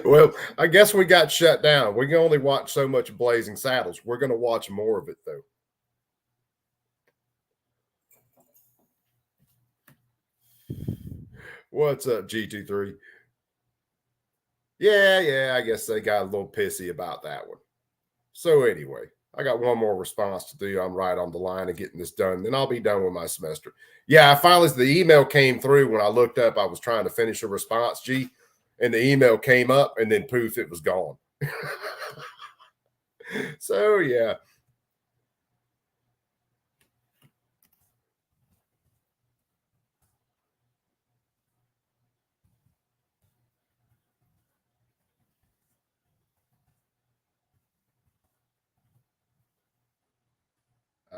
Well, I guess we got shut down. We can only watch so much Blazing Saddles. We're going to watch more of it, though. What's up, G23? Yeah, I guess they got a little pissy about that one. So, anyway, I got one more response to do. I'm right on the line of getting this done. Then I'll be done with my semester. Yeah, I finally, the email came through when I looked up. I was trying to finish a response, G, and the email came up, and then poof, it was gone. So, yeah.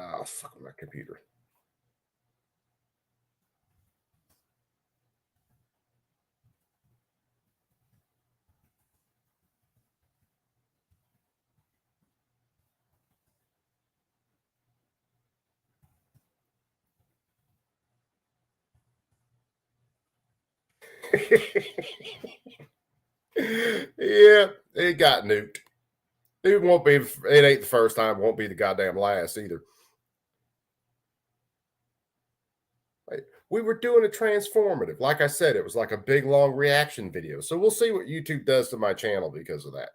Oh, fuck my computer. Yeah, it got nuked. It won't be, it ain't the first time, won't be the goddamn last either. Like, we were doing a transformative. Like I said, it was like a big long reaction video. So we'll see what YouTube does to my channel because of that.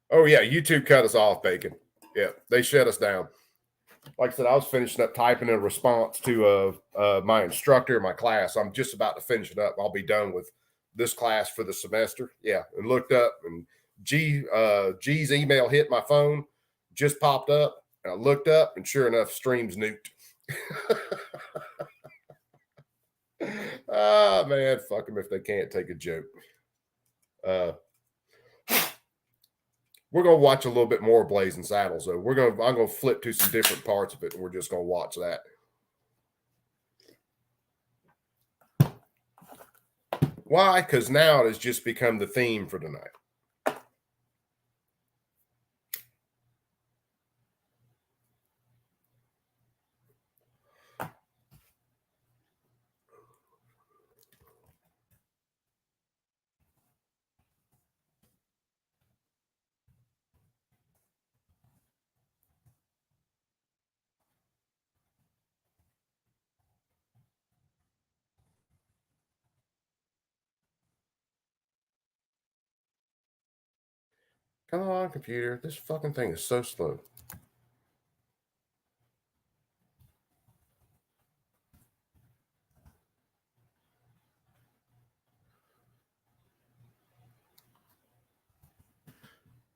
Oh, yeah, YouTube cut us off, Bacon. Yeah, they shut us down. Like I said, I was finishing up typing a response to my instructor in my class. I'm just about to finish it up. I'll be done with this class for the semester. Yeah, and looked up, and G's email hit my phone, just popped up, and I looked up, and sure enough, stream's nuked. Ah, man, fuck them if they can't take a joke. We're gonna watch a little bit more Blazing Saddles, though. I'm gonna flip to some different parts of it, and we're just gonna watch that. Why? Because now it has just become the theme for tonight. Come on, computer. This fucking thing is so slow.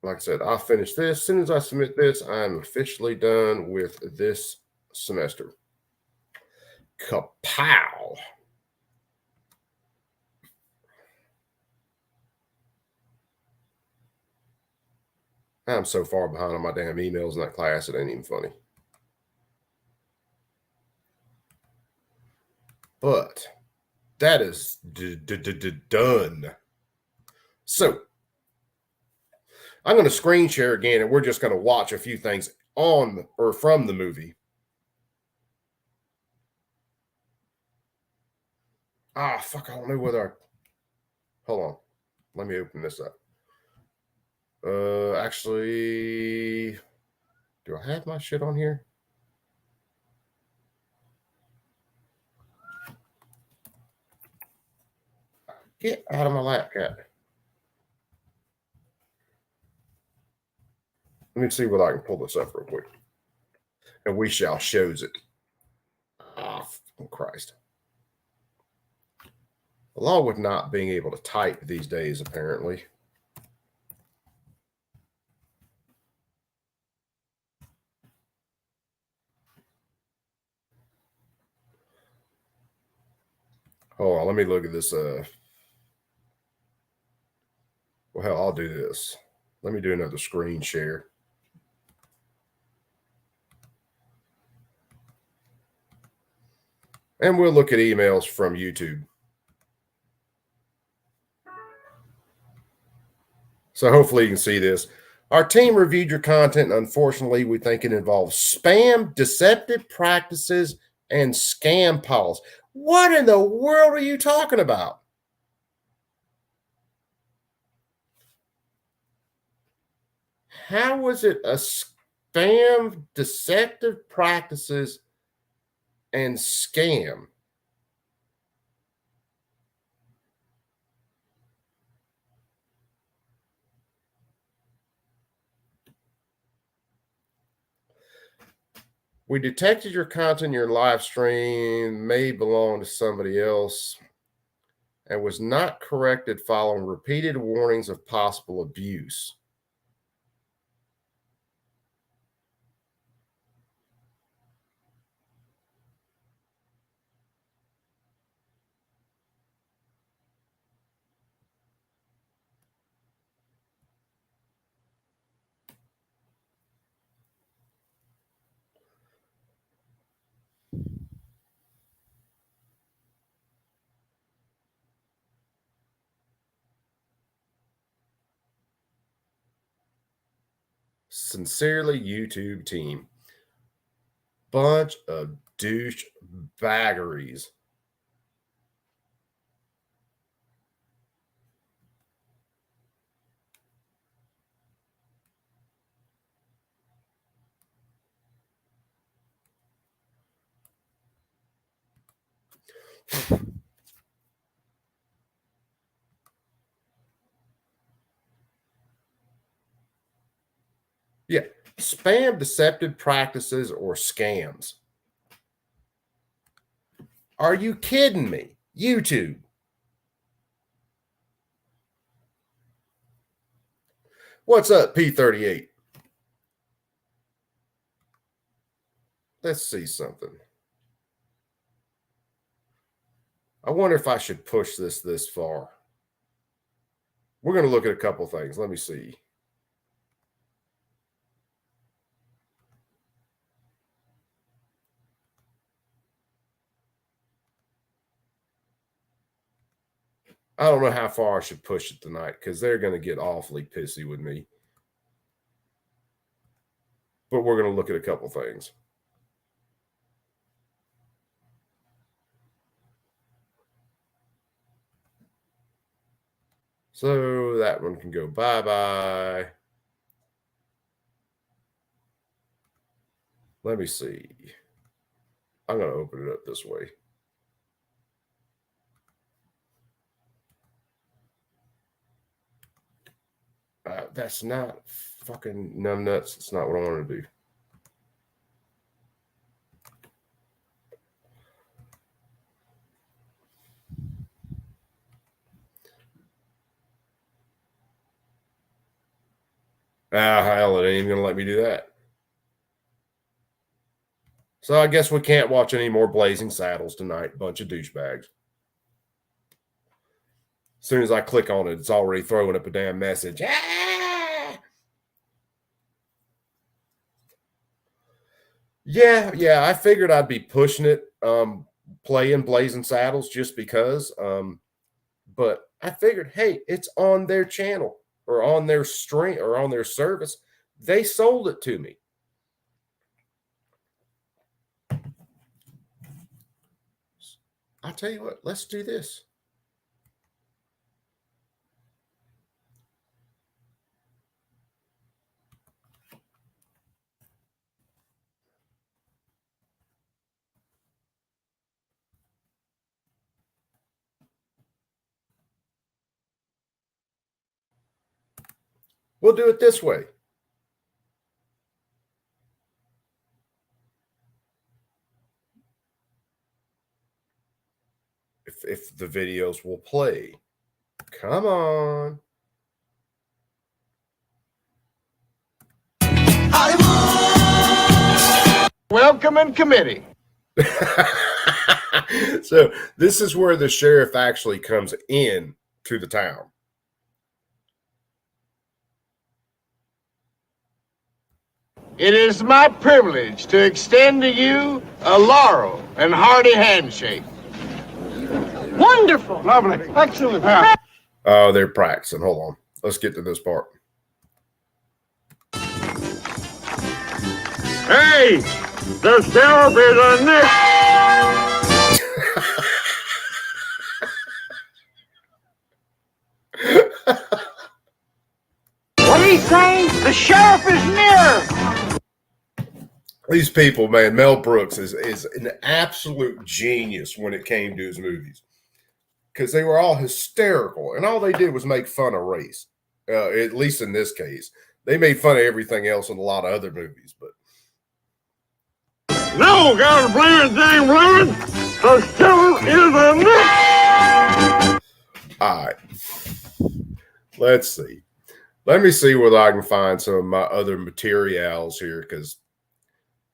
Like I said, I'll finish this. As soon as I submit this, I'm officially done with this semester. Kapow. I'm so far behind on my damn emails in that class, it ain't even funny. But that is done. So I'm going to screen share again, and we're just going to watch a few things on or from the movie. Ah, fuck, I don't know whether I... Hold on. Let me open this up. Actually, do I have my shit on here? Get out of my lap, cat. Let me see whether I can pull this up real quick. And we shall shows it. Ah, oh Christ. Along with not being able to type these days, apparently. Hold on, let me look at this. Well, hell, I'll do this. Let me do another screen share. And we'll look at emails from YouTube. So hopefully you can see this. Our team reviewed your content, and unfortunately, we think it involves spam, deceptive practices, and scam calls. What in the world are you talking about? How was it a spam, deceptive practices, and scam? We detected your content, your live stream may belong to somebody else and was not corrected following repeated warnings of possible abuse. Sincerely, YouTube team. Bunch of douche baggeries. Yeah, spam, deceptive practices, or scams. Are you kidding me? YouTube. What's up, P38? Let's see something. I wonder if I should push this far. We're going to look at a couple things. Let me see. I don't know how far I should push it tonight because they're going to get awfully pissy with me. But we're going to look at a couple things. So that one can go bye-bye. Let me see. I'm going to open it up this way. That's not fucking numbnuts. It's not what I want to do. Hell, it ain't even going to let me do that. So I guess we can't watch any more Blazing Saddles tonight. Bunch of douchebags. As soon as I click on it, it's already throwing up a damn message. Yeah, I figured I'd be pushing it, playing Blazing Saddles just because. But I figured, hey, it's on their channel or on their stream or on their service. They sold it to me. I'll tell you what, let's do this. We'll do it this way. If the videos will play. Come on. Welcome in committee. So this is where the sheriff actually comes in to the town. It is my privilege to extend to you a laurel and hearty handshake. Wonderful. Lovely. Excellent. Oh, they're practicing. Hold on. Let's get to this part. Hey, the sheriff is a nick. What do you say? The sheriff is near. These people, man, Mel Brooks is an absolute genius when it came to his movies, because they were all hysterical, and all they did was make fun of race. At least in this case, they made fun of everything else in a lot of other movies. But no, gotta blame James Lewis. The sheriff is a nick. all right, let's see. Let me see whether I can find some of my other materials here, because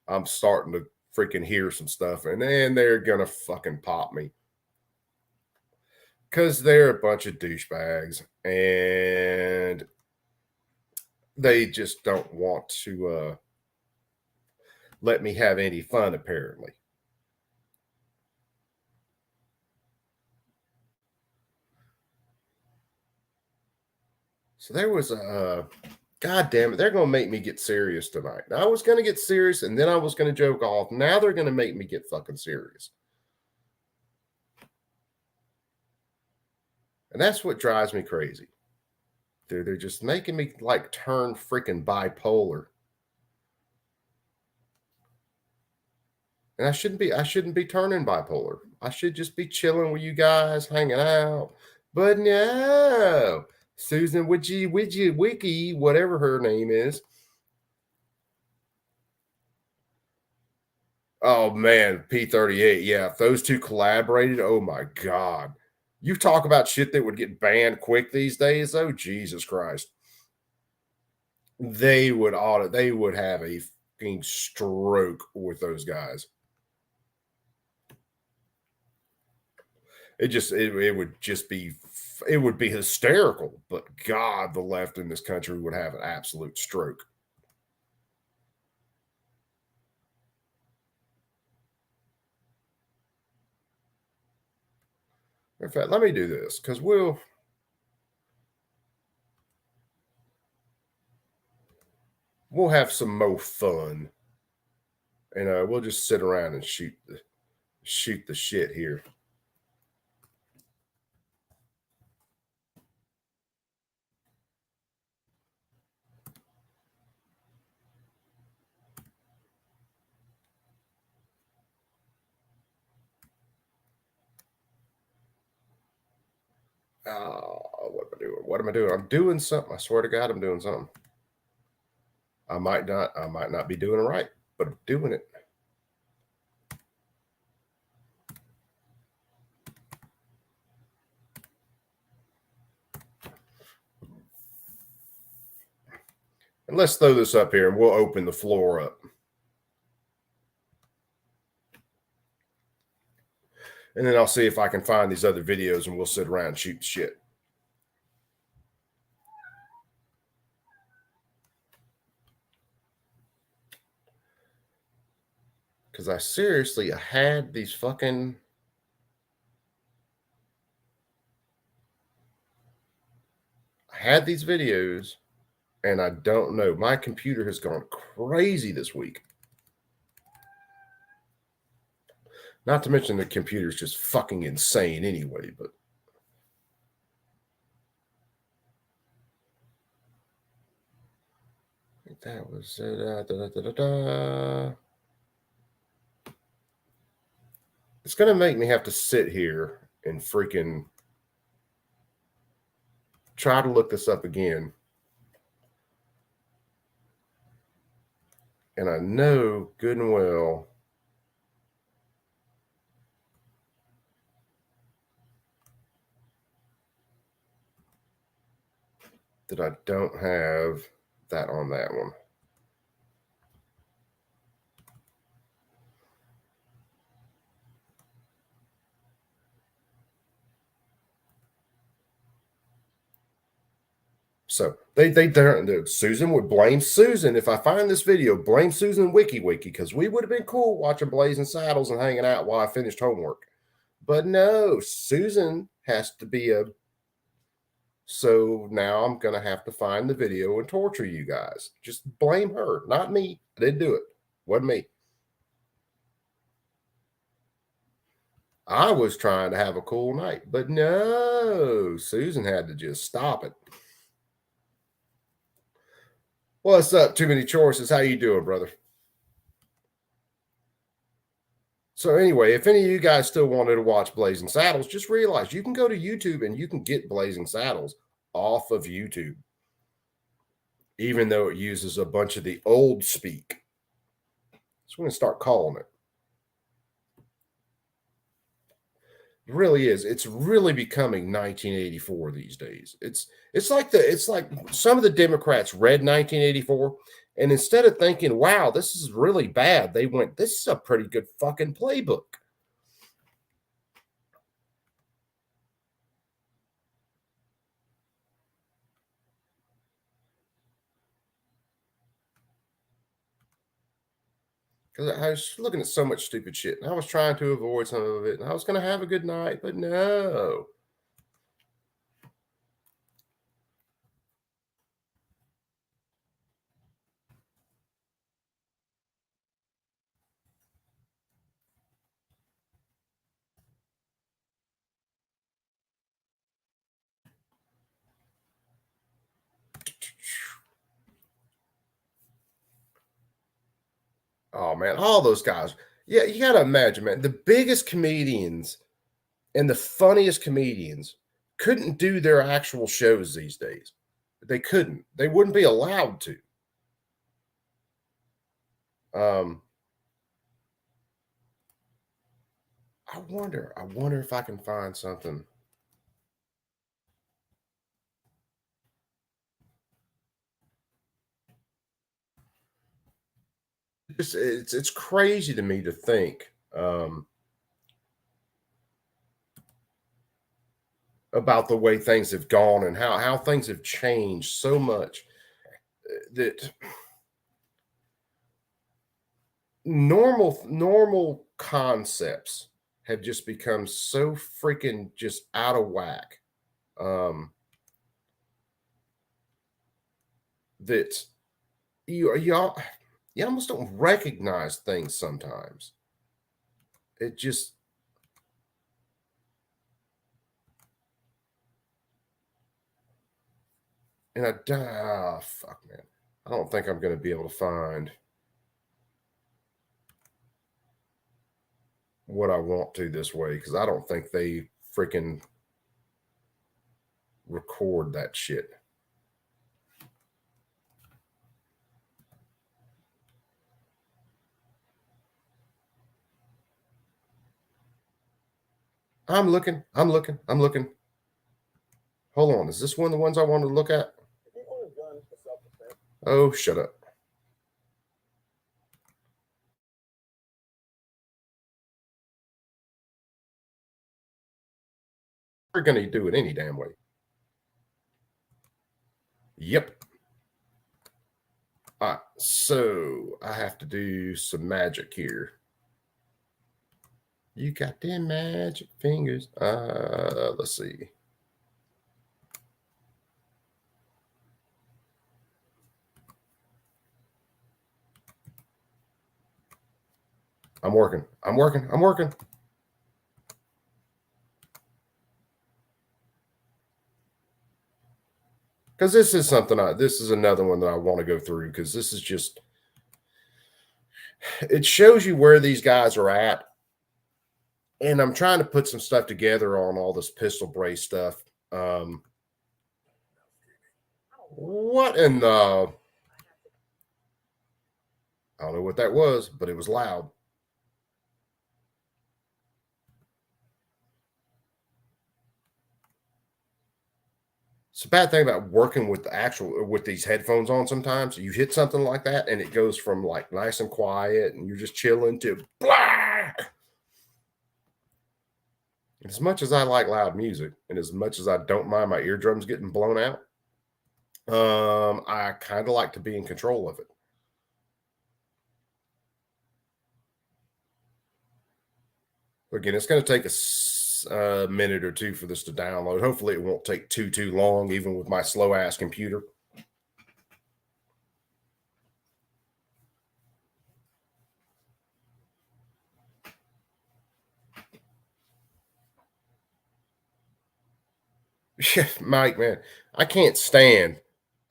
I'm starting to freaking hear some stuff, and then they're gonna fucking pop me, because they're a bunch of douchebags and they just don't want to let me have any fun, apparently. So there was a God damn it, they're going to make me get serious tonight. Now, I was going to get serious, and then I was going to joke off. Now they're going to make me get fucking serious. And that's what drives me crazy. They're just making me like turn freaking bipolar. And I shouldn't be turning bipolar. I should just be chilling with you guys, hanging out. But no. Susan Wiki, whatever her name is. Oh man, P38. Yeah, if those two collaborated, oh my God. You talk about shit that would get banned quick these days. Oh, Jesus Christ. They would have a fucking stroke with those guys. It would be hysterical, but God, the left in this country would have an absolute stroke. In fact, let me do this, because we'll have some more fun, and we'll just sit around and shoot the shit here. What am I doing? I'm doing something. I swear to God, I'm doing something. I might not be doing it right, but I'm doing it. And let's throw this up here, and we'll open the floor up. And then I'll see if I can find these other videos, and we'll sit around and shoot shit. Because I had these fucking... I had these videos, and I don't know. My computer has gone crazy this week. Not to mention the computer's just fucking insane anyway, but... I think that was it. It's going to make me have to sit here and freaking try to look this up again. And I know good and well that I don't have that on that one. So Susan would blame Susan. If I find this video, blame Susan Wiki, because we would have been cool watching Blazing Saddles and hanging out while I finished homework. But no, Susan has to be a... So now I'm going to have to find the video and torture you guys. Just blame her, not me. I didn't do it. Wasn't me. I was trying to have a cool night, but no, Susan had to just stop it. What's up? Too many choices. How you doing, brother? So anyway, if any of you guys still wanted to watch Blazing Saddles, just realize you can go to YouTube and you can get Blazing Saddles off of YouTube, even though it uses a bunch of the old speak. So we're going to start calling it. It really is. It's really becoming 1984 these days. It's like some of the Democrats read 1984, and instead of thinking, wow, this is really bad, they went, this is a pretty good fucking playbook. Because I was looking at so much stupid shit, and I was trying to avoid some of it, and I was going to have a good night, but no. Oh man, all those guys. Yeah, you got to imagine, man, the biggest comedians and the funniest comedians couldn't do their actual shows these days. They couldn't. They wouldn't be allowed to. I wonder if I can find something. It's crazy to me to think about the way things have gone and how things have changed so much that normal concepts have just become so freaking just out of whack that you almost don't recognize things sometimes. It just and fuck man. I don't think I'm going to be able to find what I want to this way because I don't think they freaking record that shit. I'm looking. Hold on. Is this one of the ones I wanted to look at? Oh, shut up. We're going to do it any damn way. Yep. All right. So I have to do some magic here. You got them magic fingers. Let's see. I'm working. Because this is something this is another one that I want to go through because this is just it shows you where these guys are at. And I'm trying to put some stuff together on all this pistol brace stuff. What in the I don't know what that was, but it was loud. It's a bad thing about working with with these headphones on sometimes. You hit something like that and it goes from like nice and quiet and you're just chilling to blah. As much as I like loud music and as much as I don't mind my eardrums getting blown out, I kind of like to be in control of it. Again, it's going to take a minute or two for this to download. Hopefully it won't take too long, even with my slow ass computer. Mike, man, I can't stand.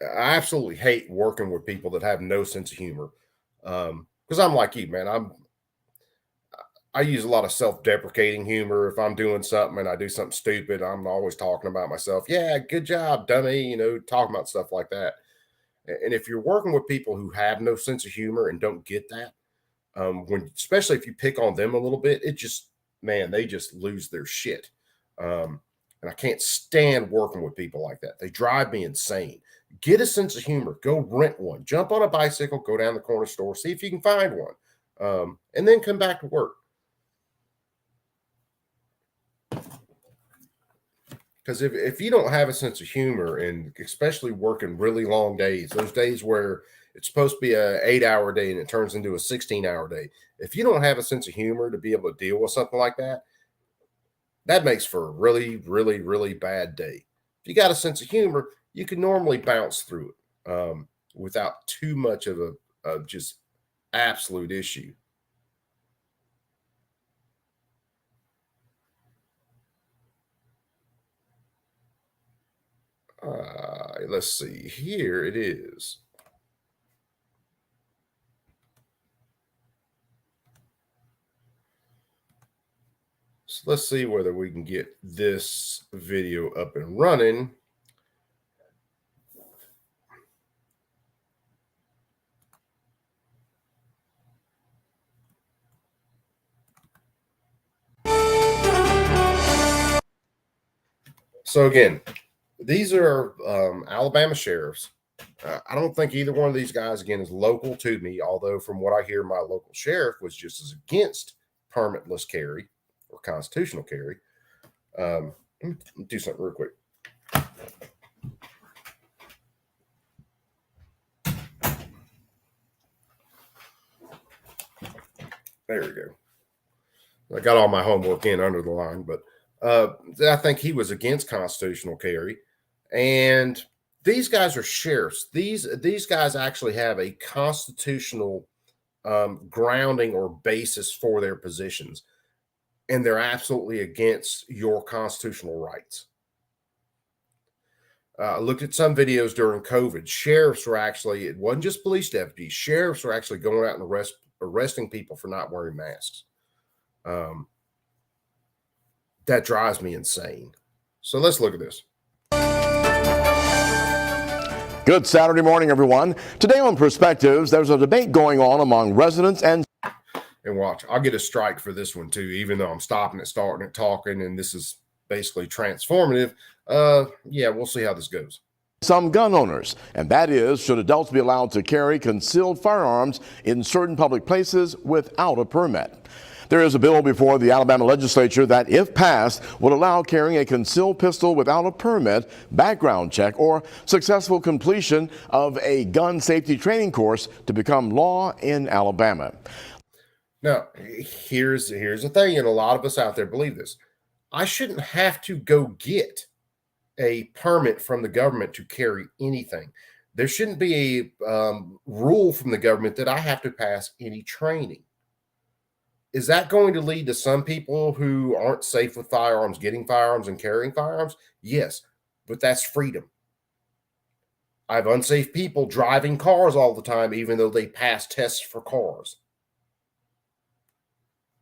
I absolutely hate working with people that have no sense of humor. Because I'm like you, man. I use a lot of self-deprecating humor. If I'm doing something and I do something stupid, I'm always talking about myself. Yeah, good job, dummy. Talking about stuff like that. And if you're working with people who have no sense of humor and don't get that, when especially if you pick on them a little bit, it just man, they just lose their shit. And I can't stand working with people like that. They drive me insane. Get a sense of humor. Go rent one. Jump on a bicycle. Go down the corner store. See if you can find one, and then come back to work. Because if you don't have a sense of humor, and especially working really long days, those days where it's supposed to be a 8-hour day and it turns into a 16-hour day, if you don't have a sense of humor to be able to deal with something like that, that makes for a really, really, really bad day. If you got a sense of humor, you can normally bounce through it without too much of a just absolute issue. Let's see. Here it is. So let's see whether we can get this video up and running. So again, these are Alabama sheriffs. I don't think either one of these guys, again, is local to me, although from what I hear, my local sheriff was just as against permitless carry or constitutional carry. Let me do something real quick. There we go. I got all my homework in under the line, but I think he was against constitutional carry. And these guys are sheriffs. These guys actually have a constitutional grounding or basis for their positions, and they're absolutely against your constitutional rights. I looked at some videos during COVID. Sheriffs were actually, it wasn't just police deputies, sheriffs were actually going out and arresting people for not wearing masks. That drives me insane. So let's look at this. Good Saturday morning, everyone. Today on Perspectives, there's a debate going on among residents and watch, I'll get a strike for this one too, even though I'm stopping it, starting it, talking, and this is basically transformative. Yeah, we'll see how this goes. Some gun owners, and that is, should adults be allowed to carry concealed firearms in certain public places without a permit? There is a bill before the Alabama legislature that, if passed, would allow carrying a concealed pistol without a permit, background check, or successful completion of a gun safety training course to become law in Alabama. Now, here's the thing, and a lot of us out there believe this. I shouldn't have to go get a permit from the government to carry anything. There shouldn't be a rule from the government that I have to pass any training. Is that going to lead to some people who aren't safe with firearms getting firearms and carrying firearms? Yes, but that's freedom. I have unsafe people driving cars all the time, even though they pass tests for cars.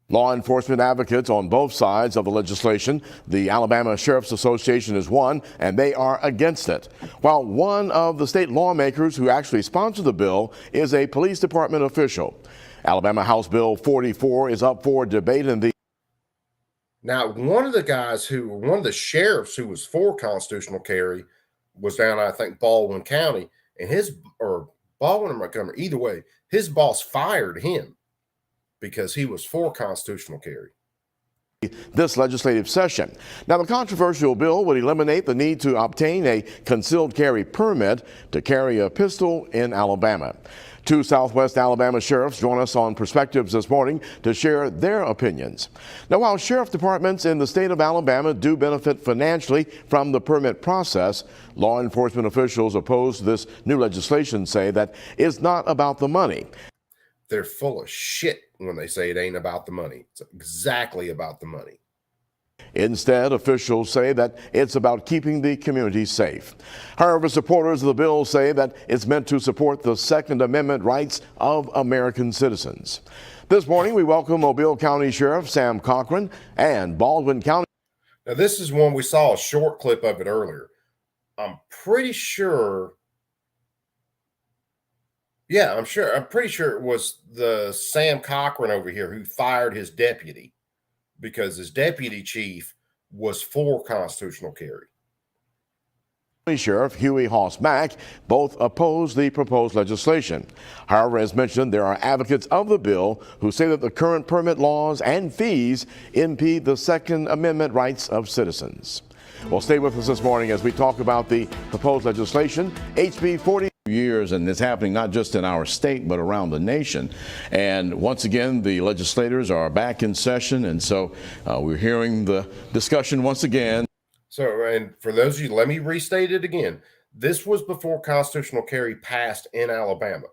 Law enforcement advocates on both sides of the legislation. The Alabama Sheriff's Association is one, and they are against it. While one of the state lawmakers who actually sponsored the bill is a police department official. Alabama House Bill 44 is up for debate in the... Now, one of the sheriffs who was for constitutional carry was down, I think, Baldwin County, and Baldwin or Montgomery, either way, his boss fired him because he was for constitutional carry this legislative session. Now, the controversial bill would eliminate the need to obtain a concealed carry permit to carry a pistol in Alabama. Two Southwest Alabama sheriffs join us on Perspectives this morning to share their opinions. Now, while sheriff departments in the state of Alabama do benefit financially from the permit process, law enforcement officials opposed to this new legislation say that it's not about the money. They're full of shit when they say it ain't about the money. It's exactly about the money. Instead, officials say that it's about keeping the community safe. However, supporters of the bill say that it's meant to support the Second Amendment rights of American citizens. This morning, we welcome Mobile County Sheriff Sam Cochran and Baldwin County. Now, this is one we saw a short clip of it earlier. I'm pretty sure. Yeah, I'm pretty sure it was the Sam Cochran over here who fired his deputy because his deputy chief was for constitutional carry. Sheriff Huey Hoss Mack both oppose the proposed legislation. However, as mentioned, there are advocates of the bill who say that the current permit laws and fees impede the Second Amendment rights of citizens. Well, stay with us this morning as we talk about the proposed legislation, HB 40. Years, and it's happening not just in our state but around the nation. And once again, the legislators are back in session, and so we're hearing the discussion once again. So, and for those of you, let me restate it again. This was before constitutional carry passed in Alabama,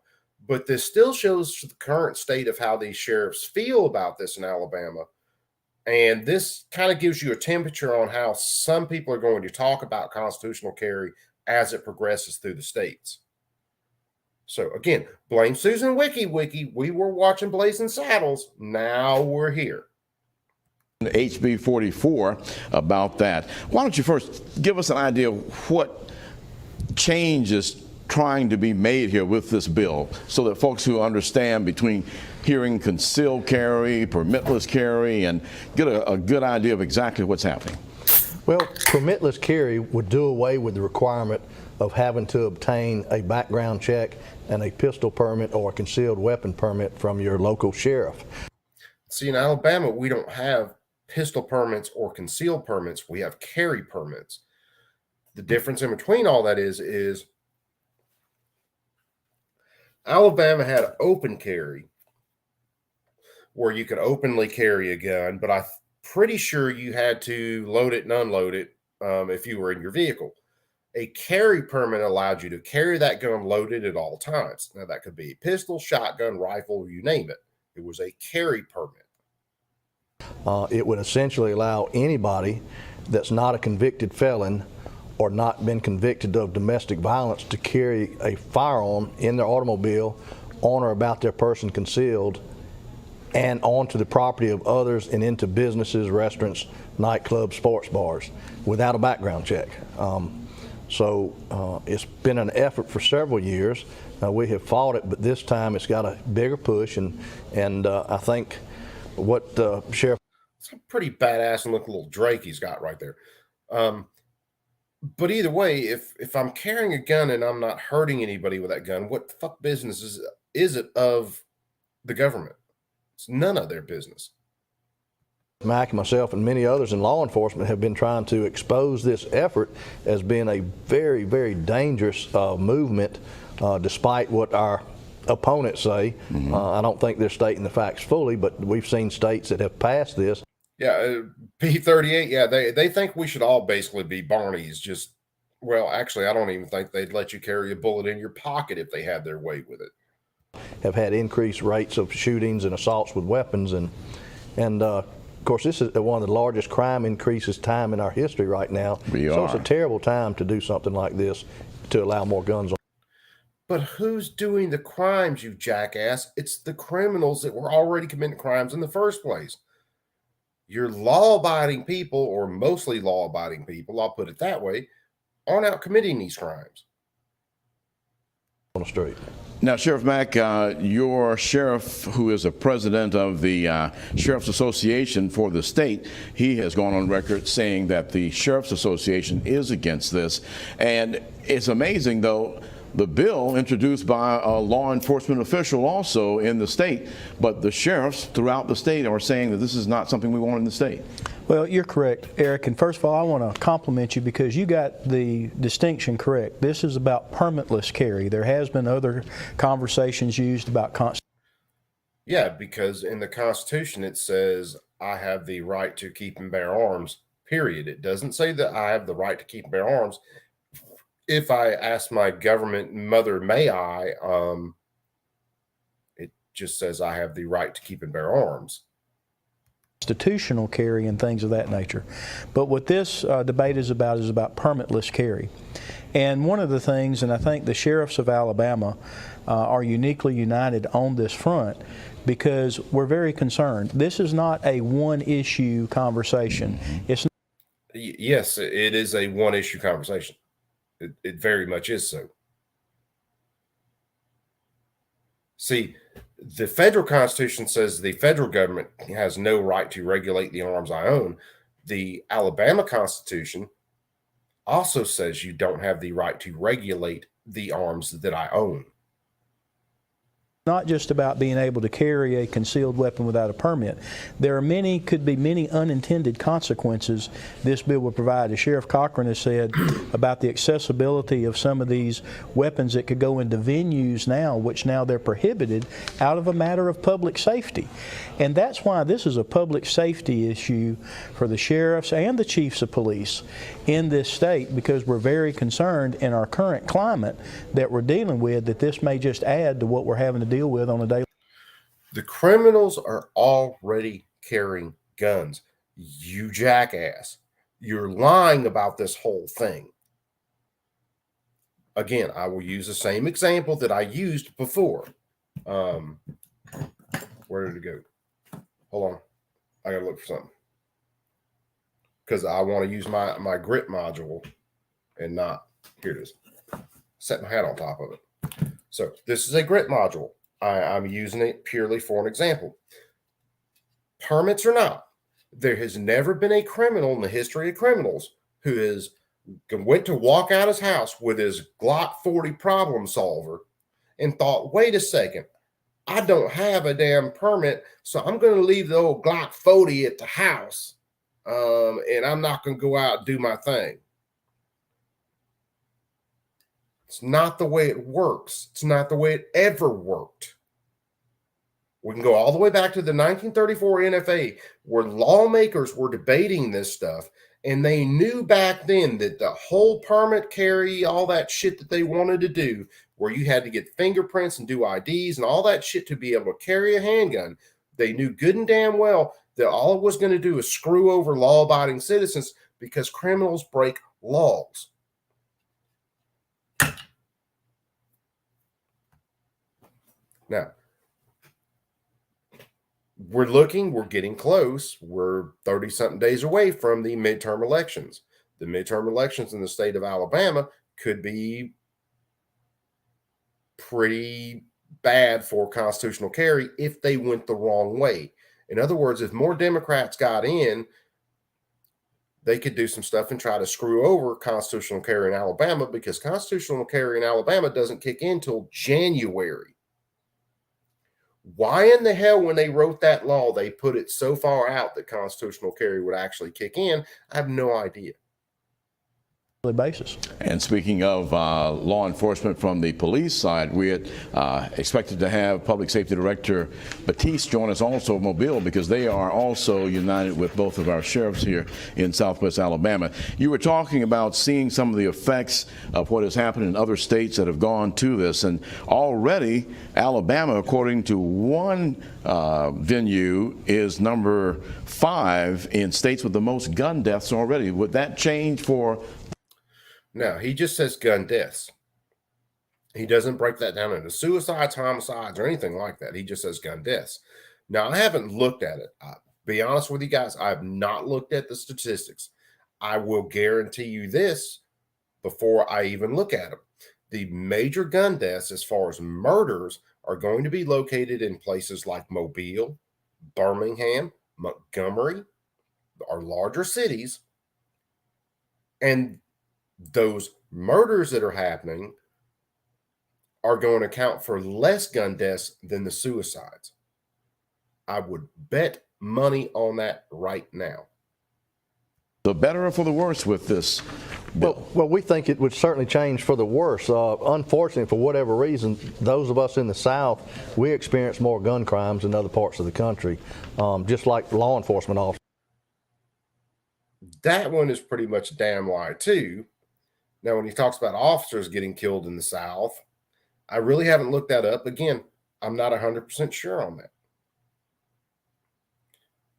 but this still shows the current state of how these sheriffs feel about this in Alabama. And this kind of gives you a temperature on how some people are going to talk about constitutional carry as it progresses through the states. So again, blame Susan Wiki. We were watching Blazing Saddles. Now we're here. HB 44 about that. Why don't you first give us an idea of what change is trying to be made here with this bill so that folks who understand between hearing concealed carry, permitless carry, and get a good idea of exactly what's happening. Well, permitless carry would do away with the requirement of having to obtain a background check and a pistol permit or a concealed weapon permit from your local sheriff. See, in Alabama, we don't have pistol permits or concealed permits. We have carry permits. The difference in between all that is Alabama had open carry where you could openly carry a gun, but I'm pretty sure you had to load it and unload it if you were in your vehicle. A carry permit allowed you to carry that gun loaded at all times. Now, that could be a pistol, shotgun, rifle, you name it. It was a carry permit. It would essentially allow anybody that's not a convicted felon or not been convicted of domestic violence to carry a firearm in their automobile on or about their person concealed and onto the property of others and into businesses, restaurants, nightclubs, sports bars without a background check. So it's been an effort for several years. We have fought it, but this time it's got a bigger push, and I think what Sheriff. It's a pretty badass and looking little Drake he's got right there. But either way, if I'm carrying a gun and I'm not hurting anybody with that gun, what the fuck business is it of the government? It's none of their business. Mac, myself, and many others in law enforcement have been trying to expose this effort as being a very, very dangerous movement, despite what our opponents say. I don't think they're stating the facts fully, but we've seen states that have passed this. Yeah, P38, yeah, they think we should all basically be Barneys. Just, well, actually, I don't even think they'd let you carry a bullet in your pocket if they had their way with it. Have had increased rates of shootings and assaults with weapons, and of course, this is one of the largest crime increases time in our history right now. So it's a terrible time to do something like this to allow more guns on. But who's doing the crimes, you jackass? It's the criminals that were already committing crimes in the first place. Your law-abiding people, or mostly law-abiding people, I'll put it that way, aren't out committing these crimes. On the street. Now, Sheriff Mack, your sheriff, who is a president of the Sheriff's Association for the state, he has gone on record saying that the Sheriff's Association is against this. And it's amazing, though, the bill introduced by a law enforcement official also in the state, but the sheriffs throughout the state are saying that this is not something we want in the state. Well, you're correct, Eric, and first of all, I want to compliment you because you got the distinction correct. This is about permitless carry. There has been other conversations used about Yeah, because in the Constitution it says I have the right to keep and bear arms, period. It doesn't say that I have the right to keep and bear arms. If I ask my government mother, may I, it just says I have the right to keep and bear arms. constitutional carry and things of that nature. But what this debate is about permitless carry. And one of the things, and I think the sheriffs of Alabama are uniquely united on this front, because we're very concerned. This is not a one-issue conversation. It's Yes, it is a one-issue conversation. It very much is so. See, the federal Constitution says the federal government has no right to regulate the arms I own. The Alabama Constitution also says you don't have the right to regulate the arms that I own. not just about being able to carry a concealed weapon without a permit. There are could be many unintended consequences this bill would provide. As Sheriff Cochran has said about the accessibility of some of these weapons that could go into venues now, which now they're prohibited out of a matter of public safety. And that's why this is a public safety issue for the sheriffs and the chiefs of police in this state, because we're very concerned in our current climate that we're dealing with that this may just add to what we're having to deal with on a daily. The criminals are already carrying guns. You jackass. You're lying about this whole thing. Again, I will use the same example that I used before. Where did it go? Hold on. I got to look for something. Because I want to use my grip module and not, here it is. Set my hat on top of it. So this is a grip module. I'm using it purely for an example. Permits or not, there has never been a criminal in the history of criminals who went to walk out his house with his Glock 40 problem solver and thought, wait a second, I don't have a damn permit, so I'm going to leave the old Glock 40 at the house, and I'm not going to go out and do my thing. It's not the way it works. It's not the way it ever worked. We can go all the way back to the 1934 NFA, where lawmakers were debating this stuff, and they knew back then that the whole permit carry, all that shit that they wanted to do, where you had to get fingerprints and do IDs and all that shit to be able to carry a handgun, they knew good and damn well that all it was going to do is screw over law-abiding citizens, because criminals break laws. Now, we're getting close. We're 30-something days away from the midterm elections. The midterm elections in the state of Alabama could be pretty bad for constitutional carry if they went the wrong way. In other words, if more Democrats got in, they could do some stuff and try to screw over constitutional carry in Alabama, because constitutional carry in Alabama doesn't kick in until January. Why in the hell, when they wrote that law, they put it so far out that constitutional carry would actually kick in? I have no idea. Basis. And speaking of law enforcement from the police side, we had expected to have Public Safety Director Batiste join us also of Mobile, because they are also united with both of our sheriffs here in Southwest Alabama. You were talking about seeing some of the effects of what has happened in other states that have gone to this, and already Alabama, according to one venue, is number 5 in states with the most gun deaths already. Would that change for? No, he just says gun deaths. He doesn't break that down into suicides, homicides, or anything like that. He just says gun deaths. Now, I haven't looked at it. I'll be honest with you guys, I have not looked at the statistics. I will guarantee you this before I even look at them. The major gun deaths, as far as murders, are going to be located in places like Mobile, Birmingham, Montgomery, our larger cities. And those murders that are happening are going to account for less gun deaths than the suicides. I would bet money on that right now. The better or for the worse with this bill? Well, we think it would certainly change for the worse. Unfortunately, for whatever reason, those of us in the South, we experience more gun crimes than other parts of the country, just like law enforcement officers. That one is pretty much a damn lie too. Now, when he talks about officers getting killed in the South, I really haven't looked that up. Again, I'm not 100% sure on that.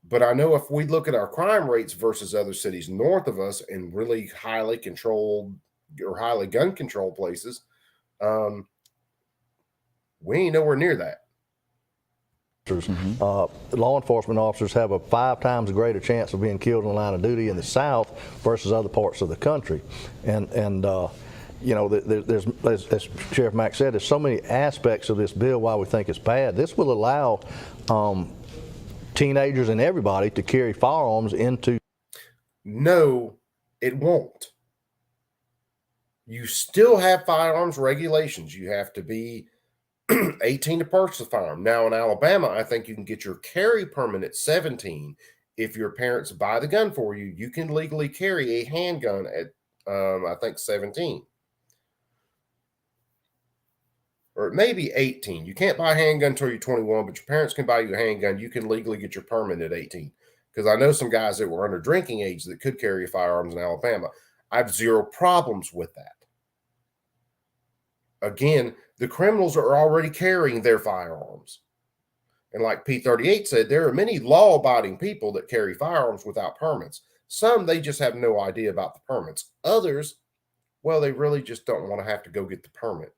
But I know if we look at our crime rates versus other cities north of us in really highly controlled or highly gun controlled places, we ain't nowhere near that. Law enforcement officers have a 5 times greater chance of being killed in the line of duty in the South versus other parts of the country. And you know, there's, as Sheriff Mack said, there's so many aspects of this bill why we think it's bad. This will allow teenagers and everybody to carry firearms into. No, it won't. You still have firearms regulations. You have to be 18 to purchase a firearm. Now in Alabama, I think you can get your carry permit at 17. If your parents buy the gun for you, you can legally carry a handgun at, I think 17. Or it may be 18. You can't buy a handgun until you're 21, but your parents can buy you a handgun. You can legally get your permit at 18. Because I know some guys that were under drinking age that could carry firearms in Alabama. I have zero problems with that. Again, the criminals are already carrying their firearms. And like P38 said, there are many law-abiding people that carry firearms without permits. Some, they just have no idea about the permits. Others, well, they really just don't want to have to go get the permit.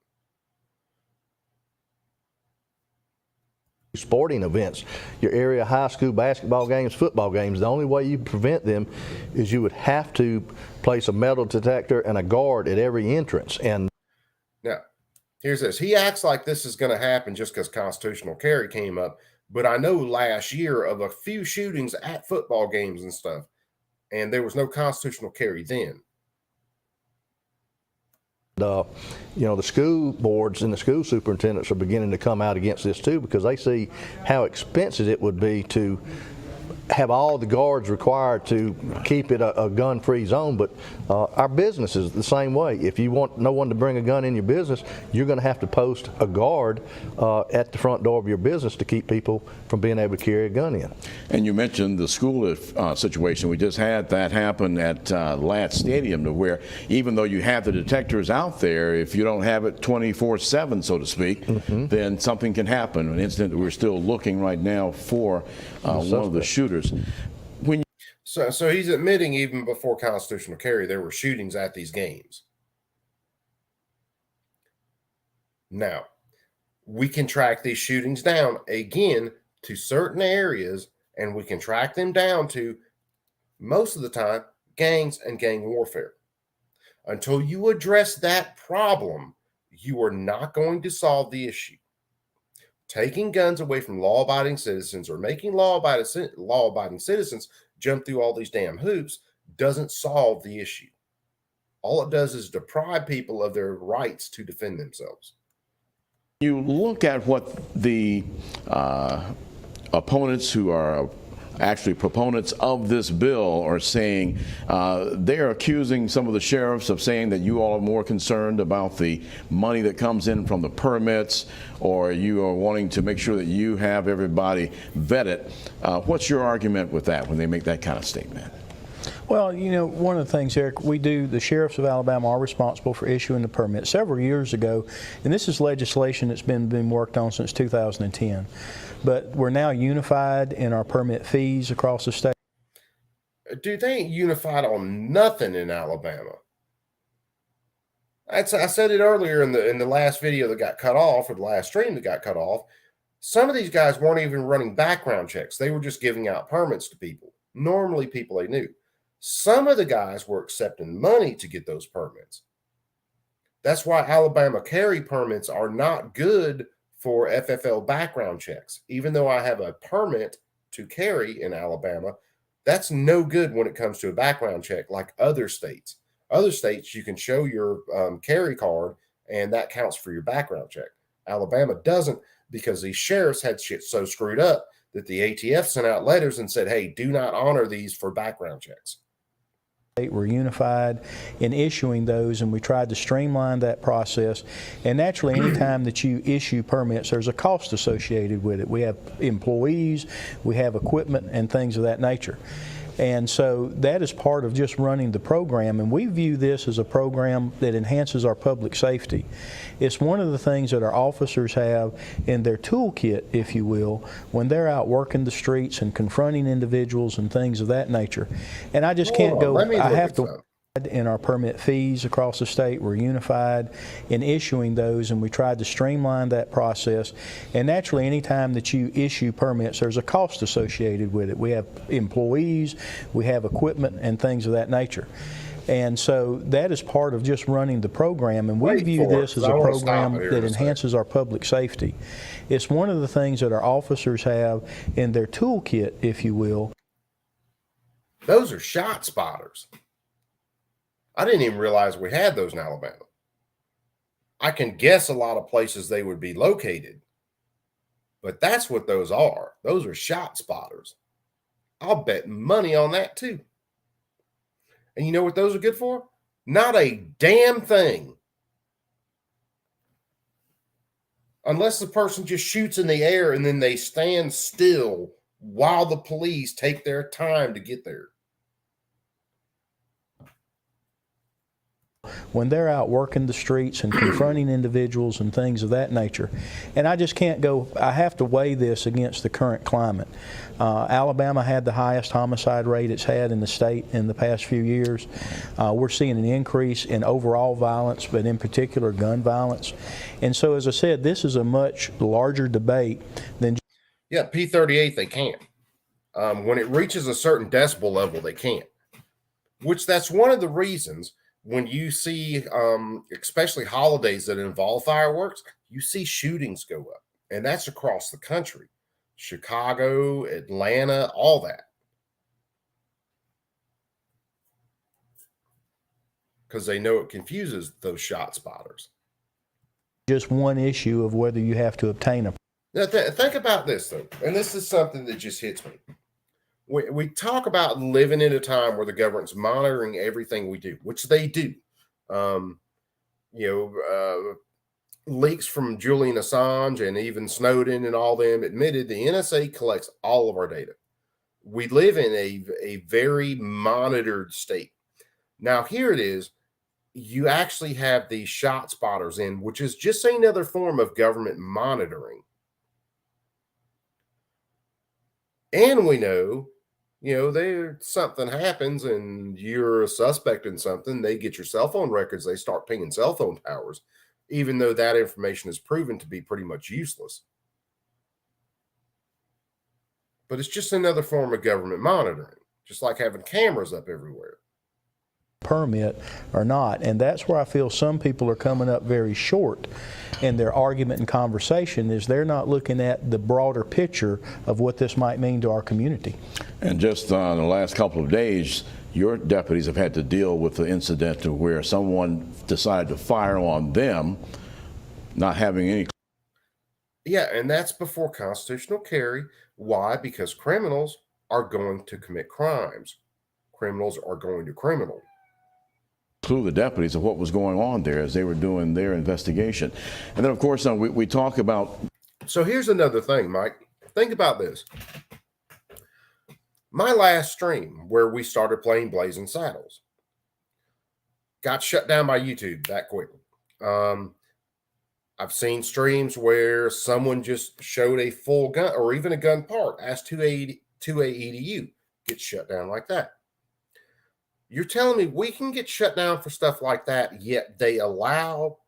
Sporting events, your area high school basketball games, football games, the only way you prevent them is you would have to place a metal detector and a guard at every entrance. And now, here's this. He acts like this is going to happen just because constitutional carry came up, but I know last year of a few shootings at football games and stuff, and there was no constitutional carry then. You know, the school boards and the school superintendents are beginning to come out against this too, because they see how expensive it would be to have all the guards required to keep it a gun-free zone. But our business is the same way. If you want no one to bring a gun in your business, you're going to have to post a guard at the front door of your business to keep people from being able to carry a gun in. And you mentioned the school situation. We just had that happen at Ladd Stadium, to where even though you have the detectors out there, if you don't have it 24/7, so to speak, then something can happen. An incident that we're still looking right now for one of the shooters. So he's admitting even before constitutional carry, there were shootings at these games. Now, we can track these shootings down again to certain areas, and we can track them down to, most of the time, gangs and gang warfare. Until you address that problem, you are not going to solve the issue. Taking guns away from law-abiding citizens or making law-abiding citizens jump through all these damn hoops doesn't solve the issue. All it does is deprive people of their rights to defend themselves. You look at what the opponents who are actually proponents of this bill are saying. They're accusing some of the sheriffs of saying that you all are more concerned about the money that comes in from the permits, or you are wanting to make sure that you have everybody vetted. What's your argument with that when they make that kind of statement? Well, you know, one of the things, Eric, the sheriffs of Alabama are responsible for issuing the permit. Several years ago, and this is legislation that's been worked on since 2010, but we're now unified in our permit fees across the state. Dude, they ain't unified on nothing in Alabama. I said it earlier in the last video that got cut off, or the last stream that got cut off. Some of these guys weren't even running background checks. They were just giving out permits to people, normally people they knew. Some of the guys were accepting money to get those permits. That's why Alabama carry permits are not good for FFL background checks. Even though I have a permit to carry in Alabama, that's no good when it comes to a background check like other states. Other states, you can show your carry card, and that counts for your background check. Alabama doesn't, because these sheriffs had shit so screwed up that the ATF sent out letters and said, hey, do not honor these for background checks. We're unified in issuing those, and we tried to streamline that process. And naturally, anytime that you issue permits, there's a cost associated with it. We have employees, we have equipment, and things of that nature. And so that is part of just running the program, and we view this as a program that enhances our public safety. It's one of the things that our officers have in their toolkit, if you will, when they're out working the streets and confronting individuals and things of that nature. And I just can't go, I have to. In our permit fees across the state, we're unified in issuing those, and we tried to streamline that process. And naturally, anytime that you issue permits, there's a cost associated with it. We have employees, we have equipment, and things of that nature. And so that is part of just running the program, and we view this as a program that enhances our public safety. It's one of the things that our officers have in their toolkit, if you will. Those are shot spotters. I didn't even realize we had those in Alabama. I can guess a lot of places they would be located, but that's what those are. Those are shot spotters. I'll bet money on that too. And you know what those are good for? Not a damn thing. Unless the person just shoots in the air and then they stand still while the police take their time to get there. When they're out working the streets and confronting individuals and things of that nature. And I just can't go, I have to weigh this against the current climate. Alabama had the highest homicide rate it's had in the state in the past few years. We're seeing an increase in overall violence, but in particular gun violence. And so, as I said, this is a much larger debate than. Yeah, P38, they can't. When it reaches a certain decibel level, they can't. Which that's one of the reasons when you see, especially holidays that involve fireworks, you see shootings go up. And that's across the country. Chicago, Atlanta, all that. Because they know it confuses those shot spotters. Just one issue of whether you have to obtain a. Now, think about this, though. And this is something that just hits me. We talk about living in a time where the government's monitoring everything we do, which they do. Leaks from Julian Assange and even Snowden and all them admitted the NSA collects all of our data. We live in a very monitored state. Now, here it is. You actually have these shot spotters in, which is just another form of government monitoring. And we know, there something happens and you're a suspect in something, they get your cell phone records, they start pinging cell phone towers, even though that information is proven to be pretty much useless. But it's just another form of government monitoring, just like having cameras up everywhere. Permit or not, and that's where I feel some people are coming up very short in their argument and conversation, is they're not looking at the broader picture of what this might mean to our community. And just in the last couple of days, your deputies have had to deal with the incident to where someone decided to fire on them, not having any. Yeah, and that's before constitutional carry. Why? Because criminals are going to commit crimes. Criminals are going to criminal. Clue the deputies of what was going on there as they were doing their investigation. And then, of course, we talk about. So here's another thing, Mike. Think about this. My last stream where we started playing Blazing Saddles got shut down by YouTube that quickly. I've seen streams where someone just showed a full gun or even a gun part, asked 2A EDU, gets shut down like that. You're telling me we can get shut down for stuff like that, yet they allow,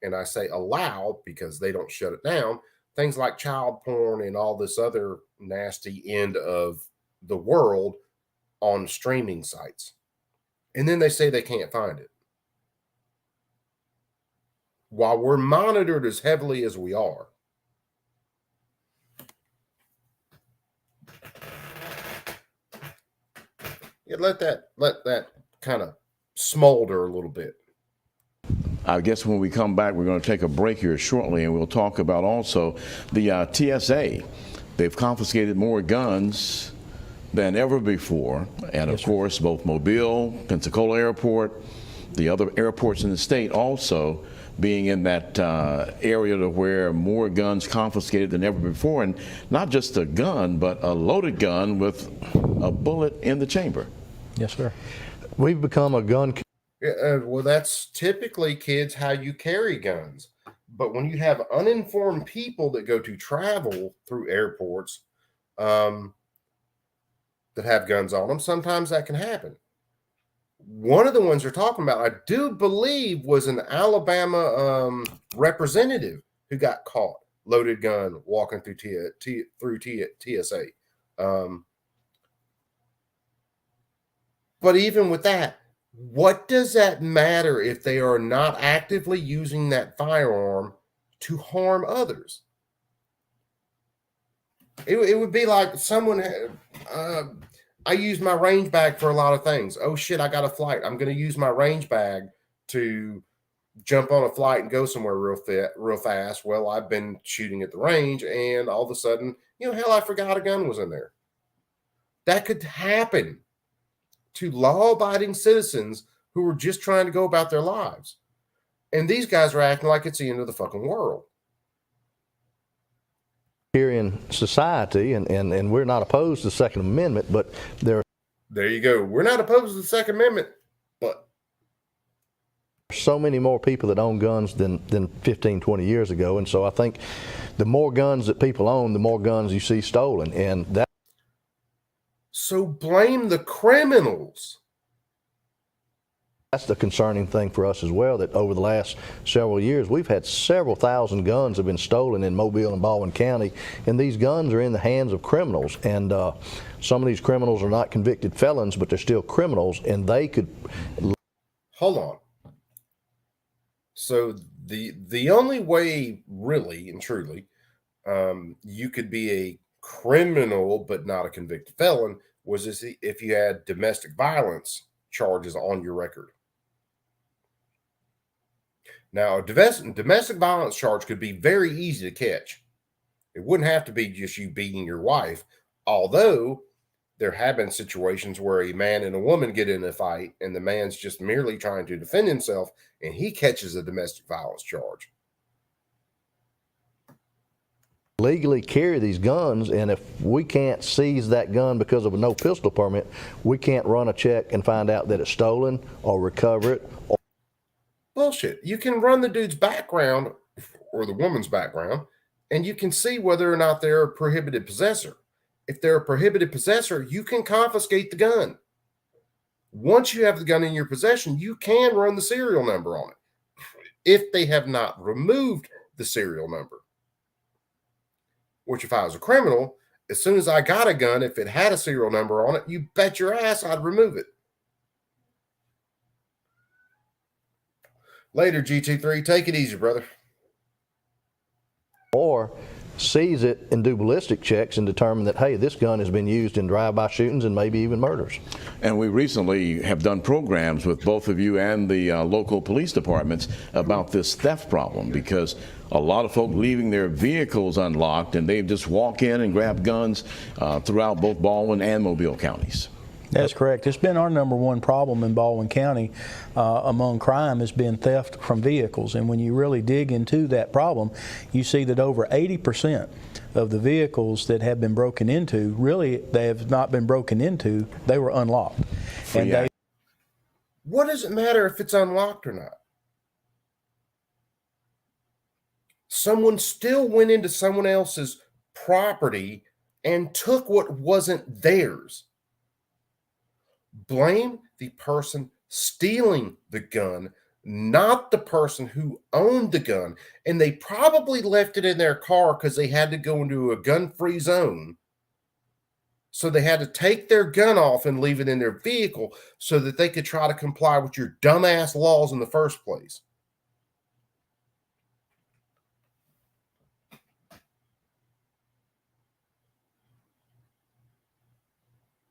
and I say allow because they don't shut it down, things like child porn and all this other nasty end of the world on streaming sites. And then they say they can't find it. While we're monitored as heavily as we are. Yeah, let that kind of smolder a little bit. I guess when we come back, we're going to take a break here shortly, and we'll talk about also the TSA. They've confiscated more guns than ever before. And of course, both Mobile, Pensacola Airport, the other airports in the state also, being in that area to where more guns confiscated than ever before, and not just a gun, but a loaded gun with a bullet in the chamber. Yes, sir. We've become a gun. Well, that's typically, kids, how you carry guns. But when you have uninformed people that go to travel through airports that have guns on them, sometimes that can happen. One of the ones you're talking about, I do believe, was an Alabama representative who got caught, loaded gun, walking through TSA. But even with that, what does that matter if they are not actively using that firearm to harm others? It would be like someone, I use my range bag for a lot of things. Oh shit, I got a flight. I'm going to use my range bag to jump on a flight and go somewhere real fast. Well, I've been shooting at the range and all of a sudden, hell, I forgot a gun was in there. That could happen to law-abiding citizens who were just trying to go about their lives. And these guys are acting like it's the end of the fucking world. Here in society, and we're not opposed to the Second Amendment, but there you go. We're not opposed to the Second Amendment, but are so many more people that own guns than 15, 20 years ago. And so I think the more guns that people own, the more guns you see stolen. And that. So blame the criminals. That's the concerning thing for us as well, that over the last several years, we've had several thousand guns have been stolen in Mobile and Baldwin County, and these guns are in the hands of criminals. And some of these criminals are not convicted felons, but they're still criminals, and they could. Hold on. So the only way, really and truly, you could be a criminal but not a convicted felon was if you had domestic violence charges on your record. Now, a domestic violence charge could be very easy to catch. It wouldn't have to be just you beating your wife, although there have been situations where a man and a woman get in a fight and the man's just merely trying to defend himself and he catches a domestic violence charge. Legally carry these guns, and if we can't seize that gun because of a no pistol permit, we can't run a check and find out that it's stolen or recover it. Bullshit. You can run the dude's background or the woman's background, and you can see whether or not they're a prohibited possessor. If they're a prohibited possessor, you can confiscate the gun. Once you have the gun in your possession, you can run the serial number on it if they have not removed the serial number. Which, if I was a criminal, as soon as I got a gun, if it had a serial number on it, you bet your ass I'd remove it. Later, GT3. Take it easy, brother. Or seize it and do ballistic checks and determine that, hey, this gun has been used in drive-by shootings and maybe even murders. And we recently have done programs with both of you and the local police departments about this theft problem, because a lot of folk leaving their vehicles unlocked and they just walk in and grab guns throughout both Baldwin and Mobile counties. That's correct. It's been our number one problem in Baldwin County among crime has been theft from vehicles. And when you really dig into that problem, you see that over 80% of the vehicles that have been broken into, really they have not been broken into, they were unlocked. And what does it matter if it's unlocked or not? Someone still went into someone else's property and took what wasn't theirs. Blame the person stealing the gun, not the person who owned the gun. And they probably left it in their car because they had to go into a gun-free zone. So they had to take their gun off and leave it in their vehicle so that they could try to comply with your dumbass laws in the first place.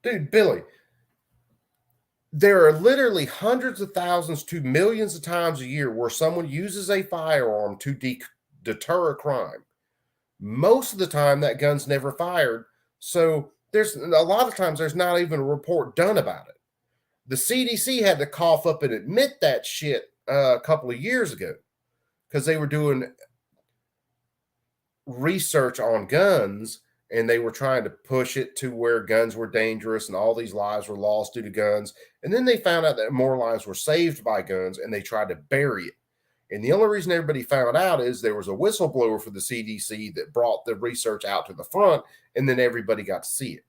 Dude, Billy, there are literally hundreds of thousands to millions of times a year where someone uses a firearm to deter a crime. Most of the time, that gun's never fired. So there's a lot of times there's not even a report done about it. The CDC had to cough up and admit that shit a couple of years ago. because they were doing research on guns and they were trying to push it to where guns were dangerous and all these lives were lost due to guns. And then they found out that more lives were saved by guns and they tried to bury it. And the only reason everybody found out is there was a whistleblower for the CDC that brought the research out to the front, and then everybody got to see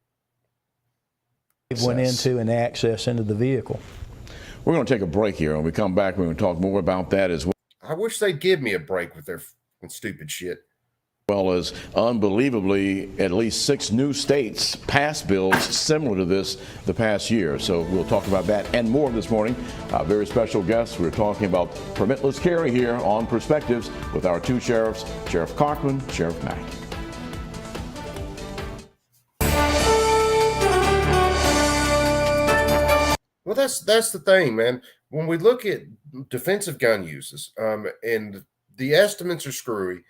it. Went into and access into the vehicle. We're going to take a break here. When we come back, we're going to talk more about that as I wish they'd give me a break with their stupid shit. well as unbelievably at least 6 new states passed bills similar to this the past year. So we'll talk about that and more this morning. Very special guests. We're talking about permitless carry here on Perspectives with our 2 sheriffs, Sheriff Cochran, Sheriff Mack. Well, that's the thing, man. When we look at defensive gun uses, and the estimates are screwy,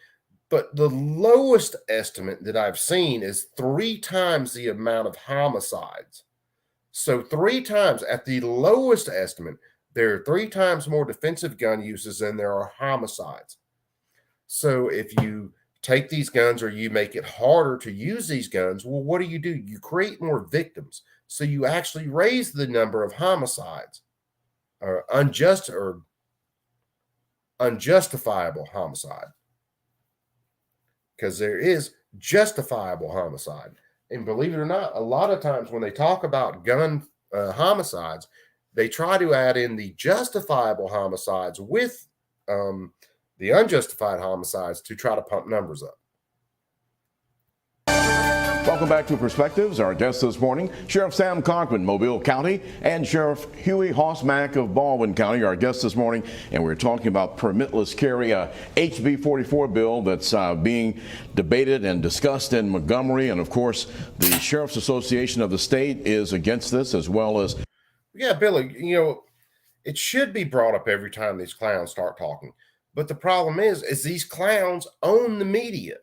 but the lowest estimate that I've seen is 3 times the amount of homicides. So 3 times at the lowest estimate, there are 3 times more defensive gun uses than there are homicides. So if you take these guns or you make it harder to use these guns, well, what do? You create more victims. So you actually raise the number of homicides or unjustifiable homicide. Because there is justifiable homicide. And believe it or not, a lot of times when they talk about gun homicides, they try to add in the justifiable homicides with the unjustified homicides to try to pump numbers up. Welcome back to Perspectives. Our guests this morning, Sheriff Sam Cochran, Mobile County, and Sheriff Huey Hoss-Mack of Baldwin County, our guests this morning. And we're talking about permitless carry, a HB 44 bill that's being debated and discussed in Montgomery. And of course, the Sheriff's Association of the state is against this, as well as. Yeah, Billy, it should be brought up every time these clowns start talking. But the problem is these clowns own the media.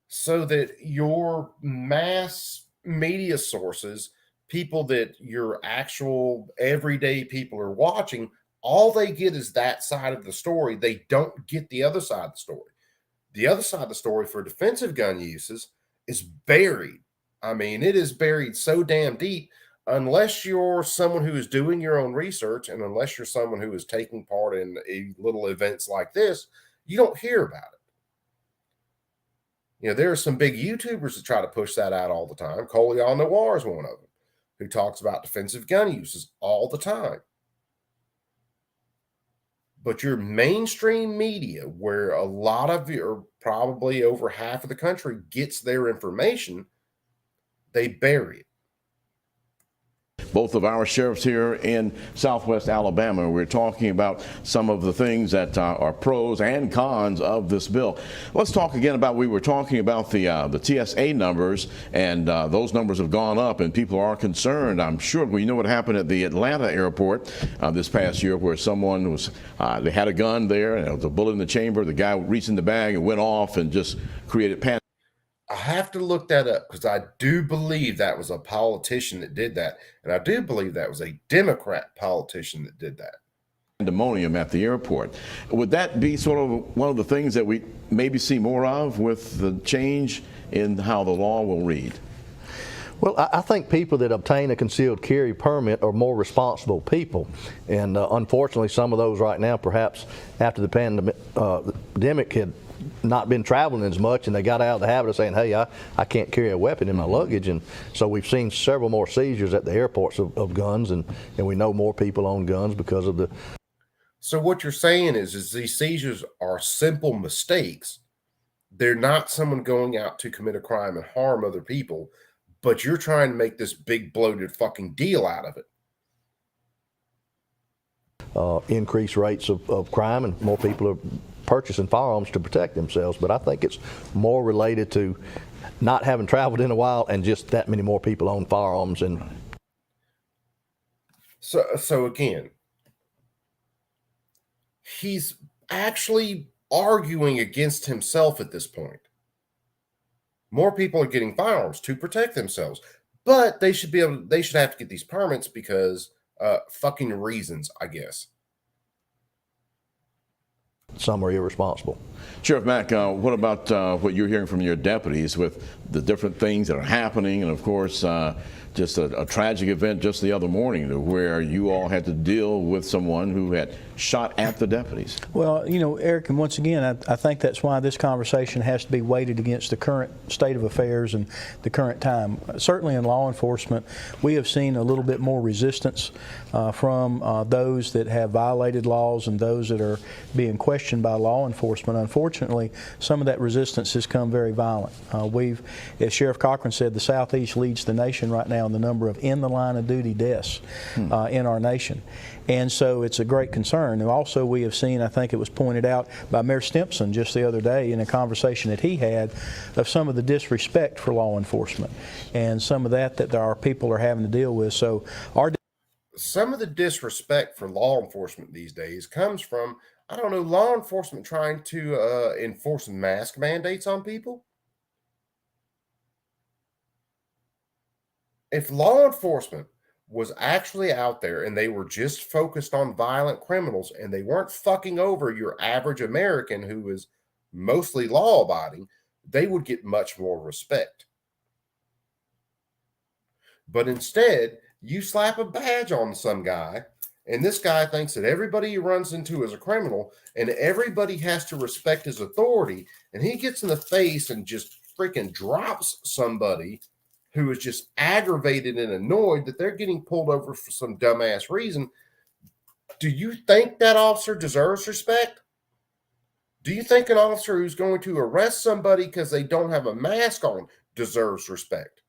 So that your mass media sources, people that your actual everyday people are watching, all they get is that side of the story. They don't get the other side of the story. The other side of the story for defensive gun uses is buried. I mean, it is buried so damn deep. Unless you're someone who is doing your own research and unless you're someone who is taking part in little events like this, you don't hear about it. There are some big YouTubers that try to push that out all the time. Colion Noir is one of them, who talks about defensive gun uses all the time. But your mainstream media, where a lot of you, or probably over half of the country, gets their information, they bury it. Both of our sheriffs here in Southwest Alabama. We're talking about some of the things that are pros and cons of this bill. Let's talk again about, we were talking about the TSA numbers, and those numbers have gone up and people are concerned. I'm sure we know what happened at the Atlanta airport this past year, where someone was, they had a gun there and there was a bullet in the chamber. The guy reached in the bag and went off and just created panic. I have to look that up because I do believe that was a politician that did that. And I do believe that was a Democrat politician that did that. Pandemonium at the airport. Would that be sort of one of the things that we maybe see more of with the change in how the law will read? Well, I think people that obtain a concealed carry permit are more responsible people. And unfortunately, some of those right now, perhaps after the pandemic had not been traveling as much, and they got out of the habit of saying, hey, I can't carry a weapon in my luggage. And so we've seen several more seizures at the airports of guns, and we know more people own guns because of the. So what you're saying is these seizures are simple mistakes. They're not someone going out to commit a crime and harm other people, but you're trying to make this big bloated fucking deal out of it. Increased rates of crime, and more people are purchasing firearms to protect themselves. But I think it's more related to not having traveled in a while and just that many more people own firearms. And so again, he's actually arguing against himself at this point. More people are getting firearms to protect themselves, but they should have to get these permits because fucking reasons, I guess. some are irresponsible. Sheriff Mack, what about what you're hearing from your deputies with the different things that are happening, and of course, just a tragic event just the other morning where you all had to deal with someone who had shot at the deputies? Well, you know, Eric, and once again, I think that's why this conversation has to be weighted against the current state of affairs and the current time. Certainly in law enforcement, we have seen a little bit more resistance from those that have violated laws and those that are being questioned by law enforcement. Unfortunately, some of that resistance has come very violent. As Sheriff Cochran said, the Southeast leads the nation right now in the number of in the line of duty deaths in our nation. And so it's a great concern. And also we have seen, I think it was pointed out by Mayor Stimpson just the other day in a conversation that he had, of some of the disrespect for law enforcement and some of that our people are having to deal with. So some of the disrespect for law enforcement these days comes from, I don't know, law enforcement trying to enforce mask mandates on people. If law enforcement was actually out there and they were just focused on violent criminals and they weren't fucking over your average American who is mostly law-abiding, they would get much more respect. But instead, you slap a badge on some guy, and this guy thinks that everybody he runs into is a criminal, and everybody has to respect his authority, and he gets in the face and just freaking drops somebody who is just aggravated and annoyed that they're getting pulled over for some dumbass reason. Do you think that officer deserves respect? Do you think an officer who's going to arrest somebody because they don't have a mask on deserves respect?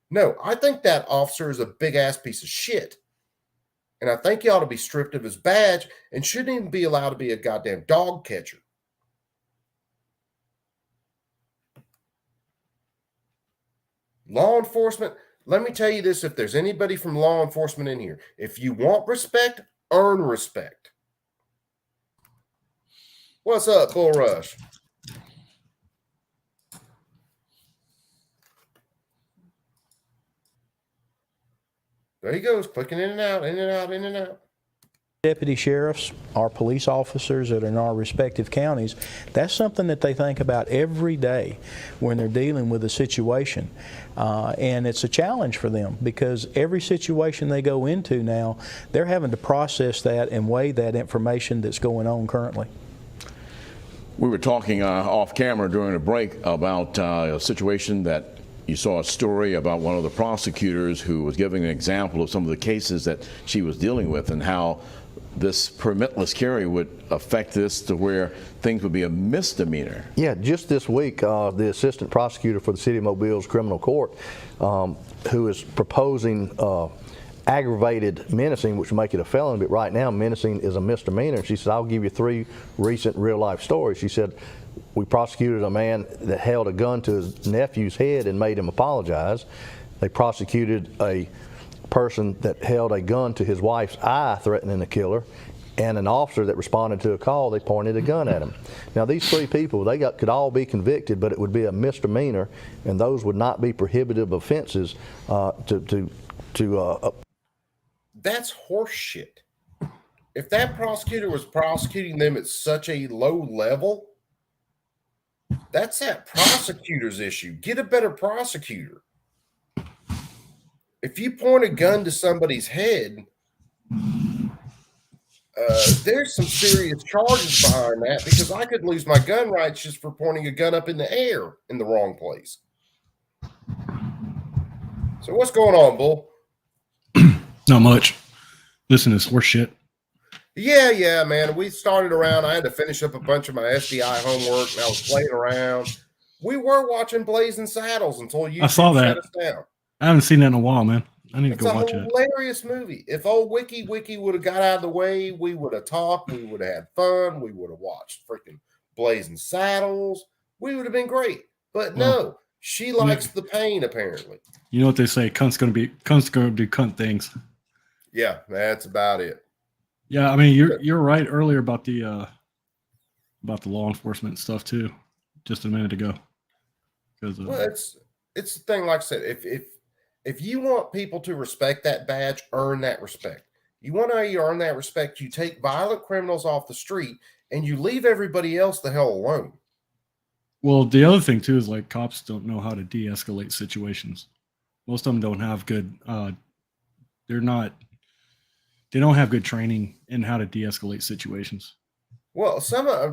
No, I think that officer is a big-ass piece of shit. And I think he ought to be stripped of his badge and shouldn't even be allowed to be a goddamn dog catcher. Law enforcement, let me tell you this, if there's anybody from law enforcement in here, if you want respect, earn respect. What's up, Bull Rush? There he goes, clicking in and out, in and out, in and out. Deputy sheriffs, our police officers that are in our respective counties, that's something that they think about every day when they're dealing with a situation. And it's a challenge for them because every situation they go into now, they're having to process that and weigh that information that's going on currently. We were talking off camera during a break about a situation that you saw a story about one of the prosecutors who was giving an example of some of the cases that she was dealing with and how this permitless carry would affect this to where things would be a misdemeanor. Yeah, just this week, the assistant prosecutor for the City of Mobile's criminal court, who is proposing aggravated menacing, which would make it a felony, but right now menacing is a misdemeanor. She said, I'll give you 3 recent real-life stories. She said, we prosecuted a man that held a gun to his nephew's head and made him apologize. They prosecuted a person that held a gun to his wife's eye threatening to kill her, and an officer that responded to a call, they pointed a gun at him. Now these 3 people, could all be convicted, but it would be a misdemeanor, and those would not be prohibitive offenses That's horse shit. If that prosecutor was prosecuting them at such a low level, that's that prosecutor's issue. Get a better prosecutor. If you point a gun to somebody's head, there's some serious charges behind that because I could lose my gun rights just for pointing a gun up in the air in the wrong place. So what's going on, Bull? Not much. Listen to this horse shit. Yeah, man. We started around. I had to finish up a bunch of my SDI homework, and I was playing around. We were watching Blazing Saddles until you saw that. shut us down. I haven't seen that in a while, man. I need to go watch it. It's a hilarious movie. If old Wiki would have got out of the way, we would have talked. We would have had fun. We would have watched freaking Blazing Saddles. We would have been great. But no, she likes the pain, apparently. You know what they say? Cunt's gonna do cunt things. Yeah, that's about it. Yeah, I mean you're right earlier about the law enforcement stuff too, just a minute ago. Because well, it's the thing. Like I said, if you want people to respect that badge, earn that respect. You want to know how you earn that respect? You take violent criminals off the street and you leave everybody else the hell alone. Well, the other thing too is like cops don't know how to de-escalate situations. Most of them don't have good. They don't have good training in how to de-escalate situations. Well,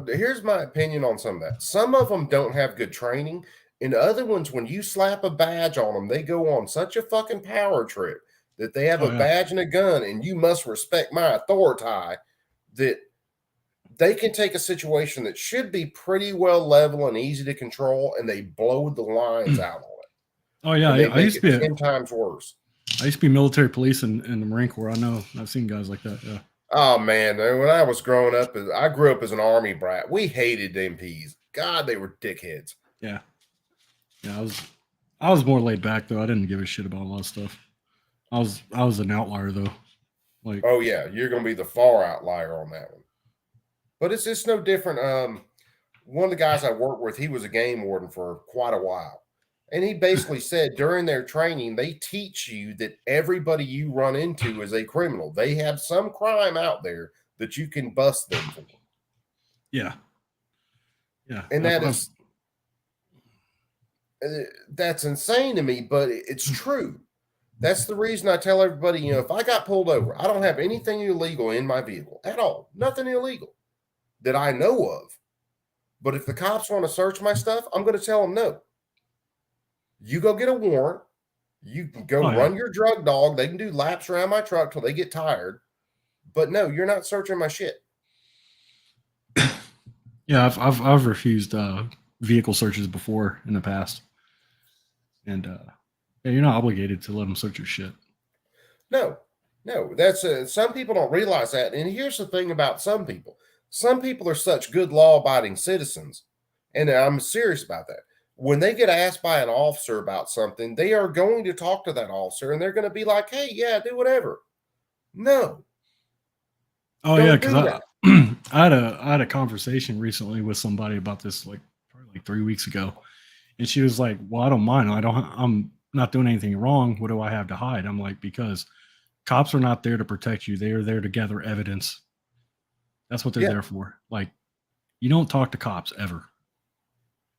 here's my opinion on some of that. Some of them don't have good training, and other ones, when you slap a badge on them, they go on such a fucking power trip that they have Oh, a yeah. badge and a gun, and you must respect my authority, that they can take a situation that should be pretty well level and easy to control, and they blow the lines out on it. Oh yeah, And they I make used to it be 10 times worse. I used to be military police in the Marine Corps. I've seen guys like that. Yeah. Oh man, when I was growing up, I grew up as an Army brat. We hated MPs. God, they were dickheads. Yeah. I was more laid back though. I didn't give a shit about a lot of stuff. I was an outlier though. Like, Oh yeah, you're gonna be the far outlier on that one. But it's just no different. One of the guys I worked with, he was a game warden for quite a while. And he basically said during their training, they teach you that everybody you run into is a criminal. They have some crime out there that you can bust them for. yeah. And I've- that's insane to me, but it's true. That's the reason I tell everybody, if I got pulled over, I don't have anything illegal in my vehicle at all. Nothing illegal that I know of. But if the cops want to search my stuff, I'm going to tell them no. You go get a warrant. You can go run your drug dog. They can do laps around my truck till they get tired. But no, you're not searching my shit. Yeah, I've refused vehicle searches before in the past, and yeah, you're not obligated to let them search your shit. No, that's some people don't realize that. And here's the thing about some people. Some people are such good law-abiding citizens, and I'm serious about that. When they get asked by an officer about something, they are going to talk to that officer, and they're going to be like, "Hey, yeah, do whatever." No. Oh Don't yeah, do because that. I had a conversation recently with somebody about this like probably like 3 weeks ago, and she was like, "Well, I don't mind. I'm not doing anything wrong. What do I have to hide?" I'm like, "Because cops are not there to protect you. They are there to gather evidence. That's what they're Yeah. there for. Like, you don't talk to cops ever,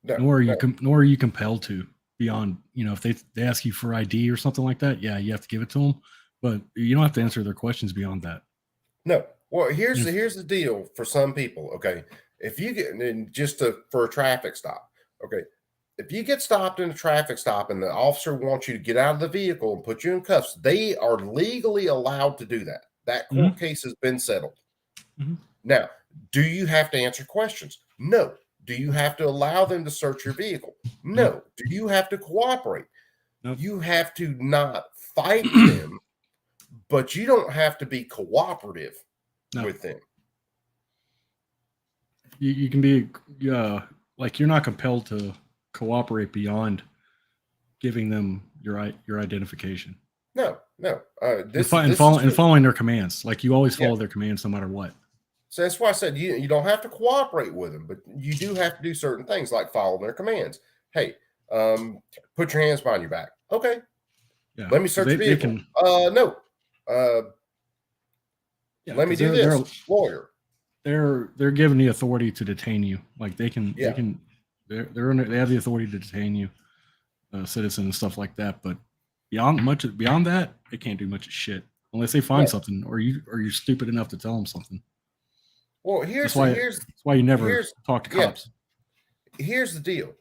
No, nor are you no. nor are you compelled to. Beyond, if they ask you for ID or something like that, yeah, you have to give it to them, but you don't have to answer their questions beyond that." No. Well, here's Yes. here's the deal for some people. Okay, if you get for a traffic stop, okay, if you get stopped in a traffic stop and the officer wants you to get out of the vehicle and put you in cuffs, they are legally allowed to do that. That court case has been settled. Mhm. Now, do you have to answer questions? No. Do you have to allow them to search your vehicle? No. Do you have to cooperate? Nope. You have to not fight them, but you don't have to be cooperative No. with them. You can be like, you're not compelled to cooperate beyond giving them your identification No. and following their commands. Like, you always follow their commands no matter what. So that's why I said you don't have to cooperate with them, but you do have to do certain things like follow their commands. Hey, put your hands behind your back. Okay. Yeah. Let me search your They vehicle. can- No. yeah, Let me 'cause do they're- this. Lawyer. They're given the authority to detain you. Like, they Yeah. they have the authority to detain you, citizen and stuff like that. But beyond that, they can't do much of shit unless they find Yeah. something, or you're stupid enough to tell them something. Well, That's why you never talk to yeah. cops. Here's the deal.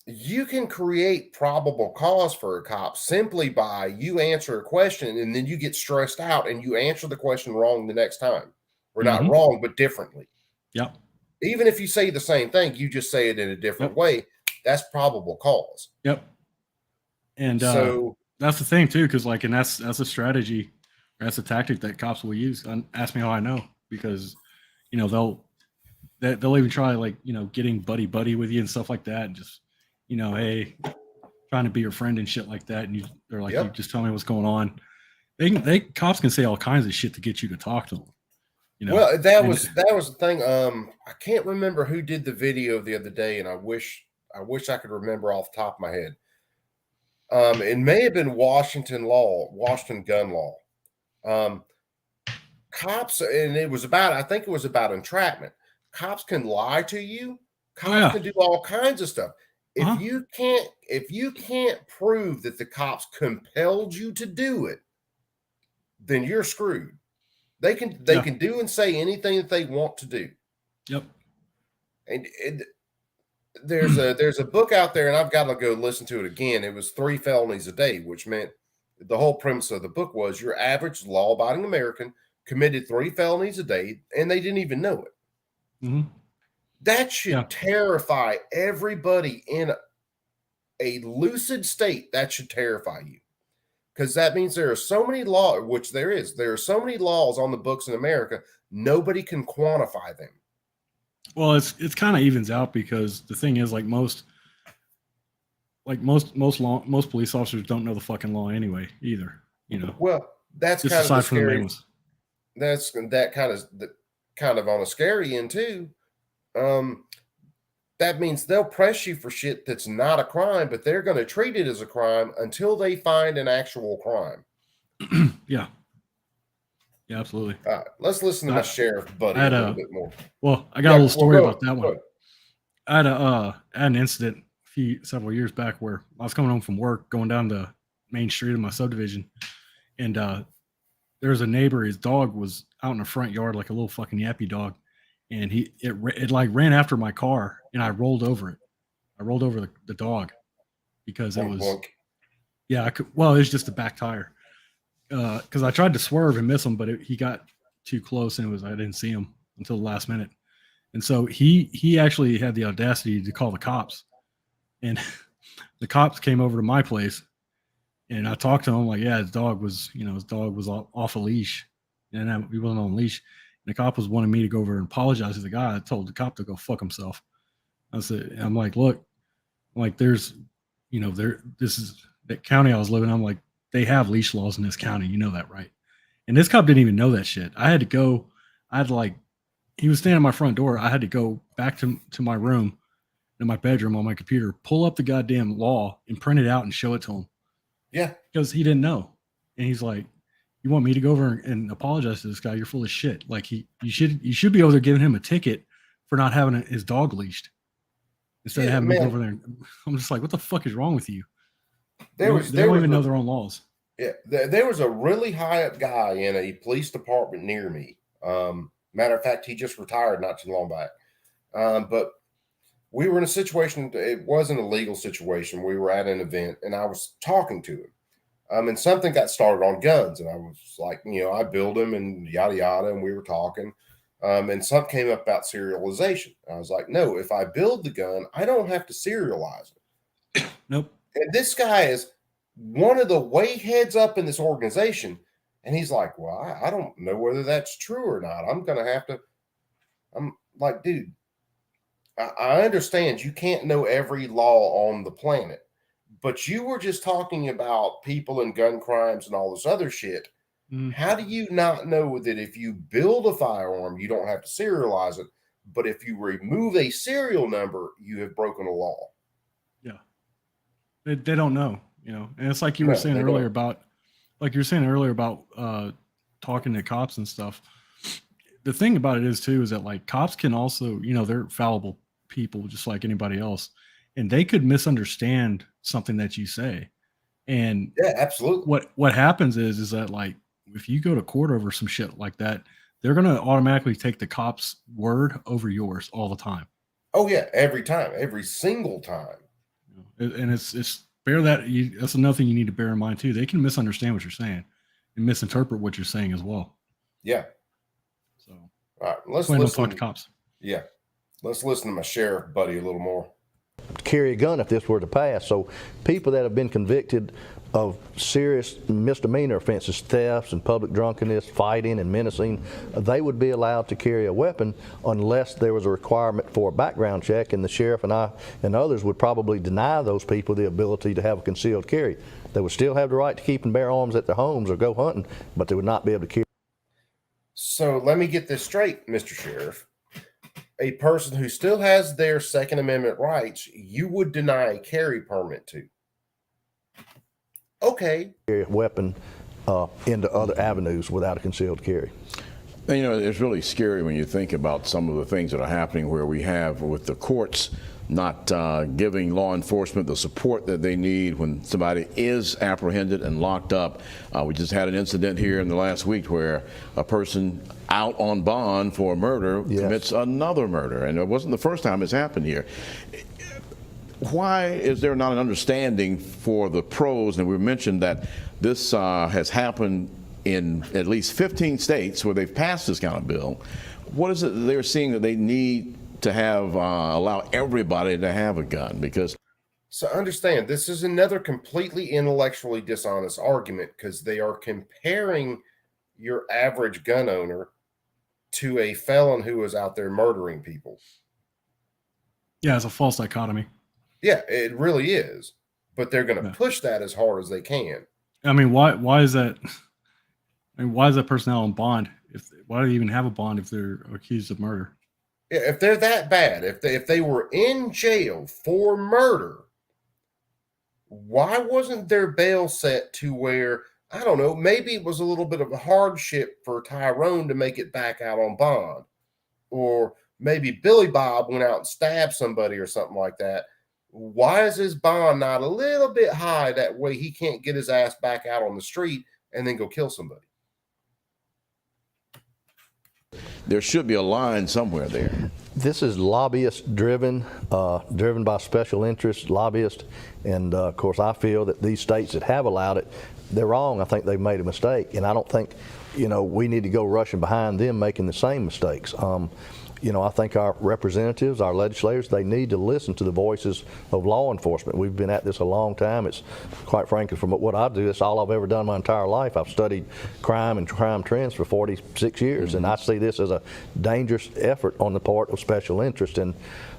You can create probable cause for a cop simply by you answer a question and then you get stressed out and you answer the question wrong the next time. Or not Mhm. wrong, but differently. Yep. Even if you say the same thing, you just say it in a different Yep. way. That's probable cause. Yep. And So that's the thing too, because like, and that's a strategy, or that's a tactic that cops will use. And ask me how I know, because they'll even try, like, getting buddy with you and stuff like that, and just hey, trying to be your friend and shit like that. And they're like, Yep. you just tell me what's going on. Cops can say all kinds of shit to get you to talk to them. well, that and- was the thing. I can't remember who did the video the other day, and I wish I could remember off the top of my head. It may have been Washington gun law. cops, and I think it was about entrapment. Cops can lie to you. Cops yeah. can do all kinds of stuff. If Uh-huh. you can't prove that the cops compelled you to do it, then you're screwed. They can do and say anything that they want to do. Yep. And there's a book out there, and I've got to go listen to it again. It was 3 felonies a day, which meant the whole premise of the book was your average law-abiding American committed 3 felonies a day, and they didn't even know it. Mm-hmm. That should terrify everybody in a lucid state. That should terrify you, because that means there are so many laws, which there are so many laws on the books in America, nobody can quantify them. Well, it's kind of evens out, because the thing is, most police officers don't know the fucking law anyway either. Well, that's just kind of the aside from the main scary. ones. That's that kind of on a scary end too. That means they'll press you for shit that's not a crime, but they're going to treat it as a crime until they find an actual crime. Yeah, absolutely. All right, let's listen to my sheriff buddy a little bit more. Well, I got a little story about that one. ahead. I had an incident several years back where I was coming home from work, going down the main street of my subdivision, and there was a neighbor. His dog was out in the front yard like a little fucking yappy dog, and it like ran after my car, and I rolled over it. I rolled over the dog because it was it was just a back tire. Because I tried to swerve and miss him, but he got too close, and I didn't see him until the last minute. And so he actually had the audacity to call the cops, and the cops came over to my place, and I talked to him like, yeah, his dog was off a leash, and he wasn't on a leash. And the cop was wanting me to go over and apologize to the guy. I told the cop to go fuck himself. I'm like, look, there's, this is that county I was living in. I'm like, they have leash laws in this county. You know that, right? And this cop didn't even know that shit. He was standing at my front door. I had to go back to my room, in my bedroom on my computer, pull up the goddamn law and print it out and show it to him. Yeah. Because he didn't know. And he's like, you want me to go over and apologize to this guy? You're full of shit. Like you should be over there giving him a ticket for not having his dog leashed instead of having me go over there. I'm just like, what the fuck is wrong with you? They don't even know their own laws. Yeah. There was a really high up guy in a police department near me. Matter of fact, he just retired not too long back. But we were in a situation. It wasn't a legal situation. We were at an event, and I was talking to him. And something got started on guns, and I was like, I build them and yada yada, and we were talking. And something came up about serialization. I was like, no, if I build the gun, I don't have to serialize it. Nope. And this guy is one of the way heads up in this organization. And he's like, well, I don't know whether that's true or not. I'm going to have to. I'm like, dude, I understand you can't know every law on the planet, but you were just talking about people and gun crimes and all this other shit. How do you not know that if you build a firearm, you don't have to serialize it, but if you remove a serial number, you have broken a law? Yeah. They don't know, and it's like you were saying earlier about, talking to cops and stuff. The thing about it is that like cops can also, they're fallible people just like anybody else, and they could misunderstand something that you say. And yeah, absolutely. What happens is that like, if you go to court over some shit like that, they're going to automatically take the cop's word over yours all the time. Oh yeah. Every time, every single time. And it's that's another thing you need to bear in mind too. They can misunderstand what you're saying and misinterpret what you're saying as well. Yeah. So all right, let's talk to cops. Yeah. Let's listen to my sheriff buddy a little more. Carry a gun if this were to pass. So people that have been convicted of serious misdemeanor offenses, thefts and public drunkenness, fighting and menacing, they would be allowed to carry a weapon unless there was a requirement for a background check, and the sheriff and I and others would probably deny those people the ability to have a concealed carry. They would still have the right to keep and bear arms at their homes or go hunting, but they would not be able to carry. So let me get this straight, Mr. Sheriff. A person who still has their Second Amendment rights, you would deny a carry permit to. Okay. Carry a weapon into other avenues without a concealed carry. And, you know, it's really scary when you think about some of the things that are happening where we have with the courts not giving law enforcement the support that they need when somebody is apprehended and locked up. We just had an incident here in the last week where a person out on bond for a murder commits another murder, and it wasn't the first time it's happened here. Why is there not an understanding for the pros? And we mentioned that this has happened in at least 15 states where they've passed this kind of bill. What is it that they're seeing that they need to have allow everybody to have a gun? Because so understand, this is another completely intellectually dishonest argument, because they are comparing your average gun owner to a felon who is out there murdering people. Yeah, it's a false dichotomy. Yeah, it really is. But they're going to push that as hard as they can. I mean, why is that? I mean, why is that person out on bond? Why do they even have a bond if they're accused of murder? Yeah, if they're that bad, if they were in jail for murder, why wasn't their bail set to where, I don't know, maybe it was a little bit of a hardship for Tyrone to make it back out on bond, or maybe Billy Bob went out and stabbed somebody or something like that. Why is his bond not a little bit high? That way he can't get his ass back out on the street and then go kill somebody. there should be a line somewhere there. This is lobbyist driven, driven by special interest lobbyists, and of course I feel that these states that have allowed it, they're wrong. I think they've made a mistake, and I don't think, we need to go rushing behind them making the same mistakes. I think our representatives, our legislators, they need to listen to the voices of law enforcement. We've been at this a long time. It's, quite frankly, from what I do, it's all I've ever done my entire life. I've studied crime and crime trends for 46 years, and I see this as a dangerous effort on the part of special interest. And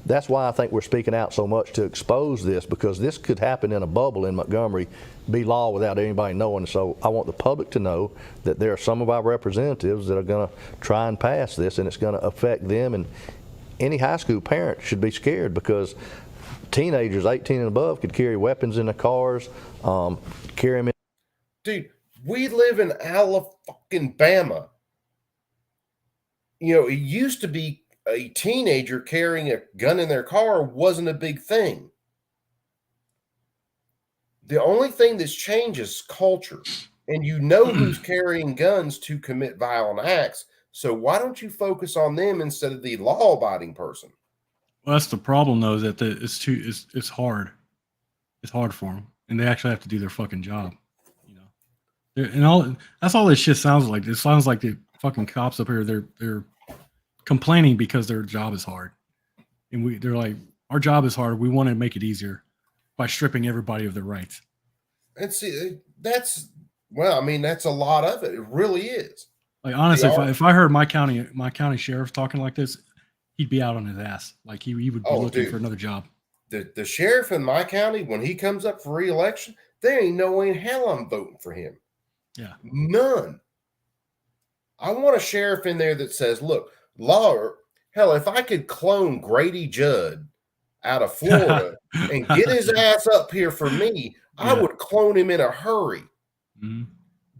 that's why I think we're speaking out so much to expose this, because this could happen in a bubble in Montgomery, be law without anybody knowing. So I want the public to know that there are some of our representatives that are going to try and pass this, and it's going to affect them. And any high school parent should be scared, because teenagers 18 and above could carry weapons in their cars, carry them in. Dude, we live in Alabama. It used to be a teenager carrying a gun in their car wasn't a big thing. The only thing that's changed is culture, and who's carrying guns to commit violent acts. So why don't you focus on them instead of the law-abiding person? Well, that's the problem, though, that it's hard. It's hard for them, and they actually have to do their fucking job. And that's all this shit sounds like. It sounds like the fucking cops up here. They're complaining because their job is hard, and they're like, our job is hard. We want to make it easier by stripping everybody of their rights. And see, that's a lot of it. It really is. Like, honestly, if I heard my county sheriff talking like this, he'd be out on his ass. Like he would be looking for another job. The sheriff in my county, when he comes up for re-election, there ain't no way in hell I'm voting for him. Yeah. None. I want a sheriff in there that says, look, hell, if I could clone Grady Judd out of Florida and get his ass up here for me, I would clone him in a hurry. Mm-hmm.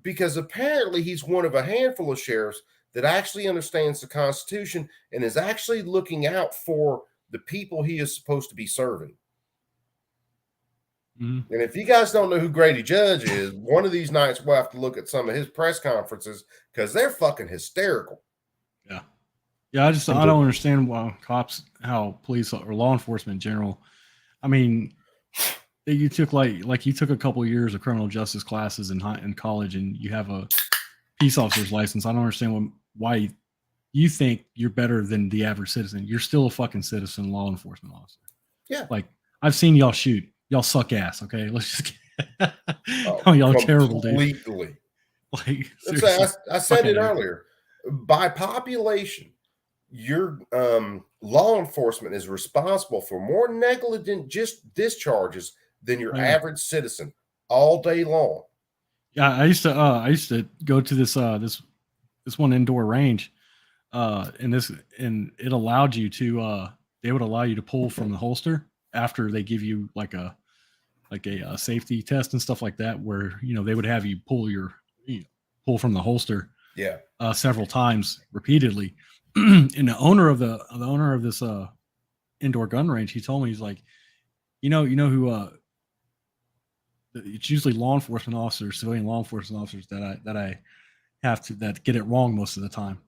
Because apparently he's one of a handful of sheriffs that actually understands the Constitution and is actually looking out for the people he is supposed to be serving. Mm-hmm. And if you guys don't know who Grady Judd is, one of these nights we'll have to look at some of his press conferences, because they're fucking hysterical. Yeah. Yeah, I don't understand how police or law enforcement in general, I mean, you took you took a couple of years of criminal justice classes in college, and you have a peace officer's license. I don't understand why you think you're better than the average citizen. You're still a fucking citizen law enforcement officer. Yeah. Like, I've seen y'all shoot. Y'all suck ass. Okay, let's just. Y'all are terrible, dude. Completely. Like, I said it earlier. By population, your law enforcement is responsible for more negligent discharges than your average citizen all day long. Yeah, I used to go to this one indoor range, and it allowed you to they would allow you to pull from the holster after they give you like a safety test and stuff like that, where they would have you pull from the holster. Yeah. Several times repeatedly. And the owner of this indoor gun range, he told me, he's like, you know who it's usually law enforcement officers, civilian law enforcement officers that get it wrong most of the time,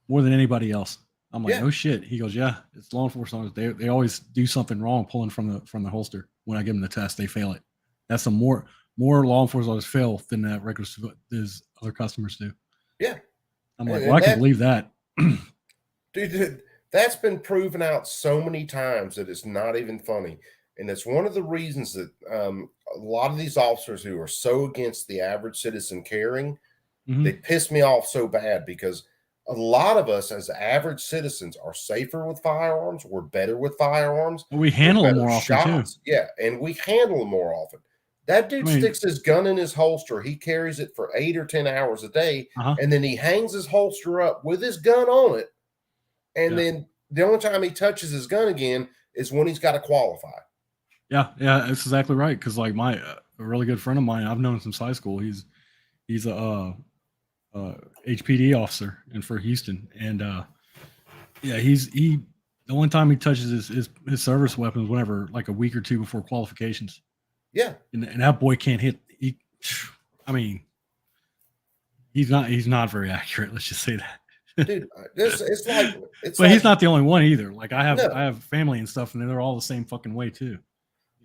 more than anybody else. I'm like, Yeah. no shit. He goes, yeah, it's law enforcement officers. They always do something wrong pulling from the holster. When I give them the test, they fail it. That's some more law enforcement officers fail than regular as other customers do. Yeah. I'm like, And well, I can believe that. Dude, that's been proven out so many times that it's not even funny. And it's one of the reasons that a lot of these officers who are so against the average citizen carrying, Mhm. they piss me off so bad, because a lot of us as average citizens are safer with firearms. We're better with firearms. But we handle We're them better more often too. shots. Yeah, and we handle them more often. That dude I mean- sticks his gun in his holster. He carries it for 8 or 10 hours a day, Uh-huh. and then he hangs his holster up with his gun on it. And Yeah. then the only time he touches his gun again is when he's got to qualify. Yeah, that's exactly right. Because like a really good friend of mine, I've known him since high school. He's a HPD officer and for Houston, and yeah, the only time he touches his service weapons whenever, like a week or two before qualifications, Yeah, and that boy can't hit. I mean, he's not very accurate. Let's just say that. dude, it's like But he's not the only one either. Like I No. have family and stuff, and they're all the same fucking way too.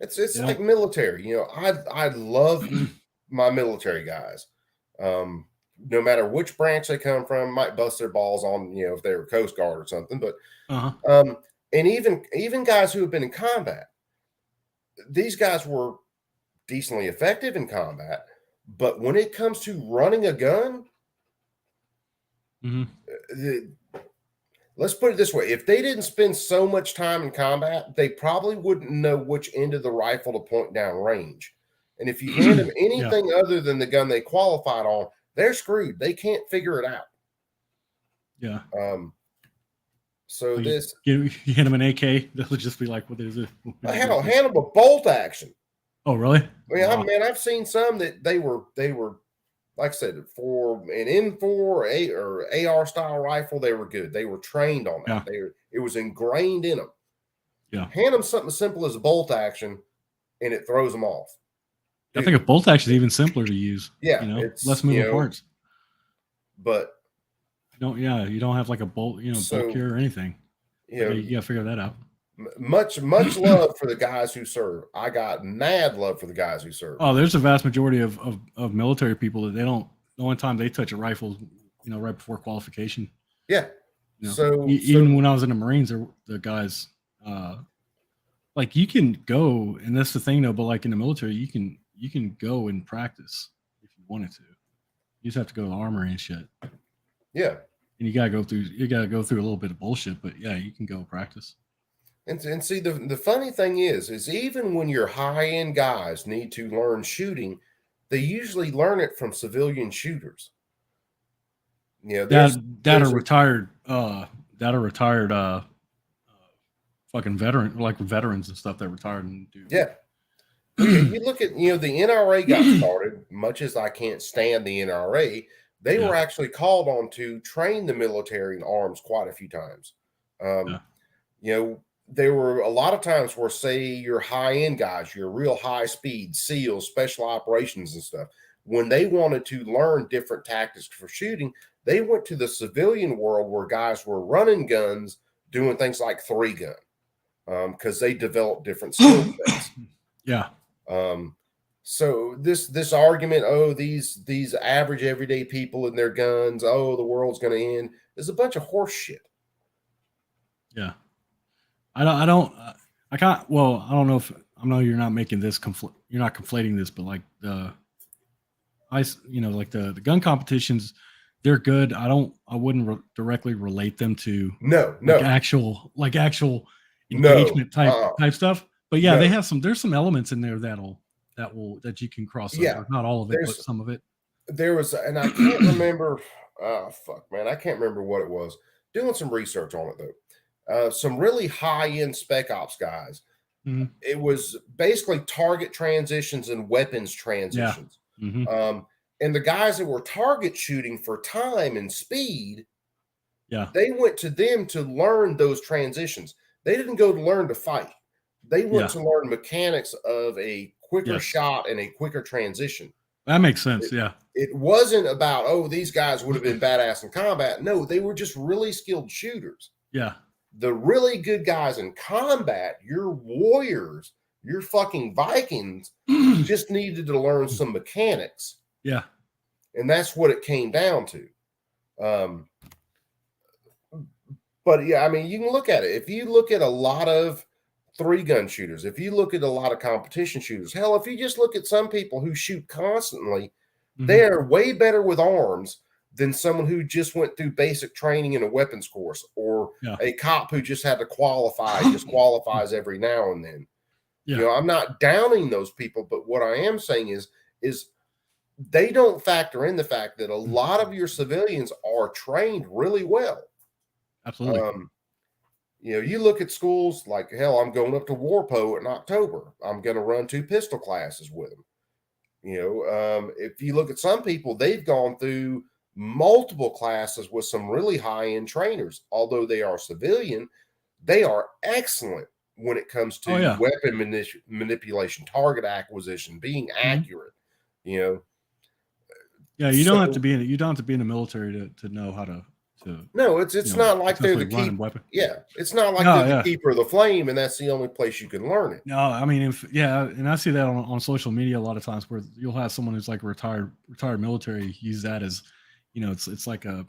It's You like know? military. You know, I love my military guys. No matter which branch they come from, might bust their balls on, you know, if they were Coast Guard or something. But Uh-huh. and even guys who have been in combat, these guys were decently effective in combat. But when it comes to running a gun, Hmm. let's put it this way: if they didn't spend so much time in combat, they probably wouldn't know which end of the rifle to point down range. And if you hand them anything other than the gun they qualified on, they're screwed. They can't figure it out. Yeah. So You- this You hit him an AK, they'll just be like, "What is it?" Hannibal bolt action. Oh, really? I mean, Wow. I've seen some that they were like I said, for an M4 or AR style rifle, they were good. They were trained on that. It was ingrained in them. Yeah. Hand them something as simple as bolt action, and it throws them off. I think a bolt action is even simpler to use. Yeah, it's it's, less you moving know, parts. But You don't have like a bolt, So, bolt cure or anything. you know, You gotta figure that out. much love for the guys who serve. I got mad love for the guys who serve. Oh, there's a vast majority of military people that they don't. The only time they touch a rifle, is, right before qualification. Yeah. You know, So even when I was in the Marines, the guys, like you can go, and that's the thing though. But like in the military, you can go and practice if you wanted to. You just have to go to the armory and shit. yeah. And you gotta go through a little bit of bullshit, but yeah, you can go practice. And see, the funny thing is even when your high end guys need to learn shooting, they usually learn it from civilian shooters. You know, That are retired fucking veterans and stuff that retired and do. yeah. You look at, the NRA got started, much as I can't stand the NRA, they were actually called on to train the military in arms quite a few times. There were a lot of times where, say, your high-end guys, your real high-speed SEALs, special operations and stuff, when they wanted to learn different tactics for shooting, they went to the civilian world where guys were running guns, doing things like 3-gun, because they developed different skill sets. Yeah. So this argument, these average everyday people and their guns, the world's going to end, is a bunch of horse shit. Yeah. I don't know if I know you're not making this you're not conflating this, but like the gun competitions, they're good. I wouldn't directly relate them to No. actual engagement type stuff. But yeah, No. there's some elements in there that you can cross over. Yeah. Not all of it, but some of it. There was, and I can't remember. I can't remember what it was. Doing some research on it though. Some really high-end spec ops guys. Mhm. It was basically target transitions and weapons transitions. Mhm. And the guys that were target shooting for time and speed, Yeah. they went to them to learn those transitions. They didn't go to learn to fight. They went to learn mechanics of a quicker shot and a quicker transition. That makes sense. Yeah. It wasn't about, oh, these guys would have been badass in combat. No, they were just really skilled shooters. Yeah. The really good guys in combat, your warriors, your fucking Vikings, just needed to learn some mechanics. Yeah. And that's what it came down to. But yeah, I mean, you can look at it. If you look at a lot of 3-gun shooters, if you look at a lot of competition shooters, hell, if you just look at some people who shoot constantly, they are way better with arms than someone who just went through basic training in a weapons course, or a cop who just had to qualify, just qualifies every now and then. Yeah. You know, I'm not downing those people, but what I am saying is they don't factor in the fact that a lot of your civilians are trained really well. Absolutely. You know, you look at schools like, hell, I'm going up to Warpo in October. I'm going to run 2 pistol classes with them. You know, if you look at some people, they've gone through multiple classes with some really high-end trainers. Although they are civilian, they are excellent when it comes to weapon manipulation, target acquisition, being accurate. You know. Yeah, you don't have to be in the military to know how to. No, it's not like they're the keeper. Weapon. Yeah, it's not like they're the keeper of the flame, and that's the only place you can learn it. No, I mean, and I see that on social media a lot of times where you'll have someone who's like retired military use that as, you know, it's like a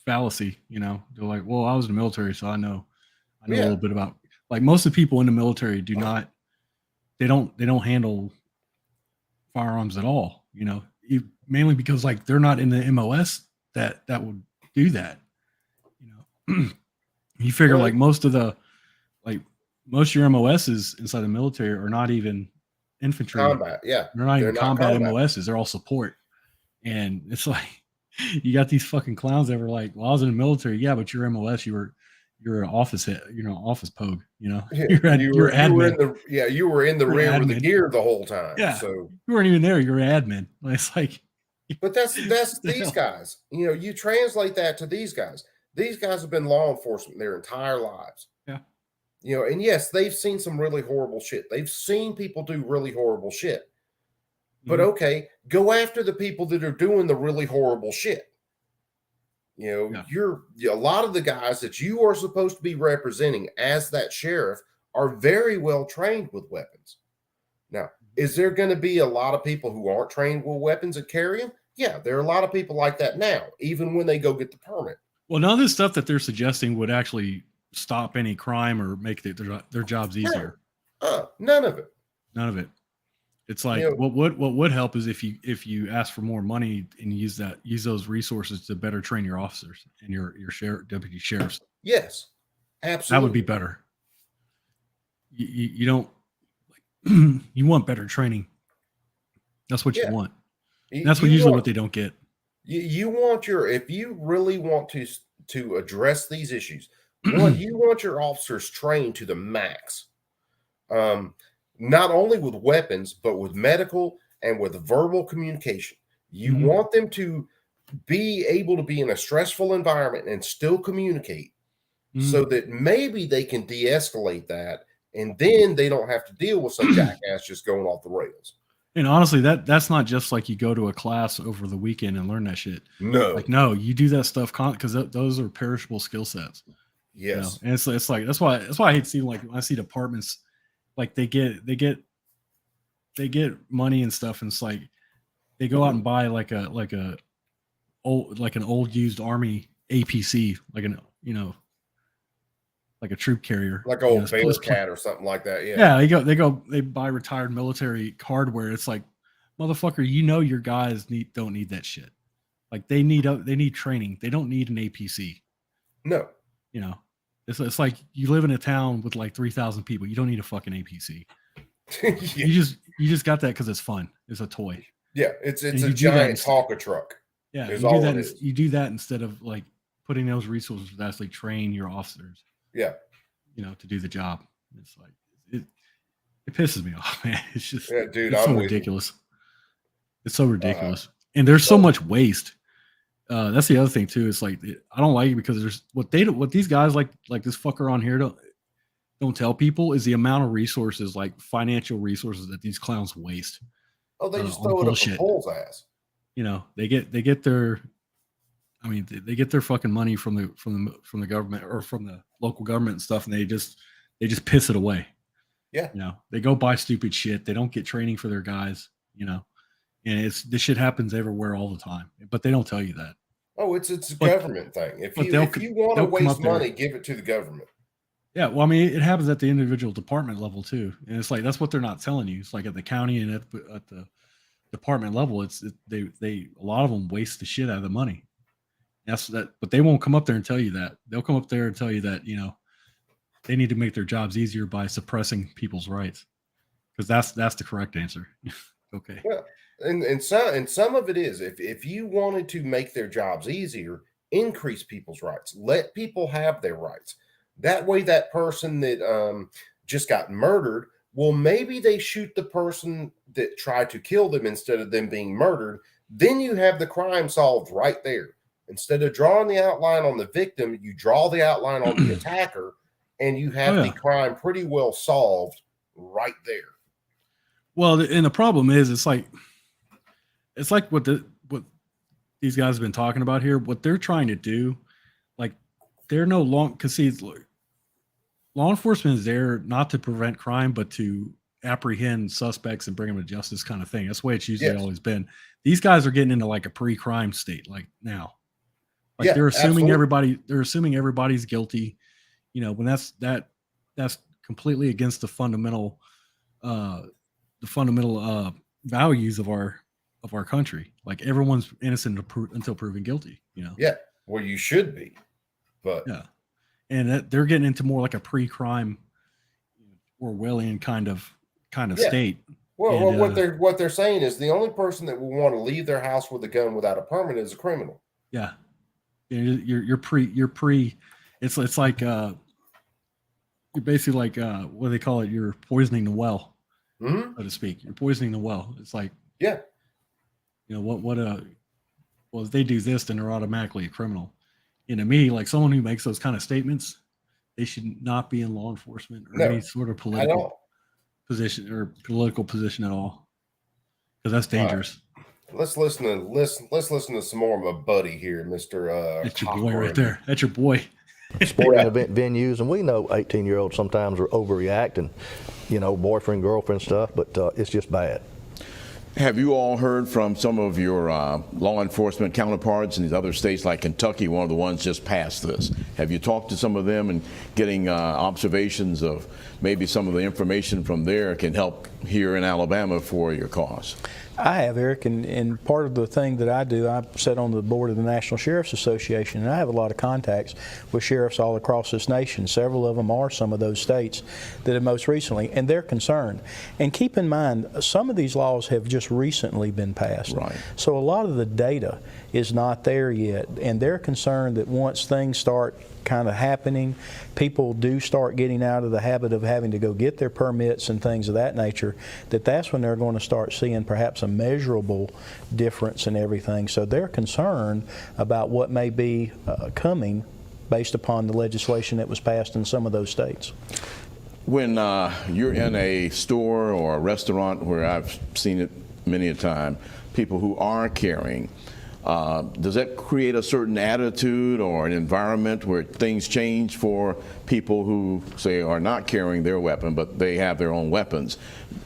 fallacy, you know. They're like, well, I was in the military, so I know a little bit about. Like most of the people in the military they don't handle firearms at all, you know. Mainly because like they're not in the MOS that would do that, you know. You figure like most of your MOSs inside the military are not even infantry combat. Yeah, they're not even combat MOSs. They're all support, and it's like you got these fucking clowns that were like, "Well, I was in the military, yeah, but you're MOS. You're an office head, you know, office pogue, you know. You were in the rear with the gear the whole time. Yeah, so you weren't even there. You're admin. It's like. But that's these guys. You know, you translate that to these guys. These guys have been law enforcement their entire lives. Yeah. You know, and yes, they've seen some really horrible shit. They've seen people do really horrible shit. But okay, go after the people that are doing the really horrible shit. You know, a lot of the guys that you are supposed to be representing as that sheriff are very well trained with weapons. Now, is there going to be a lot of people who aren't trained with weapons and carry them? Yeah, there are a lot of people like that now, even when they go get the permit. Well, none of this stuff that they're suggesting would actually stop any crime or make their jobs easier. None of it. None of it. It's like what would help is if you ask for more money and use those resources to better train your officers and your deputy sheriffs. Yes, absolutely. That would be better. You don't. You want better training. That's what you want. That's usually what they don't get. You want if you really want to address these issues, you want your officers trained to the max. Not only with weapons, but with medical and with verbal communication. You want them to be able to be in a stressful environment and still communicate so that maybe they can de-escalate that. And then they don't have to deal with some jackass just going off the rails. And honestly, that's not just like you go to a class over the weekend and learn that shit. No, you do that stuff because those are perishable skill sets. Yes, you know? And it's like that's why I hate seeing like when I see departments like they get money and stuff, and it's like they go out and buy like an old used Army APC, like a troop carrier, like an old Bearcat or something like that. Yeah. They buy retired military hardware. It's like, motherfucker, your guys don't need that shit. Like they need training. They don't need an APC. No. You know, it's like you live in a town with like 3,000 people. You don't need a fucking APC. You just got that because it's fun. It's a toy. Yeah, it's a giant Tonka truck. Yeah, you do that instead of like putting those resources to actually train your officers. Yeah, you know, to do the job. It's like It pisses me off, man. It's just, Yeah, dude, it's so I'm with you. ridiculous. It's so ridiculous, and there's so much waste. That's the other thing too. It's like I don't like it because there's what these guys like this fucker on here don't tell people is the amount of resources, like financial resources, that these clowns waste. Oh, they just on throw it up bullshit. the pool's ass. You know, they get their, I mean, they get their fucking money from the government or from the local government and stuff, and they just piss it away. Yeah. You know, they go buy stupid shit. They don't get training for their guys. You know, and this shit happens everywhere all the time, but they don't tell you that. Oh, it's a But- government thing. If but you they'll if you want to they'll come waste up there. money, give it to the government. Yeah, well, I mean, it happens at the individual department level too, and it's like that's what they're not telling you. It's like at the county and at the department level, they a lot of them waste the shit out of the money. That's that, but they won't come up there and tell you that. They'll come up there and tell you that they need to make their jobs easier by suppressing people's rights, because that's the correct answer. Okay. Well, and some of it is if you wanted to make their jobs easier, increase people's rights, let people have their rights. That way, that person that just got murdered, well, maybe they shoot the person that tried to kill them instead of them being murdered. Then you have the crime solved right there. Instead of drawing the outline on the victim, you draw the outline on the attacker, and you have the crime pretty well solved right there. Well, and the problem is, it's like what these guys have been talking about here. What they're trying to do, like, they're no longer, because see, law enforcement is there not to prevent crime, but to apprehend suspects and bring them to justice, kind of thing. That's the way it's usually always been. These guys are getting into like a pre-crime state, like now. Like they're assuming everybody's guilty, when that's completely against the fundamental values of our country. Like everyone's innocent until proven guilty, Yeah, well, you should be, but yeah, and they're getting into more like a pre-crime Orwellian kind of state. Well, what they're saying is the only person that will want to leave their house with a gun without a permit is a criminal. Yeah, you're pre. It's like you're basically like what do they call it? You're poisoning the well, so to speak. You're poisoning the well. It's like well, if they do this, then they're automatically a criminal. And to me, like someone who makes those kind of statements, they should not be in law enforcement or any sort of political position at all, because that's dangerous. Let's listen to some more of my buddy here, Mr. That's your boy right there. That's your boy. Sporting event venues, and we know 18-year-olds sometimes are overreacting, boyfriend, girlfriend stuff, but it's just bad. Have you all heard from some of your law enforcement counterparts in these other states like Kentucky? One of the ones just passed this. Have you talked to some of them and getting observations of maybe some of the information from there can help here in Alabama for your cause? I have, Eric, and part of the thing that I do, I sit on the board of the National Sheriff's Association, and I have a lot of contacts with sheriffs all across this nation. Several of them are some of those states that have most recently, and they're concerned. And keep in mind, some of these laws have just recently been passed. Right. So a lot of the data is not there yet, and they're concerned that once things start kind of happening, people do start getting out of the habit of having to go get their permits and things of that nature, that's when they're going to start seeing perhaps a measurable difference in everything. So they're concerned about what may be coming based upon the legislation that was passed in some of those states. When you're in a store or a restaurant, where I've seen it many a time, people who are carrying, does that create a certain attitude or an environment where things change for people who, say, are not carrying their weapon, but they have their own weapons?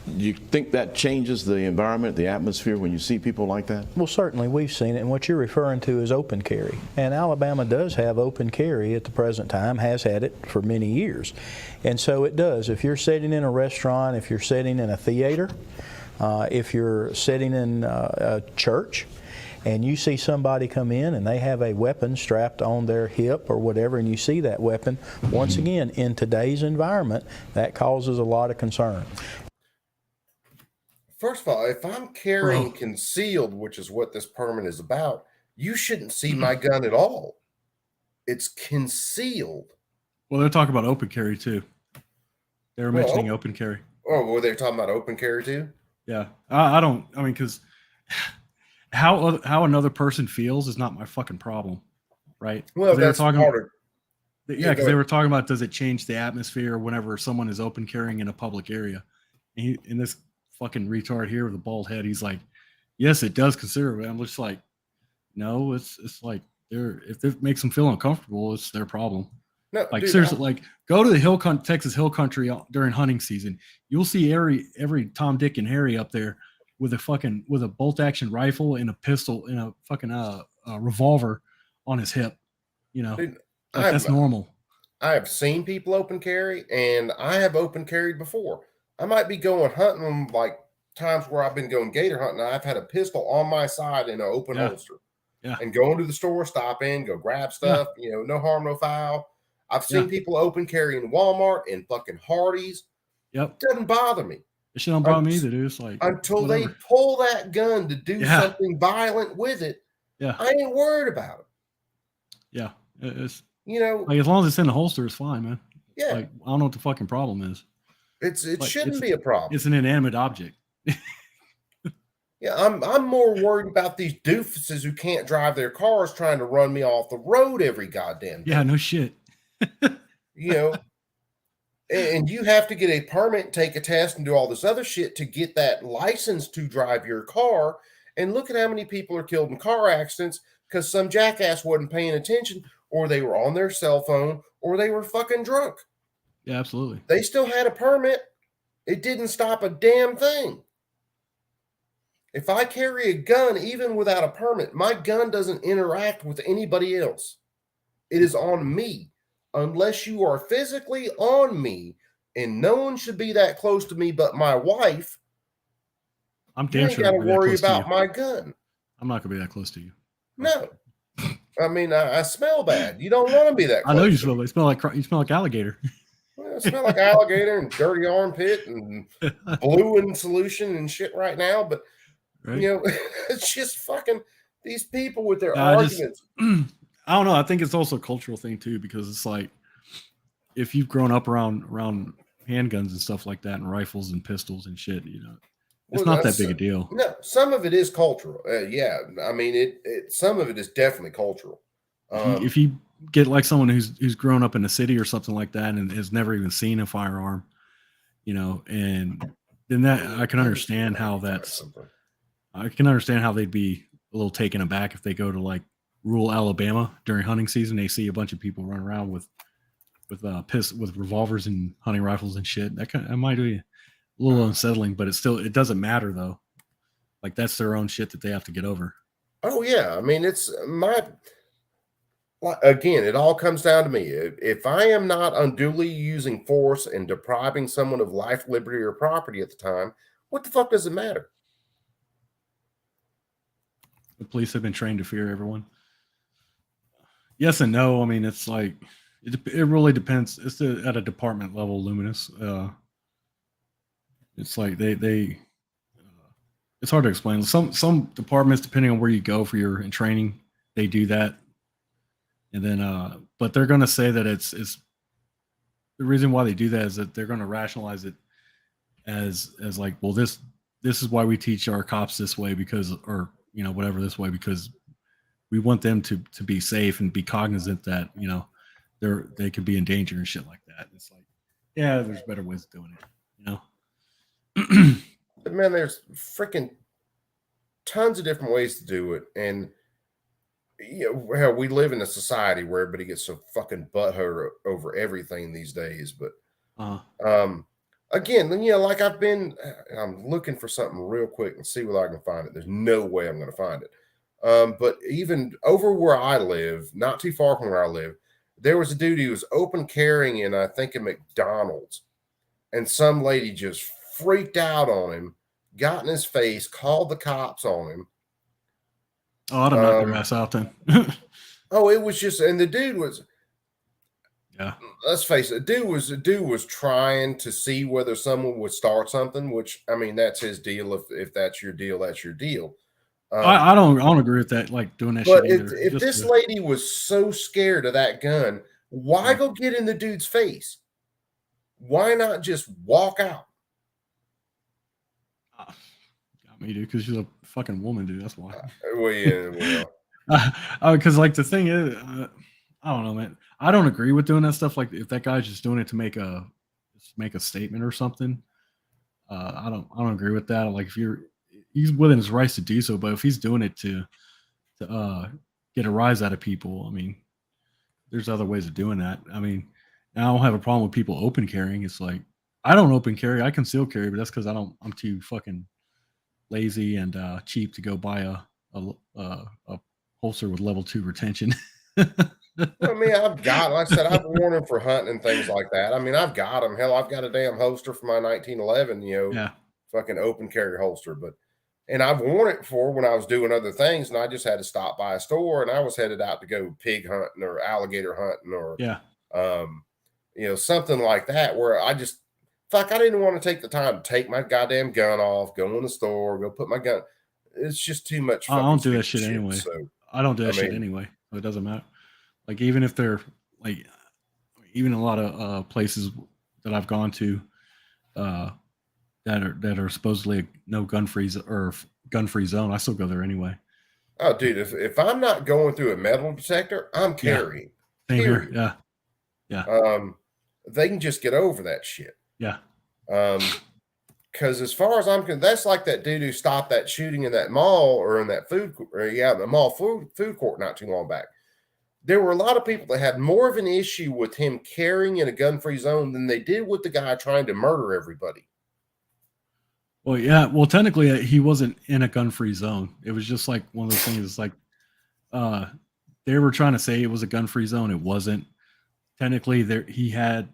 Do you think that changes the environment, the atmosphere, when you see people like that? Well, certainly we've seen it, and what you're referring to is open carry. And Alabama does have open carry at the present time, has had it for many years. And so it does. If you're sitting in a restaurant, if you're sitting in a theater, if you're sitting in a church, and you see somebody come in and they have a weapon strapped on their hip or whatever, and you see that weapon, once again, in today's environment, that causes a lot of concern. First of all, if I'm carrying concealed, which is what this permit is about, you shouldn't see my gun at all. It's concealed. Well, they're talking about open carry too. They were mentioning open carry. Oh, were they talking about open carry too? Yeah, I don't. I mean, because how another person feels is not my fucking problem, right? 'Cause Well, they were that's talking. harder. Yeah, Yeah, because go they ahead. were talking about does it change the atmosphere whenever someone is open carrying in a public area? And this fucking retard here with a bald head, he's like, yes, it does consider it. I'm just like, no, it's like if it makes them feel uncomfortable, it's their problem. No, Like dude, seriously, like go to the Texas Hill Country during hunting season. You'll see every Tom, Dick, and Harry up there with a bolt action rifle and a pistol and a fucking revolver on his hip. You know, dude, like that's normal. I have seen people open carry, and I have open carried before. I might be going hunting like times where I've been going gator hunting. I've had a pistol on my side in an open Yeah. holster. Yeah. And going to the store, stop in, go grab stuff, no harm, no foul. I've seen people open carry in Walmart and fucking Hardee's. Yep. It doesn't bother me. It shit don't bother me either, dude. It's like Until whatever. they pull that gun to do Yeah. something violent with it, Yeah. I ain't worried about it. Yeah. It's Like as long as it's in the holster, it's fine, man. Yeah. Like I don't know what the fucking problem is. it like, shouldn't be a problem. It's an inanimate object. Yeah, I'm more worried about these doofuses who can't drive their cars trying to run me off the road every goddamn day. Yeah, no shit. And you have to get a permit, take a test, and do all this other shit to get that license to drive your car. And look at how many people are killed in car accidents because some jackass wasn't paying attention, or they were on their cell phone, or they were fucking drunk. Yeah, absolutely. They still had a permit. It didn't stop a damn thing. If I carry a gun, even without a permit, my gun doesn't interact with anybody else. It is on me. Unless you are physically on me, and no one should be that close to me but my wife, I'm you damn ain't sure got to I'm gonna be that worry close to about you. my gun. I'm not gonna be that close to you. No. I mean, I smell bad. You don't want to be that close. I know you to smell. me. You smell like alligator. Well, I smell like alligator and dirty armpit and blue in solution and shit right now. But, Right? it's just fucking these people with their I just- arguments. I don't know. I think it's also a cultural thing too, because it's like if you've grown up around handguns and stuff like that, and rifles and pistols and shit, it's Well, not that that's- big a deal. No, some of it is cultural. Yeah, I mean, some of it is definitely cultural. If you get like someone who's grown up in a city or something like that and has never even seen a firearm, and then that I can understand how I can understand how they'd be a little taken aback if they go to like rural Alabama during hunting season. They see a bunch of people run around with revolvers and hunting rifles and shit. That might be a little unsettling, but it doesn't matter though. Like that's their own shit that they have to get over. Oh yeah, I mean, again, it all comes down to me. If I am not unduly using force and depriving someone of life, liberty, or property at the time, what the fuck does it matter? The police have been trained to fear everyone. Yes and no. I mean, it's like it really depends. It's at a department level, Luminous. It's like they it's hard to explain. Some departments, depending on where you go for your training, they do that, and then but they're going to say that it's the reason why they do that is that they're going to rationalize it as like, well, this is why we teach our cops this way because, or whatever this way, because we want them to be safe and be cognizant that they could be in danger and shit like that. It's like, yeah, there's better ways of doing it, But man, there's freaking tons of different ways to do it, and hell, we live in a society where everybody gets so fucking butthurt over everything these days. But again, like I'm looking for something real quick and see whether I can find it. There's no way I'm going to find it. But even over where I live, not too far from where I live, there was a dude who was open carrying in, I think, a McDonald's, and some lady just freaked out on him, got in his face, called the cops on him. Oh, I'd have knocked their ass out then. Oh, it was just, and the dude was, yeah. Let's face it, the dude was trying to see whether someone would start something. Which, I mean, that's his deal. If that's your deal, that's your deal. I don't agree with that. Like doing that But shit either. if this lady was so scared of that gun, why go get in the dude's face? Why not just walk out? me, dude, because she's a fucking woman, dude. That's why. Well, yeah, well, Because like the thing is, I don't know, man. I don't agree with doing that stuff. Like if that guy's just doing it to make a statement or something, I don't agree with that. Like if he's within his rights to do so, but if he's doing it to get a rise out of people, I mean, there's other ways of doing that. I mean, I don't have a problem with people open carrying. It's like I don't open carry, I conceal carry, but that's because I'm too fucking lazy and cheap to go buy a holster with level 2 retention. I mean, I've got, like I said, I've worn them for hunting and things like that. I mean, I've got them. Hell, I've got a damn holster for my 1911, Yeah. fucking open carry holster. And I've worn it before when I was doing other things, and I just had to stop by a store, and I was headed out to go pig hunting or alligator hunting or, something like that, where I just, I didn't want to take the time to take my goddamn gun off, go in the store, go put my gun. It's just too much. I don't do that shit anyway. So, I don't do that shit mean, anyway. So it doesn't matter. Like even if they're like, even a lot of places that I've gone to, that are supposedly no gun free or gun free zone, I still go there anyway. Oh, dude, if I'm not going through a metal detector, I'm carrying. Same here. Yeah. Yeah. They can just get over that shit. Yeah. Because as far as I'm concerned, that's like that dude who stopped that shooting in that mall or in that the mall food court not too long back. There were a lot of people that had more of an issue with him carrying in a gun-free zone than they did with the guy trying to murder everybody. Well, yeah. Well, technically, he wasn't in a gun-free zone. It was just like one of those things. It's like they were trying to say it was a gun-free zone. It wasn't. Technically, he had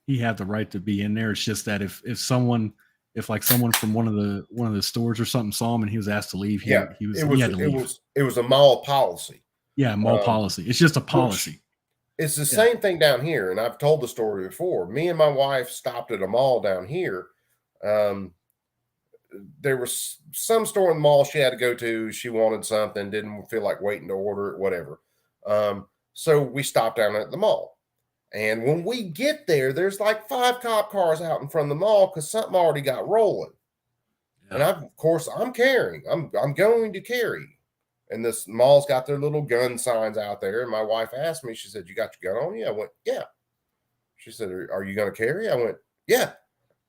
the right to be in there. It's just that if someone from one of the stores or something saw him and he was asked to leave, he had to leave. It was a mall policy. Yeah, mall policy. It's just a policy. It's the same thing down here, and I've told the story before. Me and my wife stopped at a mall down here. There was some store in the mall she had to go to. She wanted something, didn't feel like waiting to order it, whatever. So we stopped down at the mall. And when we get there, there's like 5 cop cars out in front of the mall because something already got rolling. Yeah. And of course, I'm carrying. I'm going to carry. And this mall's got their little gun signs out there. And my wife asked me, she said, "You got your gun on you?" I went, "Yeah." She said, "Are you going to carry?" I went, "Yeah."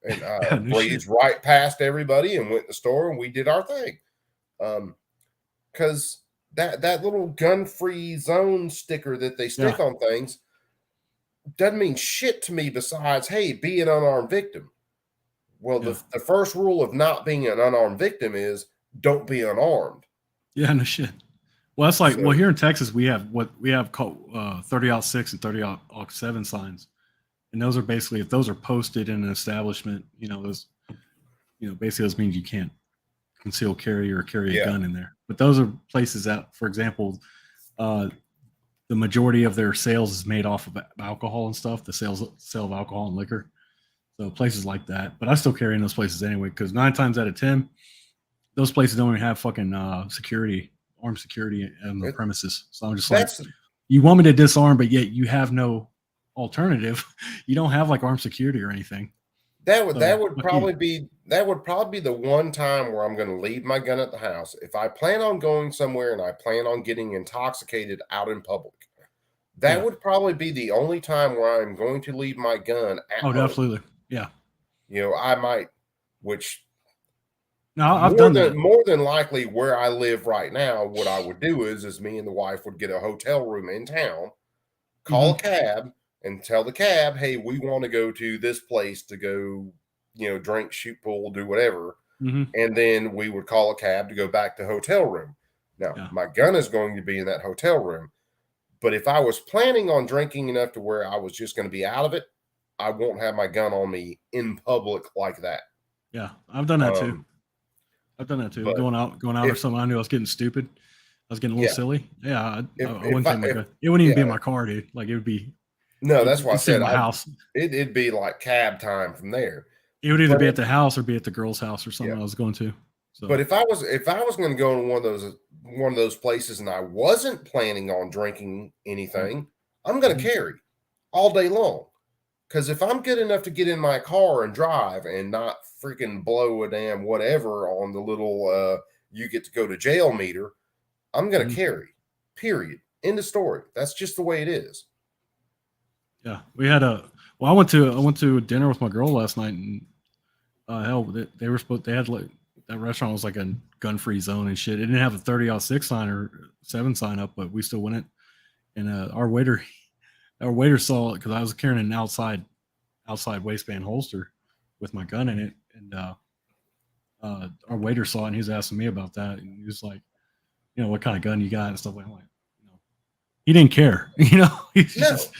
And I breezed right past everybody and went to the store and we did our thing. Because that little gun-free zone sticker that they stick on things doesn't mean shit to me besides, hey, be an unarmed victim. Well, the first rule of not being an unarmed victim is don't be unarmed. Yeah, no shit. Well, that's like, well, here in Texas, we have what we have called 30-06 and 30-07 signs. And those are basically, if those are posted in an establishment, basically those means you can't conceal carry or carry a gun in there. But those are places that, for example, the majority of their sales is made off of alcohol and stuff, the sale of alcohol and liquor. So places like that. But I still carry in those places anyway, because 9 times out of 10, those places don't even have fucking armed security on the premises. So I'm just like, you want me to disarm, but yet you have no alternative. You don't have like armed security or anything. That would probably be the one time where I'm going to leave my gun at the house. If I plan on going somewhere and I plan on getting intoxicated out in public, that would probably be the only time where I'm going to leave my gun at home. Absolutely. Yeah. I might, which no, I've done that. More than likely where I live right now, what I would do is me and the wife would get a hotel room in town, call a cab, and tell the cab, hey, we want to go to this place to go, drink, shoot pool, do whatever. And then we would call a cab to go back to hotel room. Now, my gun is going to be in that hotel room. But if I was planning on drinking enough to where I was just going to be out of it, I won't have my gun on me in public like that. Yeah, I've done that too. Going out or something. I knew I was getting stupid. I was getting a little silly. Yeah, I wouldn't take my gun. It wouldn't even be in my car, dude. Like it would be. No, that's why I said my house. It'd be like cab time from there. It would either be at the house or be at the girl's house or something I was going to. So. But if I was going to go in one of those places and I wasn't planning on drinking anything, I'm going to carry all day long. Because if I'm good enough to get in my car and drive and not freaking blow a damn whatever on the little you get to go to jail meter, I'm going to carry. Period. End of story. That's just the way it is. Yeah, we had I went to dinner with my girl last night, and hell, they had like, that restaurant was like a gun-free zone and shit. It didn't have a 30-06 sign or 7 sign up, but we still went it. And our waiter saw it because I was carrying an outside waistband holster with my gun in it, and our waiter saw it and he was asking me about that, and he was like, you know, what kind of gun you got and stuff like that. I'm like, you know, he didn't care, you know. He's just,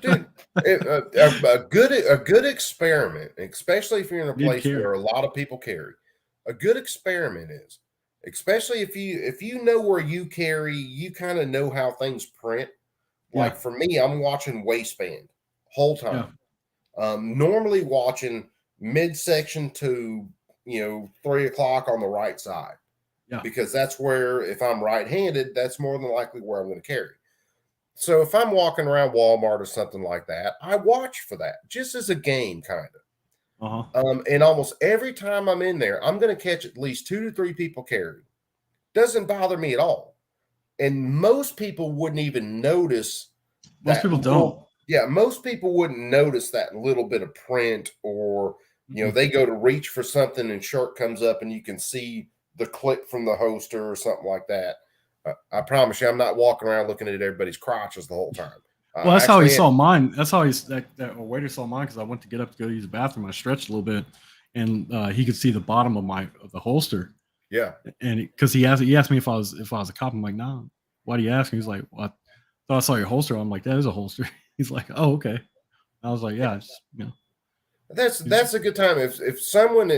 dude, a good experiment, especially if you're in a place care. where a lot of people carry. A good experiment is, especially if you know where you carry, you kind of know how things print. Like for me, I'm watching waistband whole time. Normally watching midsection to 3 o'clock on the right side. Yeah. Because that's where, if I'm right-handed, that's more than likely where I'm going to carry. So if I'm walking around Walmart or something like that, I watch for that just as a game, kind of. And almost every time I'm in there, I'm going to catch at least 2 to 3 people carrying. Doesn't bother me at all. And most people wouldn't even notice. Most people don't. Yeah, most people wouldn't notice that little bit of print, or they go to reach for something and shirt comes up and you can see the click from the holster or something like that. I promise you, I'm not walking around looking at everybody's crotches the whole time. Well, that's how he saw mine. That's how that waiter saw mine, because I went to get up to go use the bathroom. I stretched a little bit, and he could see the bottom of the holster. Yeah, and because he asked me if I was a cop. I'm like, no. Why do you ask me? He's like, well, I thought I saw your holster. I'm like, that is a holster. He's like, oh, okay. I was like, yeah, That's a good time. If someone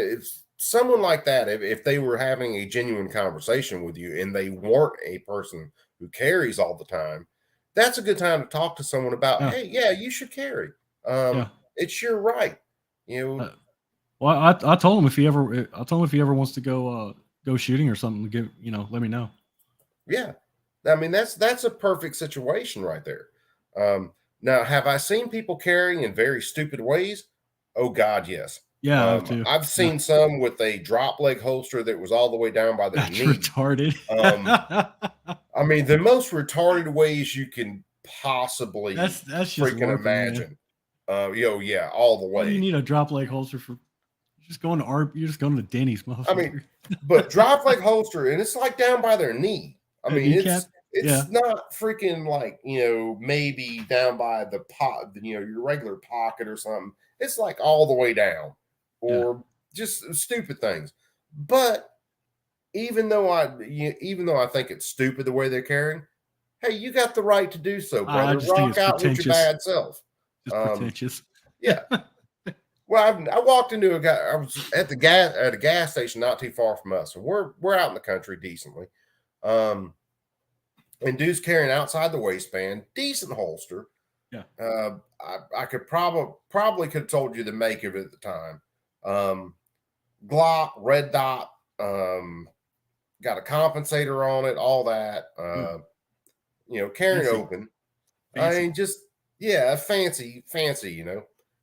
like that, if they were having a genuine conversation with you and they weren't a person who carries all the time, that's a good time to talk to someone about, hey, yeah, you should carry. It's your right. Well, I told him if he ever wants to go shooting or something, let me know. Yeah. I mean, that's a perfect situation right there. Now, have I seen people carrying in very stupid ways? Oh God, yes. Yeah, I've seen some with a drop leg holster that was all the way down by their knee. Retarded. I mean, the most retarded ways you can possibly that's just freaking imagine. Yeah, all the way. What do you need a drop leg holster for? You're just going to Denny's, motherfucker. I mean, but drop leg holster, and it's like down by their knee. I mean, it's not freaking like, maybe down by the pot, your regular pocket or something. It's like all the way down, or just stupid things. But even though I think it's stupid the way they're carrying, hey, you got the right to do so, brother. Rock out with your bad self. Just pretentious. Yeah. Well, I walked into a guy. I was at a gas station not too far from us, and we're out in the country decently. And dude's carrying outside the waistband, decent holster. Yeah. I could probably could have told you the make of it at the time. Glock, red dot, got a compensator on it, all that. Carrying open. Fancy. I mean, just fancy,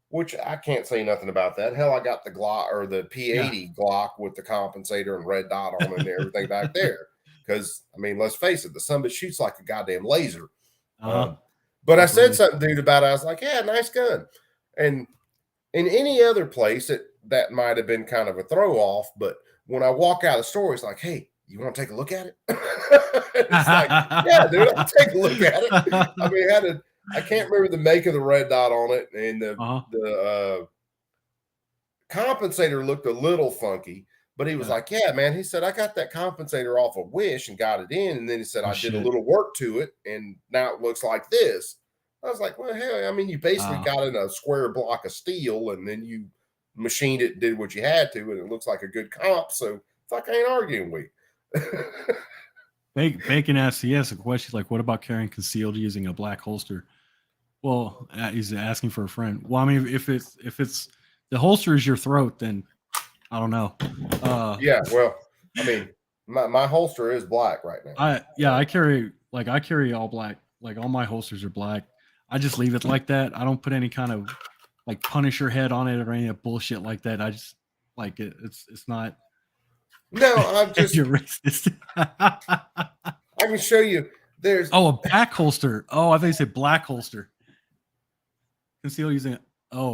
which I can't say nothing about that. Hell, I got the Glock or the P80 Glock with the compensator and red dot on it and everything back there. Because, I mean, let's face it, the son of it shoots like a goddamn laser. But I said something, dude, about it. I was like, yeah, nice gun. And in any other place, that might have been kind of a throw off. But when I walk out of the store, it's like, hey, you want to take a look at it? It's like, yeah, dude, I'll take a look at it. I mean, I can't remember the make of the red dot on it. And the compensator looked a little funky. But he was like, yeah, man. He said, I got that compensator off of Wish and got it in. And then he said, I did a little work to it. And now it looks like this. I was like, well, hell, I mean, you basically got in a square block of steel and then you machined it and did what you had to. And it looks like a good comp. So it's like, I ain't arguing with you. Bacon asked a question like, what about carrying concealed using a black holster? Well, he's asking for a friend. Well, I mean, if it's the holster is your throat, then I don't know. Well, I mean, my holster is black right now. I carry all black. Like all my holsters are black. I just leave it like that. I don't put any kind of like Punisher head on it or any bullshit like that. I just like it. It's not. No, I'm just. You're racist. I can show you. There's Oh, a back holster. Oh, I think you said black holster. Conceal using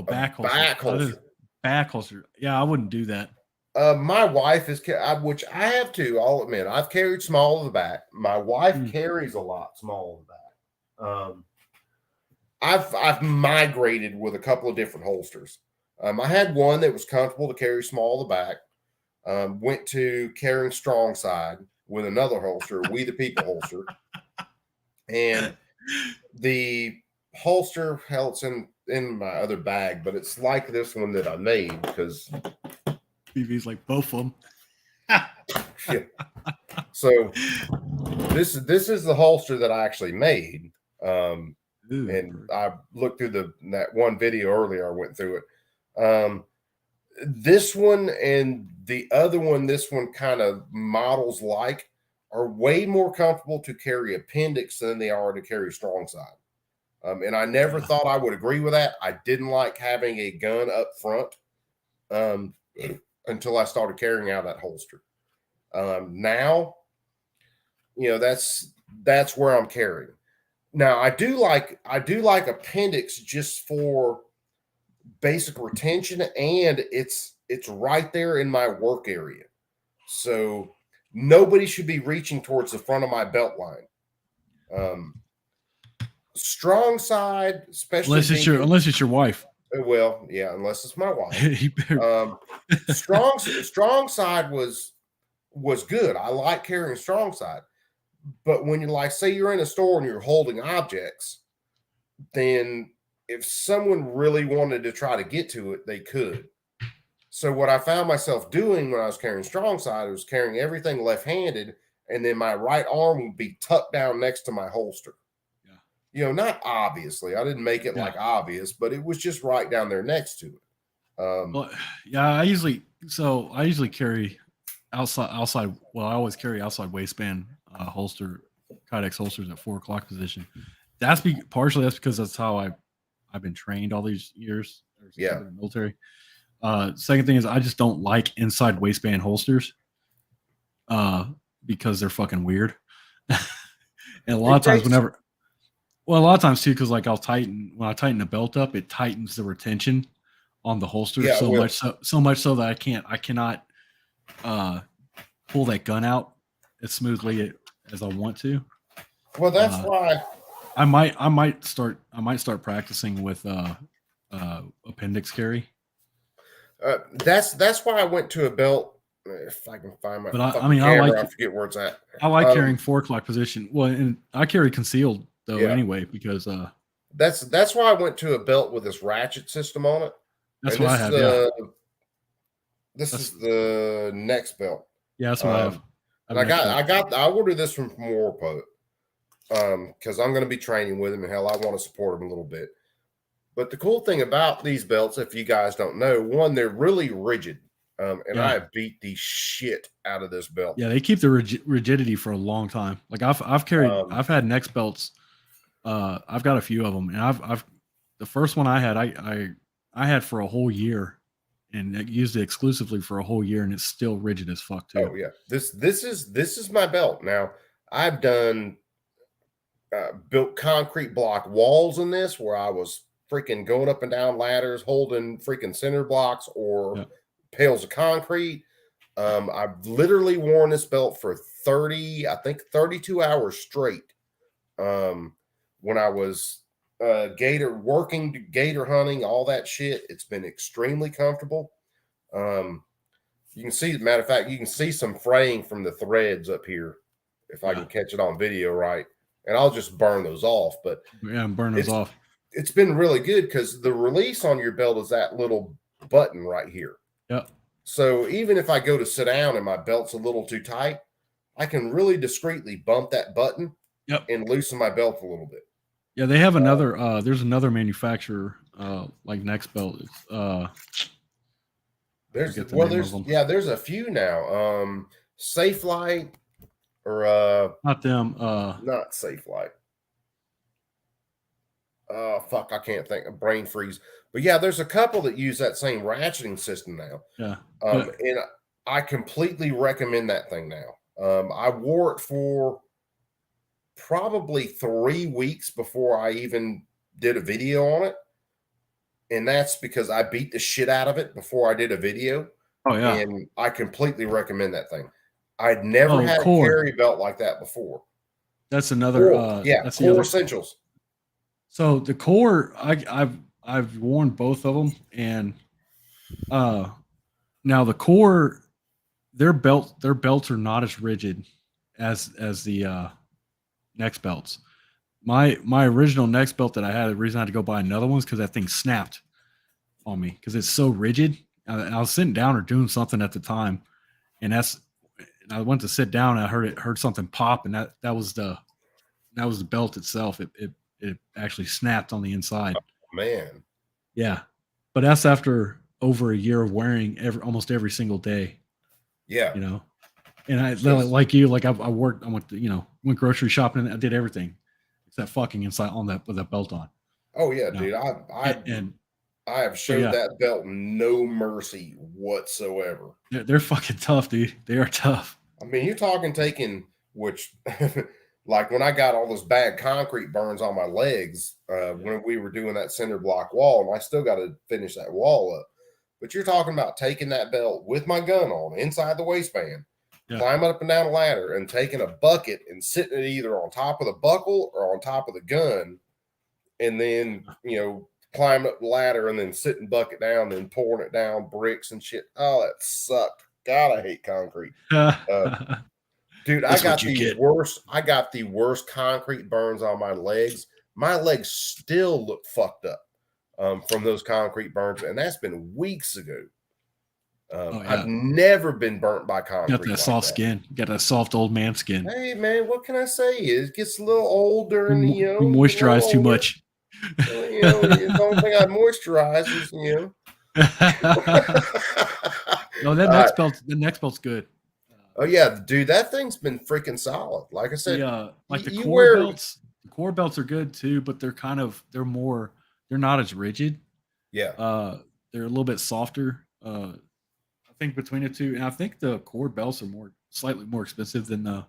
back holster. back holster. Back holster. Yeah, I wouldn't do that. My wife is, which I have too. I'll admit, I've carried small of the back. My wife carries a lot small of the back. I've migrated with a couple of different holsters. I had one that was comfortable to carry small of the back. Went to carrying strong side with another holster, We the People holster, and the holster, hell, it's in my other bag, but it's like this one that I made because. BB's like both of them. Yeah. So this is the holster that I actually made. And I looked through that one video earlier. I went through it. This one and the other one, this one kind of models like are way more comfortable to carry appendix than they are to carry strong side. And I never thought I would agree with that. I didn't like having a gun up front. Until I started carrying out that holster. Now, that's where I'm carrying. Now I do like appendix just for basic retention, and it's right there in my work area. So nobody should be reaching towards the front of my belt line. Strong side, especially unless it's your wife. Well, yeah, unless it's my wife. Strong side was good. I like carrying strong side, but when you're like, say you're in a store and you're holding objects, then if someone really wanted to try to get to it, they could. So what I found myself doing when I was carrying strong side was carrying everything left-handed, and then my right arm would be tucked down next to my holster. Not obviously. I didn't make it like obvious, but it was just right down there next to it. Well, yeah, I usually carry outside. Well, I always carry outside waistband holster, Kydex holsters at 4 o'clock position. Partially that's because that's how I've been trained all these years. In the military. Second thing is I just don't like inside waistband holsters because they're fucking weird. And a lot of times too, because like when I tighten the belt up, it tightens the retention on the holster so much so that I cannot pull that gun out as smoothly as I want to. Well, that's why I might start practicing with appendix carry. That's why I went to a belt. If I can find my camera, I forget where it's at. I like carrying 4 o'clock position. Well, and I carry concealed though anyway because that's why I went to a belt with this ratchet system on it. That's what I have. This is the next belt. Yeah, that's what I have. And I ordered this from Warpo because I'm going to be training with him, and hell, I want to support him a little bit. But the cool thing about these belts, if you guys don't know, one, they're really rigid. And I have beat the shit out of this belt. Yeah, they keep the rigidity for a long time. Like I've carried, I've had next belts. I've got a few of them, and I've the first one I had, I had for a whole year, and I used it exclusively for a whole year, and it's still rigid as fuck too. Oh yeah, this is my belt. Now I've done built concrete block walls in this, where I was freaking going up and down ladders, holding freaking cinder blocks or pails of concrete. I've literally worn this belt for 32 hours straight. When I was gator hunting, all that shit, it's been extremely comfortable. You can see, matter of fact, you can see some fraying from the threads up here if I can catch it on video right, and I'll just burn those off. But burn those off. It's been really good because the release on your belt is that little button right here. Yep. So even if I go to sit down and my belt's a little too tight, I can really discreetly bump that button and loosen my belt a little bit. Yeah, they have another. There's another manufacturer like Next Belt. There's a few now. Safelite or not them. Not Safelite. fuck, I can't think of brain freeze. But yeah, there's a couple that use that same ratcheting system now. Yeah. And I completely recommend that thing now. I wore it for probably 3 weeks before I even did a video on it. And that's because I beat the shit out of it before I did a video. Oh yeah. And I completely recommend that thing. I'd never Oh, had Core. a carry belt like that before. That's another. Core, yeah, That's the Core other. Essentials. So the Core, I've worn both of them, and now the Core, their belts are not as rigid as the Next belts. My original Next belt that I had, the reason I had to go buy another one is because that thing snapped on me because it's so rigid. I was sitting down or doing something at the time, and I went to sit down and I heard something pop, and that was the belt itself. It actually snapped on the inside. Man. Yeah. But that's after over a year of wearing almost every single day. Yeah. You know, and I like you, like I went grocery shopping and I did everything except fucking inside on that with that belt on. Oh yeah, No. dude. I have showed yeah. that belt no mercy whatsoever. They're fucking tough, dude. They are tough. I mean, you're talking taking, which like when I got all those bad concrete burns on my legs when we were doing that cinder block wall, and I still got to finish that wall up. But you're talking about taking that belt with my gun on inside the waistband, climbing up and down a ladder, and taking a bucket and sitting it either on top of the buckle or on top of the gun, and then climb up the ladder and then sitting bucket down, then pouring it down bricks and shit. Oh, that sucked. God, I hate concrete. Dude, I got the worst concrete burns on my legs. My legs still look fucked up from those concrete burns, and that's been weeks ago. I've never been burnt by concrete. Got that soft skin. Got that soft old man skin. Hey man, what can I say? It gets a little older, and you moisturize too much. The only thing I moisturize is No, the next belt's good. Oh yeah, dude, that thing's been freaking solid. Like I said, like the core belts. The core belts are good too, but they're not as rigid. Yeah. They're a little bit softer. I think between the two, and I think the core belts are slightly more expensive than the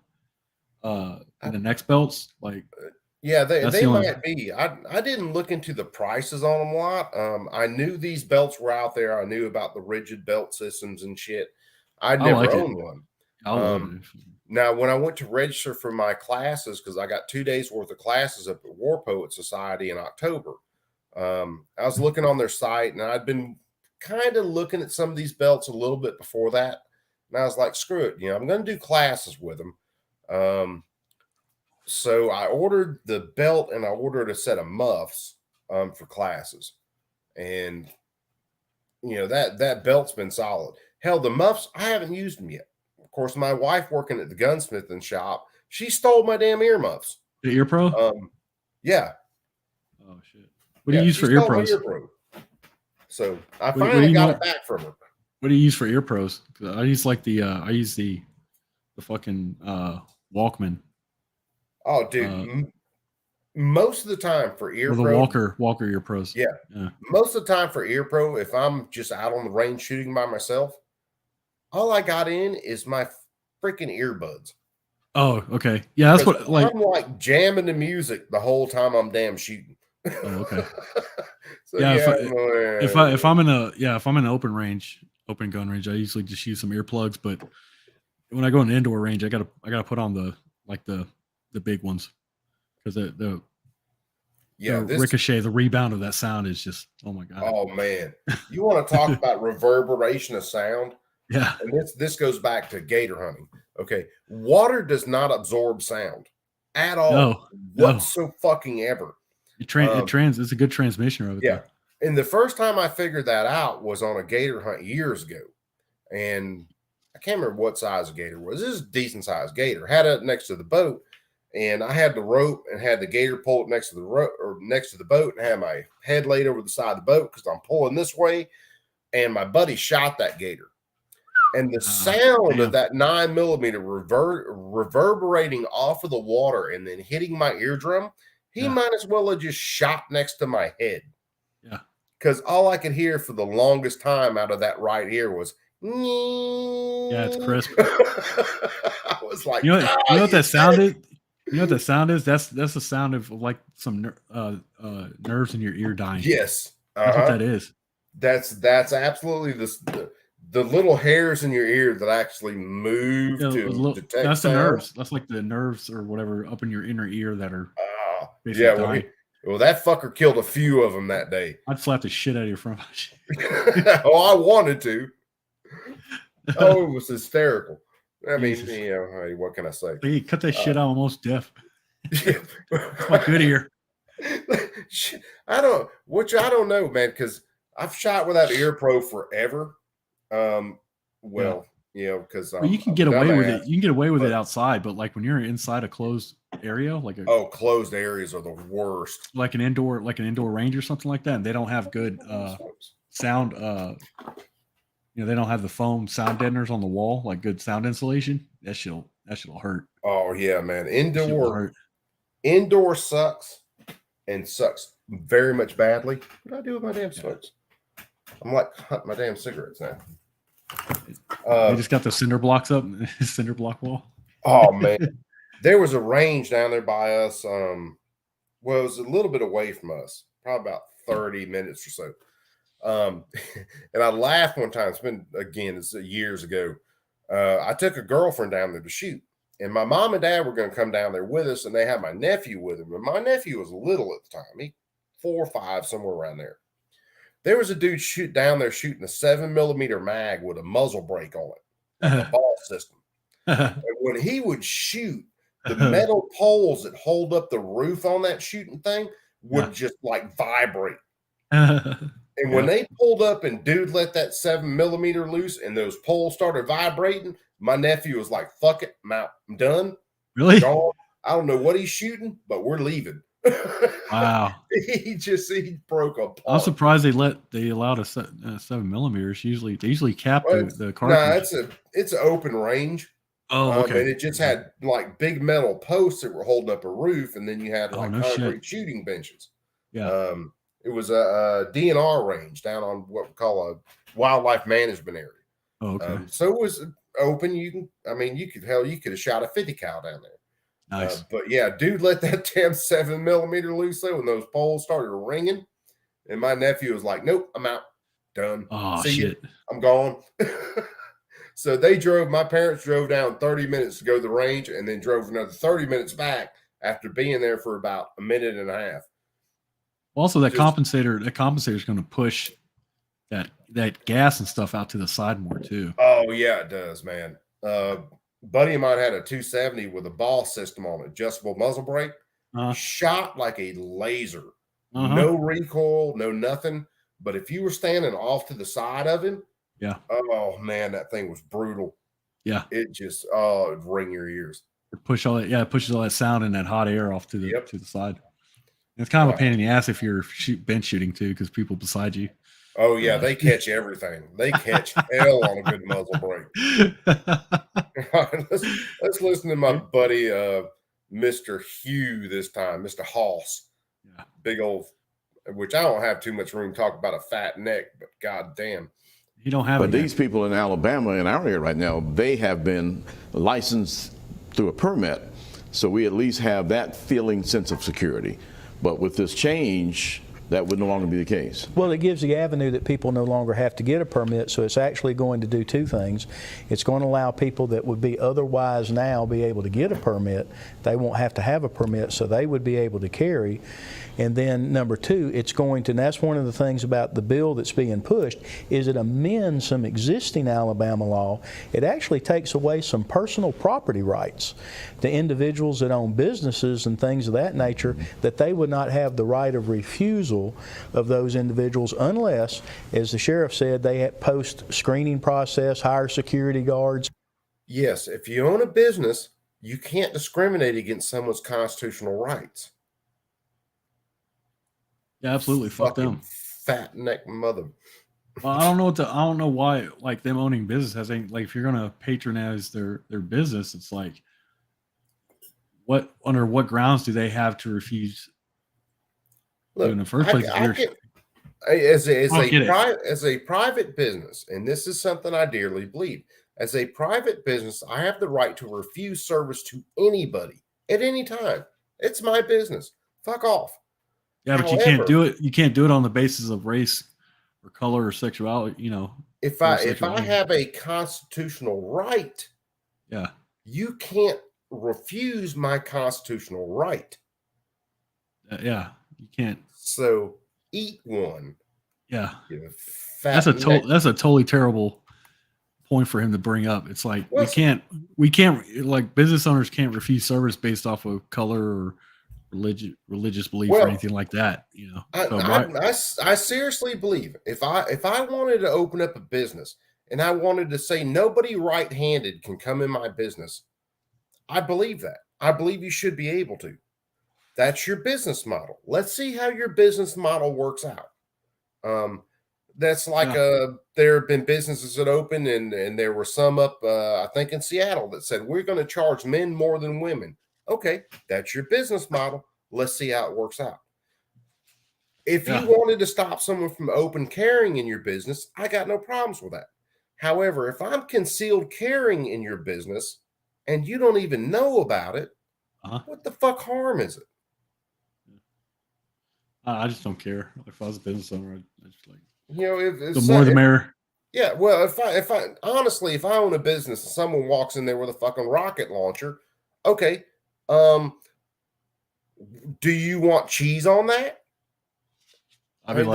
next belts. Like, yeah, they might be. I didn't look into the prices on them a lot. I knew these belts were out there. I knew about the rigid belt systems and shit. I'd never owned one. Now, when I went to register for my classes, because I got 2 days worth of classes up at War Poet Society in October, I was looking on their site, and I'd been kind of looking at some of these belts a little bit before that, and I was like, screw it, I'm going to do classes with them. So I ordered the belt, and I ordered a set of muffs for classes, and that belt's been solid. Hell, the muffs, I haven't used them yet. Of course, my wife working at the gunsmithing shop, she stole my damn earmuffs. The Ear Pro? Yeah. Oh shit. What do you use for Ear Pros? So I finally got it back from her. What do you use for Ear Pros? I use the fucking Walkman. Oh, dude. Most of the time for Ear Pro, Walker Ear Pros. Yeah. Most of the time for Ear Pro, if I'm just out on the range shooting by myself, all I got in is my freaking earbuds. Oh, okay. Yeah, that's what I'm like jamming the music the whole time I'm damn shooting. Oh, okay. So, if I'm in an open gun range, I usually just use some earplugs. But when I go in an indoor range, I gotta put on the big ones because the ricochet, the rebound of that sound is just, oh my god. Oh man, you want to talk about reverberation of sound? Yeah, and this goes back to gator hunting. Okay, water does not absorb sound at all, so fucking ever. It's a good transmission over there. And the first time I figured that out was on a gator hunt years ago, and I can't remember what size a gator was. This is a decent sized gator. Had it next to the boat, and I had the rope and had the gator pull it next to the rope or next to the boat, and had my head laid over the side of the boat because I'm pulling this way, and my buddy shot that gator. And the sound of that 9mm reverberating off of the water and then hitting my eardrum He Yeah. might as well have just shot next to my head. Yeah. Because all I could hear for the longest time out of that right ear was, Yeah, it's crisp. I was like, You know "Ah, what that said sound it." is? You know what that sound is? That's the sound of like some nerves in your ear dying. Yes. That's what Uh-huh. that is. That's absolutely the little hairs in your ear that actually move Yeah, to detect that's the sound. nerves. That's like the nerves or whatever up in your inner ear that are basically Yeah, well, dying. well, that fucker killed a few of them that day. I'd slap the shit out of your front. Oh, I wanted to. Oh, it was hysterical. I mean, Jesus. you know, hey, what can I say? Hey, cut that shit out. I'm almost deaf. Yeah. My good ear. I don't know, man, because I've shot without ear pro forever. Well, you know, because Well, you can get away with it. You can get away with it outside, but like when you're inside a closed area, like closed areas are the worst. like an indoor range or something like that, and they don't have good sound. They don't have the foam sound deadeners on the wall, like good sound insulation. That shit'll hurt. Oh yeah, man. Shit'll hurt. Indoor sucks and sucks very much badly. What do I do with my damn smokes? I'm like hunting my damn cigarettes now. They just got the cinder blocks up, cinder block wall. Oh man, there was a range down there by us. Well, it was a little bit away from us, probably about 30 minutes or so. And I laughed one time. It's years ago. I took a girlfriend down there to shoot, and my mom and dad were going to come down there with us, and they had my nephew with them. And my nephew was little at the time, he 4 or 5, somewhere around there. There was a dude down there shooting a 7mm mag with a muzzle brake on it, like a ball system. And when he would shoot, the metal poles that hold up the roof on that shooting thing would just like vibrate. And when they pulled up and dude let that 7mm loose and those poles started vibrating, my nephew was like, fuck it, I'm out. I'm done. Really? Gone. I don't know what he's shooting, but we're leaving. Wow. he broke apart. I'm surprised they allowed a 7mm. They usually cap the cartridge. No, it's an open range. Oh, okay. And it just had like big metal posts that were holding up a roof, and then you had like concrete shooting benches. Yeah. It was a DNR range down on what we call a wildlife management area. Oh, okay. So it was open. You could have shot a 50 cal down there. Nice. But yeah, dude let that damn 7mm loose though when those poles started ringing. And my nephew was like, nope, I'm out. Done. Oh, See shit. You. I'm gone. So my parents drove down 30 minutes to go to the range and then drove another 30 minutes back after being there for about a minute and a half. Also, that compensator is going to push that gas and stuff out to the side more too. Oh yeah, it does, man. Buddy of mine had a 270 with a ball system on it, adjustable muzzle brake, shot like a laser. No recoil, no nothing. But if you were standing off to the side of him, oh man, that thing was brutal. Yeah, it just it'd ring your ears. It pushes all that sound and that hot air off to the side. It's kind of a pain in the ass if you're bench shooting too, because people beside you. Oh yeah, they catch everything. They catch hell on a good muzzle brake. Let's listen to my buddy Mr. Hugh this time, Mr. Hoss. Yeah. Big old, which I don't have too much room to talk about a fat neck, but god damn. You don't have But these people in Alabama in our area right now, they have been licensed through a permit. So we at least have that feeling sense of security. But with this change, that would no longer be the case. Well, it gives the avenue that people no longer have to get a permit, so it's actually going to do two things. It's going to allow people that would be otherwise now be able to get a permit. They won't have to have a permit, so they would be able to carry. And then number two, it's going to, and that's one of the things about the bill that's being pushed, is it amends some existing Alabama law. It actually takes away some personal property rights to individuals that own businesses and things of that nature, that they would not have the right of refusal of those individuals unless, as the sheriff said, they post screening process, hire security guards. Yes, if you own a business, you can't discriminate against someone's constitutional rights. Yeah, absolutely. Fuck them. Fat neck mother. Well, I don't know why, like, them owning business has any, like, if you're gonna patronize their business, it's like, under what grounds do they have to refuse Look, in the first place. I get, as I get it. as a private business, and this is something I dearly believe. As a private business, I have the right to refuse service to anybody at any time. It's my business. Fuck off. Yeah, but you However, can't do it. You can't do it on the basis of race or color or sexuality. You know, if or I sexuality. have a constitutional right, Yeah, you can't refuse my constitutional right. yeah, you can't. So eat one. Yeah, You fat that's a totally terrible point for him to bring up. It's like Well, we can't like business owners can't refuse service based off of color or religious belief Well, or anything like that. You know, I seriously believe if I wanted to open up a business and I wanted to say nobody right-handed can come in my business, I believe that. I believe you should be able to. That's your business model. Let's see how your business model works out. That's like there have been businesses that opened and there were some up I think in Seattle that said we're going to charge men more than women. Okay, that's your business model. Let's see how it works out. If you wanted to stop someone from open carrying in your business, I got no problems with that. However, if I'm concealed carrying in your business and you don't even know about it, what the fuck harm is it? I just don't care. If I was a business owner, I just like if the more the merrier. Yeah, well, if I honestly, if I own a business and someone walks in there with a fucking rocket launcher, okay, do you want cheese on that? I mean,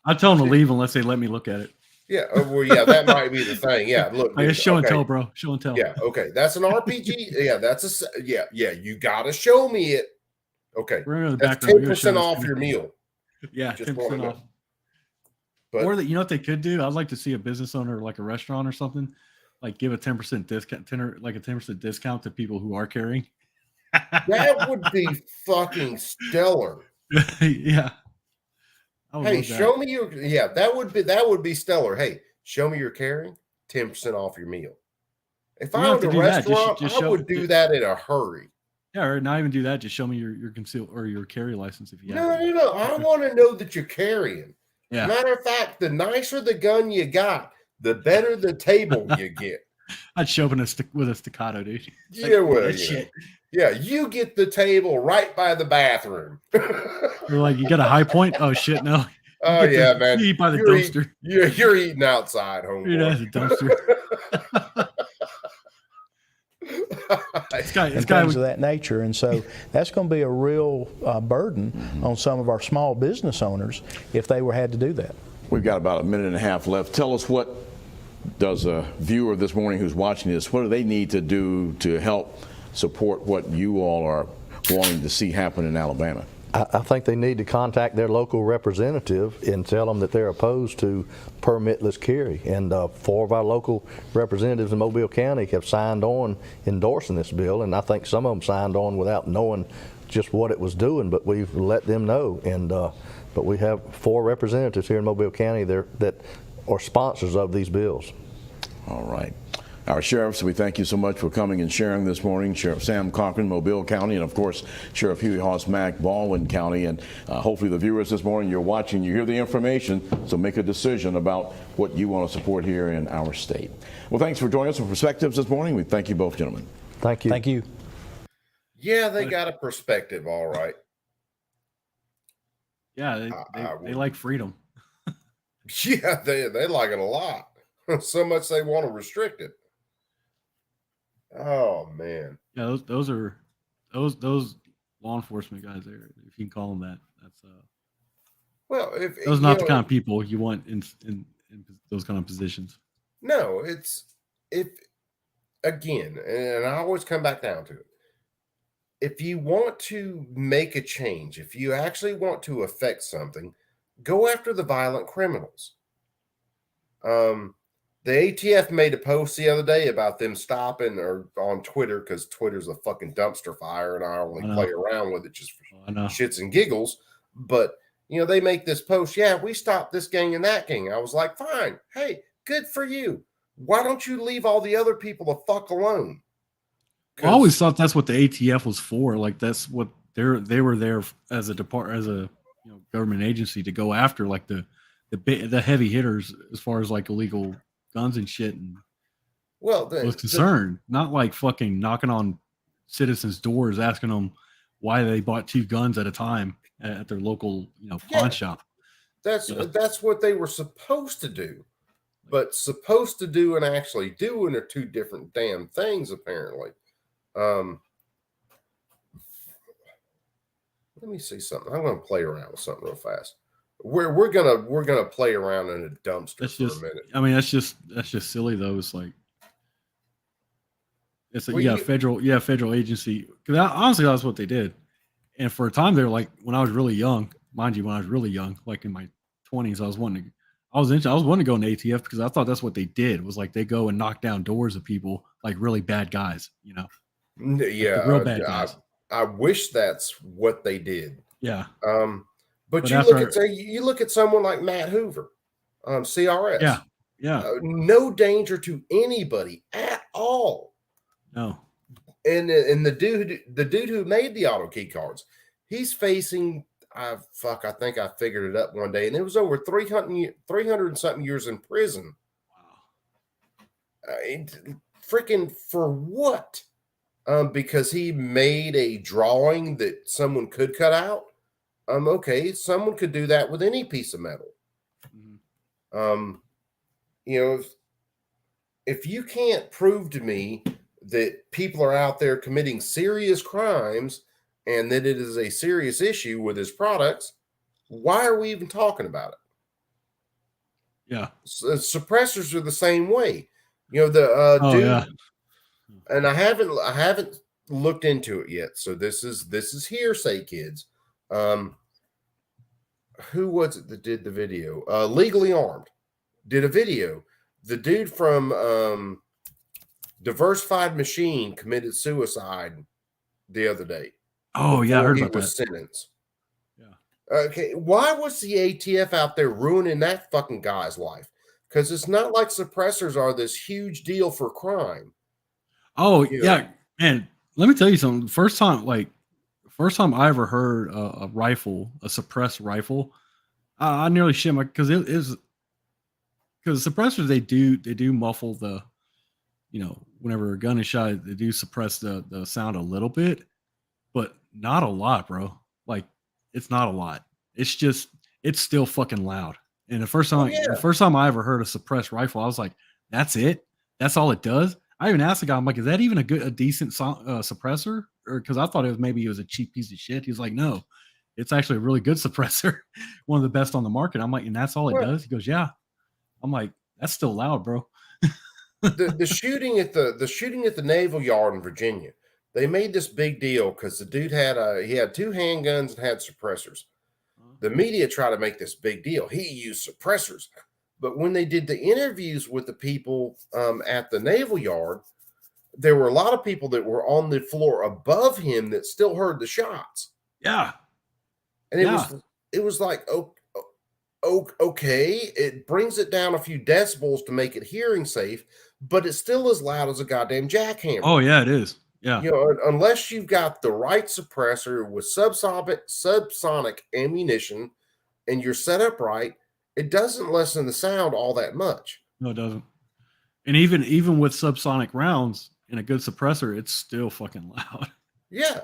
I tell them to leave unless they let me look at it. Yeah, well, yeah, that might be the thing. Yeah, look, it's show and tell, bro. Show and tell. Yeah, okay, that's an RPG. Yeah, that's yeah. You gotta show me it. Okay, that's 10% off your meal. Yeah, 10% off. But, or that, you know what they could do? I'd like to see a business owner like a restaurant or something, like give a 10% discount, like a 10% discount to people who are carrying. That would be fucking stellar. Yeah. Hey, show me your that would be stellar. Hey, show me your carrying, 10% off your meal. If I owned a restaurant, I would do that in a hurry. Yeah, or not even do that. Just show me your conceal or your carry license if you have. No. I want to know that you're carrying. Yeah. Matter of fact, the nicer the gun you got, the better the table you get. I'd show up with a staccato, dude. Yeah, well, shit. Yeah, you get the table right by the bathroom. You're like, you got a high point? Oh shit, no. Oh yeah, man. You eat by the dumpster. You're eating outside, homeboy. You're at the dumpster. Things of that nature, and so that's going to be a real burden on some of our small business owners if they had to do that. We've got about a minute and a half left. Tell us, what does a viewer this morning who's watching this, what do they need to do to help support what you all are wanting to see happen in Alabama? I think they need to contact their local representative and tell them that they're opposed to permitless carry. And 4 of our local representatives in Mobile County have signed on endorsing this bill, and I think some of them signed on without knowing just what it was doing, but we've let them know. And but we have 4 representatives here in Mobile County that are sponsors of these bills. All right. Our sheriffs, we thank you so much for coming and sharing this morning. Sheriff Sam Cochran, Mobile County, and of course, Sheriff Huey Hoss Mack, Baldwin County. And hopefully the viewers this morning, you're watching, you hear the information, so make a decision about what you want to support here in our state. Well, thanks for joining us for Perspectives this morning. We thank you both, gentlemen. Thank you. Thank you. Yeah, they got a perspective, all right. Yeah, they like freedom. Yeah, they like it a lot. So much they want to restrict it. Oh man. Yeah, those are those law enforcement guys there, if you can call them that. That's well, if those are not the kind of people you want in those kind of positions. No, again, and I always come back down to it. If you want to make a change, if you actually want to affect something, go after the violent criminals. The ATF made a post the other day about them stopping, or on Twitter, because Twitter's a fucking dumpster fire, and I only play around with it just for shits and giggles. But, they make this post, yeah, we stopped this gang and that gang. I was like, fine. Hey, good for you. Why don't you leave all the other people the fuck alone? I always thought that's what the ATF was for. Like, that's what they were there as a government agency to go after like the heavy hitters as far as like illegal guns and shit, and Well, was concerned, not like fucking knocking on citizens' doors asking them why they bought 2 guns at a time at their local pawn shop. that's what they were supposed to do. But supposed to do and actually doing are 2 different damn things, apparently. Let me see something. I'm going to play around with something real fast. We're gonna play around in a dumpster That's for just, a minute. I mean, that's just silly though. It's like it's like Well, federal agency. Because honestly, that's what they did. And for a time, they were like, when I was really young, mind you, when I was really young, like in my 20s, I was wanting to go into ATF because I thought that's what they did, was like they go and knock down doors of people, like really bad guys, Yeah, the real bad guys. I wish that's what they did. Yeah. But But you look at someone like Matt Hoover, CRS. Yeah. Yeah. No danger to anybody at all. No. And the dude who made the auto key cards, he's facing I think I figured it up one day, and it was over 300 and something years in prison. Wow. Freaking for what? Because he made a drawing that someone could cut out. Okay, someone could do that with any piece of metal. Mhm. If you can't prove to me that people are out there committing serious crimes and that it is a serious issue with his products, why are we even talking about it? Yeah. Suppressors are the same way. Dude, yeah. And I haven't looked into it yet, so this is hearsay, kids. Who was it that did the video? Legally Armed did a video. The dude from Diversified Machine committed suicide the other day. Oh yeah, I heard he about was that. sentenced. Yeah. Okay, why was the ATF out there ruining that fucking guy's life? Because it's not like suppressors are this huge deal for crime. Oh yeah, man. Let me tell you something. First time I ever heard a suppressed rifle, I nearly shit my, because it is, because suppressors they do muffle the, whenever a gun is shot, they do suppress the sound a little bit, but not a lot, bro. Like it's not a lot. It's still fucking loud. And the first time I ever heard a suppressed rifle, I was like, that's it? That's all it does? I even asked the guy, I'm like, is that even a decent suppressor? Or because I thought maybe it was a cheap piece of shit. He's like, no, it's actually a really good suppressor, one of the best on the market. I'm like, and that's all it does? He goes, yeah. I'm like, that's still loud, bro. the shooting at the Naval Yard in Virginia, they made this big deal because the dude had 2 handguns and had suppressors. The media tried to make this big deal. He used suppressors. But when they did the interviews with the people at the Naval Yard, there were a lot of people that were on the floor above him that still heard the shots. Yeah. And it was like, okay, it brings it down a few decibels to make it hearing safe, but it's still as loud as a goddamn jackhammer. Oh yeah, it is. Yeah. Unless you've got the right suppressor with subsonic ammunition and you're set up right, it doesn't lessen the sound all that much. No, it doesn't. And even with subsonic rounds and a good suppressor, it's still fucking loud. Yeah.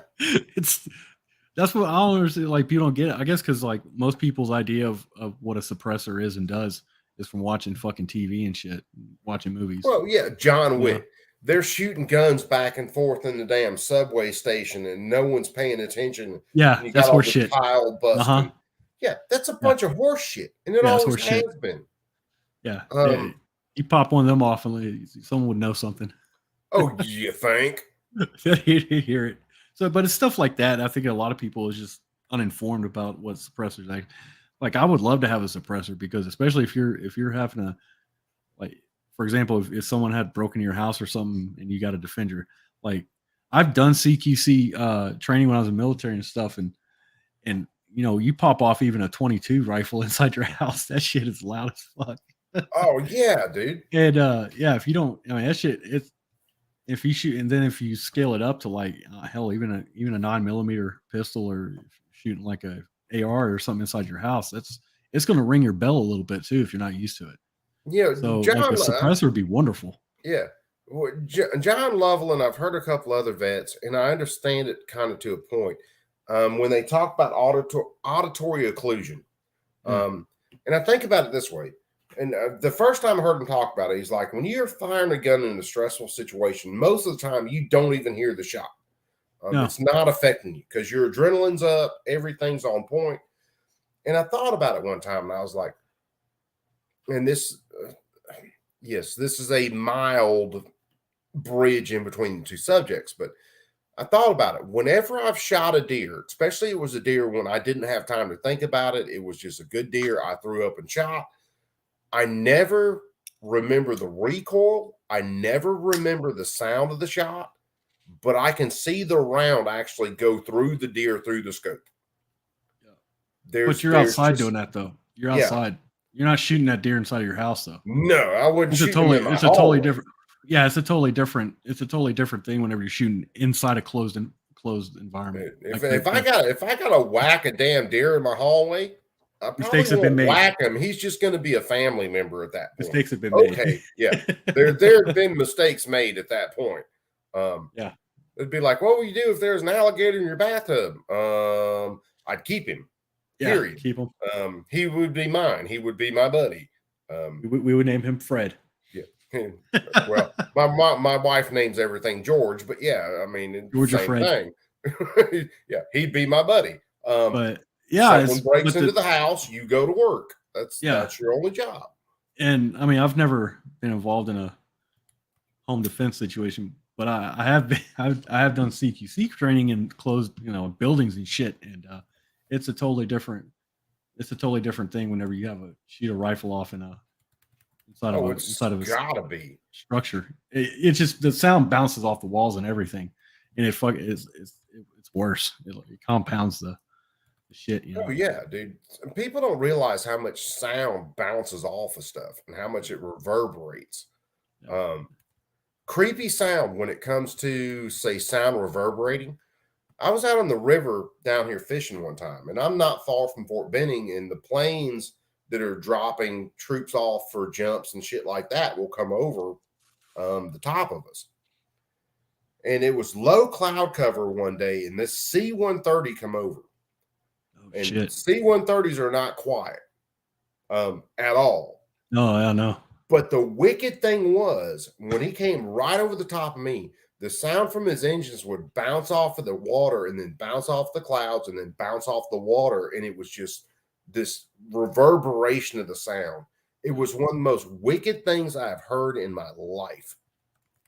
That's what I don't understand. Like, people don't get it. I guess because like most people's idea of what a suppressor is and does is from watching fucking TV and shit, watching movies. Well, yeah, John Wick. They're shooting guns back and forth in the damn subway station, and no one's paying attention. Yeah, that's horse shit. Pile busting. Yeah, that's a bunch of horse shit, and it always has been. Yeah, you pop one of them off, and someone would know something. Oh, you think? You'd hear it. So, but it's stuff like that. I think a lot of people is just uninformed about what suppressors are. Like, I would love to have a suppressor, because especially if you're having to, like, for example, if someone had broken your house or something and you got a defender, like I've done CQC training when I was in the military and stuff, and you pop off even a 22 rifle inside your house, that shit is loud as fuck. Oh yeah, dude. And if you don't, I mean, that shit, if you shoot, and then if you scale it up to like hell, even a 9mm pistol, or shooting like a AR or something inside your house, it's going to ring your bell a little bit too if you're not used to it. Yeah, So John, like a suppressor would be wonderful. yeah. John Lovell, and I've heard a couple other vets, and I understand it kind of to a point. When they talk about auditory occlusion, and I think about it this way, and the first time I heard him talk about it, he's like, when you're firing a gun in a stressful situation, most of the time you don't even hear the shot. No. It's not affecting you because your adrenaline's up, everything's on point. And I thought about it one time, and I was like, and this, yes, this is a mild bridge in between the two subjects, but I thought about it. Whenever I've shot a deer, especially it was a deer when I didn't have time to think about it, it was just a good deer I threw up and shot. I never remember the recoil. I never remember the sound of the shot, but I can see the round actually go through the deer through the scope. But you're outside doing that though. You're outside. You're not shooting that deer inside of your house though. No, I wouldn't. It's a totally different. Yeah, it's a totally different thing whenever you're shooting inside a closed environment. If I got to whack a damn deer in my hallway, I probably won't whack him. He's just going to be a family member at that point. Mistakes have been made. Okay, yeah, there have been mistakes made at that point. Yeah, it'd be like, what would you do if there's an alligator in your bathtub? I'd keep him. Yeah, period. Keep him. He would be mine. He would be my buddy. We would name him Fred. Yeah. Well, my wife names everything George, but yeah, I mean, George or same Fred. thing. Yeah, he'd be my buddy. But yeah, someone breaks into the house, you go to work. That's your only job. And I mean, I've never been involved in a home defense situation, but I have done CQC training in closed, buildings and shit, and it's a totally different thing whenever you have shoot a rifle off in inside of a gotta be structure. It's just the sound bounces off the walls and everything, and it's worse. It compounds the shit. Oh yeah, dude. People don't realize how much sound bounces off of stuff and how much it reverberates. Yeah. Creepy sound when it comes to, say, sound reverberating. I was out on the river down here fishing one time, and I'm not far from Fort Benning, and the planes that are dropping troops off for jumps and shit like that will come over the top of us. And it was low cloud cover one day, and this C-130 come over. And shit. C-130s are not quiet at all. No, I know. But the wicked thing was, when he came right over the top of me, the sound from his engines would bounce off of the water and then bounce off the clouds and then bounce off the water. And it was just this reverberation of the sound. It was one of the most wicked things I've heard in my life.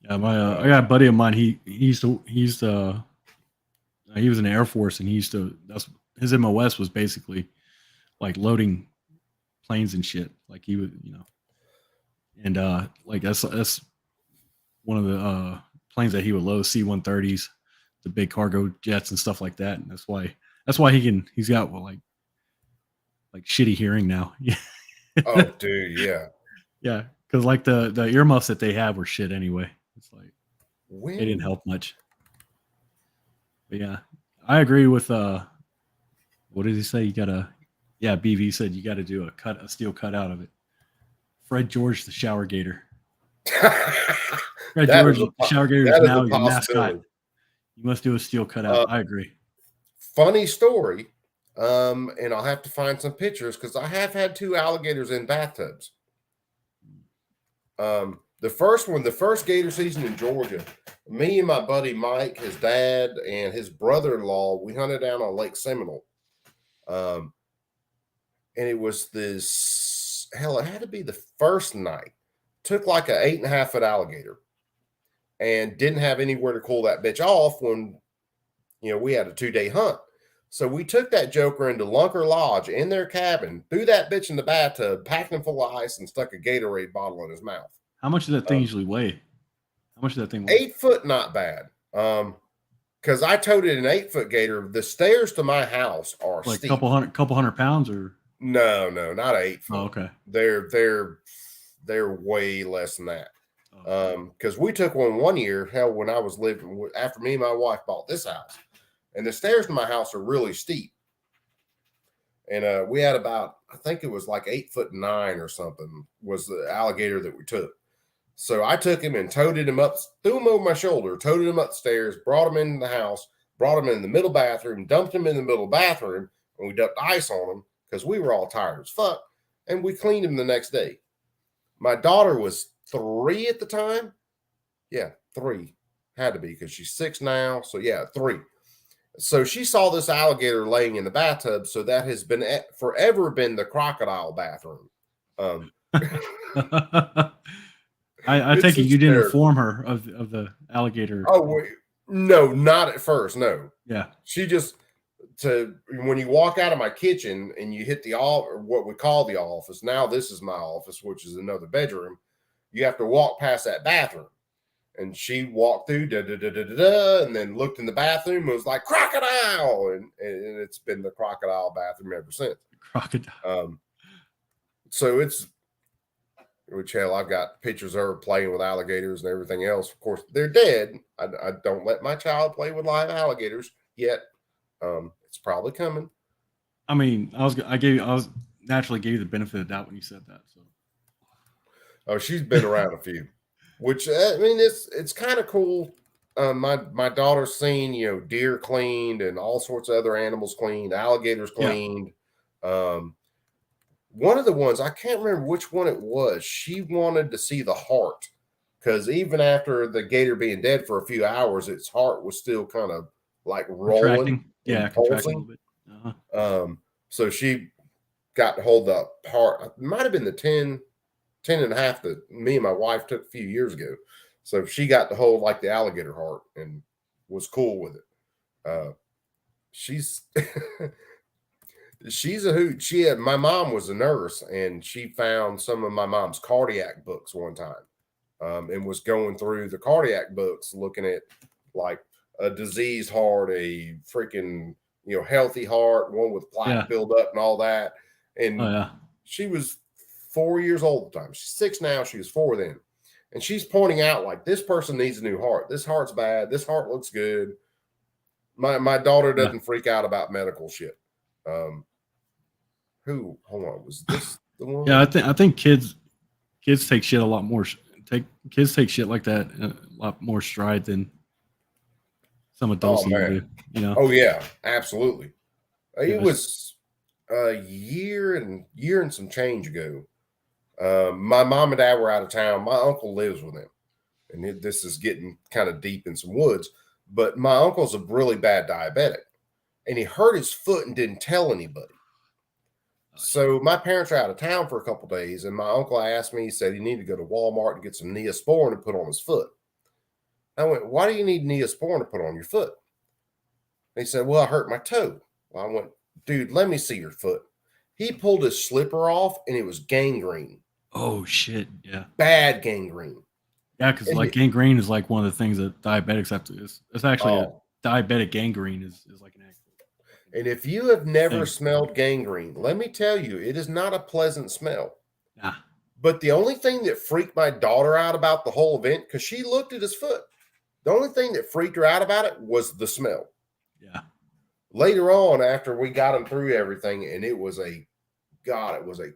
Yeah, I got a buddy of mine. He was in the Air Force, and his MOS was basically like loading planes and shit. Like he would, and like that's one of the planes that he would load, C-130s, the big cargo jets and stuff like that. And that's why he's got like shitty hearing now. Oh, dude, yeah. Yeah, because like the earmuffs that they have were shit anyway. It's like they didn't help much. But yeah, I agree with what did he say? BV said you gotta do a steel cut out of it. Fred George the Shower Gator. Fred George the Shower Gator is now your mascot. You must do a steel cutout. I agree. Funny story. And I'll have to find some pictures because I have had 2 alligators in bathtubs. The first gator season in Georgia, me and my buddy Mike, his dad, and his brother-in-law, we hunted down on Lake Seminole. And it was it had to be the first night. Took like a 8.5-foot alligator and didn't have anywhere to cool that bitch off when, we had a 2-day hunt. So we took that joker into Lunker Lodge in their cabin, threw that bitch in the bathtub, packed him full of ice, and stuck a Gatorade bottle in his mouth. How much does that thing usually weigh? How much does that thing weigh? 8 foot, not bad. Because I toted an 8-foot gator. The stairs to my house are like steep. couple hundred pounds, or no, not 8 foot. Oh, okay. They're way less than that. Because we took one year, when I was living after me and my wife bought this house, and the stairs to my house are really steep. and we had about, I think it was like 8'9" or something was the alligator that we took. So I took him and toted him up, threw him over my shoulder, toted him upstairs, brought him into the house, brought him in the middle bathroom, dumped him in the middle bathroom, and we dumped ice on him because we were all tired as fuck, and we cleaned him the next day. My daughter was 3 at the time. Yeah, 3. Had to be because she's 6 now. So yeah, 3. So she saw this alligator laying in the bathtub. So that has been forever been the crocodile bathroom. I take it you didn't inform her of the alligator. Oh, wait. No, not at first. No. Yeah. She just, when you walk out of my kitchen and you hit the or what we call the office, now this is my office, which is another bedroom. You have to walk past that bathroom. And she walked through, and then looked in the bathroom and was like, crocodile. And it's been the crocodile bathroom ever since. Crocodile. So it's, which hell, I've got pictures of her playing with alligators and everything else. Of course, they're dead. I don't let my child play with live alligators yet. It's probably coming. I mean, I was naturally gave you the benefit of the doubt when you said that. So, oh, she's been around a few, which I mean, it's kind of cool. My daughter's seen, deer cleaned and all sorts of other animals cleaned, alligators cleaned. Yeah. One of the ones, I can't remember which one it was. She wanted to see the heart because even after the gator being dead for a few hours, its heart was still kind of like rolling. Yeah, contracting a little bit. Uh-huh. So she got to hold the heart. It might have been the 10 and a half that me and my wife took a few years ago. So she got to hold like the alligator heart and was cool with it. She's she's a hoot. My mom was a nurse and she found some of my mom's cardiac books one time, and was going through the cardiac books, looking at like a diseased heart, a freaking, healthy heart, one with plaque buildup and all that. And she was 4 years old at the time. She's 6 now. She was 4 then. And she's pointing out like, this person needs a new heart. This heart's bad. This heart looks good. My daughter doesn't freak out about medical shit. Hold on, was this the one? Yeah, I think kids take shit a lot more. Kids take shit like that a lot more stride than some adults do. Oh yeah, absolutely. It was a year and some change ago. My mom and dad were out of town. My uncle lives with them, and this is getting kind of deep in some woods. But my uncle's a really bad diabetic, and he hurt his foot and didn't tell anybody. So my parents are out of town for a couple of days, and my uncle asked me, he said he needed to go to Walmart and get some Neosporin to put on his foot. I went, why do you need Neosporin to put on your foot? And he said, well, I hurt my toe. Well, I went, dude, let me see your foot. He pulled his slipper off, and it was gangrene. Oh, shit, yeah. Bad gangrene. Yeah, because gangrene is like one of the things that diabetics have to, it's actually a diabetic gangrene is like an accident. And if you have never smelled gangrene, let me tell you, it is not a pleasant smell. Nah. But the only thing that freaked my daughter out about the whole event, because she looked at his foot, the only thing that freaked her out about it was the smell. Yeah. Later on, after we got him through everything, and it was a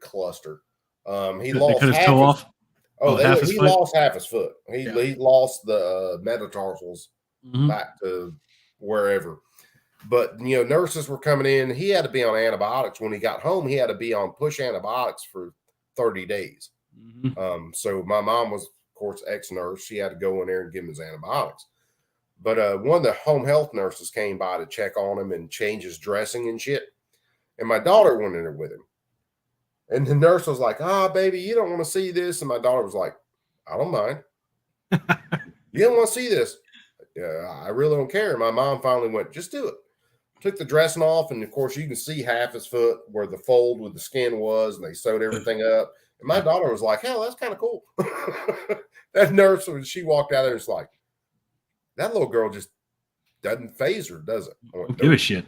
cluster. He lost his toe off. He lost half his foot. He lost the metatarsals back to wherever. But, nurses were coming in. He had to be on antibiotics. When he got home, he had to be on push antibiotics for 30 days. Mm-hmm. So my mom was, of course, ex-nurse. She had to go in there and give him his antibiotics. But one of the home health nurses came by to check on him and change his dressing and shit. And my daughter went in there with him. And the nurse was like, baby, you don't want to see this. And my daughter was like, I don't mind. You don't want to see this? Yeah, I really don't care. My mom finally went, just do it. Took the dressing off, and of course you can see half his foot where the fold with the skin was, and they sewed everything up. And my daughter was like, hell, that's kind of cool. That nurse, when she walked out there, it's like, that little girl just doesn't phase her, does it? I went, don't give a shit.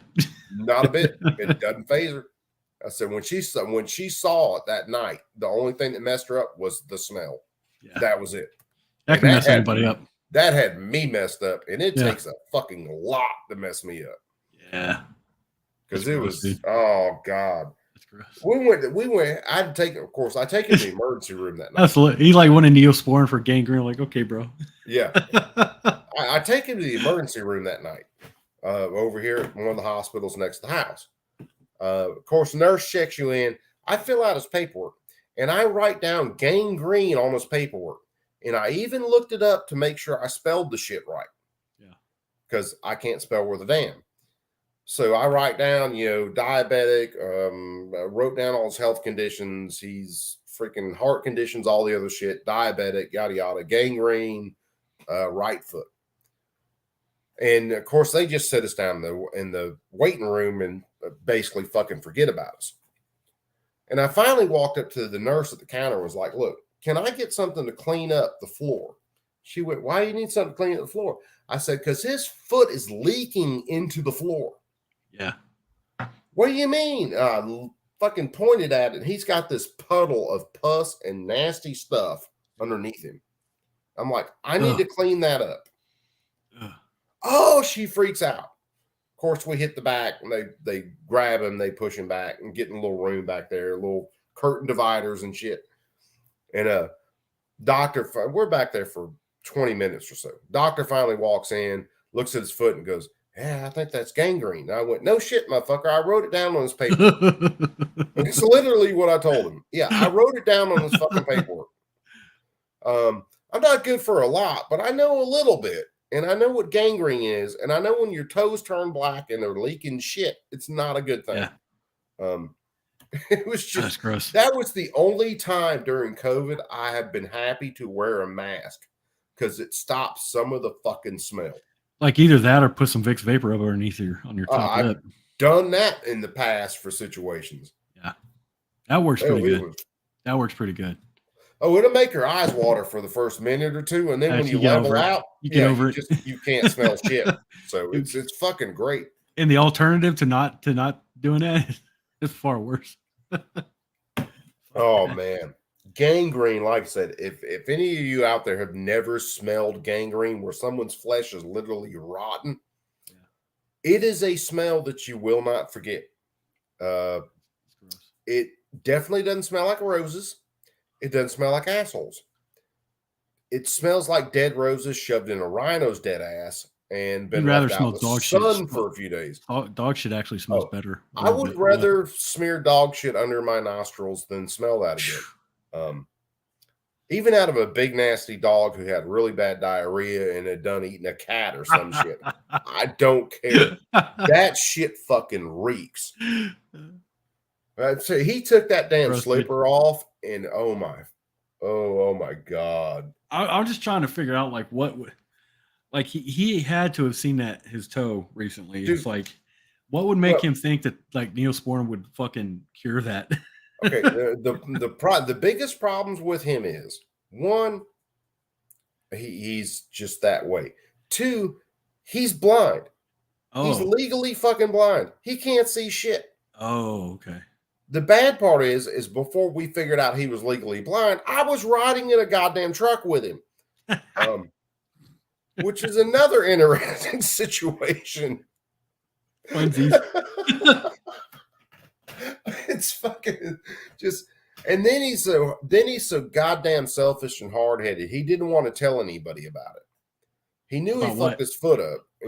Not a bit. It doesn't phase her. I said, when she saw it that night, the only thing that messed her up was the smell. Yeah. That was it. That can mess anybody up. That had me messed up, and it takes a fucking lot to mess me up. Yeah. because That's it gross, was, dude. oh God. That's gross. We went, I'd take, of course, I take him to the emergency room that night. That's he like went to Neosporin for gangrene. Like, okay, bro. Yeah. I take him to the emergency room that night over here at one of the hospitals next to the house. Of course, the nurse checks you in. I fill out his paperwork and I write down gangrene on his paperwork. And I even looked it up to make sure I spelled the shit right. Yeah. Because I can't spell worth a damn. So I write down, diabetic, wrote down all his health conditions. He's freaking heart conditions, all the other shit, diabetic, yada, yada, gangrene, right foot. And of course, they just sit us down in the waiting room and basically fucking forget about us. And I finally walked up to the nurse at the counter and was like, look, can I get something to clean up the floor? She went, why do you need something to clean up the floor? I said, because his foot is leaking into the floor. Yeah. What do you mean? I fucking pointed at it. He's got this puddle of pus and nasty stuff underneath him. I'm like, I need to clean that up. Oh, she freaks out. Of course, we hit the back and they grab him, they push him back and get in a little room back there, little curtain dividers and shit. And doctor, we're back there for 20 minutes or so. Doctor finally walks in, looks at his foot and goes, yeah, I think that's gangrene. And I went, no shit, motherfucker. I wrote it down on his paper. It's literally what I told him. Yeah, I wrote it down on his fucking paperwork. I'm not good for a lot, but I know a little bit. And I know what gangrene is. And I know when your toes turn black and they're leaking shit, it's not a good thing. Yeah. It was just, that's gross. That was the only time during COVID I have been happy to wear a mask because it stops some of the fucking smell. Like either that or put some Vicks Vapor Rub underneath on your top I've lip. done that in the past for situations. Yeah. That works pretty good. Was, that works pretty good. Oh, it'll make your eyes water for the first minute or two. And then when you level out, you get over it. You can't smell shit. So it's fucking great. And the alternative to not doing that is far worse. Oh man. Gangrene, like I said, if any of you out there have never smelled gangrene where someone's flesh is literally rotten, it is a smell that you will not forget. It definitely doesn't smell like roses. It doesn't smell like assholes. It smells like dead roses shoved in a rhino's dead ass and been left out in the sun for a few days. Dog shit actually smells better. I would rather smear dog shit under my nostrils than smell that again. Even out of a big nasty dog who had really bad diarrhea and had done eating a cat or some shit. I don't care. That shit fucking reeks. So he took that damn slipper off and oh my God. I'm just trying to figure out like what would, like he had to have seen that his toe recently. Dude, it's like, what would make him think that like Neosporin would fucking cure that? Okay, the biggest problems with him is one, he's just that way. Two, he's blind. Oh. He's legally fucking blind. He can't see shit. Oh, okay. The bad part is before we figured out he was legally blind, I was riding in a goddamn truck with him, which is another interesting situation. It's fucking just, and then he's so goddamn selfish and hard-headed. He didn't want to tell anybody about it. He knew he fucked his foot up. He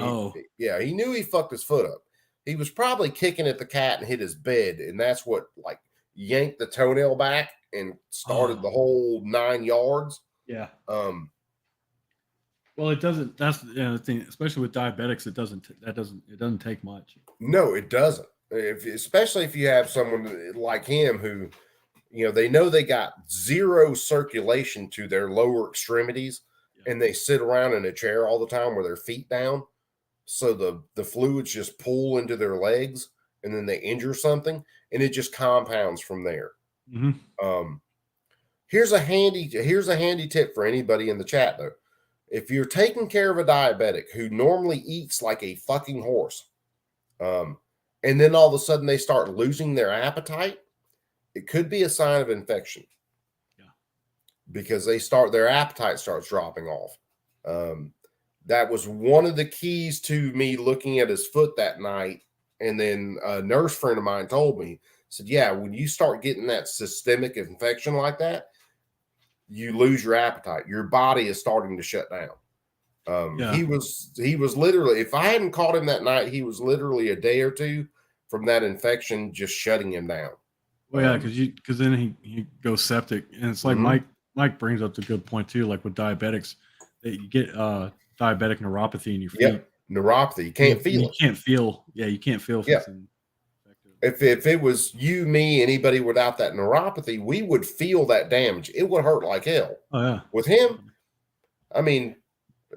knew he fucked his foot up. He was probably kicking at the cat and hit his bed, and that's what like yanked the toenail back and started the whole 9 yards. Yeah. Well, it doesn't. That's the thing, especially with diabetics. It doesn't take much. No, it doesn't. Especially if you have someone like him who, they know they got zero circulation to their lower extremities, and they sit around in a chair all the time with their feet down. So the fluids just pool into their legs and then they injure something and it just compounds from there. Mm-hmm. Here's a handy tip for anybody in the chat though. If you're taking care of a diabetic who normally eats like a fucking horse, and then all of a sudden they start losing their appetite, it could be a sign of infection. Yeah. Because their appetite starts dropping off. That was one of the keys to me looking at his foot that night And then a nurse friend of mine told me, said, yeah, when you start getting that systemic infection like that, you lose your appetite. Your body is starting to shut down. Yeah. He was literally, if I hadn't caught him that night, he was literally a day or two from that infection just shutting him down. Well, yeah, because then he goes septic, and it's like Mike brings up the good point too. Like with diabetics, that you get diabetic neuropathy in your feet. Yep, neuropathy. You can't feel it. You can't feel. Yeah, you can't feel. Yeah. If it was you, me, anybody without that neuropathy, we would feel that damage. It would hurt like hell. Oh yeah. With him, I mean,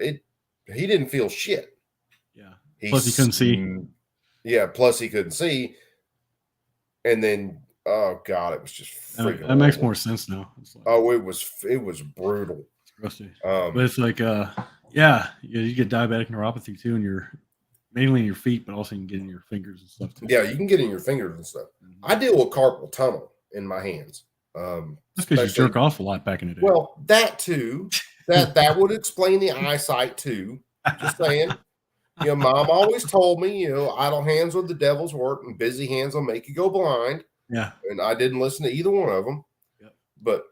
he didn't feel shit. Yeah. Plus he couldn't see. Yeah. Plus he couldn't see. And then, oh God, it was just freaking. That makes more sense now. Like, oh, it was brutal. It's rusty. But it's like, yeah, you get diabetic neuropathy too, and mainly in your feet, but also you can get in your fingers and stuff too. Yeah, you can get in your fingers and stuff. I deal with carpal tunnel in my hands. Just because you jerk off a lot back in the day. Well, that too. That would explain the eyesight too. Just saying. You know, Mom always told me, you know, idle hands are the devil's work, and busy hands will make you go blind. Yeah. And I didn't listen to either one of them. Yep. But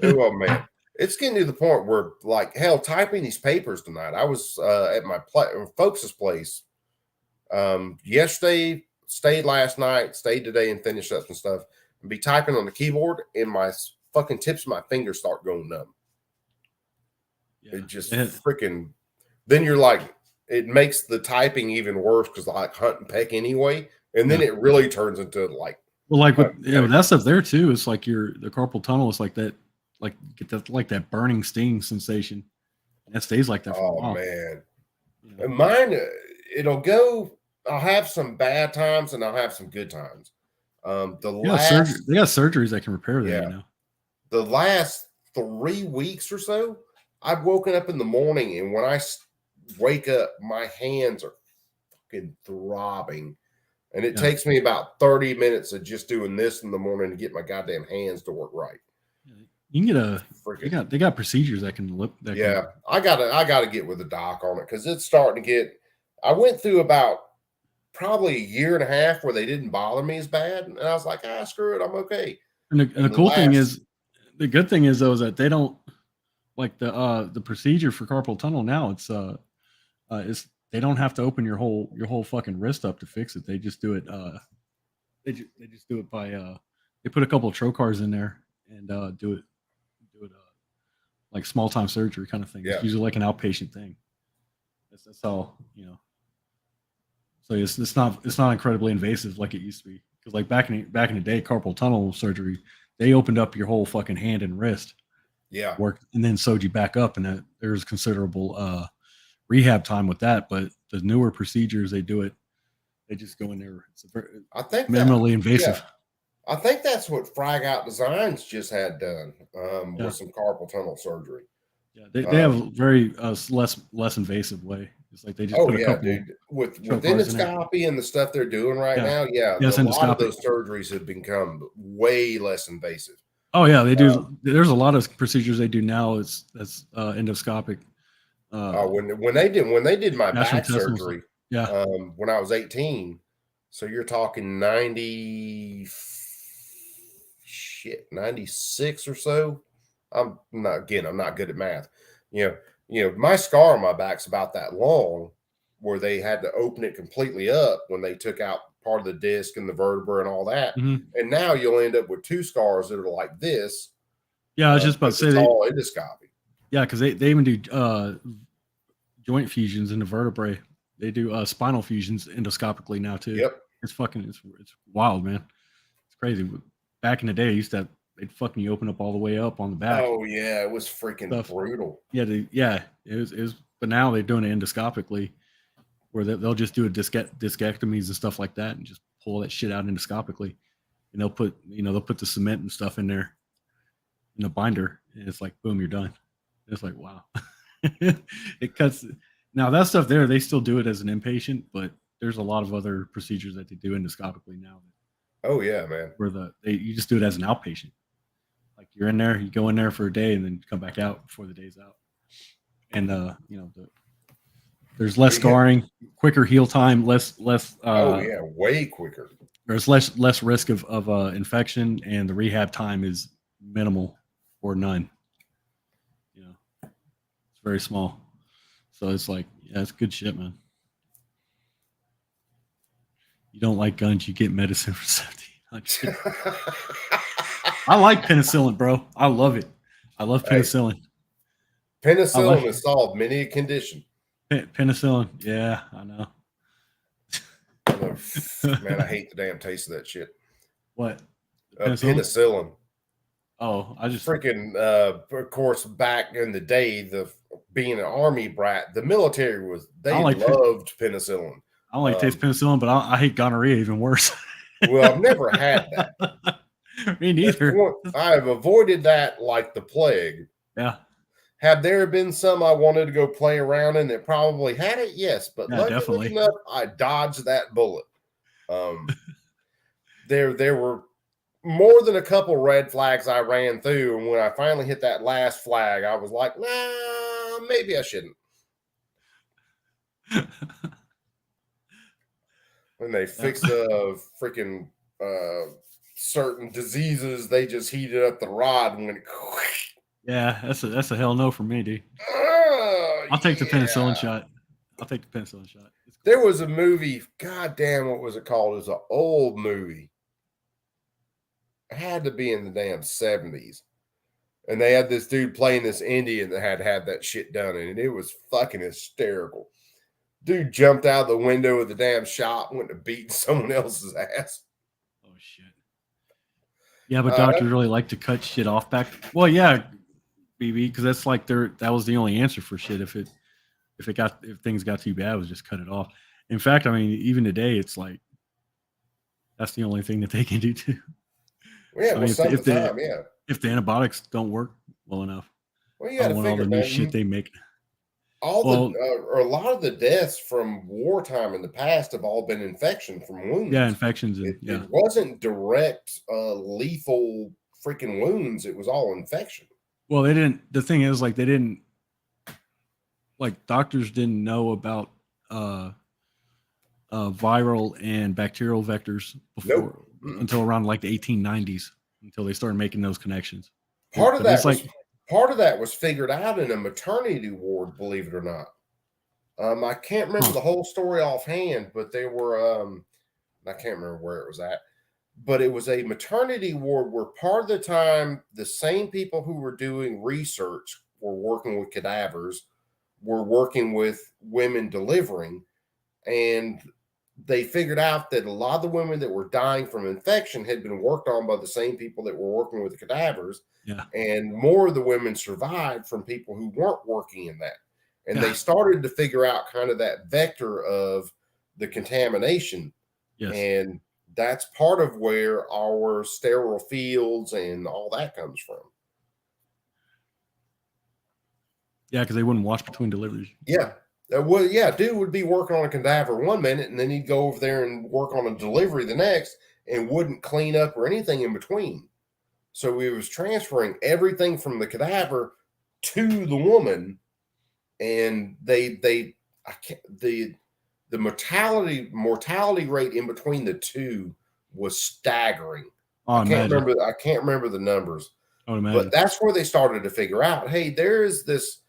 oh man, it's getting to the point where, like, hell, typing these papers tonight. I was at my folks' place yesterday, stayed last night, stayed today, and finished up some stuff. And be typing on the keyboard, and my fucking tips of my fingers start going numb. Yeah. It just freaking. Then you're like, it makes the typing even worse because I like hunt and peck anyway, and then it really turns into like. Well, like with that stuff there too. It's like the carpal tunnel is like that, like get that like that burning sting sensation, and that stays like that for a while. Man, yeah. And mine, it'll go. I'll have some bad times and I'll have some good times. They got surgeries that can repair that. Yeah. You know? The last 3 weeks or so, I've woken up in the morning, and when I wake up, my hands are fucking throbbing. And it takes me about 30 minutes of just doing this in the morning to get my goddamn hands to work right. You can get they got procedures that can look. I gotta get with the doc on it because it's starting to get. I went through about probably a year and a half where they didn't bother me as bad, and I was like, screw it, I'm okay. And the cool thing is, the good thing is though, is that they don't like the procedure for carpal tunnel now. It's they don't have to open your whole fucking wrist up to fix it. They just do it. They just do it by they put a couple of trocars in there and do it like small time surgery kind of thing. Yeah. It's usually like an outpatient thing. That's all, you know. So it's not incredibly invasive like it used to be. Because like back in the day, carpal tunnel surgery, they opened up your whole fucking hand and wrist. Yeah. Worked and then sewed you back up, and there's considerable rehab time with that. But the newer procedures, they just go in there. It's I think minimally invasive. Yeah. I think that's what Frag Out Designs just had done with some carpal tunnel surgery. Yeah, they have a very less invasive way. It's like they just put a couple dude. With endoscopy and the stuff they're doing right now. Yeah, a lot of those surgeries have become way less invasive. Oh yeah, they do. There's a lot of procedures they do now. That's endoscopic. When they did my back surgery, when I was 18, so you're talking 96 or so. I'm not good at math. You know, my scar on my back's about that long, where they had to open it completely up when they took out part of the disc and the vertebra and all that. Mm-hmm. And now you'll end up with two scars that are like this. Yeah, I was just about to say all endoscopy. Yeah, because they even do joint fusions in the vertebrae. They do spinal fusions endoscopically now too. Yep, it's wild, man. It's crazy. Back in the day, they'd fucking you open up all the way up on the back. Oh yeah, it was freaking brutal. Yeah, it was. But now they're doing it endoscopically, where they'll just do a discectomies and stuff like that, and just pull that shit out endoscopically. And they'll put the cement and stuff in there, in the binder, and it's like boom, you're done. It's like wow. It cuts. Now that stuff there, they still do it as an inpatient, but there's a lot of other procedures that they do endoscopically now. Oh yeah, man. Where you just do it as an outpatient. Like you're in there, you go in there for a day and then come back out before the day's out. And the There's less scarring, quicker heal time, less Oh yeah, way quicker. there's less risk of infection, and the rehab time is minimal or none. You know, it's very small. So it's like, yeah, it's good shit, man. You don't like guns, you get medicine for 1700. I like penicillin, bro. I love it. I love penicillin. Penicillin has solved many a condition. Penicillin, yeah, I know. Man, I hate the damn taste of that shit. What? Penicillin. Oh, I just freaking. Of course, back in the day, being an army brat, the military loved penicillin. I don't like taste penicillin, but I hate gonorrhea even worse. Well, I've never had that. Me neither. I have avoided that like the plague. Yeah. Have there been some I wanted to go play around in that probably had it? Yes, but luckily enough, I dodged that bullet. There were more than a couple red flags I ran through, and when I finally hit that last flag, I was like, nah, maybe I shouldn't. When they fixed the freaking certain diseases, they just heated up the rod and went. Yeah, that's a hell no for me, dude. I'll take the penicillin shot. I'll take the penicillin shot. There was a movie. God damn, what was it called? It was an old movie. It had to be in the damn 70s. And they had this dude playing this Indian that had that shit done, and it was fucking hysterical. Dude jumped out the window of the damn shop, went to beating someone else's ass. Oh shit. Yeah, but doctors really like to cut shit off back. Well, yeah, BB, because that's like that was the only answer for shit. If things got too bad, it was just cut it off. In fact, I mean, even today, it's like that's the only thing that they can do too. Yeah, if the antibiotics don't work well enough, well, you got to figure, all the new shit they make. A lot of the deaths from wartime in the past have all been infection from wounds. Yeah, infections. It wasn't direct lethal freaking wounds. It was all infection. Well, they didn't. The thing is, like, they didn't. Like, doctors didn't know about viral and bacterial vectors before until around like the 1890s, until they started making those connections. Part of that was figured out in a maternity ward, believe it or not. I can't remember the whole story offhand, but they were I can't remember where it was at, but it was a maternity ward where part of the time the same people who were doing research were working with cadavers, were working with women delivering, and they figured out that a lot of the women that were dying from infection had been worked on by the same people that were working with the cadavers. Yeah. And more of the women survived from people who weren't working in that. And they started to figure out kind of that vector of the contamination. Yes. And that's part of where our sterile fields and all that comes from. Yeah, because they wouldn't wash between deliveries. Yeah. Well, yeah, dude would be working on a cadaver one minute, and then he'd go over there and work on a delivery the next, and wouldn't clean up or anything in between. So he was transferring everything from the cadaver to the woman, and the mortality rate in between the two was staggering. I can't remember the numbers, but that's where they started to figure out, hey, there's this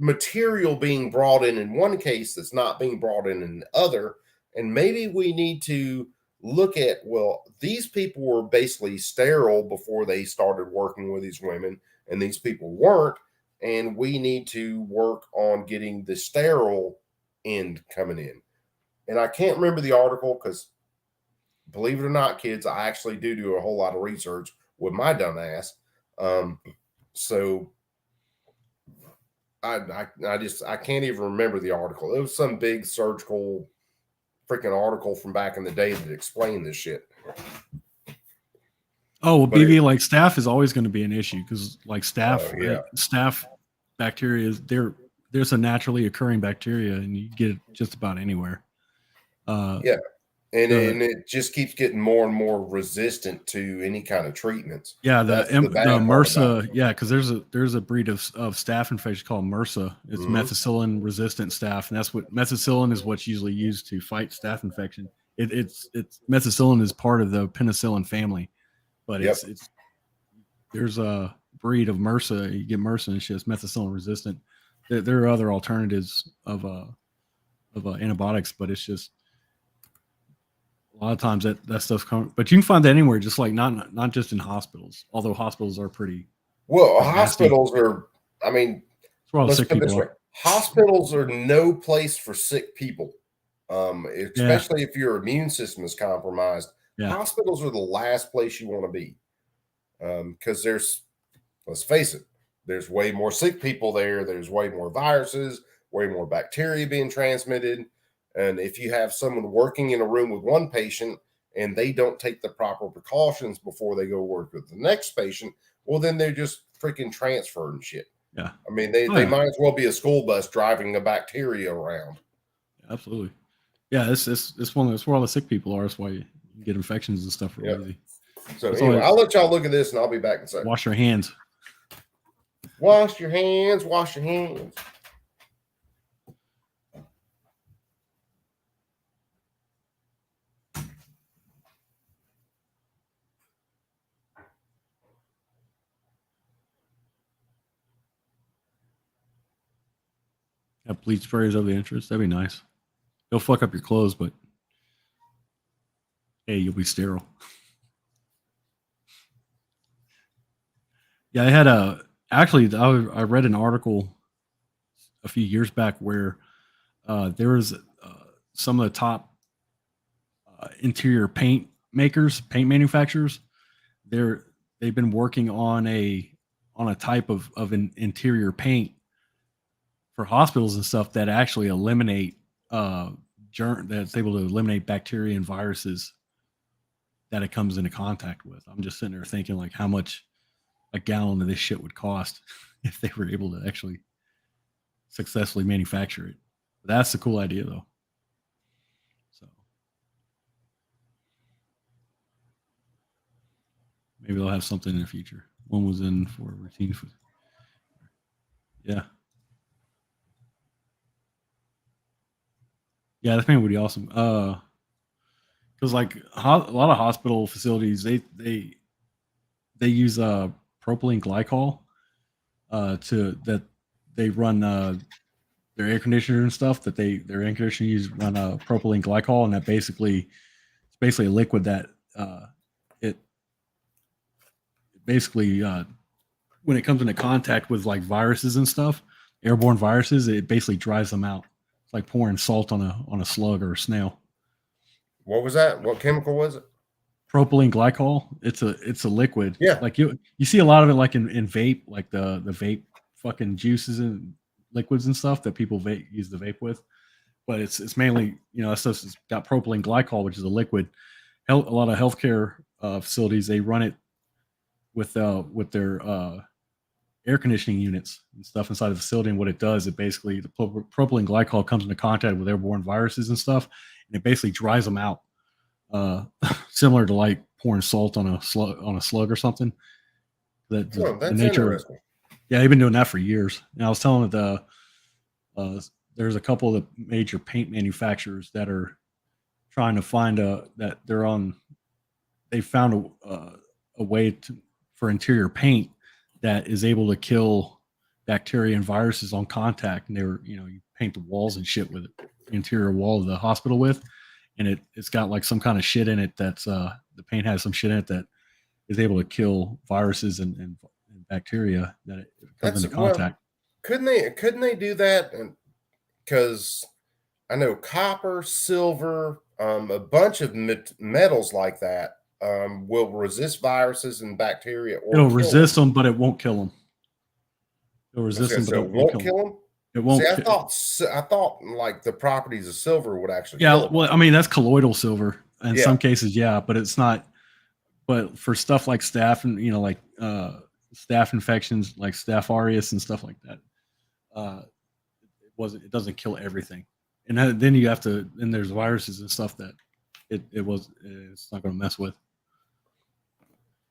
material being brought in one case that's not being brought in the other, and maybe we need to look at, well, these people were basically sterile before they started working with these women, and these people weren't, and we need to work on getting the sterile end coming in. And I can't remember the article because, believe it or not, kids, I actually do a whole lot of research with my dumb ass. So I can't even remember the article. It was some big surgical freaking article from back in the day that explained this shit. Oh, well, BB, like staph is always going to be an issue because like staph bacteria, there's a naturally occurring bacteria and you get it just about anywhere. and it just keeps getting more and more resistant to any kind of treatments. Yeah, That's the bad part about MRSA. it. Yeah, because there's a breed of staph infection called MRSA. It's Mhm. methicillin resistant staph, and that's what methicillin is what's usually used to fight staph infection. It's methicillin is part of the penicillin family, but Yep. it's there's a breed of MRSA. You get MRSA and it's just methicillin resistant. There are other alternatives of antibiotics, but it's just a lot of times that stuff comes. But you can find that anywhere, just like not just in hospitals. Although hospitals are pretty. Well, Nasty. hospitals are, I mean, That's where all the let's sick put it this people way. are. Hospitals are no place for sick people. Especially if your immune system is compromised. Yeah. Hospitals are the last place you want to be. Because let's face it, there's way more sick people there. There's way more viruses, way more bacteria being transmitted. And if you have someone working in a room with one patient and they don't take the proper precautions before they go work with the next patient, well, then they're just freaking transferring shit. Yeah. I mean, they yeah. might as well be a school bus driving a bacteria around. Absolutely. Yeah, it's where all the sick people are. That's why you get infections and stuff really easy. So That's anyway, all I'll let y'all look at this and I'll be back in a second. Wash your hands. Wash your hands. Wash your hands. Have bleach sprays over the entrance. That'd be nice. They'll fuck up your clothes, but hey, you'll be sterile. Yeah, I had I read an article a few years back where there was some of the top interior paint manufacturers. They've been working on a type of an interior paint for hospitals and stuff that actually eliminate that's able to eliminate bacteria and viruses that it comes into contact with. I'm just sitting there thinking like how much a gallon of this shit would cost if they were able to actually successfully manufacture it. But that's a cool idea though. So maybe they'll have something in the future. One was in for routine food. Yeah. Yeah, that thing would be awesome. Because like a lot of hospital facilities, they use propylene glycol that they run their air conditioner and stuff. Their air conditioner run propylene glycol, and it's basically a liquid that it basically when it comes into contact with like viruses and stuff, airborne viruses, it basically dries them out. It's like pouring salt on a slug or a snail. What was that? What chemical was it? Propylene glycol. It's a liquid. Yeah. Like you see a lot of it like in vape, like the vape fucking juices and liquids and stuff that people use the vape with. But it's mainly, that stuff's got propylene glycol, which is a liquid. A lot of healthcare facilities, they run it with their air conditioning units and stuff inside the facility. And what it does, it basically, the propylene glycol comes into contact with airborne viruses and stuff, and it basically dries them out. Similar to like pouring salt on a slug or something. That's the nature. Interesting. Yeah, they've been doing that for years. And I was telling that there's a couple of the major paint manufacturers that are trying to find they found a way for interior paint that is able to kill bacteria and viruses on contact. And you paint the walls and shit with it, the interior wall of the hospital with, and it's got like some kind of shit in it that's the paint has some shit in it that is able to kill viruses and bacteria that it comes into contact. Well, couldn't they do that? Because I know copper, silver, a bunch of metals like that will resist viruses and bacteria. It'll resist them, but it won't kill them. It'll resist them, but it won't kill them. It won't. See, I thought like the properties of silver would actually. Yeah, kill them. well, I mean that's colloidal silver in some cases, yeah, but it's not. But for stuff like staph and like staph infections, like Staph aureus and stuff like that, it doesn't kill everything, and then you have to. And there's viruses and stuff that It's not going to mess with.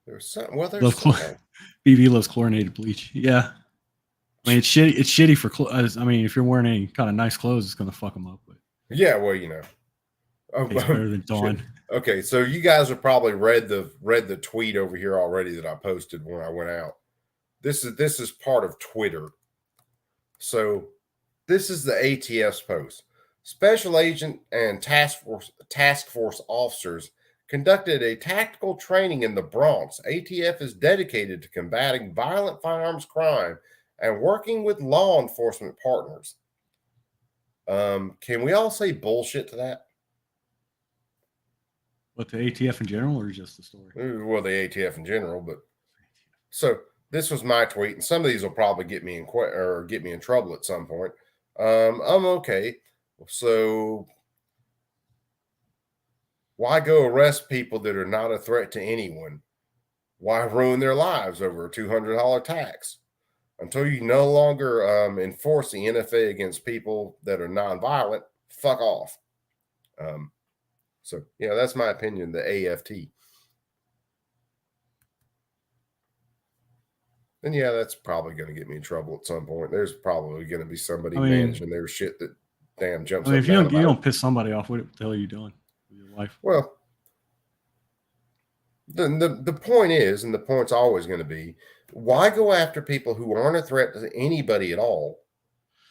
There's some. Well, there's Love BB loves chlorinated bleach. Yeah. I mean, it's shitty. It's shitty for clothes. I mean, if you're wearing any kind of nice clothes, it's going to fuck them up. But yeah, well, you know. Oh, it's better than Dawn. Okay, so you guys have probably read the tweet over here already that I posted when I went out. This is part of Twitter. So this is the ATF's post. Special agent and task force officers conducted a tactical training in the Bronx. ATF is dedicated to combating violent firearms crime and working with law enforcement partners. Can we all say bullshit to that? What, the ATF in general, or just the story? Well, the ATF in general, but so this was my tweet, and some of these will probably get me in trouble at some point. I'm okay. So why go arrest people that are not a threat to anyone? Why ruin their lives over a $200 tax? Until you no longer enforce the NFA against people that are nonviolent, fuck off. So, yeah, that's my opinion, the AFT. And, yeah, that's probably going to get me in trouble at some point. There's probably going to be somebody managing their shit that damn jumps I mean, up if you don't piss somebody off, what the hell are you doing with your life? Well, the point is, and the point's always going to be, why go after people who aren't a threat to anybody at all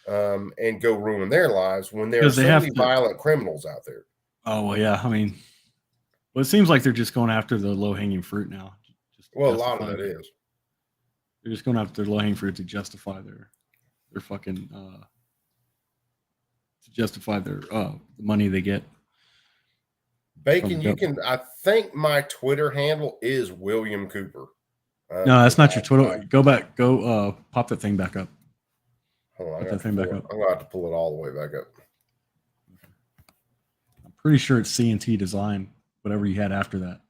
and go ruin their lives when there are so many violent criminals out there? Oh, well, yeah. I mean, well, it seems like they're just going after the low-hanging fruit now. Well, a lot of it is. They're just going after their low-hanging fruit to justify their fucking the money they get. Bacon, you can. I think my Twitter handle is William Cooper. No, that's not your Twitter. Go back. Go pop that thing back up. Hold on, I'm gonna have to pull it all the way back up. I'm pretty sure it's C&T Design. Whatever you had after that.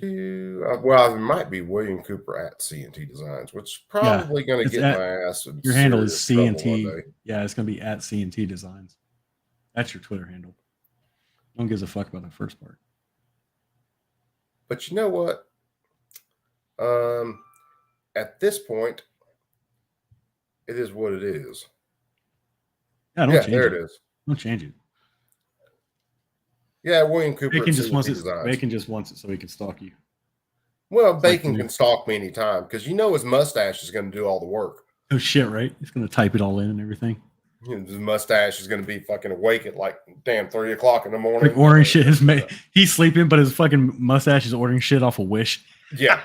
Well, it might be William Cooper at C&T Designs, which is probably going to get my ass. Your handle is C&T. Yeah, it's going to be at C&T Designs. That's your Twitter handle. No one gives a fuck about the first part. But you know what? At this point, it is what it is. Yeah, don't change there it. It is. Don't change it. Yeah, William Cooper. Bacon just wants it so he can stalk you. Well, Bacon can stalk me anytime because you know his mustache is going to do all the work. Oh shit, right? He's going to type it all in and everything. His mustache is going to be fucking awake at like damn 3 o'clock in the morning. Like ordering shit. He's sleeping, but his fucking mustache is ordering shit off a Wish. Yeah.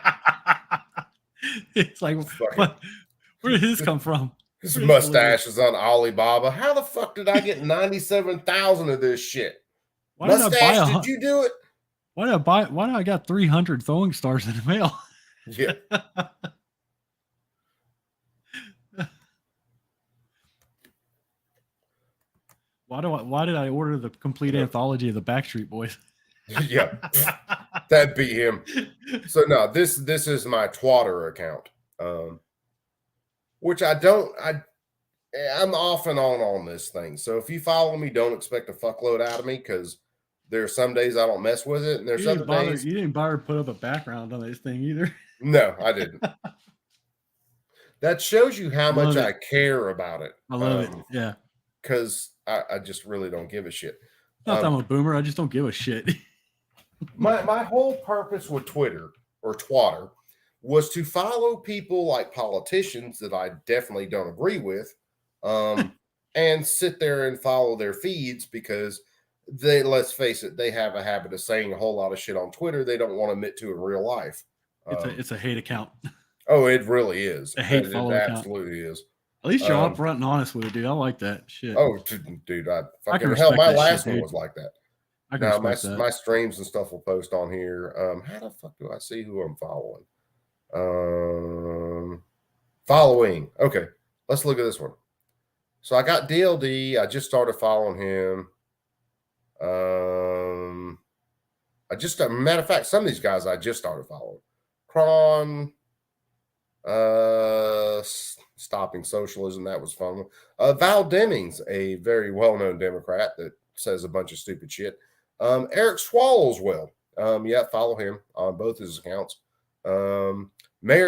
It's like, what? Where did his come from? His mustache is on Alibaba. How the fuck did I get 97,000 of this shit? Why mustache, did you do it? Why did I got 300 throwing stars in the mail? Yeah. Why did I order the complete anthology of the Backstreet Boys? Yeah. That'd be him. So no, this is my Twitter account. Which I'm off and on this thing. So if you follow me, don't expect a fuckload out of me because there are some days I don't mess with it, and there's other days you didn't bother to put up a background on this thing either. No, I didn't. That shows you how much I care about it. I love it. Yeah, because I just really don't give a shit. Not that I'm a boomer. I just don't give a shit. my whole purpose with Twitter or Twatter was to follow people like politicians that I definitely don't agree with, and sit there and follow their feeds because let's face it, they have a habit of saying a whole lot of shit on Twitter they don't want to admit to in real life. It's a hate account. Oh, it really is. A hate follow account. It absolutely is. At least you're upfront and honest with it, dude. I like that shit. Oh, dude, I can hell, my last shit, one was like that. I can my streams and stuff will post on here. How the fuck do I see who I'm following? Following. Okay, let's look at this one. So I got DLD. I just started following him. Matter of fact, some of these guys I just started following. Cron, Stopping Socialism. That was fun. Val Demings, a very well-known Democrat that says a bunch of stupid shit. Eric Swallowswell. Yeah, follow him on both his accounts. Mayor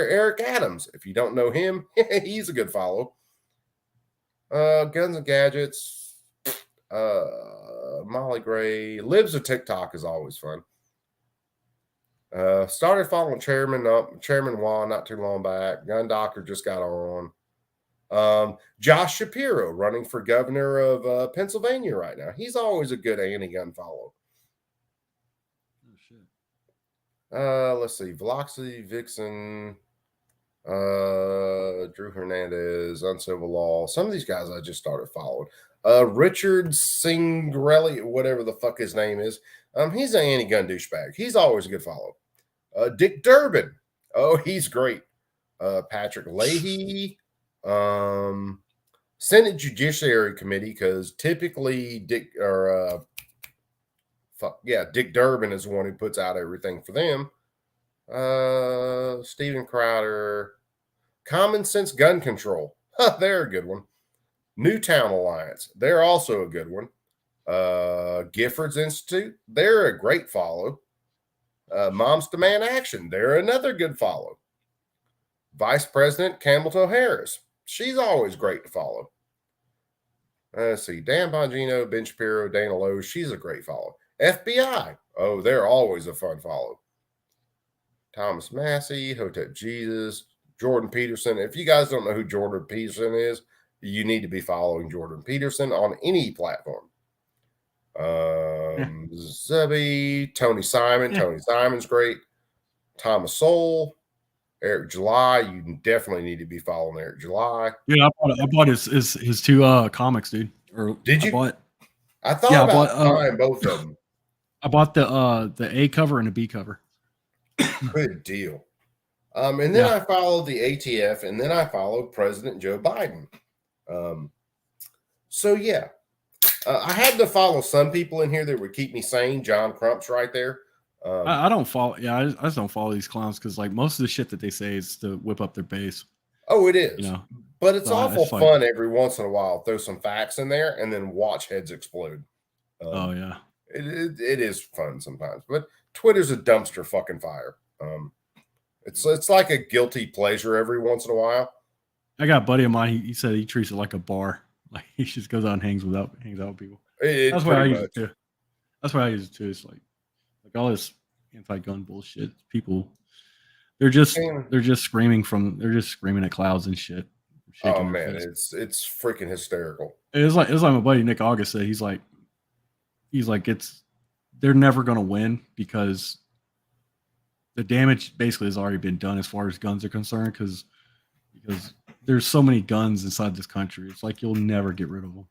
Eric Adams. If you don't know him, he's a good follow. Guns and Gadgets. Molly Gray. Libs of TikTok is always fun. Started following Chairman Juan not too long back. Gun Doctor just got on. Josh Shapiro running for governor of Pennsylvania right now. He's always a good anti-gun follow. Oh shit. Let's see. Velocity, Vixen, Drew Hernandez, Uncivil Law. Some of these guys I just started following. Richard Singrelli, whatever the fuck his name is. He's an anti-gun douchebag. He's always a good follow. Dick Durbin. Oh, he's great. Patrick Leahy. Senate Judiciary Committee, because typically Dick Durbin is the one who puts out everything for them. Steven Crowder. Common Sense Gun Control. They're a good one. Newtown Alliance. They're also a good one. Giffords Institute. They're a great follow. Moms Demand Action. They're another good follow. Vice President Campbell Harris. She's always great to follow. Let's see. Dan Bongino, Ben Shapiro, Dana Lowe. She's a great follow. FBI. Oh, they're always a fun follow. Thomas Massey, Hotep Jesus, Jordan Peterson. If you guys don't know who Jordan Peterson is, you need to be following Jordan Peterson on any platform. Zebby, Tony Simon. Yeah. Tony Simon's great. Thomas Sowell, Eric July. You definitely need to be following Eric July. Yeah, I bought his two comics, dude. Or Did you? I thought Yeah, I about bought, buying both of them. I bought the A cover and the B cover. Good deal. And then I followed the ATF, and then I followed President Joe Biden. So yeah, I had to follow some people in here that would keep me sane. John Crump's right there. I don't follow. Yeah, I just don't follow these clowns because like most of the shit that they say is to whip up their base. Oh, it is. You know, but it's so awful it's like- fun every once in a while. Throw some facts in there and then watch heads explode. Oh yeah. It is fun sometimes, but Twitter's a dumpster fucking fire. It's like a guilty pleasure every once in a while. I got a buddy of mine. He said he treats it like a bar. Like he just goes out and hangs out with people. That's That's why I use it too. That's why I use it too. It's like all this anti-gun bullshit. People, they're just screaming at clouds and shit. Oh shaking their man, fists. it's freaking hysterical. It was like my buddy Nick August said. He's like they're never gonna win because the damage basically has already been done as far as guns are concerned. Because there's so many guns inside this country. It's like you'll never get rid of them.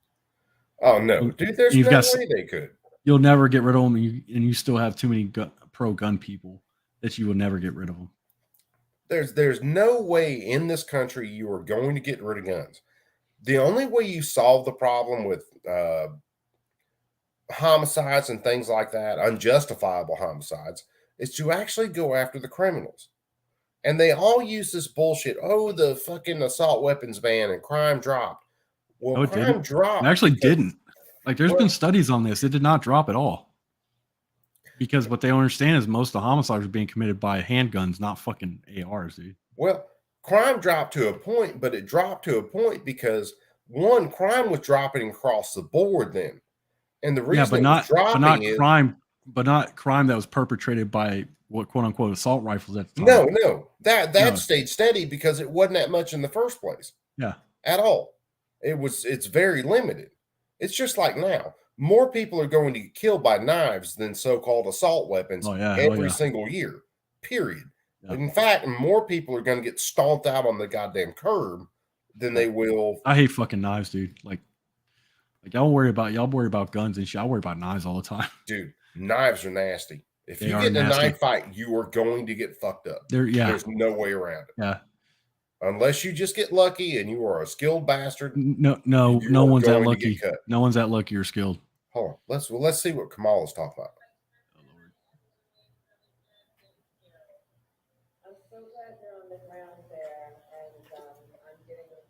Oh no, dude, there's You've no got- way they could. You'll never get rid of them, and you still have too many pro-gun people that you will never get rid of them. There's no way in this country you are going to get rid of guns. The only way you solve the problem with homicides and things like that, unjustifiable homicides, is to actually go after the criminals. And they all use this bullshit. Oh, the fucking assault weapons ban and crime dropped. Well, No, it crime didn't. dropped. It actually because- didn't. Like, there's been studies on this. It did not drop at all. Because what they don't understand is most of the homicides are being committed by handguns, not fucking ARs, dude. Well, crime dropped to a point, but it dropped to a point because one, crime was dropping across the board then. And the reason Yeah, but it not was dropping is crime that was perpetrated by what quote unquote assault rifles at the time. no, that No. stayed steady because it wasn't that much in the first place Yeah. at all. It's very limited. It's just like now. More people are going to get killed by knives than so-called assault weapons Oh, yeah. every single year. Period. Yeah. In fact, more people are going to get stomped out on the goddamn curb than they will. I hate fucking knives, dude. Like y'all worry about guns and shit. I worry about knives all the time. Dude, knives are nasty. If They you are get in a nasty. knife fight, you are going to get fucked up. There's no way around it. Yeah. Unless you just get lucky and you are a skilled bastard. No You are one's that going to lucky. get cut. No one's that lucky or skilled. Hold on. Let's see what Kamala's talking about. I'm so glad you're on the ground there, and I'm getting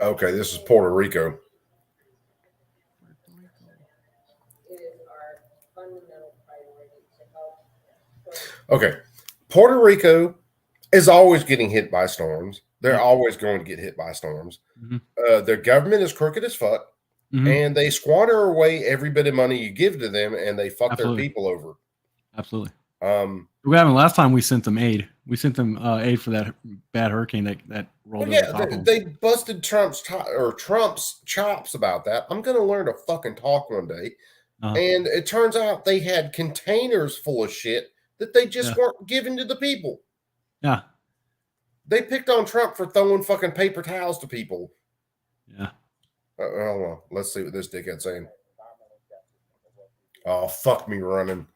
Okay, this is Puerto Rico. Okay, Puerto Rico is always getting hit by storms. They're Yep. always going to get hit by storms. Mhm. Their government is crooked as fuck, Mhm. and they squander away every bit of money you give to them, and they fuck Absolutely. their people over. Absolutely. Um, We happened last time we sent them aid. We sent them aid for that bad hurricane that rolled well, over yeah, top of them. they busted Trump's chops about that. I'm going to learn to fucking talk one day. Uh-huh. And it turns out they had containers full of shit that they just Yeah. weren't giving to the people. Yeah. They picked on Trump for throwing fucking paper towels to people. Yeah. Hold on. Let's see what this dickhead's saying. Oh, fuck me running.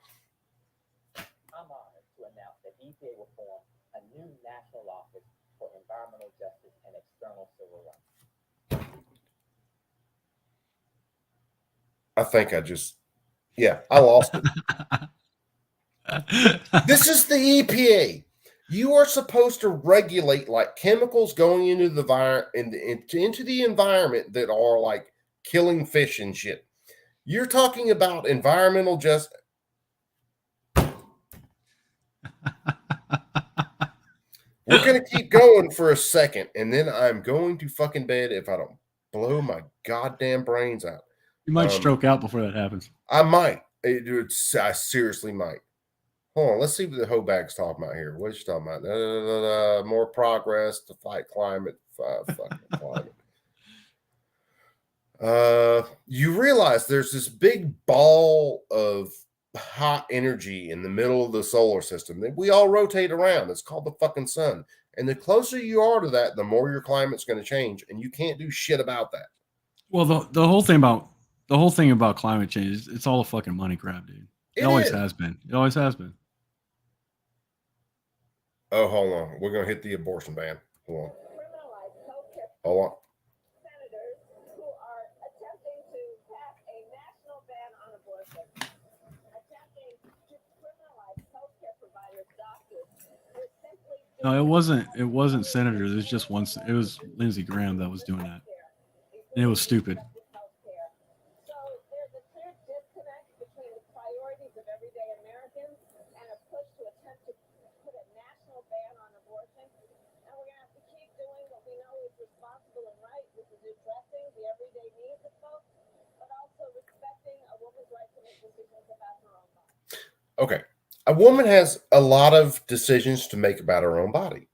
I'm honored to announce that EPA will form a new national office for environmental justice and external civil rights. I think I lost it. This is the EPA. You are supposed to regulate like chemicals going into the into the environment that are like killing fish and shit. You're talking about environmental justice. We're going to keep going for a second, and then I'm going to fucking bed if I don't blow my goddamn brains out. You might stroke out before that happens. I might. I seriously might. Hold on. Let's see what the hoe bag's talking about here. What is she talking about? More progress to fight climate. Fucking climate. You realize there's this big ball of hot energy in the middle of the solar system that we all rotate around. It's called the fucking sun. And the closer you are to that, the more your climate's going to change, and you can't do shit about that. Well, the whole thing about climate change, it's all a fucking money grab, dude. It always has been. It always has been. Oh, hold on. We're going to hit the abortion ban. Hold on. Hold on. Senators who are attempting to pass a national ban on abortion, attempting to criminalize healthcare providers, doctors, who simply No, it wasn't senators. It was just one. It was Lindsey Graham that was doing that, and it was stupid. So there's a clear disconnect between the priorities of everyday Americans and a push to attempt to put a national ban on abortion. And we're going to have to keep doing what we know is responsible and right, which is addressing the everyday needs of folks, but also respecting a woman's right to make decisions about her own body. Okay. A woman has a lot of decisions to make about her own body.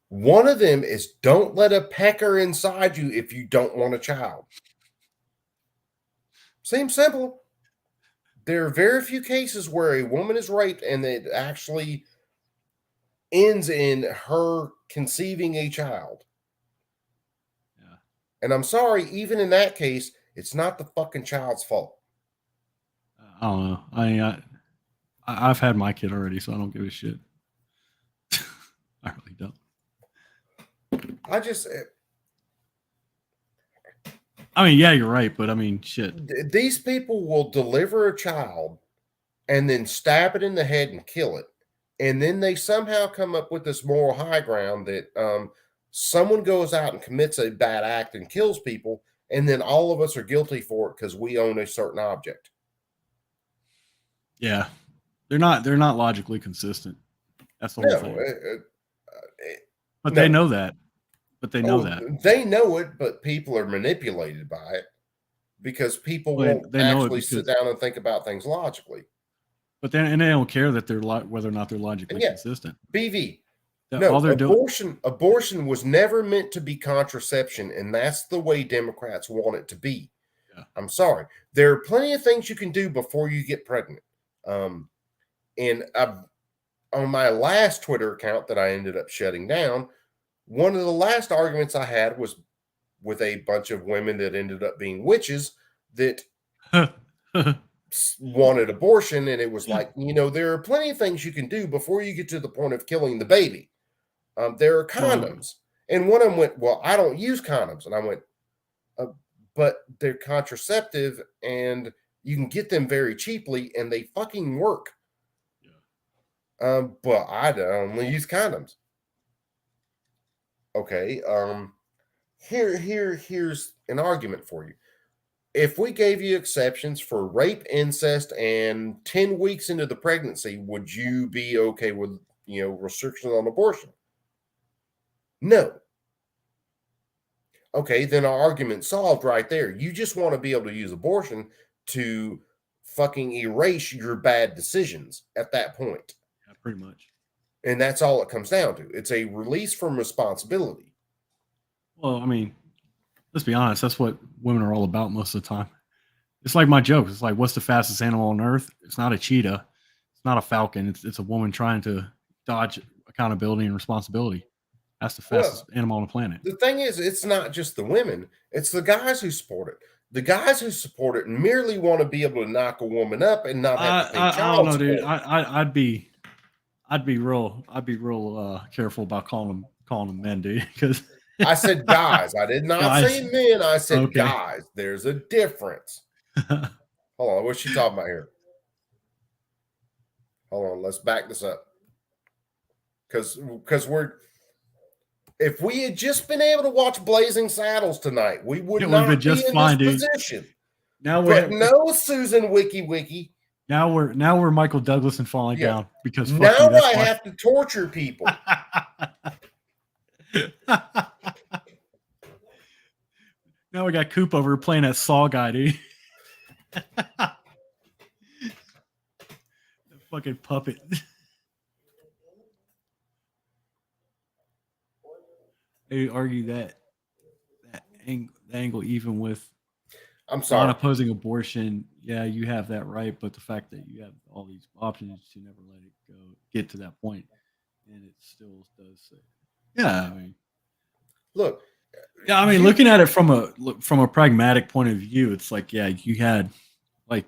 One of them is don't let a pecker inside you if you don't want a child. Seems simple. There are very few cases where a woman is raped and it actually ends in her conceiving a child. Yeah. And I'm sorry, even in that case, it's not the fucking child's fault. I don't know. I mean, I've had my kid already, so I don't give a shit. I really don't. I mean, yeah, you're right, but I mean, shit. These people will deliver a child and then stab it in the head and kill it. And then they somehow come up with this moral high ground that someone goes out and commits a bad act and kills people, and then all of us are guilty for it because we own a certain object. Yeah, they're not logically consistent. That's the whole thing. But they know that. But they know that. They know it, but people are manipulated by it because people won't actually sit down and think about things logically. But they don't care that they're whether or not they're logically consistent. BV. No, all they're abortion was never meant to be contraception, and that's the way Democrats want it to be. Yeah. I'm sorry. There are plenty of things you can do before you get pregnant. And on my last Twitter account that I ended up shutting down, one of the last arguments I had was with a bunch of women that ended up being witches that wanted abortion. And it was like, there are plenty of things you can do before you get to the point of killing the baby. There are condoms. And one of them went, well, I don't use condoms. And I went, but they're contraceptive and you can get them very cheaply and they fucking work. Yeah. But I only use condoms. Okay. Here's an argument for you. If we gave you exceptions for rape, incest, and 10 weeks into the pregnancy, would you be okay with, restrictions on abortion? No. Okay, then our argument solved right there. You just want to be able to use abortion to fucking erase your bad decisions at that point. Yeah, pretty much. And that's all it comes down to. It's a release from responsibility. Well, I mean, let's be honest. That's what women are all about most of the time. It's like my joke. It's like, what's the fastest animal on earth? It's not a cheetah. It's not a falcon. It's a woman trying to dodge accountability and responsibility. That's the fastest animal on the planet. The thing is, it's not just the women. It's the guys who support it. The guys who support it merely want to be able to knock a woman up and not have to pay I child don't know, dude. support. I'd be real careful about calling them men, dude, because I said guys. I did not Guys. say men. I said Okay. guys. There's a difference. Hold on. What's she talking about here? Hold on. Let's back this up. Because if we had just been able to watch Blazing Saddles tonight, we would It would've not been be just in fine, this dude. position. now But we're no, Susan Wiki. now we're Michael Douglas and falling Yeah. down because fuck Now you, that's I why. have to torture people. Now we got Coop over playing that Saw guy, dude. The fucking puppet. They argue that angle even with I'm sorry. non-opposing abortion. Yeah, you have that right, but the fact that you have all these options to never let it go, get to that point, and it still does say, yeah. I mean, Look, yeah, I mean, looking at it from a pragmatic point of view, it's like, yeah, you had like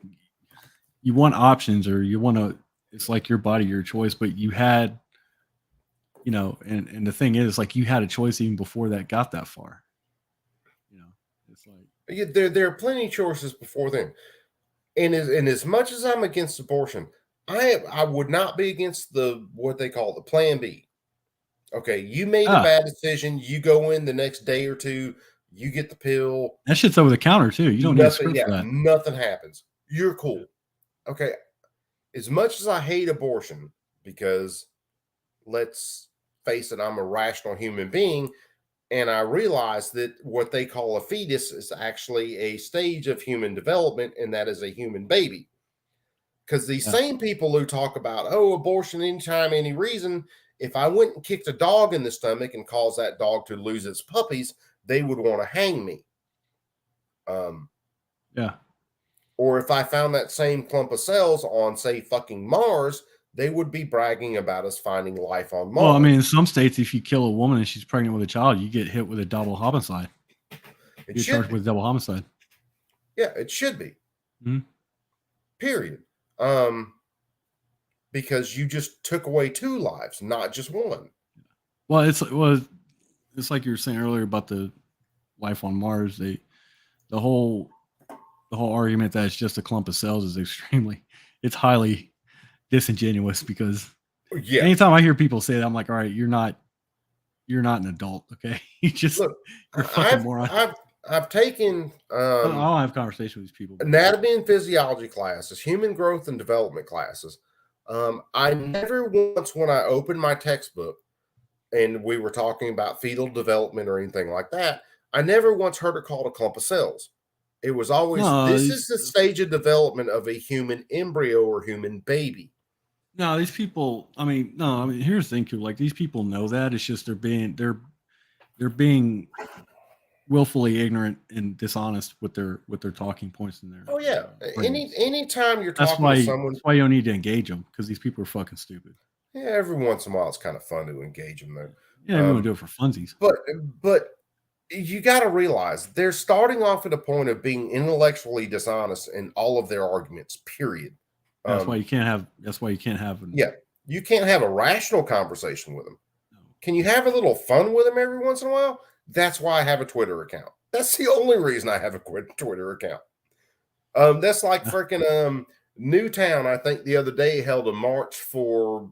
you want options, or you want to. It's like your body, your choice, but you had, and the thing is, like, you had a choice even before that got that far. It's like, yeah, there are plenty of choices before then. And as much as I'm against abortion, I would not be against what they call the Plan B. Okay, you made a bad decision. You go in the next day or two, you get the pill. that shit's over the counter too. You don't need a script for that. Nothing happens. You're cool. Okay. As much as I hate abortion, because let's face it, I'm a rational human being, and I realize that what they call a fetus is actually a stage of human development, and that is a human baby. Because these same people who talk about, abortion anytime, any reason, if I went and kicked a dog in the stomach and caused that dog to lose its puppies, they would want to hang me. Yeah. Or if I found that same clump of cells on, say, fucking Mars, they would be bragging about us finding life on Mars. Well, I mean, in some states, if you kill a woman and she's pregnant with a child, you get hit with a double homicide. You're charged with double homicide. Yeah, it should be. Mhm. Period. Because you just took away 2 lives, not just 1. Well, it's like you were saying earlier about the life on Mars. The whole argument that it's just a clump of cells is it's highly disingenuous, because Yeah. anytime I hear people say that, I'm like, all right, you're not an adult, okay? You just Look, you're a fucking moron. I've taken I'll have conversations with these people. anatomy and physiology classes, human growth and development classes. I never once, when I opened my textbook and we were talking about fetal development or anything like that, I never once heard it called a clump of cells. It was always, this is the stage of development of a human embryo or human baby. No, these people. I mean, here's the thing, too. Like, these people know that. It's just they're being willfully ignorant and dishonest with their talking points in there. Oh yeah, anytime you're talking to someone, that's why you don't need to engage them, because these people are fucking stupid. Yeah, every once in a while it's kind of fun to engage them though. Yeah, we want to do it for funsies. But you got to realize they're starting off at a point of being intellectually dishonest in all of their arguments. Period. That's why you can't have. Yeah, you can't have a rational conversation with them. No. Can you have a little fun with them every once in a while? That's why I have a Twitter account. That's the only reason I have a Twitter account. That's like freaking Newtown. I think the other day held a march for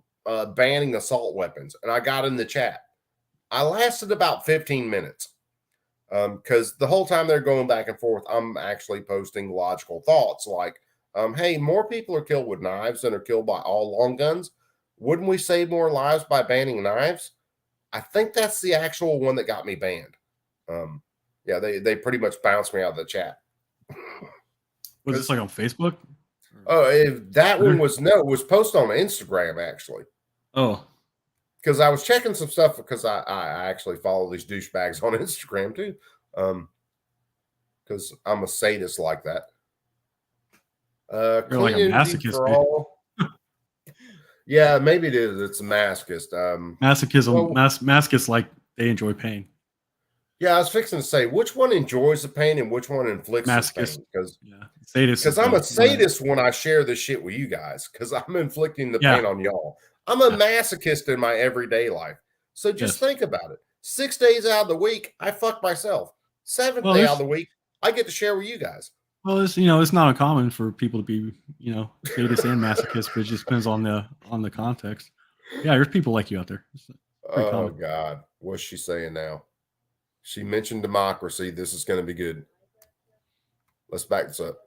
banning assault weapons, and I got in the chat. I lasted about 15 minutes. Because the whole time they're going back and forth, I'm actually posting logical thoughts like, hey, more people are killed with knives than are killed by all long guns. Wouldn't we save more lives by banning knives? I think that's the actual one that got me banned. Yeah, they pretty much bounced me out of the chat. Was this like on Facebook? Oh, if that Twitter? one was no, it was posted on Instagram actually. Oh, Because I was checking some stuff because I actually follow these douchebags on Instagram too. Because I'm a sadist like that. you're like a Clean energy masochist, for dude. all. Yeah, maybe it is. It's a masochist. Masochism, well- masochists like they enjoy pain. Yeah, I was fixing to say which one enjoys the pain and which one inflicts the Masochist. pain. Because Yeah, sadist. is I'm the a one- sadist when I share this shit with you guys. Because I'm inflicting the Yeah. pain on y'all. I'm a Yeah. masochist in my everyday life. So just Yes. think about it. 6 days out of the week, I fuck myself. 7th Well, day there's- out of the week, I get to share with you guys. Well, it's it's not uncommon for people to be sadist and masochist, but it just depends on the context. Yeah, there's people like you out there. It's pretty Oh common. God, what's she saying now? She mentioned democracy. This is going to be good. Let's back this up.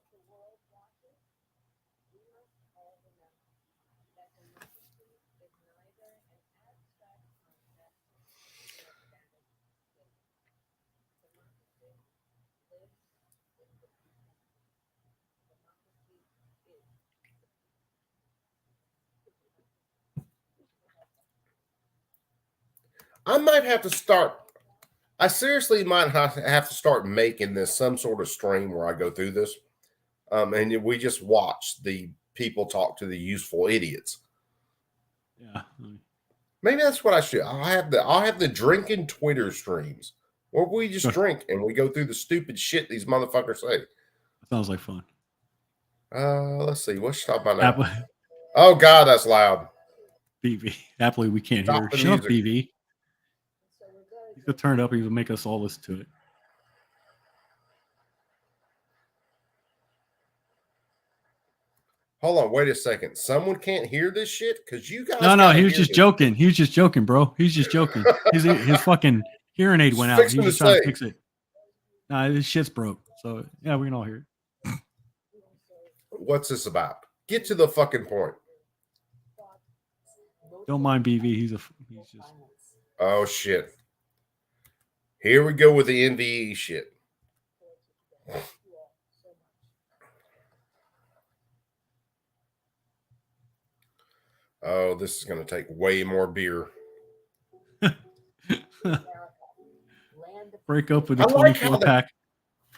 I might have to start. I seriously might have to start making this some sort of stream where I go through this, and we just watch the people talk to the useful idiots. Yeah. Maybe that's what I should. I'll have the drinking Twitter streams where we just Sure. drink and we go through the stupid shit these motherfuckers say. Sounds like fun. Let's see. What's talk about now? Happily, Oh God, that's loud. BV. Happily, we can't Stop hear. the Shut up, music. BV. You could turn it up. He would make us all listen to it. Hold on, wait a second. Someone can't hear this shit because you guys. No, gotta he was hear just this. joking. He was just joking, bro. He was just joking. His fucking hearing aid went out. Fixing He's just to trying to say. fix it. Nah, this shit's broke. So yeah, we can all hear it. What's this about? Get to the fucking point. Don't mind BV. He's just. Oh shit. Here we go with the NVE shit. Oh, this is going to take way more beer. Break up with the I like how 24 pack.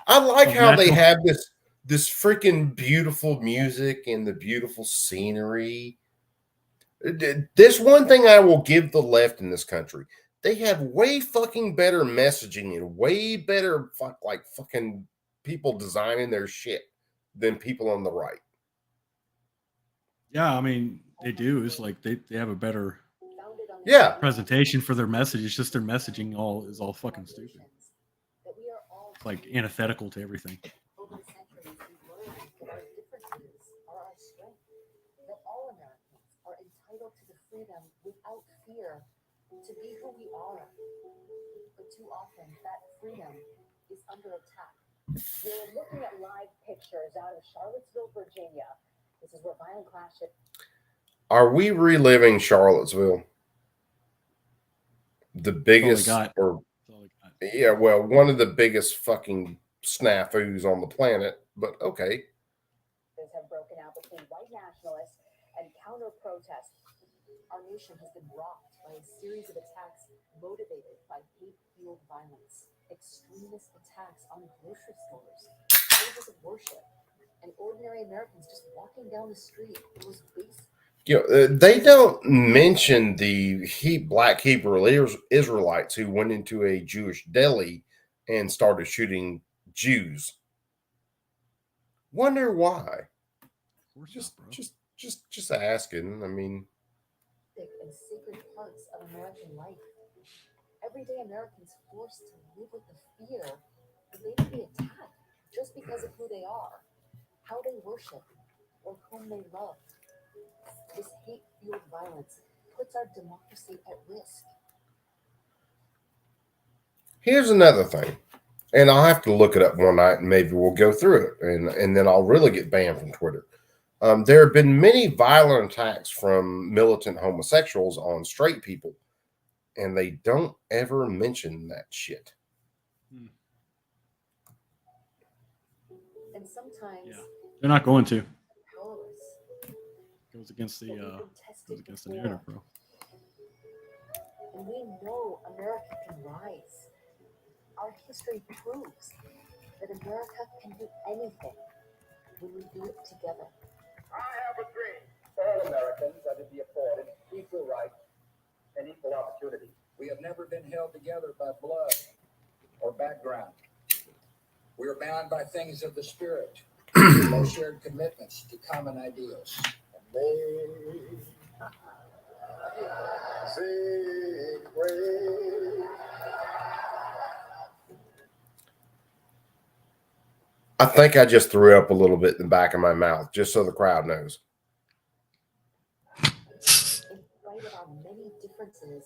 I like Of how they natural- have this freaking beautiful music and the beautiful scenery. There's one thing I will give the left in this country. They have way fucking better messaging and way better fucking people designing their shit than people on the right. Yeah, I mean they do. It's like they have a better Yeah. presentation for their message. It's just their messaging is all fucking stupid. It's like antithetical to everything. Over the centuries, we've learned that our differences are our strength. That all Americans are entitled to the freedom without fear to be who we are. But too often, that freedom is under attack. We're looking at live pictures out of Charlottesville, Virginia. This is where violent clashes. Are we reliving Charlottesville? The biggest, got. or That's all I got. yeah, well, one of the biggest fucking snafus on the planet. But okay, Have broken out between white nationalists and counter-protests. Our nation has been rocked by a series of attacks motivated by hate-fueled violence, extremist attacks on grocery stores, places of worship, and ordinary Americans just walking down the street. It was basic. they don't mention the black Hebrew Israelites who went into a Jewish deli and started shooting Jews. Wonder why? Of course Just, not, bro. just asking. I mean, And sacred parts of American life. Everyday Americans forced to live with the fear that they would be attacked just because of who they are, how they worship, or whom they love. This hate-fueled violence puts our democracy at risk. Here's another thing, and I'll have to look it up one night, and maybe we'll go through it, and then I'll really get banned from Twitter. There have been many violent attacks from militant homosexuals on straight people, and they don't ever mention that shit. And sometimes Yeah, they're not going to. powerless. Goes against the But we've been goes tested against the before, narrative, bro. and we know America can rise. Our history proves that America can do anything when we do it together. I have a dream. All Americans are to be afforded equal rights and equal opportunity. We have never been held together by blood or background. We are bound by things of the spirit, no shared commitments to common ideals. I think I just threw up a little bit in the back of my mouth, just so the crowd knows. In spite of our many differences,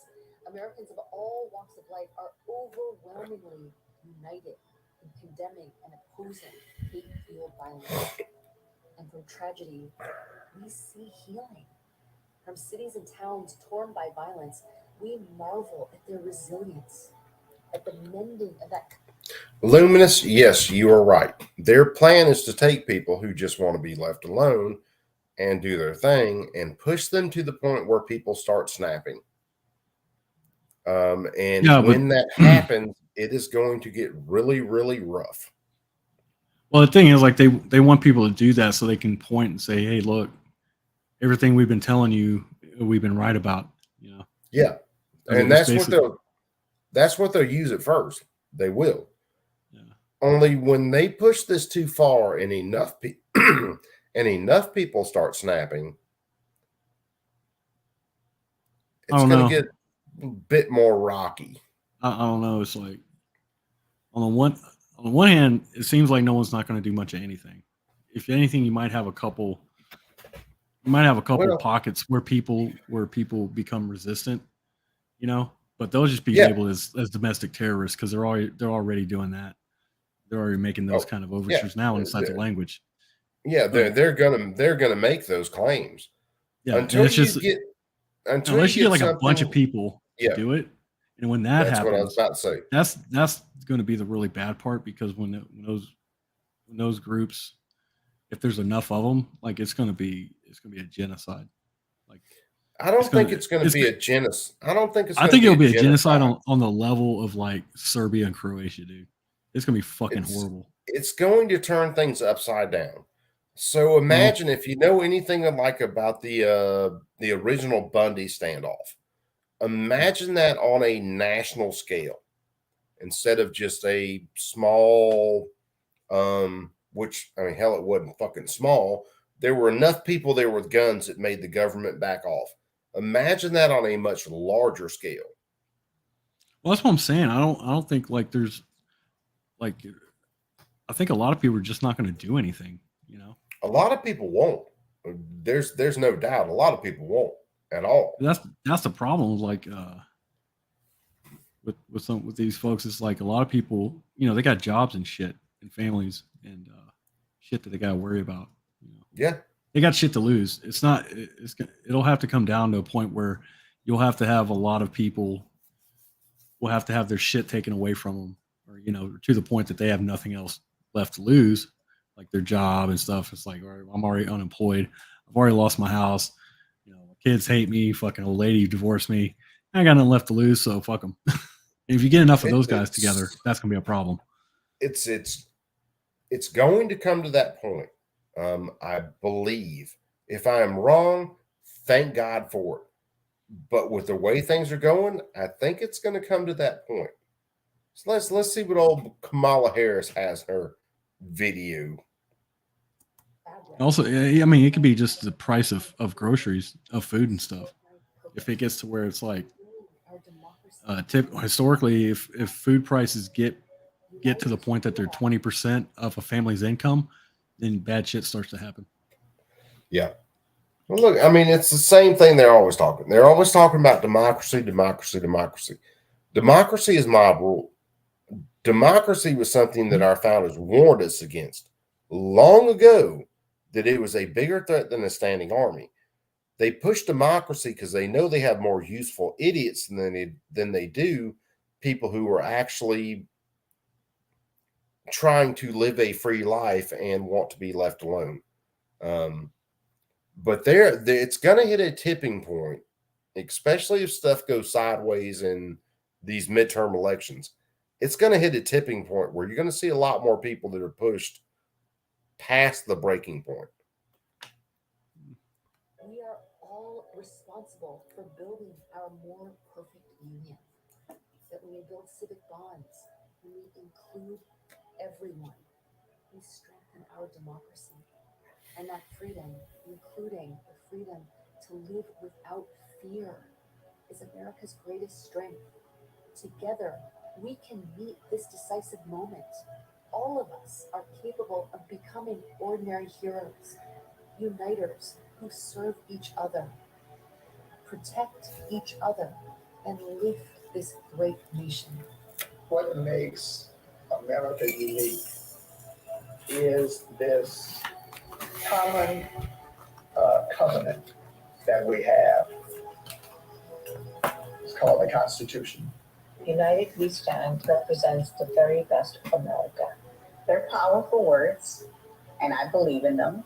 Americans of all walks of life are overwhelmingly united in condemning and opposing hate-fueled violence. And from tragedy, we see healing. From cities and towns torn by violence, we marvel at their resilience, at the mending of that. Luminous, yes, you are right. Their plan is to take people who just want to be left alone and do their thing and push them to the point where people start snapping. And Yeah, when that happens, it is going to get really, really rough. Well, the thing is, like, they want people to do that so they can point and say, "Hey, look, everything we've been telling you, we've been right about." You know. Yeah, I mean, and it's that's what they'll use at first. They will. Yeah. Only when they push this too far and enough and enough people start snapping, it's going to get a bit more rocky. I don't know. It's like on the one hand, it seems like no one's not going to do much of anything. If anything, you might have a couple. You might have a couple Well- pockets where people become resistant, you know. But they'll just be Yeah. labeled as domestic terrorists because they're already doing that. They're already making those kind of overtures now inside the language. Yeah, they're gonna make those claims. Yeah, Until and it's you just get unless you get like a bunch of something- people Yeah. to do it, and when that That's what I was happens, about to say. that's going to be the really bad part because when those groups, if there's enough of them, like it's going to be a genocide. Like I don't it's gonna- think it's going to it's be go- a genocide. I don't think it's. I gonna think it'll be a genocide. genocide on the level of like Serbia and Croatia, dude. It's going to be fucking It's- horrible. It's going to turn things upside down. So imagine if you know anything like about the original Bundy standoff. Imagine that on a national scale instead of just a small, which I mean, hell, it wasn't fucking small. There were enough people there with guns that made the government back off. Imagine that on a much larger scale. Well, that's what I'm saying. I don't think like there's like I think a lot of people are just not going to do anything. You know. A lot of people won't. There's no doubt. A lot of people won't at all. That's the problem. Like with these folks, it's like a lot of people, you know, they got jobs and shit and families and shit that they got to worry about. You know? Yeah. They got shit to lose. It'll have to come down to a point where you'll have to have a lot of people will have to have their shit taken away from them, or you know, to the point that they have nothing else left to lose, like their job and stuff. It's like, all right, I'm already unemployed. I've already lost my house. You know, my kids hate me. Fucking old lady divorced me. I got nothing left to lose, so fuck them. If you get enough of those guys together, that's gonna be a problem. It's going to come to that point. I believe. If I am wrong, thank God for it. But with the way things are going, I think it's going to come to that point. So let's see what old Kamala Harris has in her video. Also, I mean, it could be just the price of groceries, of food and stuff. If it gets to where it's like, historically, if food prices get to the point that they're 20% of a family's income, then bad shit starts to happen. Yeah. Well, look, I mean, it's the same thing they're always talking. They're always talking about democracy, democracy, democracy. Democracy is mob rule. Democracy was something that our founders warned us against long ago, that it was a bigger threat than a standing army. They push democracy because they know they have more useful idiots than they do people who are actually trying to live a free life and want to be left alone. But it's going to hit a tipping point, especially if stuff goes sideways in these midterm elections. It's going to hit a tipping point where you're going to see a lot more people that are pushed past the breaking point. We are all responsible for building our more perfect union. That when we build civic bonds, when we include everyone, we strengthen our democracy. And that freedom, including the freedom to live without fear, is America's greatest strength. Together, we can meet this decisive moment. All of us are capable of becoming ordinary heroes, uniters who serve each other, protect each other, and lift this great nation. What makes America unique is this common covenant that we have. It's called the Constitution. United We Stand represents the very best of America. They're powerful words, and I believe in them.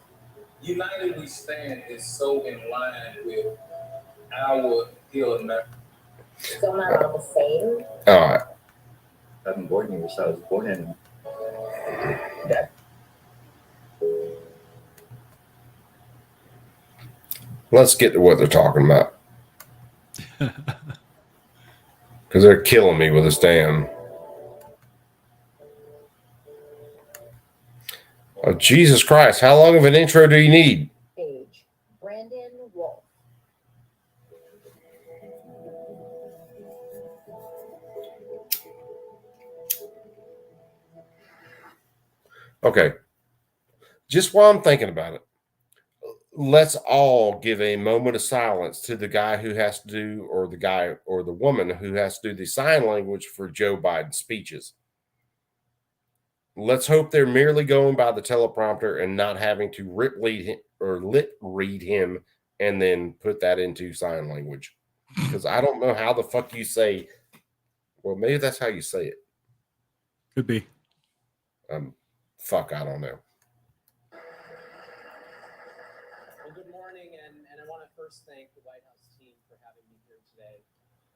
United We Stand is so in line with our Heal America. Still not all the same. All right. I'm born here, so I was born in that. Let's get to what they're talking about. Because they're killing me with this damn. Oh, Jesus Christ. How long of an intro do you need? Age, Brandon Wolf. Okay. Just while I'm thinking about it, let's all give a moment of silence to the guy who has to do, or the guy or the woman who has to do the sign language for Joe Biden's speeches. Let's hope they're merely going by the teleprompter and not having to lip read him and then put that into sign language. Because I don't know how the fuck you say, well, maybe that's how you say it. Could be. Fuck, I don't know. Well, good morning, and I want to first thank the White House team for having me here today.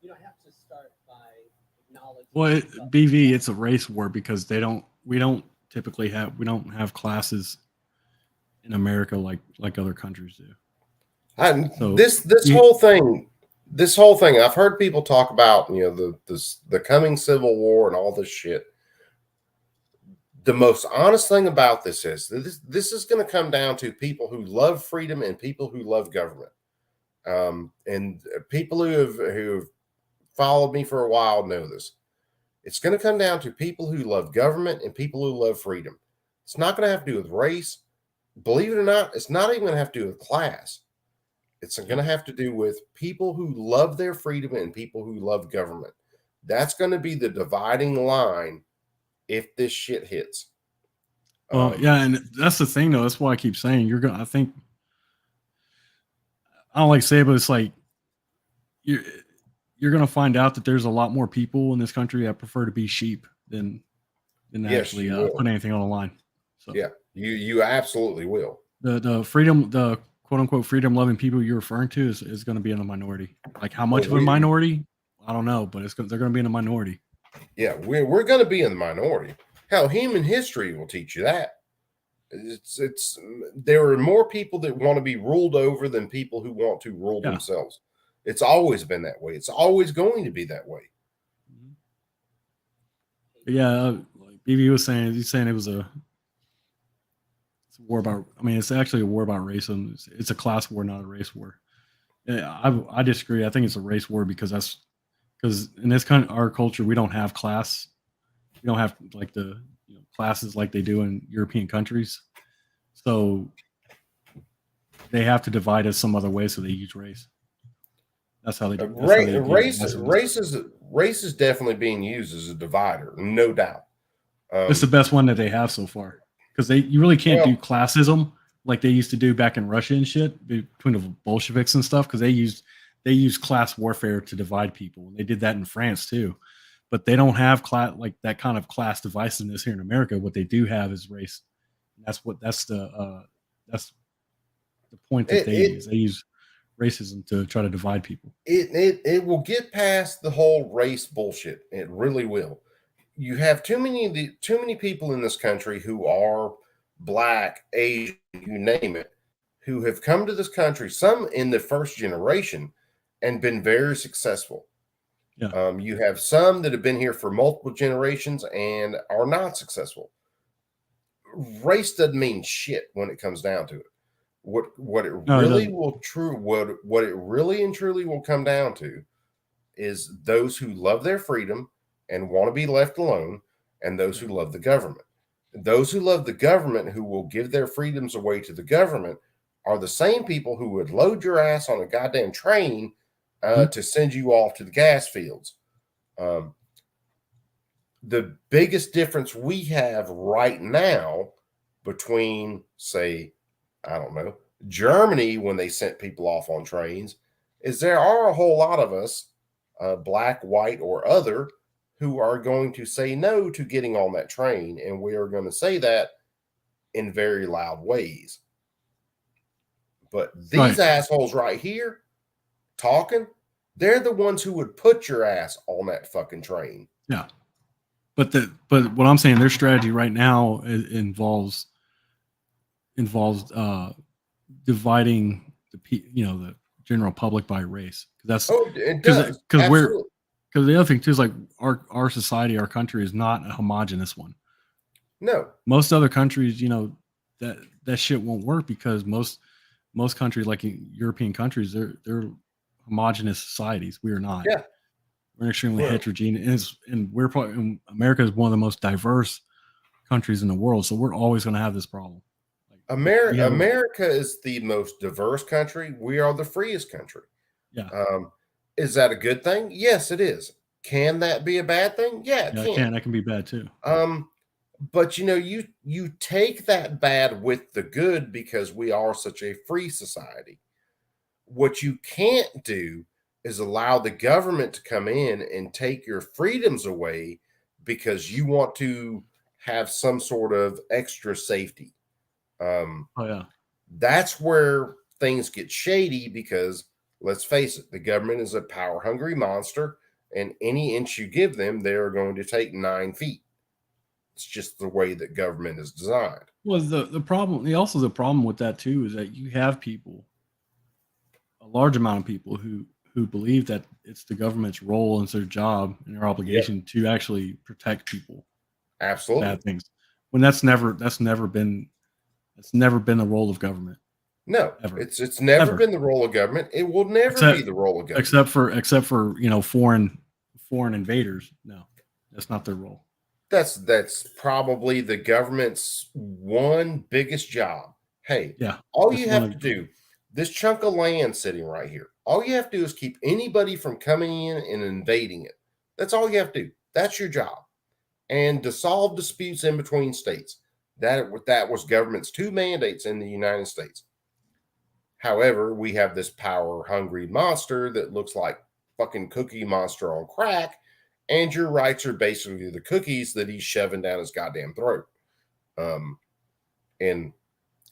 You know, I have to start by acknowledging. Well, BV, it's a race war because we don't have classes in America like other countries do. This whole thing, I've heard people talk about, the coming civil war and all this shit. The most honest thing about this is that this is going to come down to people who love freedom and people who love government. And people who have followed me for a while know this. It's going to come down to people who love government and people who love freedom. It's not going to have to do with race. Believe it or not, it's not even going to have to do with class. It's going to have to do with people who love their freedom and people who love government. That's going to be the dividing line if this shit hits. Well, yeah, and that's the thing, though. That's why I keep saying I think, I don't like to say it, but it's like you're going to find out that there's a lot more people in this country that prefer to be sheep than actually put anything on the line. So yeah, you absolutely will. The freedom, the quote unquote freedom loving people you're referring to is going to be in the minority. Like how much of a minority, I don't know, but they're going to be in the minority. Yeah, we're going to be in the minority. Hell, human history will teach you that. There are more people that want to be ruled over than people who want to rule themselves. It's always been that way. It's always going to be that way. Yeah, like BB was saying, he's saying it's a war about. I mean, it's actually a war about racism. It's a class war, not a race war. I disagree. I think it's a race war because in this kind of our culture, we don't have class. We don't have like the classes like they do in European countries. So they have to divide us some other way. So they use race. That's how they do. Race is definitely being used as a divider, no doubt. It's the best one that they have so far, because you really can't do classism like they used to do back in Russia and shit between the Bolsheviks and stuff, because they used class warfare to divide people. They did that in France too, but they don't have like that kind of class divisiveness here in America. What they do have is race. That's the point that they use. They use racism to try to divide people. It will get past the whole race bullshit. It really will. You have too many people in this country who are black, Asian, you name it, who have come to this country, some in the first generation, and been very successful. Yeah. You have some that have been here for multiple generations and are not successful. Race doesn't mean shit when it comes down to it. What it really and truly will come down to is those who love their freedom and want to be left alone, and those who love the government. Those who love the government, who will give their freedoms away to the government, are the same people who would load your ass on a goddamn train to send you off to the gas fields. The biggest difference we have right now between, say, I don't know, Germany, when they sent people off on trains, is there are a whole lot of us, black, white, or other, who are going to say no to getting on that train, and we are going to say that in very loud ways. But these assholes right here talking, they're the ones who would put your ass on that fucking train. Yeah. But what I'm saying, their strategy right now involves dividing the general public by race. That's because the other thing too is like our society, our country is not a homogenous one. No, most other countries, that shit won't work, because most countries, like in European countries, they're homogenous societies. We are not. Yeah, we're extremely heterogeneous, and America is one of the most diverse countries in the world. So we're always going to have this problem. America is the most diverse country. We are the freest country. Yeah. Is that a good thing? Yes, it is. Can that be a bad thing? Yeah, it can. That can be bad too. But you take that bad with the good, because we are such a free society. What you can't do is allow the government to come in and take your freedoms away because you want to have some sort of extra safety. That's where things get shady, because let's face it, the government is a power hungry monster, and any inch you give them, they're going to take 9 feet. It's just the way that government is designed. Well, the problem with that too is that you have people, a large amount of people who believe that it's the government's role and it's their job and their obligation to actually protect people. Absolutely. Bad things. When that's never been the role of government. No, ever. It's never been the role of government. It will never be the role of government. Except for foreign invaders. No, that's not their role. That's probably the government's one biggest job. Hey, all you have to do, this chunk of land sitting right here, all you have to do is keep anybody from coming in and invading it. That's all you have to do. That's your job. And to solve disputes in between states. That was government's 2 mandates in the United States. However, we have this power-hungry monster that looks like fucking Cookie Monster on crack, and your rights are basically the cookies that he's shoving down his goddamn throat. And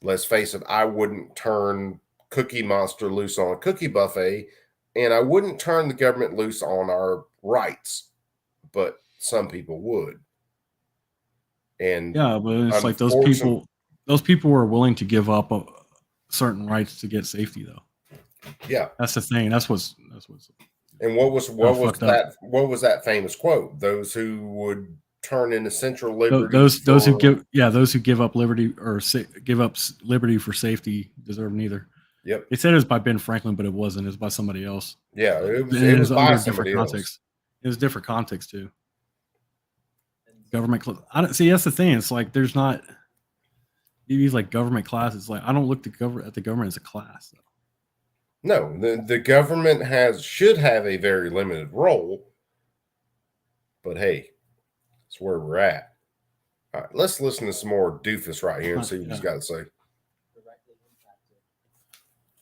let's face it, I wouldn't turn Cookie Monster loose on a cookie buffet, and I wouldn't turn the government loose on our rights, but some people would. And but it's like those people were willing to give up certain rights to get safety, though. Yeah, that's the thing. That's what's. And what was that famous quote? Those who would turn into central liberty. Those who give up liberty or give up liberty for safety deserve neither. Yep. They said it was by Ben Franklin, but it wasn't. It was by somebody else. Yeah, it was by somebody else. Context. It was different context too. Government. See, that's the thing. It's like there's not these like government classes. Like I don't look at the government as a class. Though. No, the government should have a very limited role. But hey, it's where we're at. All right, let's listen to some more doofus right here and see what he's Yeah. got to say. Directly impacted,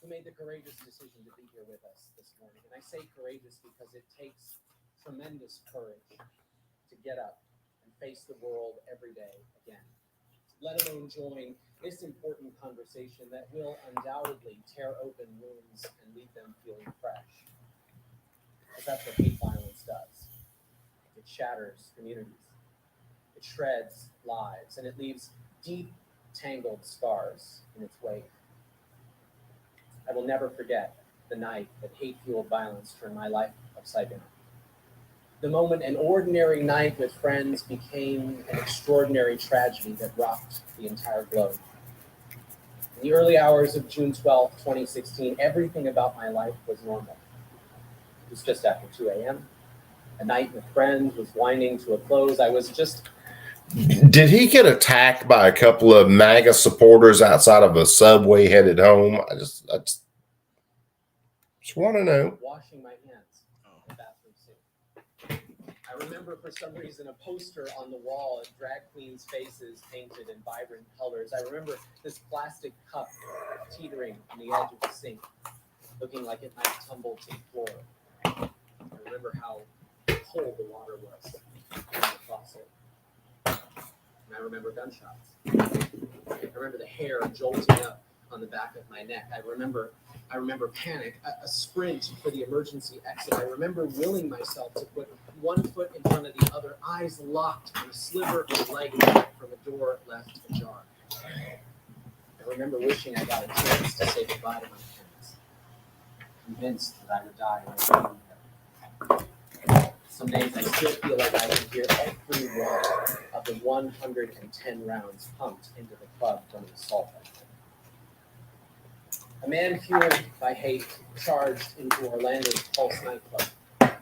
who made the courageous decision to be here with us this morning. And I say courageous because it takes tremendous courage to get up and face the world every day again, let alone join this important conversation that will undoubtedly tear open wounds and leave them feeling fresh. Because that's what hate violence does. It shatters communities, it shreds lives, and it leaves deep, tangled scars in its wake. I will never forget the night that hate-fueled violence turned my life upside down. The moment an ordinary night with friends became an extraordinary tragedy that rocked the entire globe. In the early hours of June 12, 2016, everything about my life was normal. It was just after 2 a.m. A night with friends was winding to a close. I was just... Did he get attacked by a couple of MAGA supporters outside of a Subway headed home? I just want to know. Washing my hands in the bathroom sink. I remember for some reason a poster on the wall of drag queens' faces painted in vibrant colors. I remember this plastic cup teetering on the edge of the sink, looking like it might tumble to the floor. I remember how cold the water was in the faucet. And I remember gunshots. I remember the hair jolting up on the back of my neck. I remember panic, a sprint for the emergency exit. I remember willing myself to put one foot in front of the other, eyes locked on a sliver of light from a door left ajar. I remember wishing I got a chance to say goodbye to my parents, convinced that I would die right there. Some days I still feel like I can hear every one of the 110 rounds pumped into the club from the assault rifle. A man fueled by hate charged into Orlando's Pulse nightclub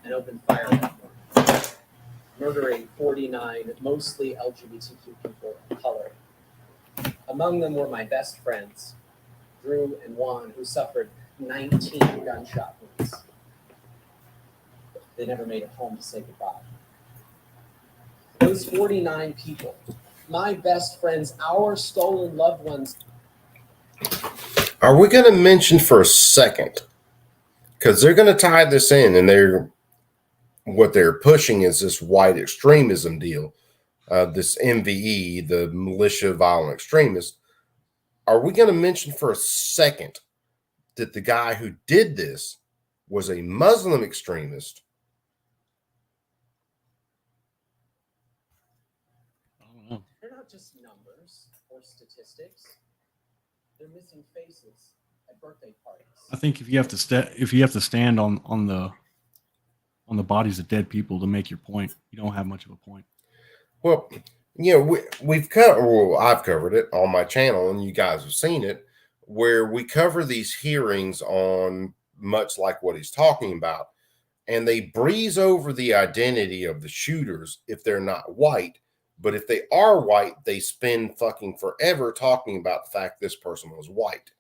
and opened fire that morning, murdering 49 mostly LGBTQ people of color. Among them were my best friends, Drew and Juan, who suffered 19 gunshot wounds. They never made it home to say goodbye. Those 49 people, my best friends, our stolen loved ones. Are we going to mention for a second? Because they're going to tie this in, and what they're pushing is this white extremism deal, this MVE, the militia violent extremist. Are we going to mention for a second that the guy who did this was a Muslim extremist? They're not just numbers or statistics. They're missing faces at birthday parties. I think if you have to stand on the bodies of dead people to make your point, you don't have much of a point. Well, we've covered. Well, I've covered it on my channel, and you guys have seen it, where we cover these hearings on much like what he's talking about, and they breeze over the identity of the shooters if they're not white. But if they are white, they spend fucking forever talking about the fact this person was white.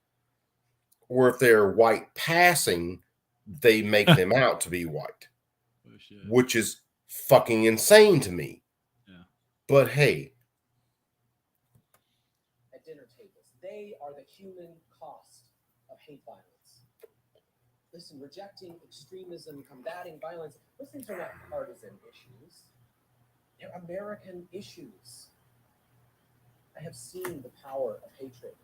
Or if they're white passing, they make them out to be white, which is fucking insane to me. Yeah. But hey. At dinner tables, they are the human cost of hate violence. Listen, rejecting extremism, combating violence, those things are not partisan issues. They're American issues. I have seen the power of hatred.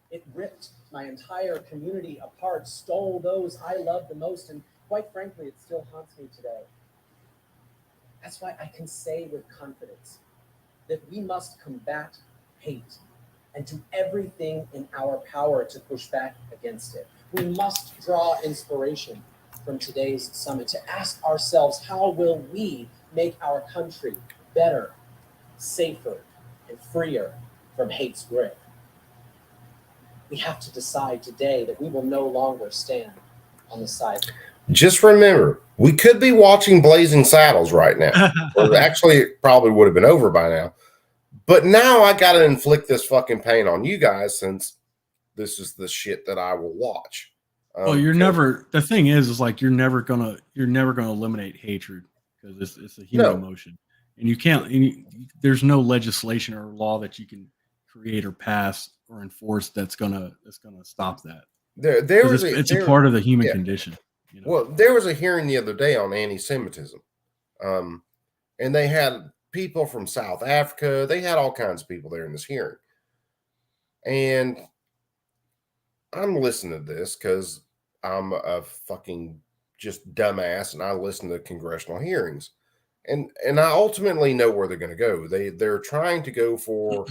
It ripped my entire community apart, stole those I loved the most, and quite frankly, it still haunts me today. That's why I can say with confidence that we must combat hate and do everything in our power to push back against it. We must draw inspiration from today's summit to ask ourselves, how will we make our country better, safer, and freer from hate's grip? We have to decide today that we will no longer stand on the side. Just remember, we could be watching Blazing Saddles right now. Or actually, it probably would have been over by now. But now I got to inflict this fucking pain on you guys, since this is the shit that I will watch. Well, the thing is like you're never gonna eliminate hatred, because it's a human emotion. and you can't. There's no legislation or law that you can create or pass or enforce that's gonna stop that. There was it's a part of the human condition. You know? Well, there was a hearing the other day on anti-Semitism, and they had people from South Africa. They had all kinds of people there in this hearing, and I'm listening to this because I'm a fucking just dumbass, and I listen to congressional hearings, and I ultimately know where they're going to go. They're trying to go for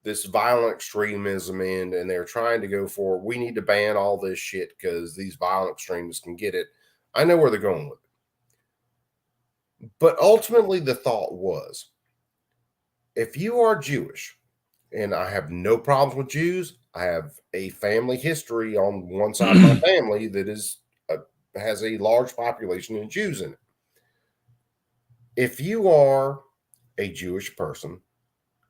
this violent extremism end, and they're trying to go for, we need to ban all this shit because these violent extremists can get it. I know where they're going with it. But ultimately, the thought was, if you are Jewish, and I have no problems with Jews, I have a family history on one side of my family that has a large population of Jews in it. If you are a Jewish person,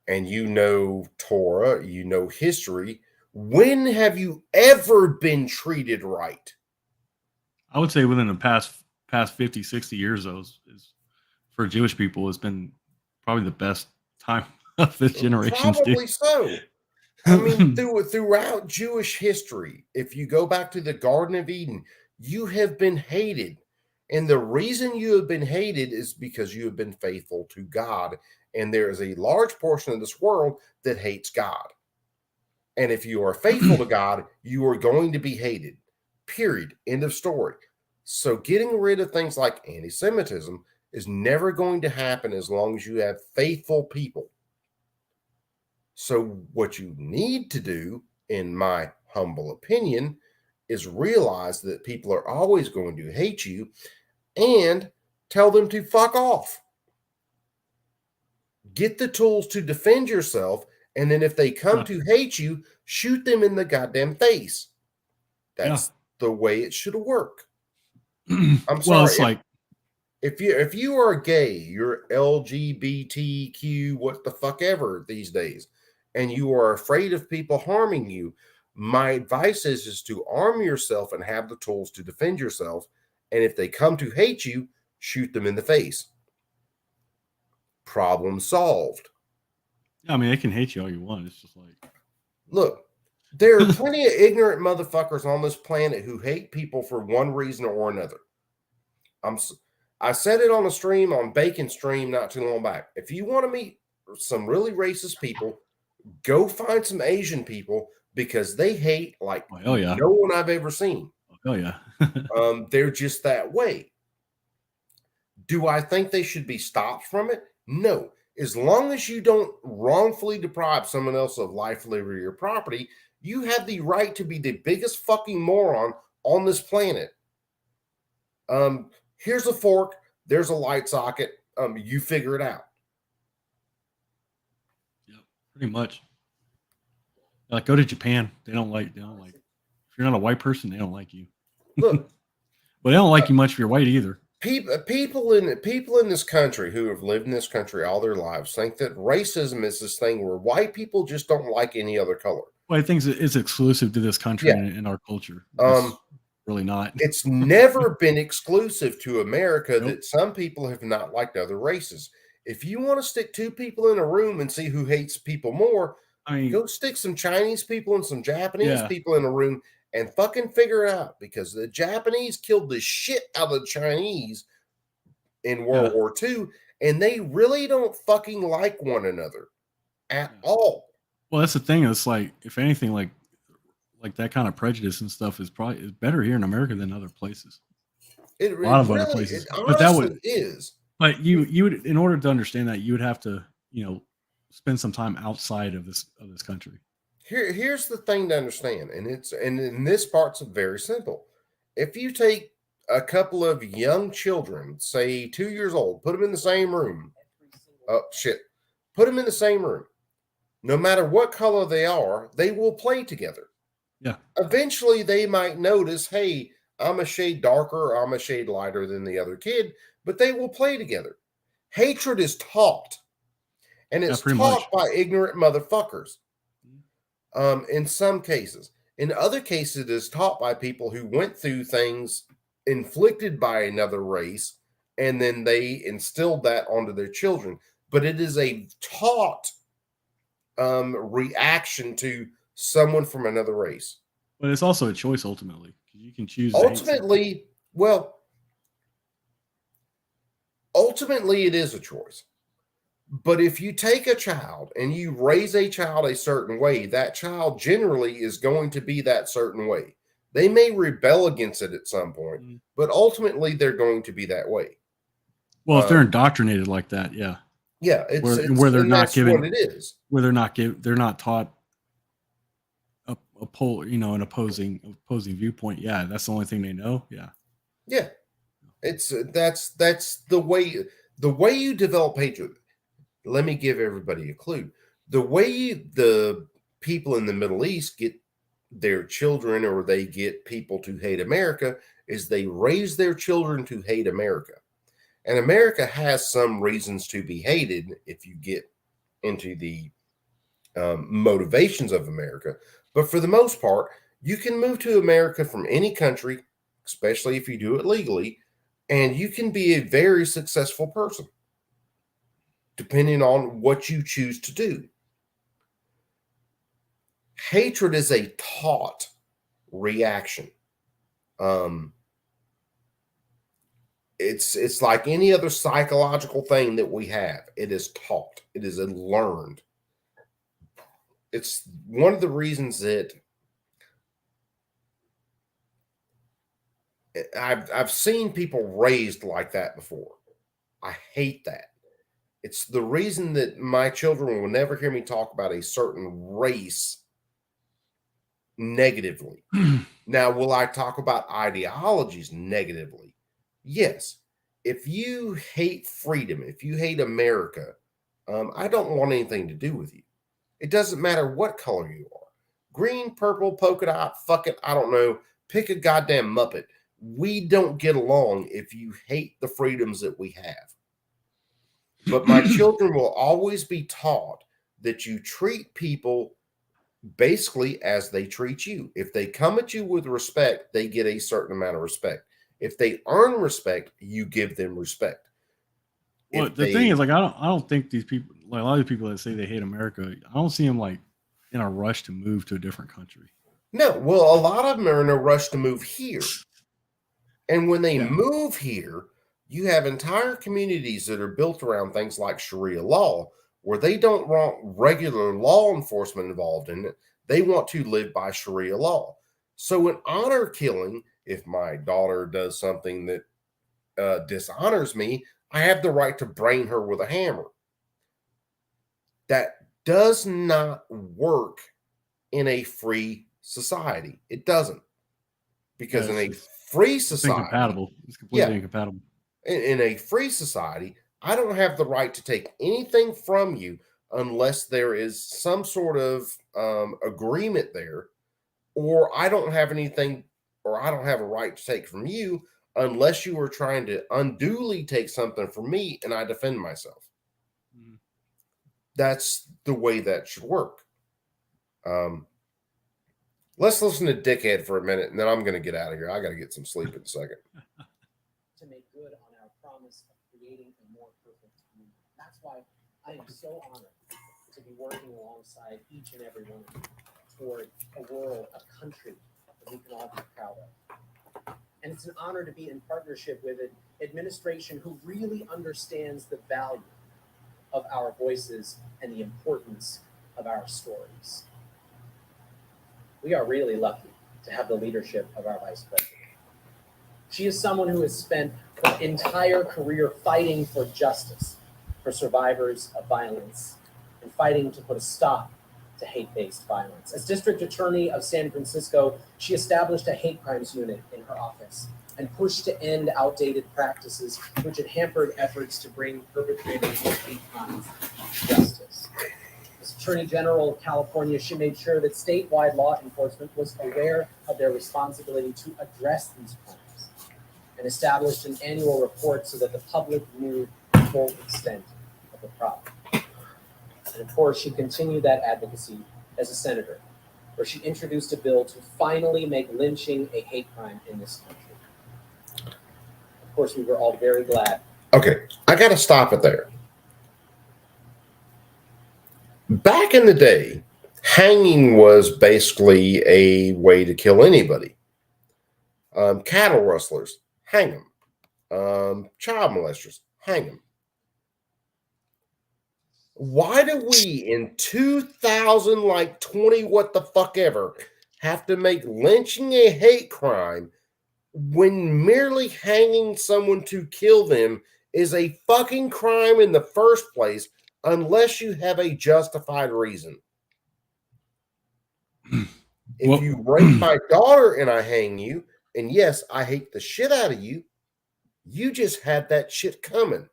and you know Torah, you know history, when have you ever been treated right? I would say within the past 50, 60 years, though, is for Jewish people, has been probably the best time of this generation. Probably so. I mean, throughout Jewish history, if you go back to the Garden of Eden, you have been hated. And the reason you have been hated is because you have been faithful to God. And there is a large portion of this world that hates God. And if you are faithful to God, you are going to be hated. Period. End of story. So getting rid of things like anti-Semitism is never going to happen as long as you have faithful people. So what you need to do, in my humble opinion, is realize that people are always going to hate you and tell them to fuck off. Get the tools to defend yourself, and then if they come to hate you, shoot them in the goddamn face. That's the way it should work. I'm sorry. Well, it's like, if you are gay, you're LGBTQ, what the fuck ever these days, and you are afraid of people harming you, my advice is to arm yourself and have the tools to defend yourself. And if they come to hate you, shoot them in the face. Problem solved. I mean, they can hate you all you want. It's just like, look, there are plenty of ignorant motherfuckers on this planet who hate people for one reason or another. I said it on a stream, on Bacon Stream, not too long back. If you want to meet some really racist people, go find some Asian people, because they hate like no one I've ever seen. Oh yeah. They're just that way. Do I think they should be stopped from it? No. As long as you don't wrongfully deprive someone else of life, liberty, or property, you have the right to be the biggest fucking moron on this planet. Here's a fork. There's a light socket. You figure it out. Yeah, pretty much. Like, go to Japan. They don't like. If you're not a white person, they don't like you. Look, but they don't like you much if you're white either. People in this country who have lived in this country all their lives think that racism is this thing where white people just don't like any other color. Well, I think it's exclusive to this country and our culture. It's really not. It's never been exclusive to America that some people have not liked other races. If you want to stick two people in a room and see who hates people more, I mean, go stick some Chinese people and some Japanese people in a room and fucking figure it out, because the Japanese killed the shit out of the Chinese in World War II, and they really don't fucking like one another at all. Well, that's the thing. It's like, if anything, like that kind of prejudice and stuff is better here in America than other places. A lot of other places, but that would is. But you would, in order to understand that, you would have to, spend some time outside of this country. Here's the thing to understand, and in this part's very simple. If you take a couple of young children, say 2 years old, put them in the same room. Put them in the same room. No matter what color they are, they will play together. Yeah. Eventually, they might notice, hey, I'm a shade darker, I'm a shade lighter than the other kid, but they will play together. Hatred is taught, and it's taught by ignorant motherfuckers. In some cases. In other cases, it is taught by people who went through things inflicted by another race, and then they instilled that onto their children. but it is a taught reaction to someone from another race. But it's also a choice ultimately. You can choose. to hate someone. Ultimately, it is a choice. But if you take a child and you raise a child a certain way, that child generally is going to be that certain way. They may rebel against it at some point, but ultimately they're going to be that way. Well, if they're indoctrinated like that, yeah. Yeah, where they're not given what it is. Where they're not taught an opposing viewpoint. Yeah, that's the only thing they know. Yeah. Yeah. That's the way you develop hatred. Let me give everybody a clue. The way the people in the Middle East get their children, or they get people to hate America, is they raise their children to hate America. And America has some reasons to be hated if you get into the motivations of America. But for the most part, you can move to America from any country, especially if you do it legally, and you can be a very successful person, depending on what you choose to do. Hatred is a taught reaction. It's like any other psychological thing that we have. It is taught. It is learned. It's one of the reasons that I've seen people raised like that before. I hate that. It's the reason that my children will never hear me talk about a certain race negatively. Now, will I talk about ideologies negatively? Yes. If you hate freedom, if you hate America, I don't want anything to do with you. It doesn't matter what color you are. Green, purple, polka dot, fuck it, I don't know. Pick a goddamn Muppet. We don't get along if you hate the freedoms that we have. But my children will always be taught that you treat people basically as they treat you. If they come at you with respect, they get a certain amount of respect. If they earn respect, you give them respect. Well, the thing is, like, I don't think these people, like a lot of people that say they hate America, I don't see them like in a rush to move to a different country. No, well, a lot of them are in a rush to move here. And when they move here, you have entire communities that are built around things like Sharia law, where they don't want regular law enforcement involved in it. They want to live by Sharia law. So in honor killing, if my daughter does something that dishonors me, I have the right to brain her with a hammer. That does not work in a free society. It doesn't. Because in a free society, incompatible. It's completely incompatible. In a free society, I don't have the right to take anything from you unless there is some sort of agreement there, or I don't have anything, or I don't have a right to take from you unless you are trying to unduly take something from me and I defend myself. Mm-hmm. That's the way that should work. Let's listen to Dickhead for a minute, and then I'm going to get out of here. I got to get some sleep in a second. To make good on our promise of creating a more perfect community. That's why I am so honored to be working alongside each and every one of you toward a world, a country that we can all be proud of. And it's an honor to be in partnership with an administration who really understands the value of our voices and the importance of our stories. We are really lucky to have the leadership of our Vice President. She is someone who has spent her entire career fighting for justice for survivors of violence and fighting to put a stop to hate-based violence. As District Attorney of San Francisco, she established a hate crimes unit in her office and pushed to end outdated practices which had hampered efforts to bring perpetrators of hate crimes to justice. As Attorney General of California, she made sure that statewide law enforcement was aware of their responsibility to address these crimes and established an annual report so that the public knew the full extent of the problem. And of course, she continued that advocacy as a senator, where she introduced a bill to finally make lynching a hate crime in this country. Of course, we were all very glad. Okay, I got to stop it there. Back in the day, hanging was basically a way to kill anybody. Cattle rustlers, hang them. Child molesters, hang them. Why do we in 2020 what the fuck ever have to make lynching a hate crime when merely hanging someone to kill them is a fucking crime in the first place unless you have a justified reason? If you rape my daughter and I hang you, and yes, I hate the shit out of you, you just had that shit coming.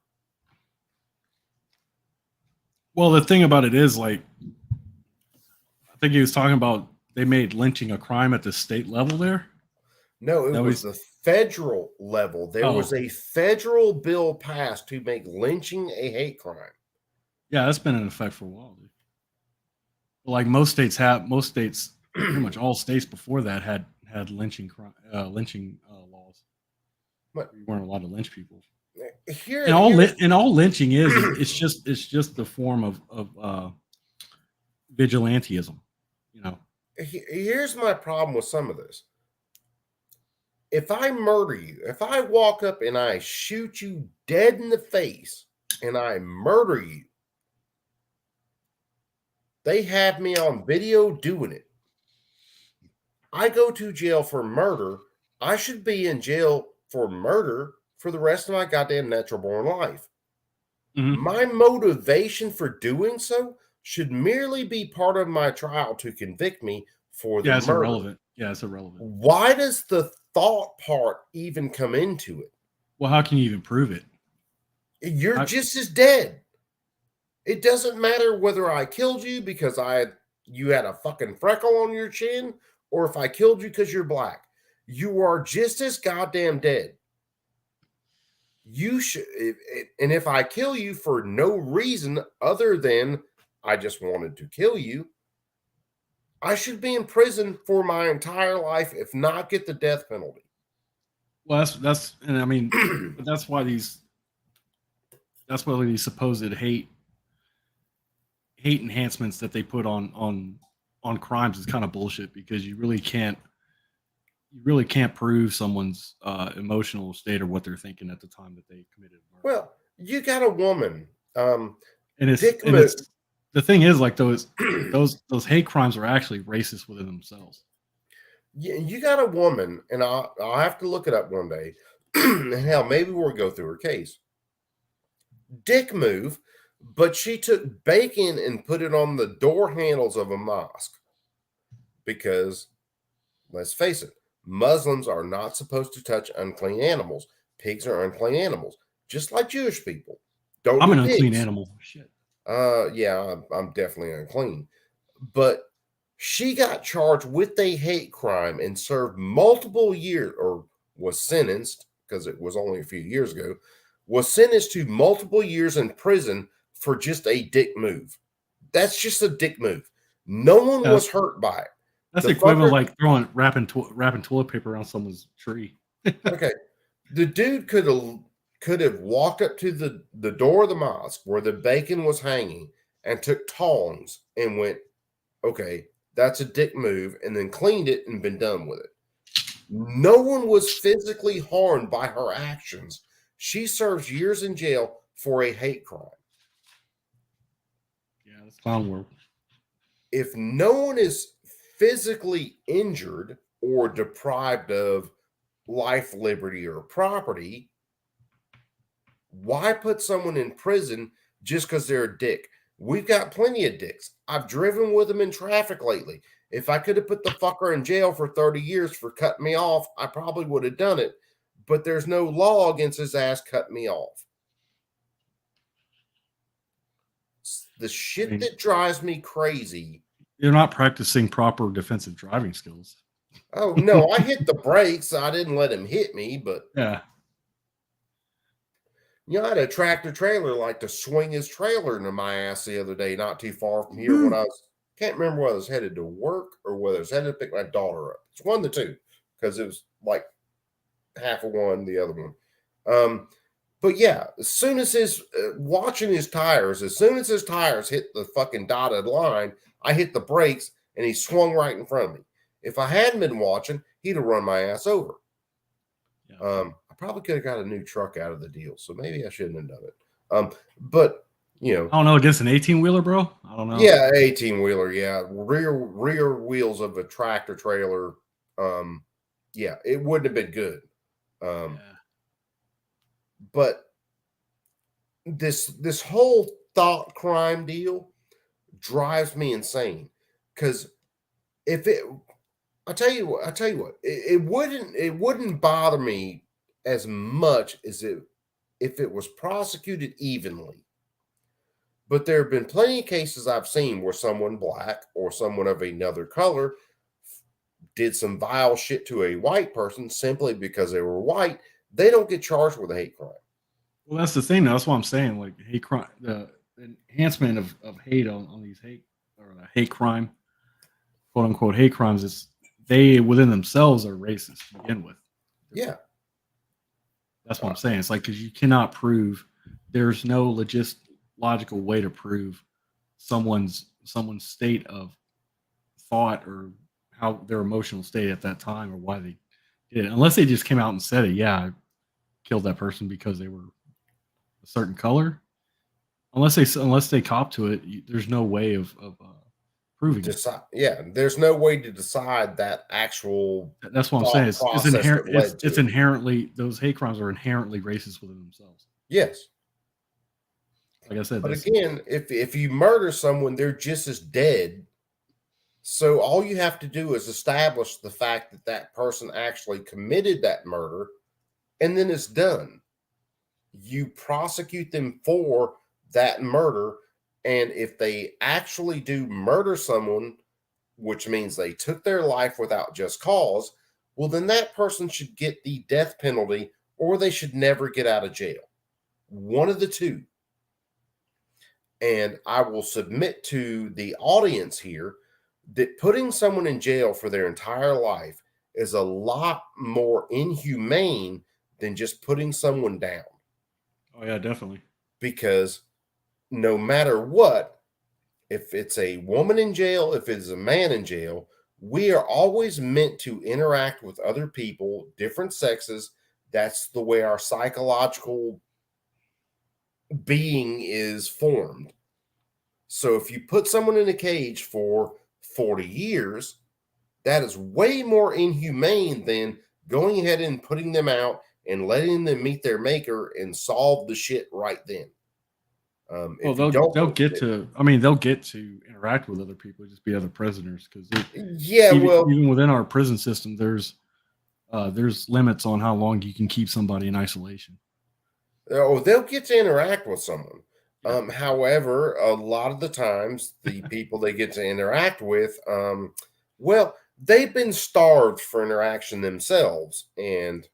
Well, the thing about it is, like, I think he was talking about they made lynching a crime at the state level there. No, it was the federal level. There was a federal bill passed to make lynching a hate crime. Yeah, that's been in effect for a while. Dude. Like most states, pretty much all states before that had lynching laws. But you weren't allowed to lynch people. Here, and all lynching is it's just the form of vigilantism, you know. Here's my problem with some of this. If I murder you, if I walk up and I shoot you dead in the face and I murder you, they have me on video doing it. I go to jail for murder. I should be in jail for murder for the rest of my goddamn natural born life. Mm-hmm. My motivation for doing so should merely be part of my trial to convict me for the murder. It's irrelevant. Yeah, it's irrelevant. Why does the thought part even come into it? Well, how can you even prove it? You're just as dead. It doesn't matter whether I killed you because you had a fucking freckle on your chin, or if I killed you because you're black. You are just as goddamn dead. You should, and if I kill you for no reason other than I just wanted to kill you, I should be in prison for my entire life, if not get the death penalty. Well, that's, and I mean, that's why these supposed hate enhancements that they put on crimes is kind of bullshit, because you really can't prove someone's emotional state or what they're thinking at the time that they committed murder. Well, you got a woman. And it's the thing is, like, those hate crimes are actually racist within themselves. Yeah, you got a woman, and I'll have to look it up one day. Hell, maybe we'll go through her case. Dick move, but she took bacon and put it on the door handles of a mosque. Because, let's face it, Muslims are not supposed to touch unclean animals. Pigs are unclean animals, just like Jewish people. I'm an unclean animal. Shit. Yeah, I'm definitely unclean. But she got charged with a hate crime and served multiple years, or was sentenced, because it was only a few years ago, was sentenced to multiple years in prison for just a dick move. That's just a dick move. No one was hurt by it. That's the equivalent of like wrapping toilet paper around someone's tree. Okay. The dude could have walked up to the door of the mosque where the bacon was hanging and took tongs and went, okay, that's a dick move, and then cleaned it and been done with it. No one was physically harmed by her actions. She serves years in jail for a hate crime. Yeah, that's clown work. If no one is physically injured or deprived of life, liberty, or property, why put someone in prison just because they're a dick? We've got plenty of dicks. I've driven with them in traffic lately. If I could have put the fucker in jail for 30 years for cutting me off, I probably would have done it. But there's no law against his ass cutting me off. The shit that drives me crazy. You're not practicing proper defensive driving skills. Oh, no, I hit the brakes. I didn't let him hit me, but yeah. You know, I had a tractor trailer like to swing his trailer into my ass the other day, not too far from here, when I can't remember whether I was headed to work or whether I was headed to pick my daughter up. It's one of the two, because it was like half of one, the other one. But yeah, as soon as watching his tires, as soon as his tires hit the fucking dotted line, I hit the brakes and he swung right in front of me. If I hadn't been watching, he'd have run my ass over. Yeah. I probably could have got a new truck out of the deal, so maybe I shouldn't have done it. But you know, I don't know, against an 18-wheeler, bro. I don't know. yeah, 18-wheeler, yeah, rear wheels of a tractor trailer. Yeah, it wouldn't have been good. But this whole thought crime deal drives me insane, because I tell you what, it wouldn't bother me as much as if it was prosecuted evenly. But there have been plenty of cases I've seen where someone black or someone of another color did some vile shit to a white person simply because they were white. They don't get charged with a hate crime. Well, that's the thing. That's what I'm saying. Like hate crime, the enhancement of hate on these hate crime, quote unquote hate crimes, is they within themselves are racist to begin with. Yeah, that's what I'm saying. It's like, because you cannot prove, there's no logical way to prove someone's state of thought or how their emotional state at that time or why they did it, unless they just came out and said it. Yeah, I killed that person because they were a certain color. Unless they cop to it, there's no way of proving it. Yeah, there's no way to decide that actual. That's what I'm saying. It's inherently, those hate crimes are inherently racist within themselves. Yes. Like I said, but again, if you murder someone, they're just as dead. So all you have to do is establish the fact that that person actually committed that murder, and then it's done. You prosecute them for that murder, and if they actually do murder someone, which means they took their life without just cause, well, then that person should get the death penalty, or they should never get out of jail. One of the two. And I will submit to the audience here that putting someone in jail for their entire life is a lot more inhumane than just putting someone down. Oh, yeah, definitely. Because no matter what, if it's a woman in jail, if it's a man in jail, we are always meant to interact with other people, different sexes. That's the way our psychological being is formed. So if you put someone in a cage for 40 years, that is way more inhumane than going ahead and putting them out and letting them meet their maker and solve the shit right then. Well, they'll get to interact with other people, just be other prisoners. Because even within our prison system, there's limits on how long you can keep somebody in isolation. Oh, they'll get to interact with someone. However, a lot of the times, the people they get to interact with, well, they've been starved for interaction themselves. And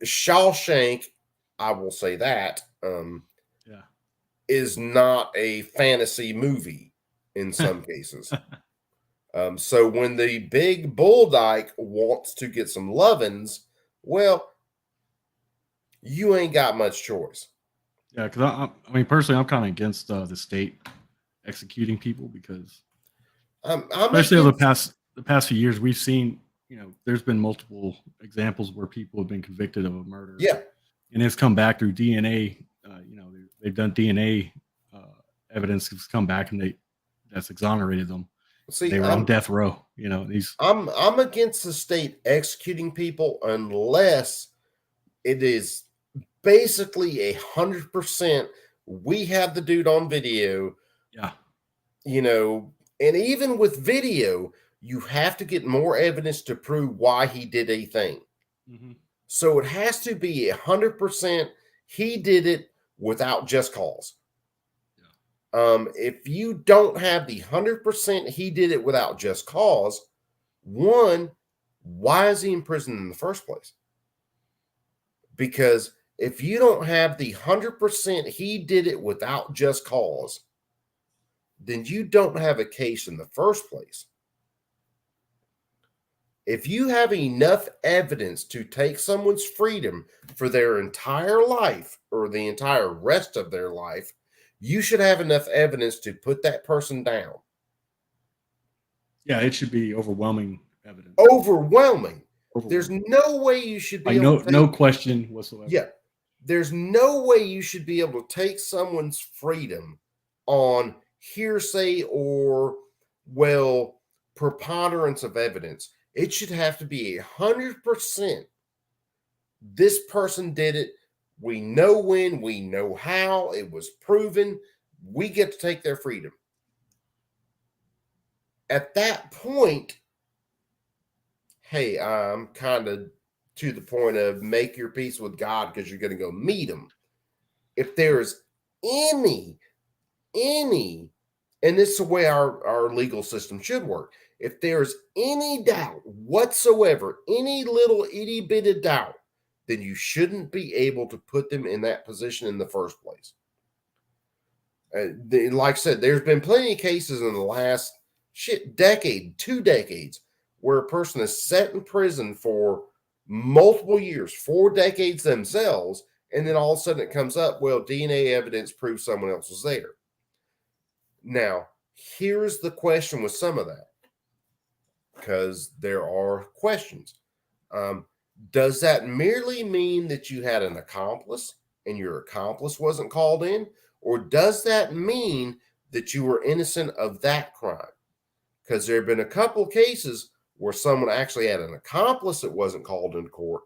Shawshank, I will say that, is not a fantasy movie in some cases. So when the big bull dyke wants to get some lovin's, well, you ain't got much choice. Yeah, because I mean, personally, I'm kind of against the state executing people, because especially over the past few years, we've seen, there's been multiple examples where people have been convicted of a murder. Yeah, and it's come back through DNA. They've done DNA evidence has come back, and that's exonerated them. See, they were on death row. I'm against the state executing people unless it is basically 100%. We have the dude on video. Yeah. And even with video, you have to get more evidence to prove why he did a thing. Mm-hmm. So it has to be 100% he did it without just cause. Yeah. If you don't have the 100% he did it without just cause, one, why is he in prison in the first place? Because if you don't have the 100% he did it without just cause, then you don't have a case in the first place. If you have enough evidence to take someone's freedom for their entire life or the entire rest of their life, you should have enough evidence to put that person down. Yeah, it should be overwhelming evidence. Overwhelming. There's no way you should be able to no question whatsoever. Yeah. There's no way you should be able to take someone's freedom on hearsay or, well, preponderance of evidence. It should have to be 100%. This person did it. We know when, we know how, it was proven. We get to take their freedom. At that point, hey, I'm kind of to the point of make your peace with God because you're going to go meet him. If there's any, and this is the way our legal system should work. If there's any doubt whatsoever, any little itty bitty doubt, then you shouldn't be able to put them in that position in the first place. Like I said, there's been plenty of cases in the last decade, 2 decades, where a person is set in prison for multiple years, 4 decades themselves, and then all of a sudden it comes up, well, DNA evidence proves someone else was there. Now, here's the question with some of that, because there are questions. Does that merely mean that you had an accomplice and your accomplice wasn't called in? Or does that mean that you were innocent of that crime? Because there have been a couple of cases where someone actually had an accomplice that wasn't called into court.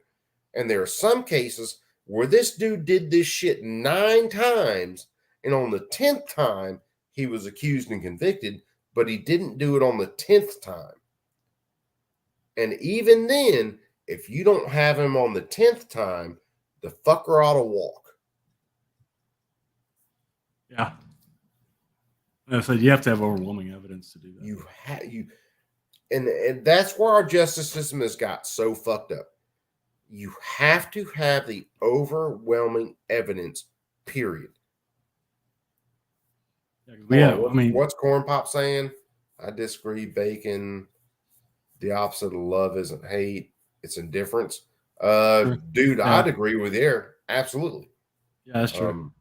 And there are some cases where this dude did this shit 9 times, and on the 10th time, he was accused and convicted, but he didn't do it on the 10th time. And even then, if you don't have him on the 10th time, the fucker ought to walk. Yeah. I said you have to have overwhelming evidence to do that. And that's where our justice system has got so fucked up. You have to have the overwhelming evidence, period. Yeah, I mean, what's Corn Pop saying? I disagree. Bacon, the opposite of love isn't hate, it's indifference. Dude, yeah. I'd agree with you there. Absolutely. Yeah, that's true.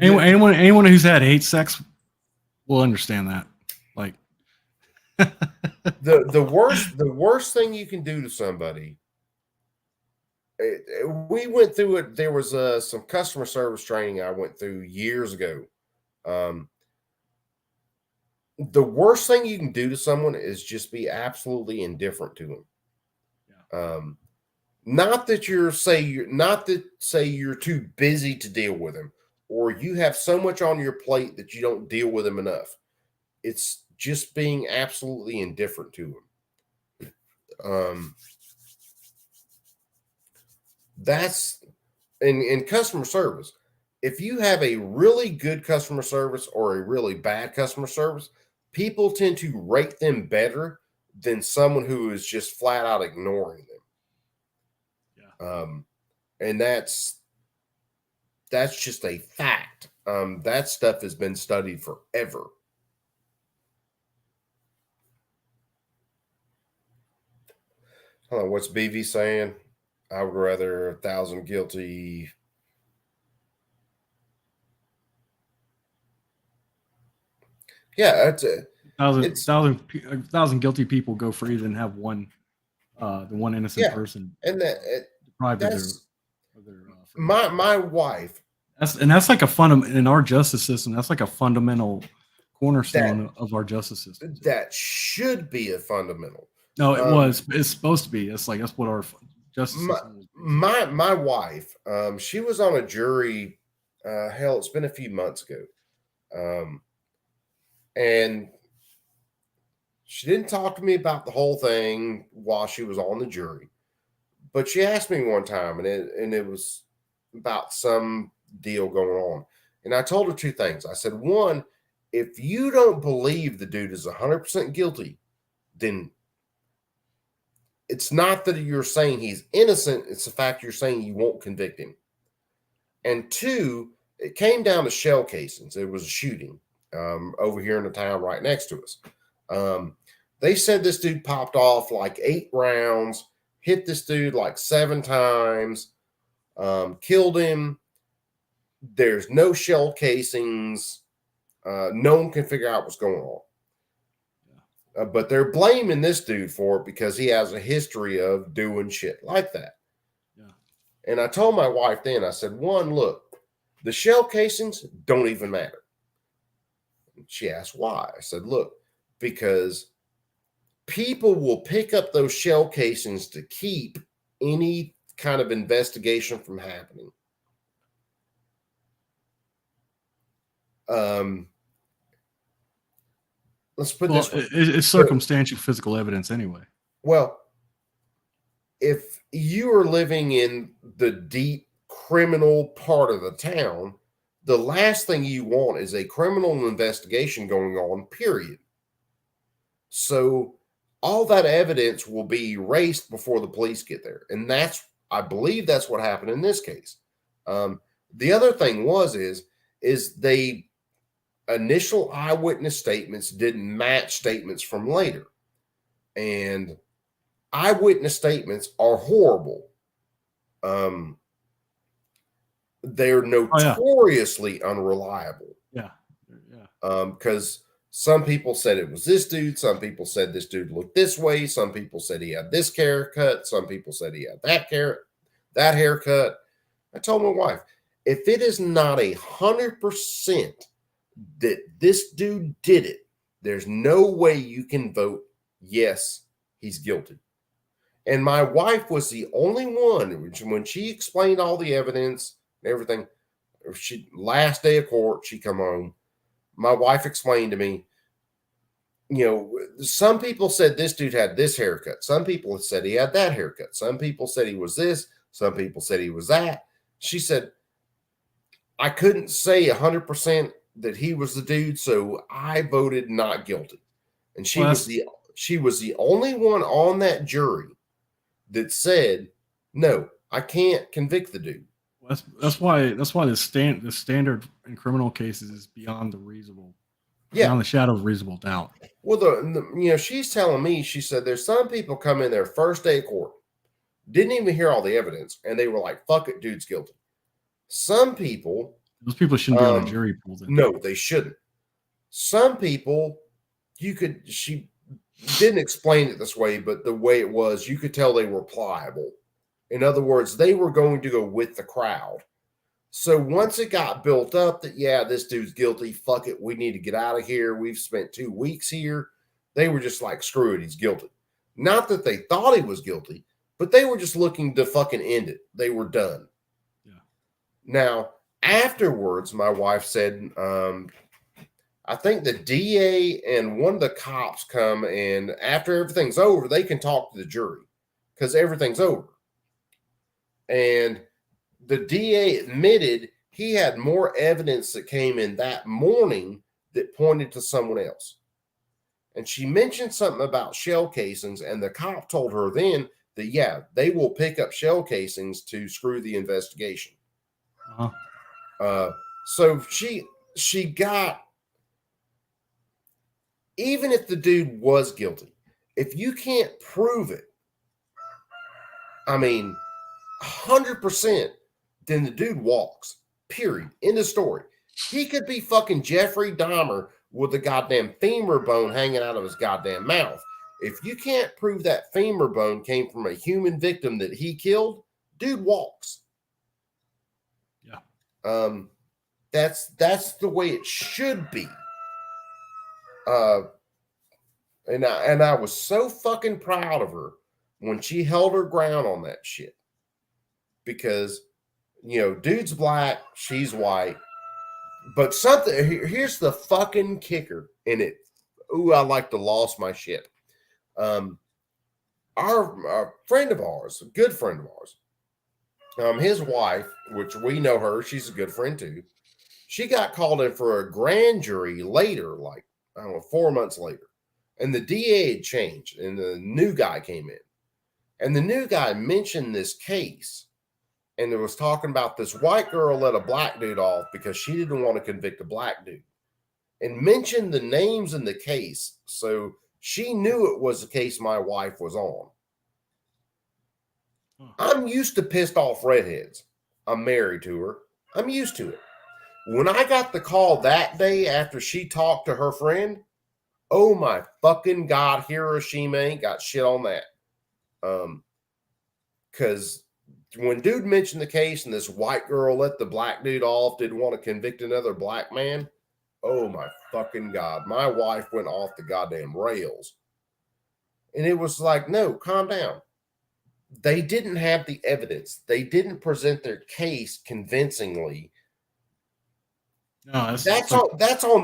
Anyone who's had hate sex will understand that. Like the worst thing you can do to somebody. We went through it. There was some customer service training I went through years ago. The worst thing you can do to someone is just be absolutely indifferent to them. Yeah. Not that you're too busy to deal with them, or you have so much on your plate that you don't deal with them enough. It's just being absolutely indifferent to them. That's in customer service. If you have a really good customer service or a really bad customer service, people tend to rate them better than someone who is just flat out ignoring them. Yeah. And that's just a fact. That stuff has been studied forever. Hold on, what's BV saying? I would rather 1,000 guilty. Yeah, that's it. 1,000 guilty people go free than have the one innocent person. And deprived of their my wife. That's like in our justice system. That's like a fundamental cornerstone of our justice system. That should be a fundamental. No, it's supposed to be. It's like that's what our justice system is. My wife, she was on a jury. Hell, it's been a few months ago. And she didn't talk to me about the whole thing while she was on the jury, but she asked me one time, and it was about some deal going on. And I told her 2 things. I said, one, if you don't believe the dude is 100% guilty, then it's not that you're saying he's innocent. It's the fact you're saying you won't convict him. And 2, it came down to shell casings. It was a shooting over here in the town right next to us. They said this dude popped off like 8 rounds, hit this dude like 7 times, killed him. There's no shell casings. No one can figure out what's going on. But they're blaming this dude for it because he has a history of doing shit like that. Yeah. And I told my wife then, I said, one, look, the shell casings don't even matter. And she asked why. I said, look, because people will pick up those shell casings to keep any kind of investigation from happening. Let's put this way. It's circumstantial physical evidence anyway. Well, if you are living in the deep criminal part of the town, the last thing you want is a criminal investigation going on, period. So all that evidence will be erased before the police get there. And I believe that's what happened in this case. The other thing is they initial eyewitness statements didn't match statements from later. And eyewitness statements are horrible. They're notoriously unreliable. Yeah. Because some people said it was this dude. Some people said this dude looked this way. Some people said he had this haircut. Some people said he had that haircut. I told my wife, if it is not 100% that this dude did it, there's no way you can vote yes, he's guilty. And my wife was the only one, when she explained all the evidence and everything, last day of court, she come home. My wife explained to me, some people said this dude had this haircut. Some people said he had that haircut. Some people said he was this. Some people said he was that. She said, I couldn't say 100% that he was the dude, so I voted not guilty. And she was the only one on that jury that said, no, I can't convict the dude. That's why the standard in criminal cases is beyond the shadow of reasonable doubt. Well, she's telling me, she said there's some people come in their first day of court, didn't even hear all the evidence, and they were like, fuck it, dude's guilty. Some people, those people shouldn't be on the jury pool. No, they shouldn't. Some people, she didn't explain it this way, but the way it was, you could tell they were pliable. In other words, they were going to go with the crowd. So once it got built up that, yeah, this dude's guilty, fuck it, we need to get out of here. We've spent 2 weeks here. They were just like, screw it, he's guilty. Not that they thought he was guilty, but they were just looking to fucking end it. They were done. Yeah. Now, afterwards, my wife said, I think the DA and one of the cops come, and after everything's over, they can talk to the jury because everything's over. And the DA admitted he had more evidence that came in that morning that pointed to someone else. And she mentioned something about shell casings, and the cop told her then that, yeah, they will pick up shell casings to screw the investigation. So she got, even if the dude was guilty, if you can't prove it, 100%, then the dude walks, period. End of story. He could be fucking Jeffrey Dahmer with a goddamn femur bone hanging out of his goddamn mouth. If you can't prove that femur bone came from a human victim that he killed, dude walks. Yeah. That's the way it should be. And I was so fucking proud of her when she held her ground on that shit. Because, dude's black, she's white. But here's the fucking kicker in it. Ooh, I like to lost my shit. Our friend of ours, a good friend of ours, his wife, which we know her, she's a good friend too. She got called in for a grand jury later, 4 months later. And the DA had changed and the new guy came in. And the new guy mentioned this case. And it was talking about this white girl let a black dude off because she didn't want to convict a black dude. And mentioned the names in the case. So She knew it was the case my wife was on. I'm used to pissed off redheads. I'm married to her. I'm used to it. When I got the call that day after she talked to her friend, oh my fucking God, Hiroshima ain't got shit on that. Because when dude mentioned the case and this white girl let the black dude off, didn't want to convict another black man, oh my fucking God. My wife went off the goddamn rails. And it was like, no, calm down. They didn't have the evidence. They didn't present their case convincingly. No, that's on them. That's on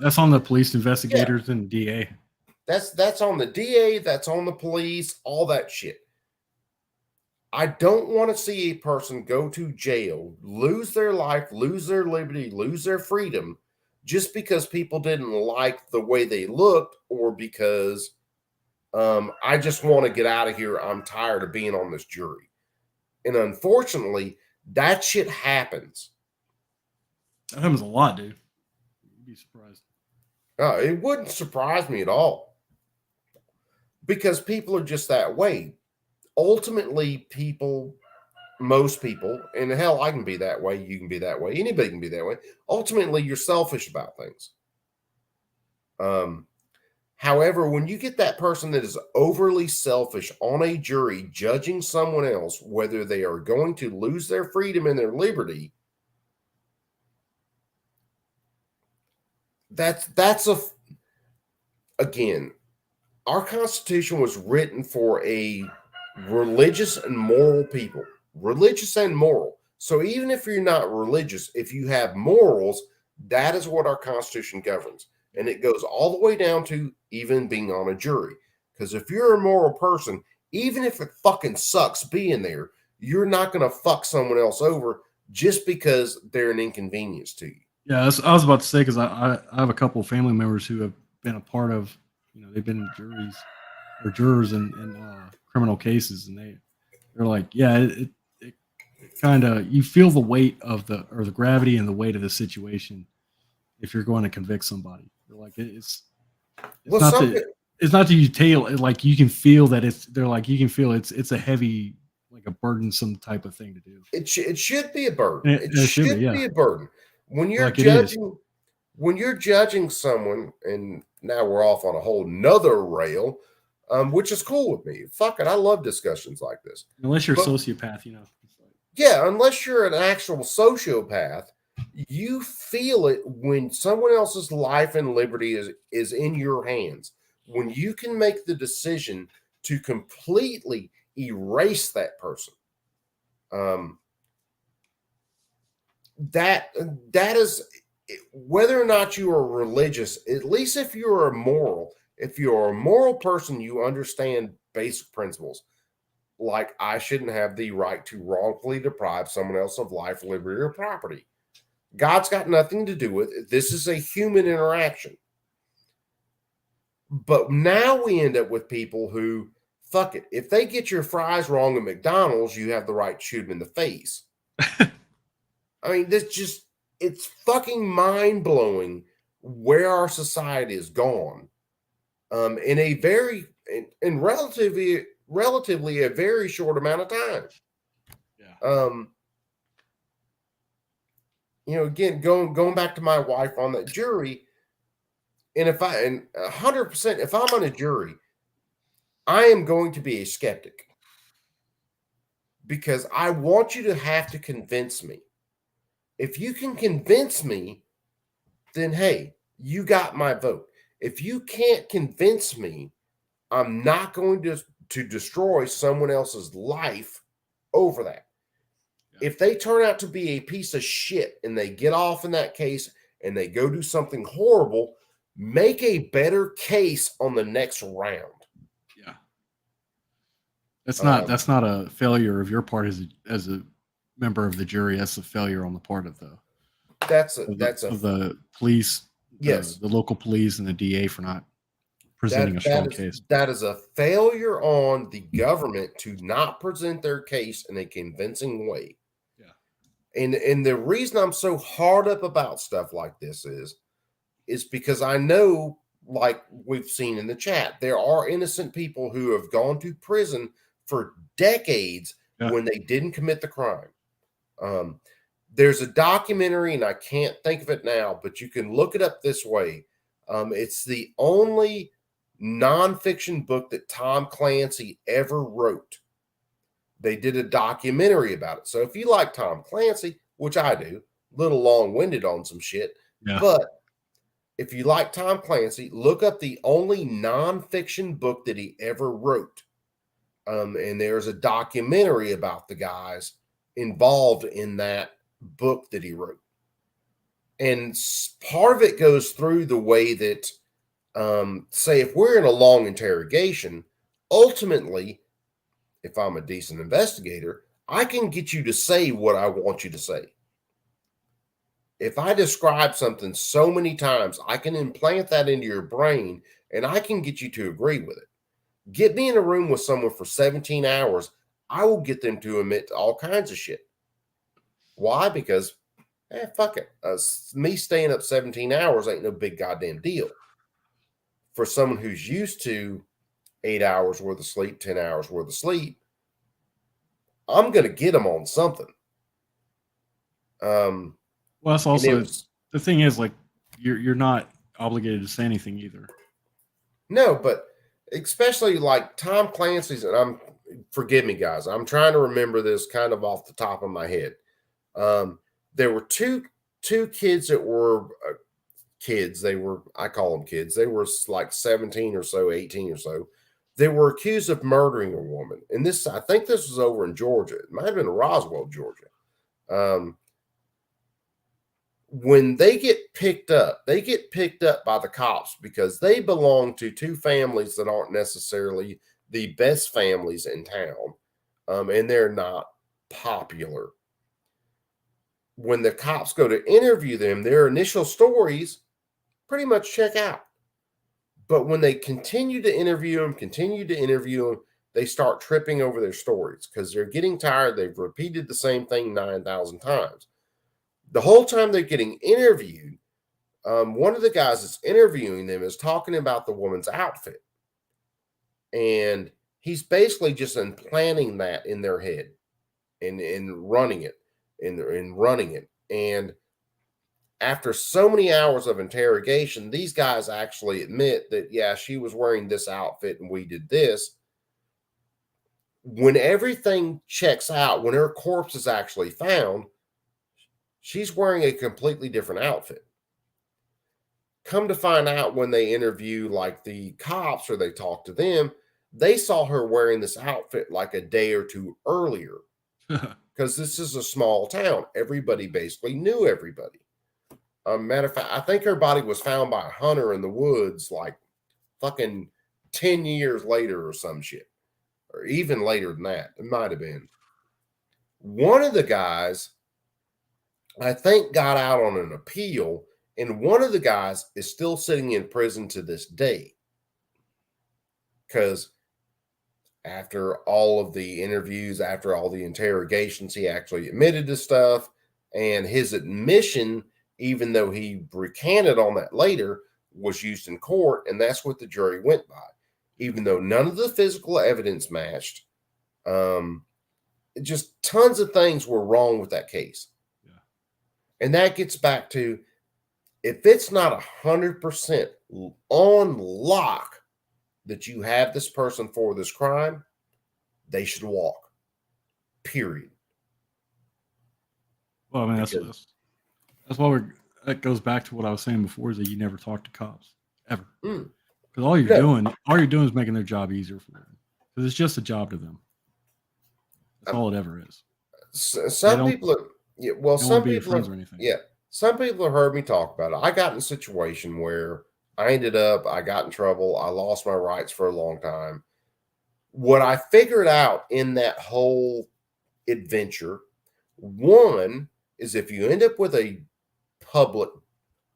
that's on the police investigators and DA. That's on the DA, that's on the police, all that shit. I don't want to see a person go to jail, lose their life, lose their liberty, lose their freedom, just because people didn't like the way they looked, or because I just want to get out of here. I'm tired of being on this jury. And unfortunately, that shit happens. That happens a lot, dude. You'd be surprised. It wouldn't surprise me at all. Because people are just that way. Ultimately, most people, and hell, I can be that way, you can be that way, anybody can be that way. Ultimately, you're selfish about things. However, when you get that person that is overly selfish on a jury judging someone else, whether they are going to lose their freedom and their liberty, again, our Constitution was written for a religious and moral people. Religious and moral. So even if you're not religious, if you have morals, that is what our Constitution governs. And it goes all the way down to even being on a jury. Because if you're a moral person, even if it fucking sucks being there, you're not going to fuck someone else over just because they're an inconvenience to you. Yeah, I was about to say, because I have a couple of family members who have been a part of, they've been juries or jurors in criminal cases, and they're like, yeah, it kind of, you feel the weight of the gravity and the weight of the situation if you're going to convict somebody. They're like, it's not that you tail it, like you can feel that it's a heavy, like a burdensome type of thing to do. It should be a burden. It should be a burden. When you're judging someone, and now we're off on a whole nother rail, which is cool with me. Fuck it, I love discussions like this. Unless you're a sociopath, Yeah, unless you're an actual sociopath, you feel it when someone else's life and liberty is in your hands. When you can make the decision to completely erase that person. That is, whether or not you are religious, at least if you're a moral person, you understand basic principles. Like, I shouldn't have the right to wrongfully deprive someone else of life, liberty, or property. God's got nothing to do with it. This is a human interaction. But now we end up with people who, fuck it, if they get your fries wrong at McDonald's, you have the right to shoot them in the face. I mean, it's fucking mind-blowing where our society has gone. In a very, in relatively a very short amount of time. Yeah. Again, going back to my wife on that jury, and 100%, if I'm on a jury, I am going to be a skeptic, because I want you to have to convince me. If you can convince me, then hey, you got my vote. If you can't convince me, I'm not going to destroy someone else's life over that. Yeah. If they turn out to be a piece of shit and they get off in that case and they go do something horrible, make a better case on the next round. Yeah. That's not a failure of your part as a member of the jury. That's a failure on the part of the police. Yes, the local police and the DA for not presenting a strong case. That is a failure on the government to not present their case in a convincing way. Yeah, and the reason I'm so hard up about stuff like this is because I know like we've seen in the chat, there are innocent people who have gone to prison for decades when they didn't commit the crime. There's a documentary, and I can't think of it now, but you can look it up this way. It's the only nonfiction book that Tom Clancy ever wrote. They did a documentary about it. So if you like Tom Clancy, which I do, a little long-winded on some shit, but if you like Tom Clancy, look up the only nonfiction book that he ever wrote. And there's a documentary about the guys involved in that book that he wrote. And part of it goes through the way that, say, if we're in a long interrogation, ultimately, if I'm a decent investigator, I can get you to say what I want you to say. If I describe something so many times, I can implant that into your brain and I can get you to agree with it. Get me in a room with someone for 17 hours, I will get them to admit to all kinds of shit. Why? Because, fuck it. Me staying up 17 hours ain't no big goddamn deal. For someone who's used to 8 hours worth of sleep, 10 hours worth of sleep, I'm going to get them on something. Well, that's also the thing is, like, you're not obligated to say anything either. No, but especially like Tom Clancy's, and forgive me, guys, I'm trying to remember this kind of off the top of my head. There were two kids that were kids. I call them kids. They were like 17 or so, 18 or so. They were accused of murdering a woman. And I think this was over in Georgia. It might have been Roswell, Georgia. When they get picked up by the cops because they belong to two families that aren't necessarily the best families in town. And they're not popular. When the cops go to interview them, their initial stories pretty much check out. But when they continue to interview them, they start tripping over their stories because they're getting tired. They've repeated the same thing 9,000 times. The whole time they're getting interviewed, one of the guys that's interviewing them is talking about the woman's outfit. And he's basically just implanting that in their head and running it. And after so many hours of interrogation, these guys actually admit that, yeah, she was wearing this outfit and we did this. When everything checks out, when her corpse is actually found, she's wearing a completely different outfit. Come to find out when they interview like the cops or they talk to them, they saw her wearing this outfit like a day or two earlier. Because this is a small town. Everybody basically knew everybody. Matter of fact, I think her body was found by a hunter in the woods like fucking 10 years later or some shit. Or even later than that. It might have been. One of the guys, I think, got out on an appeal, and one of the guys is still sitting in prison to this day. Because after all of the interviews, after all the interrogations, he actually admitted to stuff. And his admission, even though he recanted on that later, was used in court. And that's what the jury went by. Even though none of the physical evidence matched, just tons of things were wrong with that case. Yeah. And that gets back to, if it's not 100% on lock that you have this person for this crime, they should walk. Period. Well, I mean, that's why that goes back to what I was saying before, is that you never talk to cops ever. Because all you're doing is making their job easier for them. Because it's just a job to them. That's all it ever is. Some people have heard me talk about it. I got in a situation where I got in trouble. I lost my rights for a long time. What I figured out in that whole adventure, one is if you end up with a public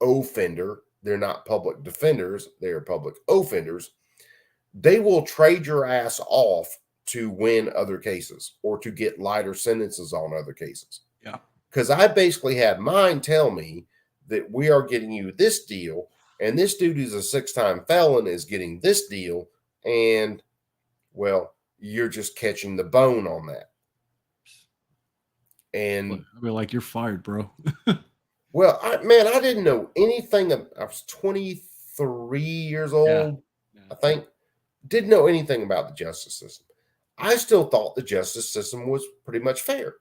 offender, they're not public defenders, they're public offenders, they will trade your ass off to win other cases or to get lighter sentences on other cases. Yeah. Because I basically had mine tell me that we are getting you this deal And this dude who's a 6-time felon is getting this deal. And, well, you're just catching the bone on that. And I mean, like, you're fired, bro. well, I didn't know anything. I was 23 years old, I think. Didn't know anything about the justice system. I still thought the justice system was pretty much fair.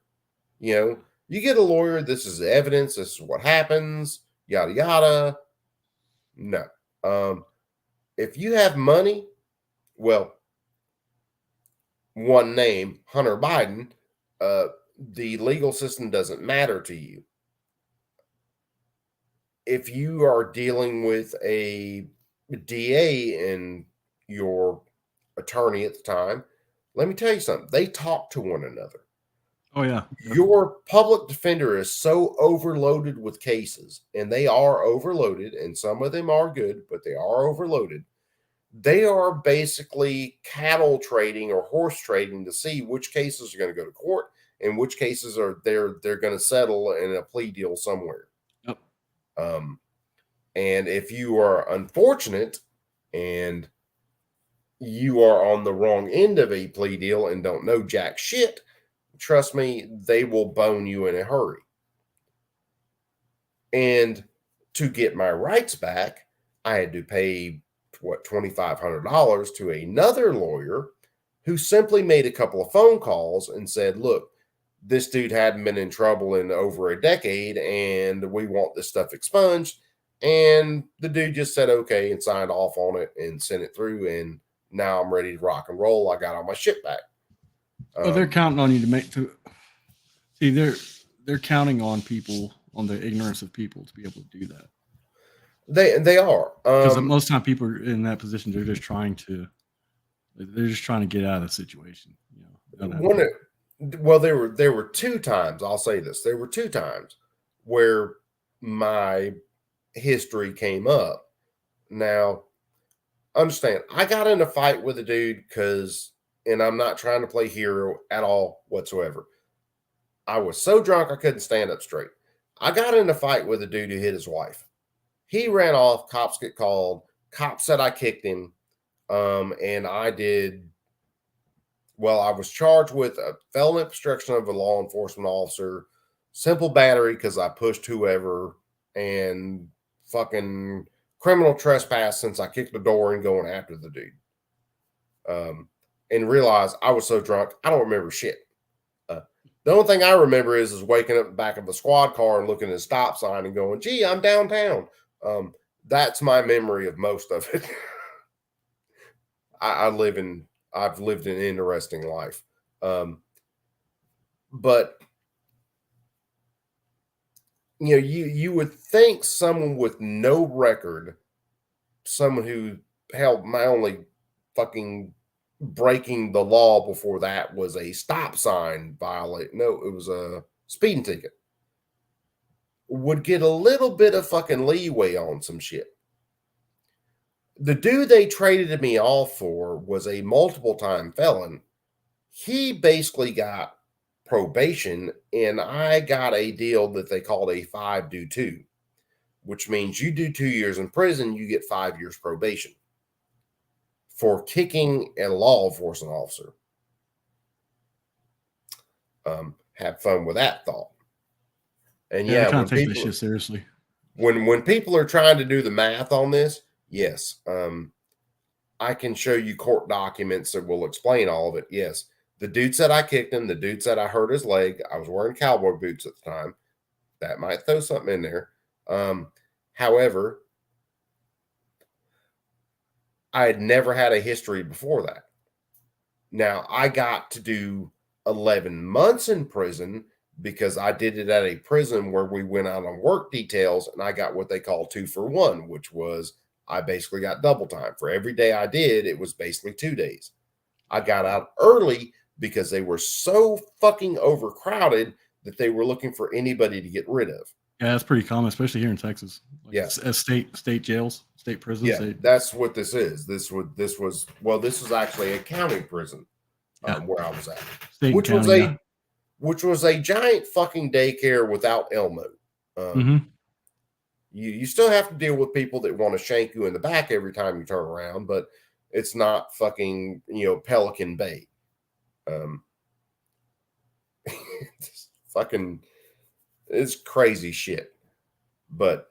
You know, you get a lawyer, this is evidence, this is what happens, yada, yada. No. If you have money, well, one name, Hunter Biden, the legal system doesn't matter to you. If you are dealing with a DA and your attorney at the time, let me tell you something. They talk to one another. Oh, yeah. Your public defender is so overloaded with cases, and they are overloaded, and some of them are good, but they are overloaded. They are basically cattle trading or horse trading to see which cases are going to go to court and which cases are they're going to settle in a plea deal somewhere. Yep. And if you are unfortunate and you are on the wrong end of a plea deal and don't know jack shit, trust me, they will bone you in a hurry. And to get my rights back, I had to pay $2,500 to another lawyer who simply made a couple of phone calls and said, look, this dude hadn't been in trouble in over a decade and we want this stuff expunged. And the dude just said, okay, and signed off on it and sent it through. And now I'm ready to rock and roll. I got all my shit back. Well, they're counting on you they're counting on people, on the ignorance of people to be able to do that. They are. Because most time people are in that position, they're just trying to get out of the situation. You know, there were 2 times, I'll say this. There were 2 times where my history came up. Now, understand, I got in a fight with a dude and I'm not trying to play hero at all whatsoever. I was so drunk I couldn't stand up straight. I got in a fight with a dude who hit his wife. He ran off. Cops get called. Cops said I kicked him. And I did. Well, I was charged with a felon obstruction of a law enforcement officer, simple battery because I pushed whoever, and fucking criminal trespass since I kicked the door and going after the dude. And realized I was so drunk, I don't remember shit. The only thing I remember is waking up in the back of the squad car and looking at a stop sign and going, gee, I'm downtown. That's my memory of most of it. I've lived an interesting life. But you know, you would think someone with no record, someone who held my only fucking breaking the law before that was a stop sign violate. No, it was a speeding ticket. Would get a little bit of fucking leeway on some shit. The dude they traded me off for was a multiple time felon. He basically got probation, and I got a deal that they called a 5-do-2, which means you do 2 years in prison, you get 5 years probation for kicking a law enforcement officer. Have fun with that thought. And yeah, when take this shit seriously. When people are trying to do the math on this, yes, I can show you court documents that will explain all of it. Yes, the dude said I kicked him. The dude said I hurt his leg. I was wearing cowboy boots at the time. That might throw something in there. However, I had never had a history before that. Now, I got to do 11 months in prison because I did it at a prison where we went out on work details, and I got what they call 2 for 1, which was I basically got double time. For every day I did, it was basically 2 days. I got out early because they were so fucking overcrowded that they were looking for anybody to get rid of. Yeah, that's pretty common, especially here in Texas. Like, yes, as state jails, state prisons. Yeah, that's what this is. This was actually a county prison where I was at, which was a giant fucking daycare without Elmo. You still have to deal with people that want to shank you in the back every time you turn around, but it's not fucking, Pelican Bay. It's fucking, it's crazy shit. But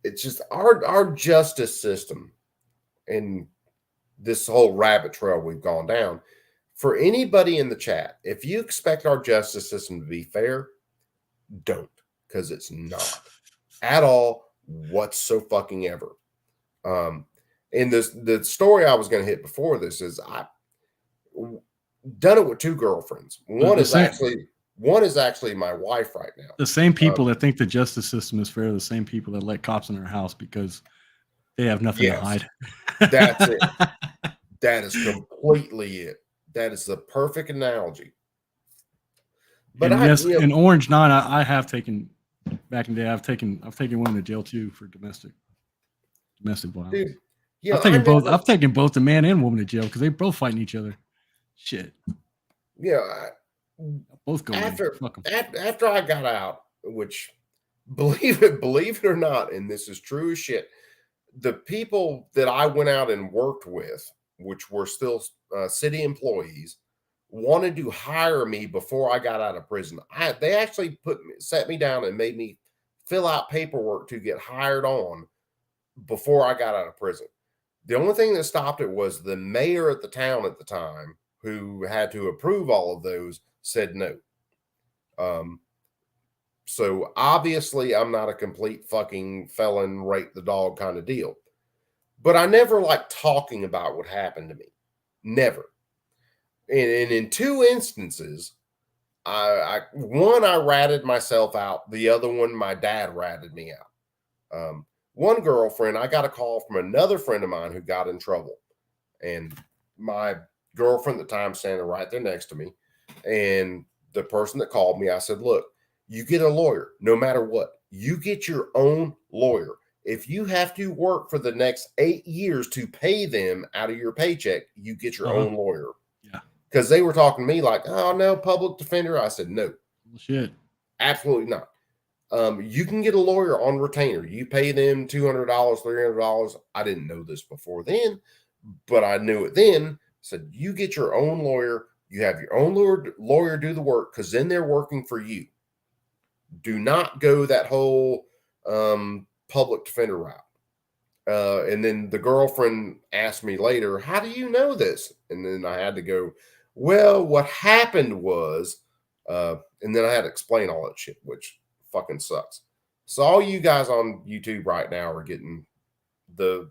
it's just our justice system and this whole rabbit trail we've gone down. For anybody in the chat, if you expect our justice system to be fair, don't, because it's not at all whatsoever. And the story I was going to hit before this is I done it with two girlfriends. One is actually my wife right now. The same people that think the justice system is fair, the same people that let cops in their house because they have nothing to hide. That's it. That is completely it. That is the perfect analogy. But in Orange 9, I have taken back in the day. I've taken women to jail too for domestic violence. Dude, I've taken both the man and woman to jail because they both fighting each other. Shit. Yeah. Both go after I got out, which believe it or not, and this is true as shit, the people that I went out and worked with, which were still city employees, wanted to hire me before I got out of prison. They actually set me down and made me fill out paperwork to get hired on before I got out of prison. The only thing that stopped it was the mayor at the town at the time, who had to approve all of those, said no. So obviously I'm not a complete fucking felon, rape the dog kind of deal. But I never liked talking about what happened to me. Never. And in two instances, one I ratted myself out. The other one, my dad ratted me out. One girlfriend, I got a call from another friend of mine who got in trouble. And my girlfriend at the time standing right there next to me. And the person that called me, I said, look, you get a lawyer no matter what. You get your own lawyer. If you have to work for the next 8 years to pay them out of your paycheck, you get your own lawyer. Yeah. Because they were talking to me like, oh, no, public defender. I said, no. Shit. Absolutely not. You can get a lawyer on retainer. You pay them $200, $300. I didn't know this before then, but I knew it then. Said, you get your own lawyer. You have your own lawyer do the work, because then they're working for you. Do not go that whole public defender route. And then the girlfriend asked me later, how do you know this? And then I had to go, well, what happened was, and then I had to explain all that shit, which fucking sucks. So all you guys on YouTube right now are getting the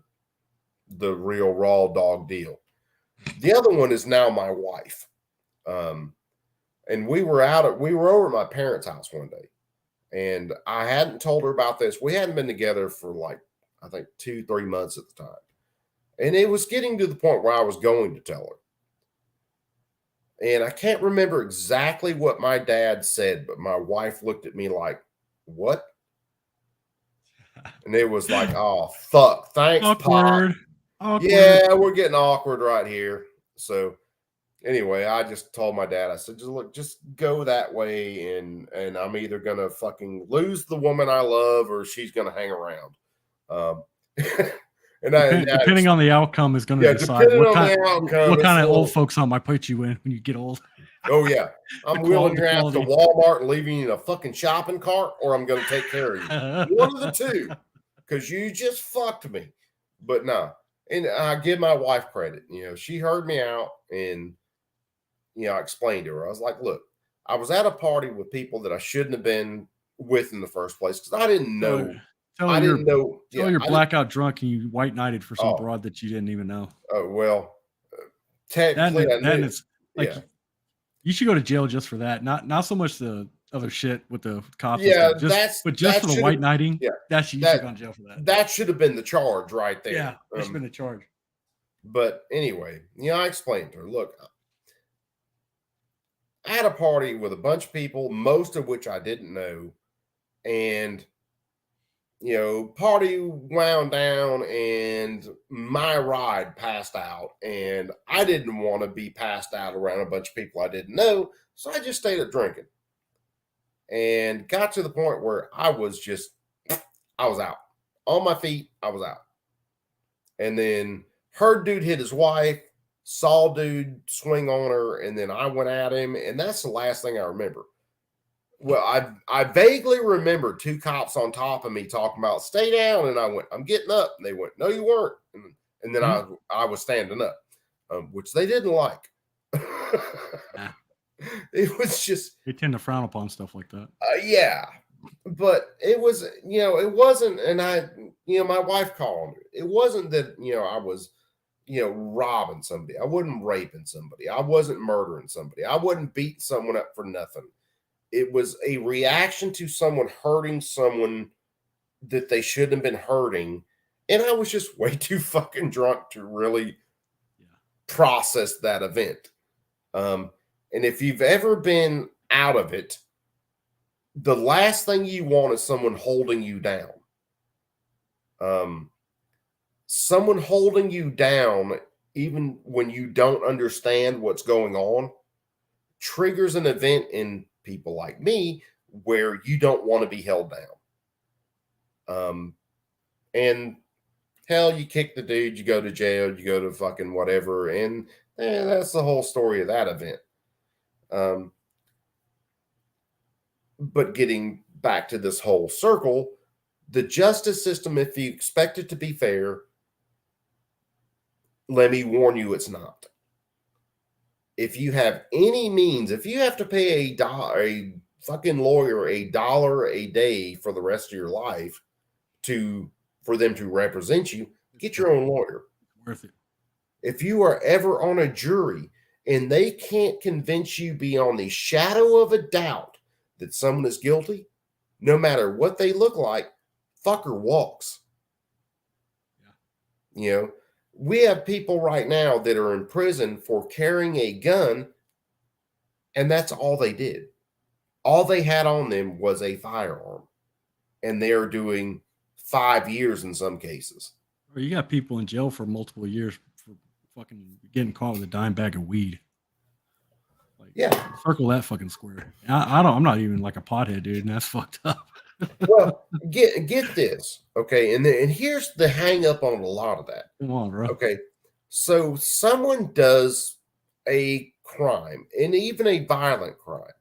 real raw dog deal. The other one is now my wife. And we were over at my parents' house one day, and I hadn't told her about this. We hadn't been together for like, I think 2-3 months at the time. And it was getting to the point where I was going to tell her. And I can't remember exactly what my dad said, but my wife looked at me like, what? And it was like, oh, fuck. Thanks, Awkward. Pop. Yeah, we're getting awkward right here. So anyway, I just told my dad, I said, just go that way, and I'm either gonna fucking lose the woman I love, or she's gonna hang around. Depending on the outcome is gonna decide what kind of old folks home I put you in when you get old. Oh yeah, I'm wheeling your ass to Walmart and leaving you in a fucking shopping cart, or I'm gonna take care of you. One of the two, because you just fucked me. But no. And I give my wife credit. She heard me out, and I explained to her. I was like, look, I was at a party with people that I shouldn't have been with in the first place, because I didn't know. You're blackout drunk and you white knighted for some broad that you didn't even know. Oh, well, technically, you should go to jail just for that. Not so much the other shit with the cops. Yeah, just for the white knighting. Yeah, you should have gone to jail for that. That should have been the charge right there. Yeah, that should have been the charge. But anyway, I explained to her, look, I had a party with a bunch of people, most of which I didn't know, and party wound down, and my ride passed out, and I didn't want to be passed out around a bunch of people I didn't know, so I just stayed up drinking. And got to the point where I I was out. On my feet, I was out. And then heard dude hit his wife, saw dude swing on her, and then I went at him, and that's the last thing I remember. Well, I vaguely remember two cops on top of me talking about stay down, and I went, I'm getting up, and they went, no, you weren't, and then I was standing up, which they didn't like. It was just They tend to frown upon stuff like that. yeah, but it was, it wasn't, and my wife called it. It wasn't that, I was, robbing somebody. I wasn't raping somebody. I wasn't murdering somebody. I wasn't beating someone up for nothing. It was a reaction to someone hurting someone that they shouldn't have been hurting. And I was just way too fucking drunk to really process that event. And if you've ever been out of it, the last thing you want is someone holding you down. Someone holding you down, even when you don't understand what's going on, triggers an event in people like me where you don't want to be held down. And hell, you kick the dude, you go to jail, you go to fucking whatever, and that's the whole story of that event. But getting back to this whole circle, the justice system, if you expect it to be fair, let me warn you, it's not. If you have any means, if you have to pay a fucking lawyer $1 a day for the rest of your life for them to represent you, get your own lawyer. Worth it. If you are ever on a jury and they can't convince you beyond the shadow of a doubt that someone is guilty, no matter what they look like, fucker walks. Yeah. We have people right now that are in prison for carrying a gun, and that's all they did. All they had on them was a firearm, and they're doing 5 years in some cases. Or you got people in jail for multiple years for fucking getting caught with a dime bag of weed. Circle that fucking square. I'm not even like a pothead, dude, and that's fucked up. Well, get this, okay? And here's the hang up on a lot of that. Come on, bro. Okay, so someone does a crime, and even a violent crime,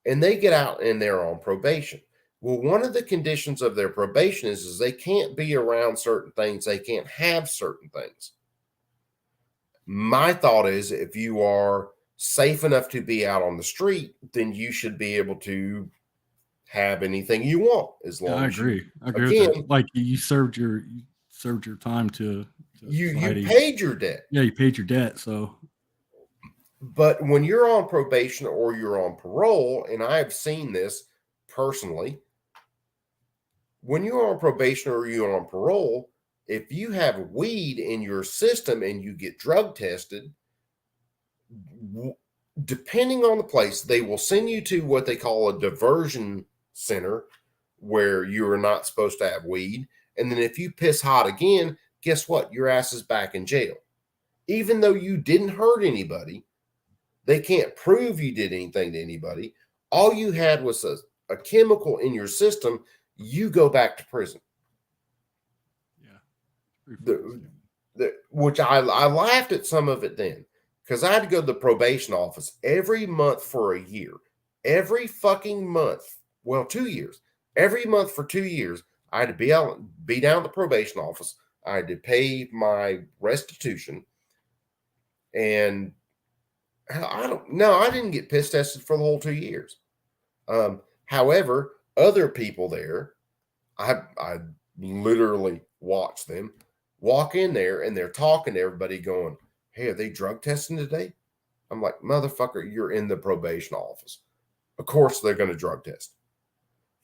and they get out and they're on probation. Well, one of the conditions of their probation is they can't be around certain things. They can't have certain things. My thought is, if you are safe enough to be out on the street, then you should be able to have anything you want, as long as I agree with that. Like you served your time to you paid your debt. Yeah, you paid your debt. So, but when you're on probation or you're on parole, and I've seen this personally, when you're on probation or you're on parole, if you have weed in your system and you get drug tested, depending on the place, they will send you to what they call a diversion center where you are not supposed to have weed. And then if you piss hot again, guess what? Your ass is back in jail. Even though you didn't hurt anybody, they can't prove you did anything to anybody. All you had was a chemical in your system. You go back to prison. Yeah. Which I laughed at some of it then, because I had to go to the probation office every month for a year. Every fucking month. Well, 2 years. Every month for 2 years, I had to be down at the probation office. I had to pay my restitution. And I didn't get piss tested for the whole 2 years. However, other people there, I literally watched them walk in there and they're talking to everybody going, hey, are they drug testing today? I'm like, motherfucker, you're in the probation office. Of course they're going to drug test.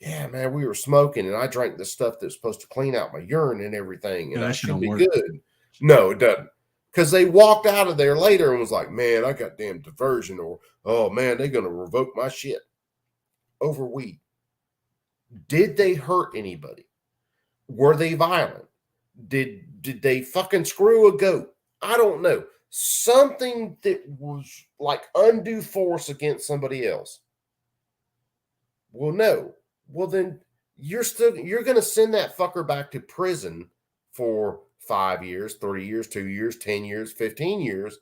Yeah, man, we were smoking and I drank the stuff that's supposed to clean out my urine and everything. And that should don't be work. good. No, it doesn't. Because they walked out of there later and was like, man, I got damn diversion, or, oh man, they're going to revoke my shit over weed. Did they hurt anybody? Were they violent? Did they fucking screw a goat? I don't know. Something that was like undue force against somebody else. Well, no. Well, then you're going to send that fucker back to prison for 5 years, 3 years, 2 years, 10 years, 15 years,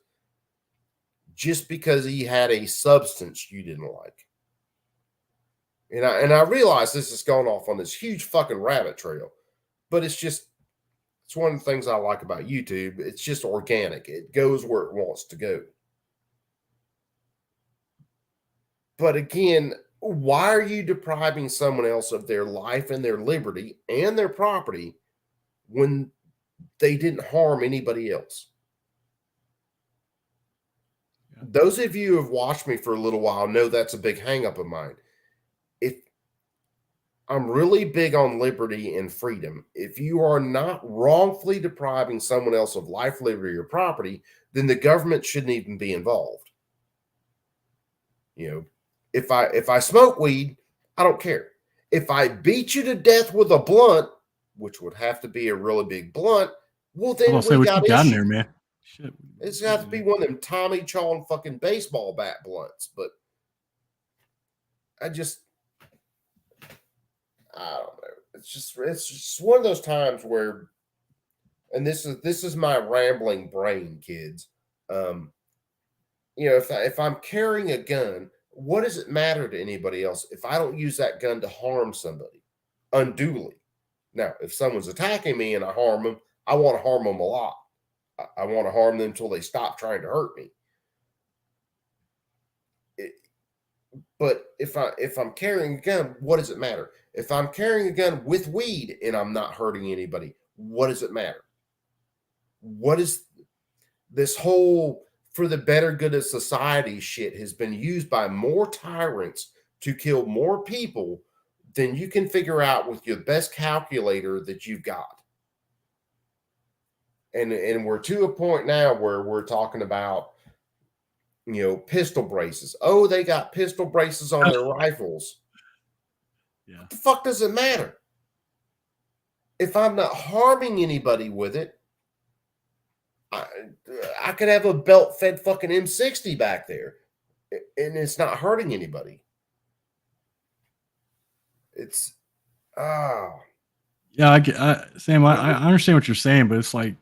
just because he had a substance you didn't like. And I realize this is going off on this huge fucking rabbit trail, but it's one of the things I like about YouTube. It's just organic. It goes where it wants to go. But again, why are you depriving someone else of their life and their liberty and their property when they didn't harm anybody else? Yeah. Those of you who have watched me for a little while know that's a big hang up of mine. If I'm really big on liberty and freedom, if you are not wrongfully depriving someone else of life, liberty, or property, then the government shouldn't even be involved. You know, if I smoke weed, I don't care. If I beat you to death with a blunt, which would have to be a really big blunt, well, then we got in there, man. Shit. It's got to be one of them Tommy Chong fucking baseball bat blunts. But I don't know. It's just one of those times where, and this is my rambling brain, kids. You know, if I'm carrying a gun, what does it matter to anybody else if I don't use that gun to harm somebody unduly? Now, if someone's attacking me and I harm them, I want to harm them a lot. I want to harm them until they stop trying to hurt me. But if I'm carrying a gun, what does it matter? If I'm carrying a gun with weed and I'm not hurting anybody, what does it matter? What is this whole for the better good of society shit has been used by more tyrants to kill more people than you can figure out with your best calculator that you've got. And we're to a point now where we're talking about, you know, pistol braces. Oh, they got pistol braces on their rifles. Yeah. What the fuck does it matter? If I'm not harming anybody with it, I could have a belt-fed fucking M60 back there, and it's not hurting anybody. It's yeah. Sam, I understand what you're saying, but it's like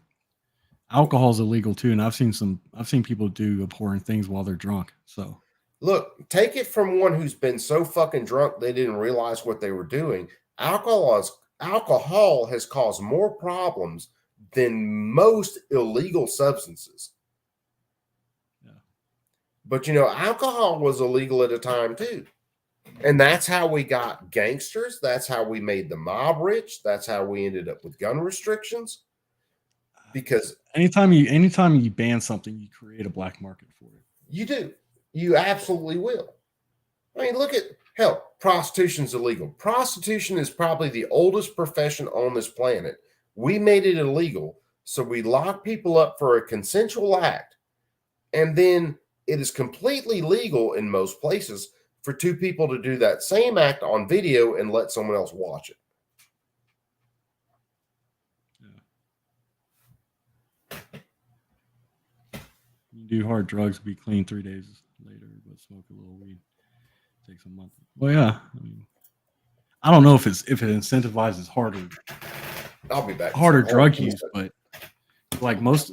alcohol is illegal too, and I've seen people do abhorrent things while they're drunk. So look, take it from one who's been so fucking drunk they didn't realize what they were doing. Alcohol has caused more problems than most illegal substances. Yeah. But you know, alcohol was illegal at a time too. And that's how we got gangsters. That's how we made the mob rich. That's how we ended up with gun restrictions. Because anytime you ban something, you create a black market for it. You do. You absolutely will. I mean, look at hell, prostitution's illegal. Prostitution is probably the oldest profession on this planet. We made it illegal, so we lock people up for a consensual act, and then it is completely legal in most places for two people to do that same act on video and let someone else watch it. Yeah. You do hard drugs, be clean 3 days later, but smoke a little weed takes a month. Well, yeah. I mean, I don't know if it incentivizes harder. I'll be back. Harder drug use, but like most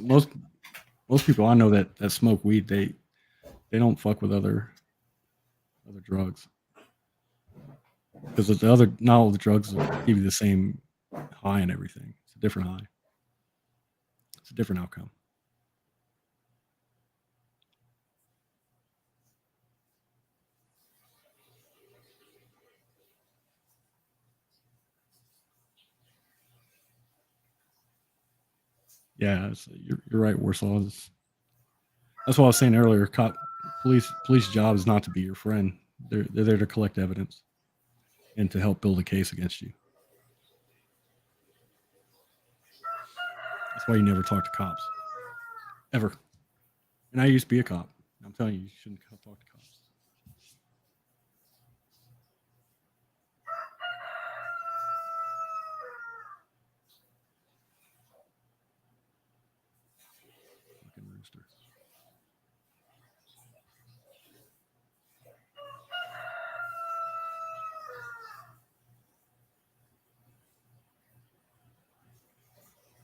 people I know that smoke weed, they don't fuck with other drugs, because not all the drugs will give you the same high and everything. It's a different high. It's a different outcome. Yeah, you're right, Warsaw. That's what I was saying earlier. Police job is not to be your friend. They're there to collect evidence and to help build a case against you. That's why you never talk to cops, ever. And I used to be a cop. I'm telling you, you shouldn't talk to cops. Fucking rooster.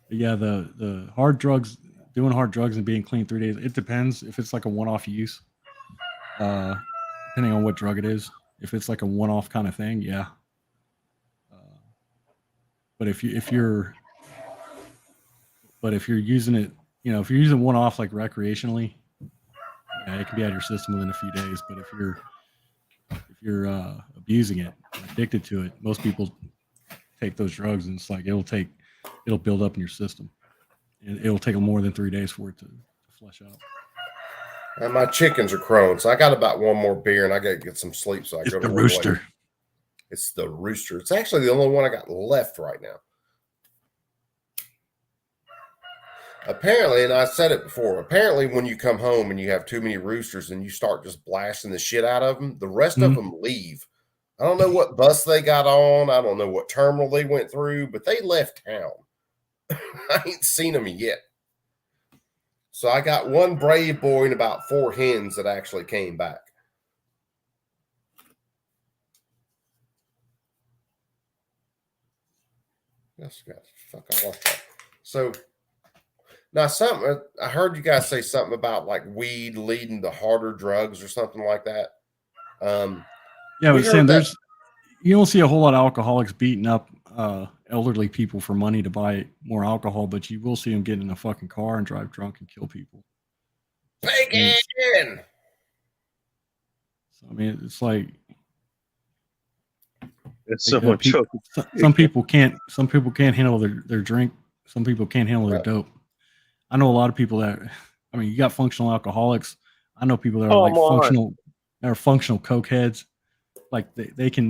Yeah, the hard drugs, doing hard drugs and being clean 3 days. It depends if it's like a one-off use. Depending on what drug it is. If it's like a one-off kind of thing, yeah. But if you're using it, if you're using one-off like recreationally, yeah, it can be out of your system within a few days. But if you're abusing it, addicted to it, most people take those drugs and it's like it'll build up in your system. And it'll take more than 3 days for it to flush out. And my chickens are crowing, so I got about one more beer and I got to get some sleep. So I It's go to the bed rooster. later. It's the rooster. It's actually the only one I got left right now. Apparently, and I said it before, apparently when you come home and you have too many roosters and you start just blasting the shit out of them, the rest of them leave. I don't know what bus they got on. I don't know what terminal they went through, but they left town. I ain't seen them yet. So I got one brave boy and about 4 hens that actually came back. Yes, guys. Fuck, I lost that. So now something I heard you guys say something about like weed leading to harder drugs or something like that. Yeah, we but heard Sam, that- you don't see a whole lot of alcoholics beating up elderly people for money to buy more alcohol, but you will see them get in a fucking car and drive drunk and kill people. Bacon. So, I mean, it's like It's like, so much. some people can't handle their drink. Some people can't handle their dope. I know a lot of people that, I mean, you got functional alcoholics. I know people that are functional coke heads. Like they get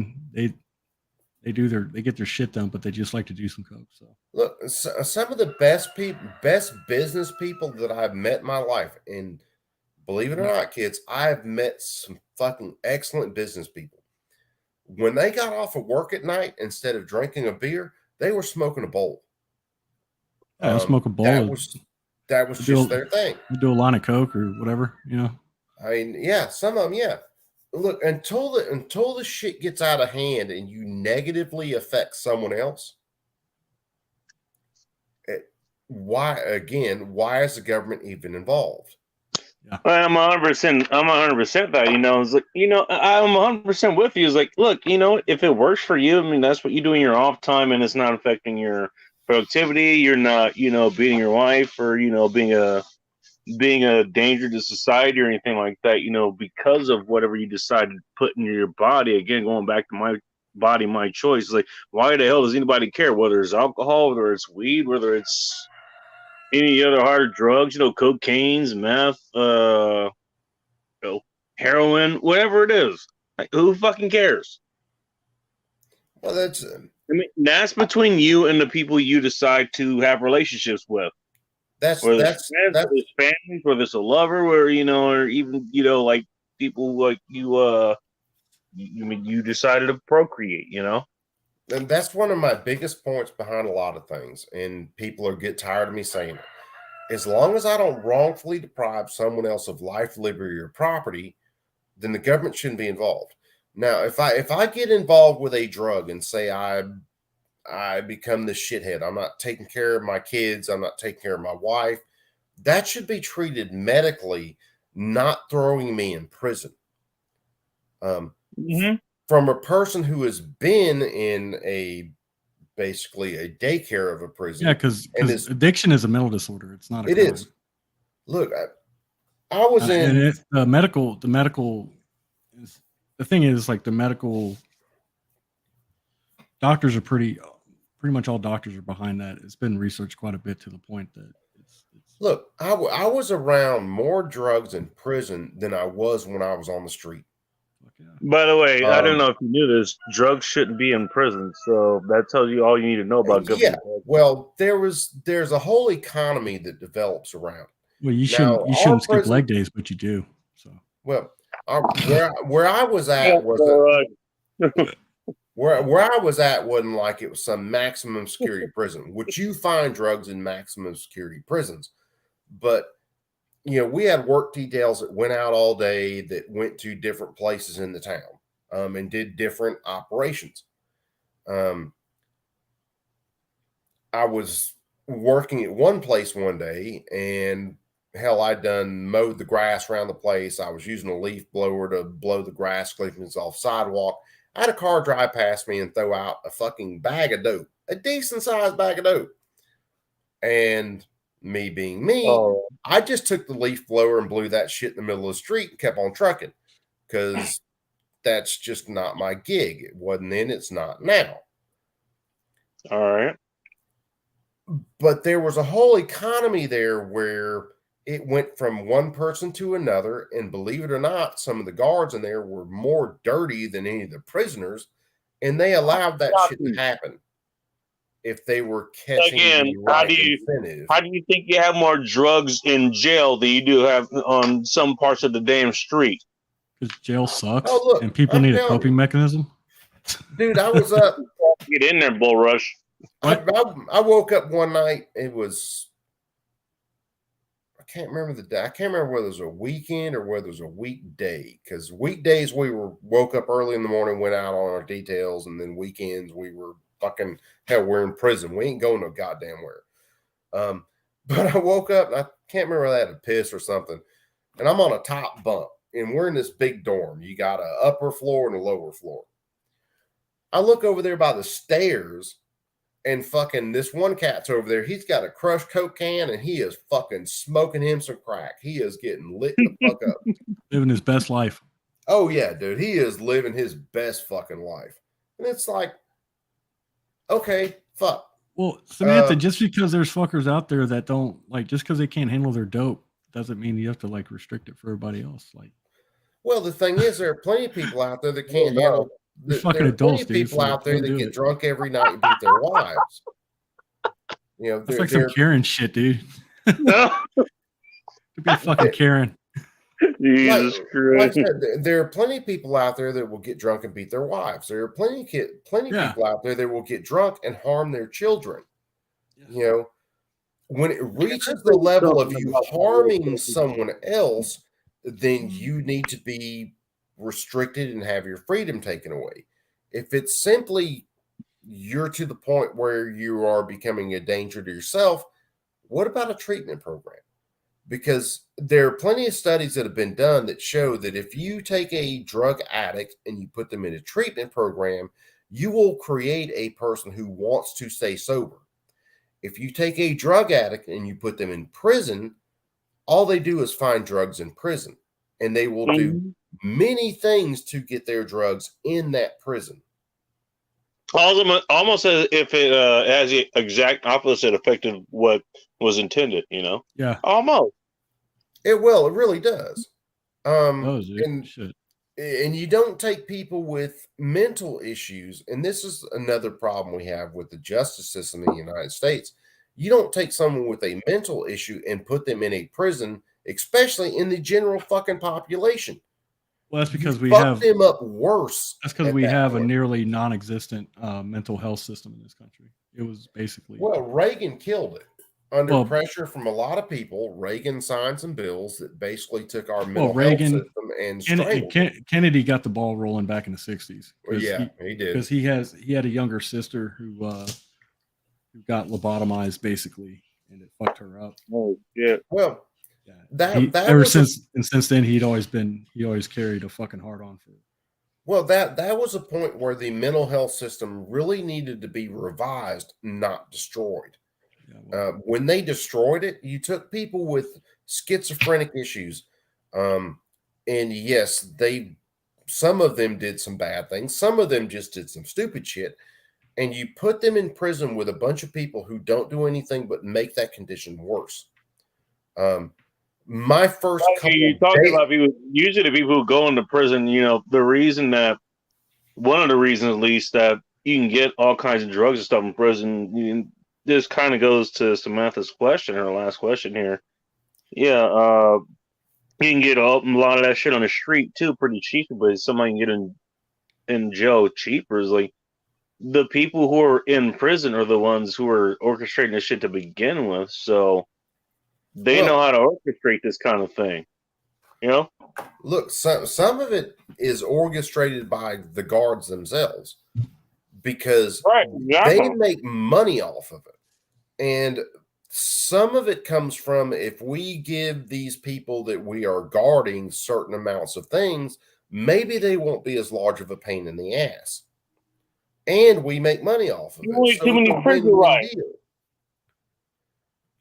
their shit done, but they just like to do some coke. So Look, some of the best business people that I've met in my life, and believe it or not, kids, I've met some fucking excellent business people. When they got off of work at night, instead of drinking a beer, they were smoking a bowl. yeah, smoke a bowl. That was just their thing. You do a line of coke or whatever, I mean, yeah, some of them, yeah. Look, until the shit gets out of hand and you negatively affect someone else, why is the government even involved? Yeah. I'm 100%. I'm 100% that. It's like, I'm 100% with you. It's like, look, if it works for you, I mean, that's what you do in your off time, and it's not affecting your productivity. You're not, beating your wife or being a danger to society or anything like that, because of whatever you decide to put in your body. Again, going back to my body, my choice. It's like, why the hell does anybody care whether it's alcohol, whether it's weed, whether it's any other hard drugs, cocaine's, meth, heroin, whatever it is. Like, who fucking cares? Well, that's between you and the people you decide to have relationships with. Whether it's families, whether it's a lover, or even like people like you. You decided to procreate, And that's one of my biggest points behind a lot of things, and people get tired of me saying it. As long as I don't wrongfully deprive someone else of life, liberty, or property, then the government shouldn't be involved. Now, if I get involved with a drug and say I become this shithead, I'm not taking care of my kids, I'm not taking care of my wife, that should be treated medically, not throwing me in prison. From a person who has been in basically a daycare of a prison. Yeah, because addiction is a mental disorder. It's not. It is. Look, I was in the medical. The thing is, like, the medical doctors are pretty much all doctors are behind that. It's been researched quite a bit to the point that it's look. I was around more drugs in prison than I was when I was on the street. By the way, I don't know if you knew this. Drugs shouldn't be in prison, so that tells you all you need to know about government. Yeah, well, there's a whole economy that develops around. Well, you shouldn't skip leg days, but you do. So well, where I was at where I was at wasn't like it was some maximum security prison, which you find drugs in maximum security prisons, but. We had work details that went out all day that went to different places in the town and did different operations. I was working at one place one day, and hell, I'd done mowed the grass around the place. I was using a leaf blower to blow the grass clippings off sidewalk. I had a car drive past me and throw out a fucking bag of dope, a decent sized bag of dope. And me being me, I just took the leaf blower and blew that shit in the middle of the street and kept on trucking, because that's just not my gig. It wasn't then, it's not now. All right. But there was a whole economy there where it went from one person to another, and believe it or not, some of the guards in there were more dirty than any of the prisoners, and they allowed that shit to happen if they were catching Again, the right incentive. how do you think you have more drugs in jail than you do have on some parts of the damn street? Because jail sucks, Oh, look, and people I'm need a telling coping mechanism. Dude, I was up. Get in there, Bull Rush. I woke up one night. It was, I can't remember the day. I can't remember whether it was a weekend or whether it was a weekday. Because weekdays we woke up early in the morning, went out on our details, and then weekends we were fucking hell. We're in prison. We ain't going no goddamn where. But I woke up and I can't remember whether I had to piss or something. And I'm on a top bunk, and we're in this big dorm. You got an upper floor and a lower floor. I look over there by the stairs, and fucking this one cat's over there. He's got a crushed Coke can, and he is fucking smoking him some crack. He is getting lit the fuck up. Living his best life. Oh, yeah, dude. He is living his best fucking life. And it's like, okay, fuck. Well, Samantha, just because there's fuckers out there that don't, like, just because they can't handle their dope doesn't mean you have to, like, restrict it for everybody else. Like, well, the thing is, there are plenty of people out there that can't handle. They're fucking adults, plenty of people dude, so out there don't that do get it. drunk every night and beat their wives. You know, That's like some Karen shit, dude. No. Could be a fucking Karen. Jesus like Christ. I said, there are plenty of people out there that will get drunk and beat their wives. There are plenty of people out there that will get drunk and harm their children. You know, when it reaches the level of you harming someone else, then you need to be restricted and have your freedom taken away. If it's simply you're to the point where you are becoming a danger to yourself, what about a treatment program? Because there are plenty of studies that have been done that show that if you take a drug addict and you put them in a treatment program, you will create a person who wants to stay sober. If you take a drug addict and you put them in prison, all they do is find drugs in prison, and they will do many things to get their drugs in that prison. Almost as if it has the exact opposite effect of what was intended, you know? Yeah. Almost. It really does. Dude. And Shit. and you don't take people with mental issues, and this is another problem we have with the justice system in the United States. You don't take someone with a mental issue and put them in a prison, especially in the general fucking population. Well, that's because we Fuck have them up worse. That's because we have a nearly non-existent mental health system in this country. It was basically Reagan killed it under Well- pressure from a lot of people. Reagan signed some bills that basically took our mental Reagan health system and strangled it. Kennedy got the ball rolling back in the 60s. Well, yeah, he did. Because he had a younger sister who got lobotomized basically, and it fucked her up. Oh yeah. Well, since then he'd always carried a fucking heart on for it. Well, that was a point where the mental health system really needed to be revised, not destroyed. When they destroyed it, you took people with schizophrenic issues, and yes, some of them did some bad things, some of them just did some stupid shit, and you put them in prison with a bunch of people who don't do anything but make that condition worse. My first couple you talking about people, usually the people who go into prison, you know, one of the reasons at least that you can get all kinds of drugs and stuff in prison. This kind of goes to Samantha's question, her last question here. Yeah, you can get a lot of that shit on the street too, pretty cheap, but somebody can get in jail cheaper. Is like the people who are in prison are the ones who are orchestrating this shit to begin with, so they know how to orchestrate this kind of thing. You know? Look, some of it is orchestrated by the guards themselves because they make money off of it. And some of it comes from if we give these people that we are guarding certain amounts of things, maybe they won't be as large of a pain in the ass. And we make money off of it. Only too many friends are right.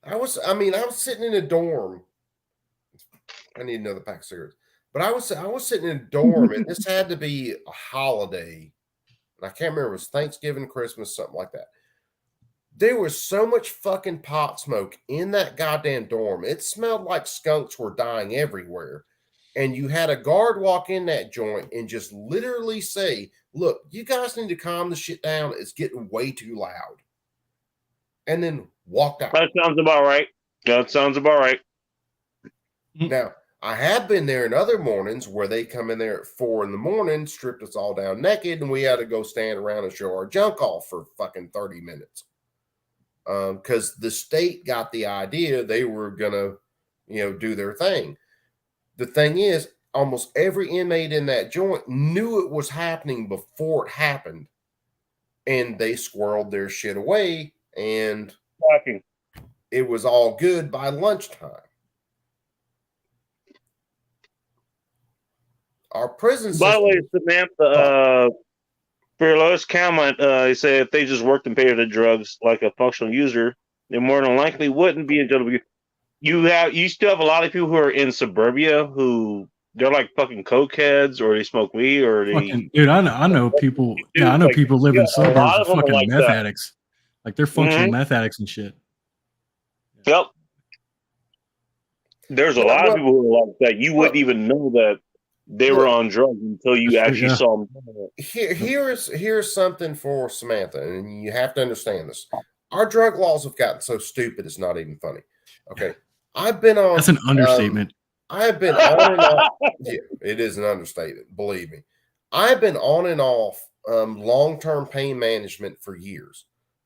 I was sitting in a dorm. I need another pack of cigarettes. But I was sitting in a dorm, and this had to be a holiday. And I can't remember, it was Thanksgiving, Christmas, something like that. There was so much fucking pot smoke in that goddamn dorm. It smelled like skunks were dying everywhere. And you had a guard walk in that joint and just literally say, look, you guys need to calm the shit down. It's getting way too loud. And then walked out. That sounds about right. That sounds about right. Now, I have been there in other mornings where they come in there at 4 a.m, stripped us all down naked, and we had to go stand around and show our junk off for fucking 30 minutes. Because the state got the idea they were gonna, do their thing. The thing is, almost every inmate in that joint knew it was happening before it happened, and they squirreled their shit away, and it was all good by lunchtime. Our prison system. By the way, Samantha, for your lowest comment, he said if they just worked and paid the drugs like a functional user, they more than likely wouldn't be in jail. You still have a lot of people who are in suburbia who they're like fucking cokeheads, or they smoke weed, or they. Dude, I know people. Yeah, I know people live in suburbs of fucking like meth addicts. Like they're functional meth addicts and shit. Yep. There's a lot of people who are like that. You wouldn't even know that they were on drugs until you actually saw them. Here's something for Samantha, and you have to understand this. Our drug laws have gotten so stupid it's not even funny. Okay. I've been on. That's an understatement. I have been on and off. Yeah, it is an understatement. Believe me. I've been on and off long-term pain management for years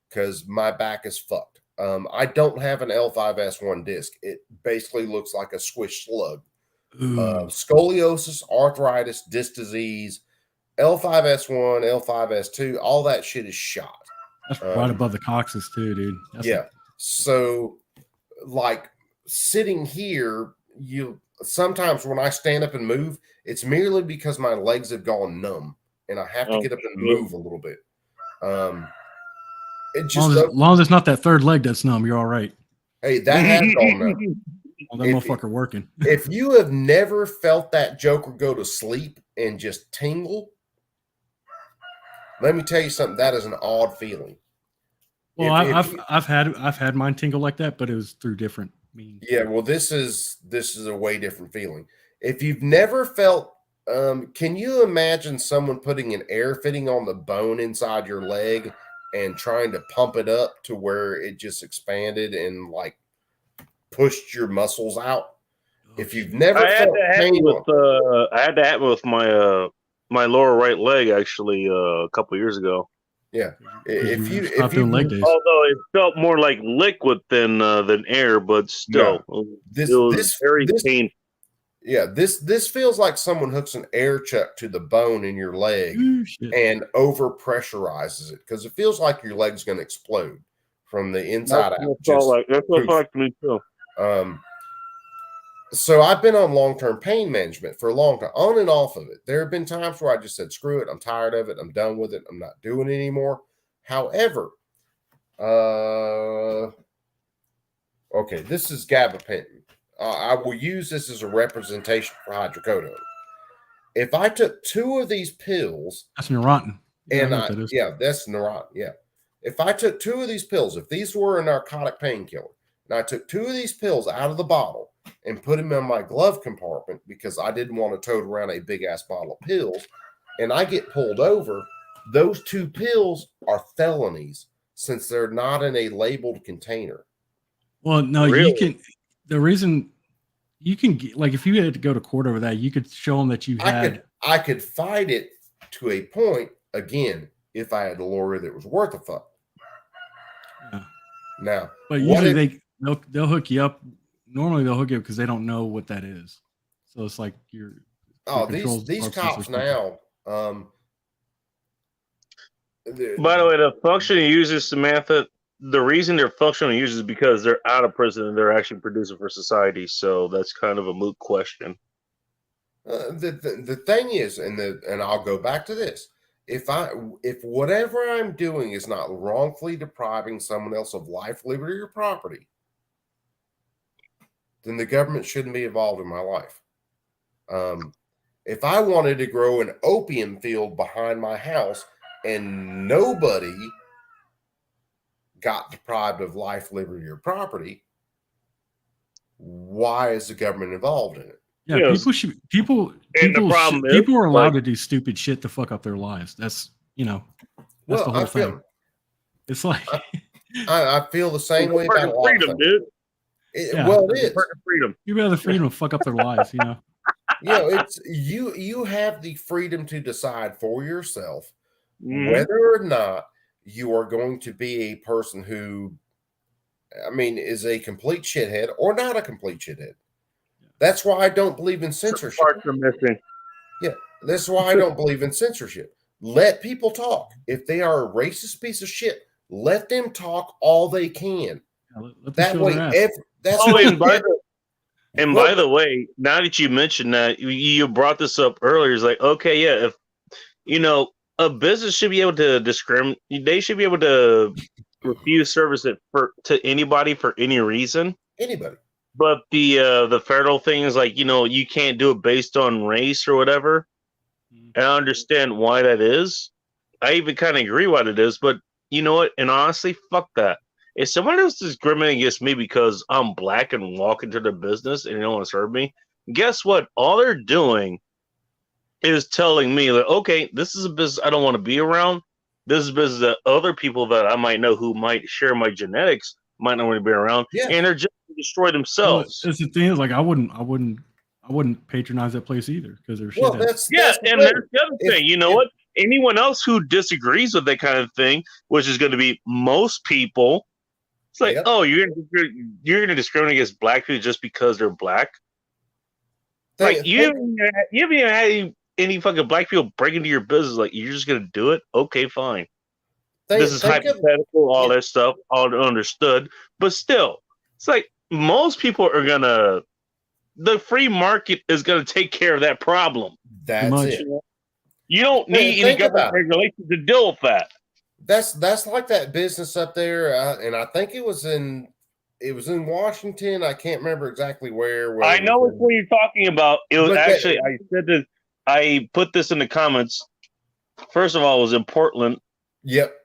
because my back is fucked. I don't have an L5S1 disc. It basically looks like a squish slug. Scoliosis, arthritis, disc disease, L5S1, L5S2, all that shit is shot. That's right above the coccyx too, dude. So like sitting here, sometimes when I stand up and move, it's merely because my legs have gone numb and I have to get up and move a little bit. As long as it's not that third leg that's numb, you're all right. Hey, that has gone numb. Well, that motherfucker working. If you have never felt that joker go to sleep and just tingle, let me tell you something. That is an odd feeling. Well, I've had mine tingle like that, but it was through different means. Yeah, well, this is a way different feeling. If you've never felt, can you imagine someone putting an air fitting on the bone inside your leg and trying to pump it up to where it just expanded and like pushed your muscles out? If you've never felt pain, I had that happen with my lower right leg actually a couple years ago. Yeah, if you doing leg days. Although it felt more like liquid than air, but still, this it was very painful. Yeah, this feels like someone hooks an air chuck to the bone in your leg and over pressurizes it because it feels like your leg's going to explode from the inside out. That's what it felt like to me too. So I've been on long-term pain management for a long time, on and off of it. There have been times where I just said, screw it, I'm tired of it, I'm done with it, I'm not doing it anymore. However, okay, this is gabapentin. I will use this as a representation for hydrocodone. If I took 2 of these pills, that's Neurontin. That's Neurontin. Yeah. If I took 2 of these pills, if these were a narcotic painkiller, and I took 2 of these pills out of the bottle and put them in my glove compartment because I didn't want to tote around a big ass bottle of pills, and I get pulled over, those 2 pills are felonies since they're not in a labeled container. Well, no, you can. The reason you can get, like, if you had to go to court over that, you could show them that you had. I could fight it to a point again if I had a lawyer that was worth a fuck. Yeah. Now, but usually they'll hook you up. Normally they'll hook you up because they don't know what that is. So it's like these cops now. By the way, the function he uses, Samantha, the reason they're functional users is because they're out of prison and they're actually producing for society. So that's kind of a moot question. The thing is, and I'll go back to this: if whatever I'm doing is not wrongfully depriving someone else of life, liberty, or property, then the government shouldn't be involved in my life. If I wanted to grow an opium field behind my house and nobody got deprived of life, liberty, or property, why is the government involved in it? Yeah, Yes. people And the problem is, people are allowed like- to do stupid shit to fuck up their lives. That's that's Well, the I whole feel- thing. It's like I feel the same way about a lot of freedom, things. dude. Yeah. Well, it is. Freedom. people have the freedom to fuck up their lives. It's you have the freedom to decide for yourself Mhm. whether or not you are going to be a person who, is a complete shithead or not a complete shithead. That's why I don't believe in censorship. Parts are missing. Yeah, that's why I don't believe in censorship. Let people talk. If they are a racist piece of shit, let them talk all they can. Let them That show way, their ass. that's Oh, what and by the way, now that you mentioned that, you brought this up earlier. It's like, okay, yeah, if a business should be able to discriminate, they should be able to refuse service to anybody for any reason. anybody. But the federal thing is like, you can't do it based on race or whatever. And I understand why that is. I even kind of agree what it is. But you know what? And honestly, fuck that. If someone else is discriminating against me because I'm black and walk into their business and they don't want to serve me, guess what? All they're doing is telling me that, okay, this is a business I don't want to be around. This is a business that other people that I might know who might share my genetics might not want to be around. Yeah. And they're just going to destroy themselves. That's the thing. Is like I wouldn't patronize that place either because they're shit. Well, at it. that's Yeah, that's the and thing. that's the other thing. You know what? Anyone else who disagrees with that kind of thing, which is going to be most people, it's like, Yep. oh, you're gonna discriminate against black people just because they're black. Like you haven't even had any fucking black people break into your business. Like you're just gonna do it? Okay, fine. This is hypothetical, all that stuff, all understood. But still, it's like most people are gonna. The free market is gonna take care of that problem. That's much. it. You don't need any Think government about it. regulations to deal with that. That's like that business up there, and I think it was in Washington. I can't remember exactly where I it know was which one you're talking about. It was Look at- actually I said that I put this in the comments. First of all, it was in Portland. Yep.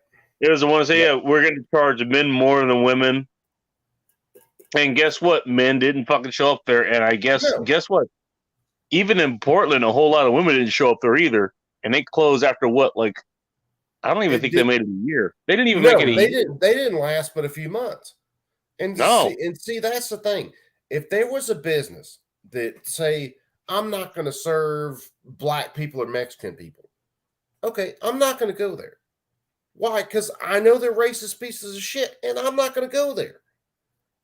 It was the one that said, yeah, we're going to charge men more than women. And guess what? Men didn't fucking show up there. And I guess what? Even in Portland, a whole lot of women didn't show up there either. And they closed after what? Like, I don't even think they made it a year. They didn't even No, make it a they year. didn't. They didn't last but a few months. And No. see, that's the thing. If there was a business that say, I'm not going to serve black people or Mexican people, okay, I'm not going to go there. Why? Because I know they're racist pieces of shit, and I'm not going to go there.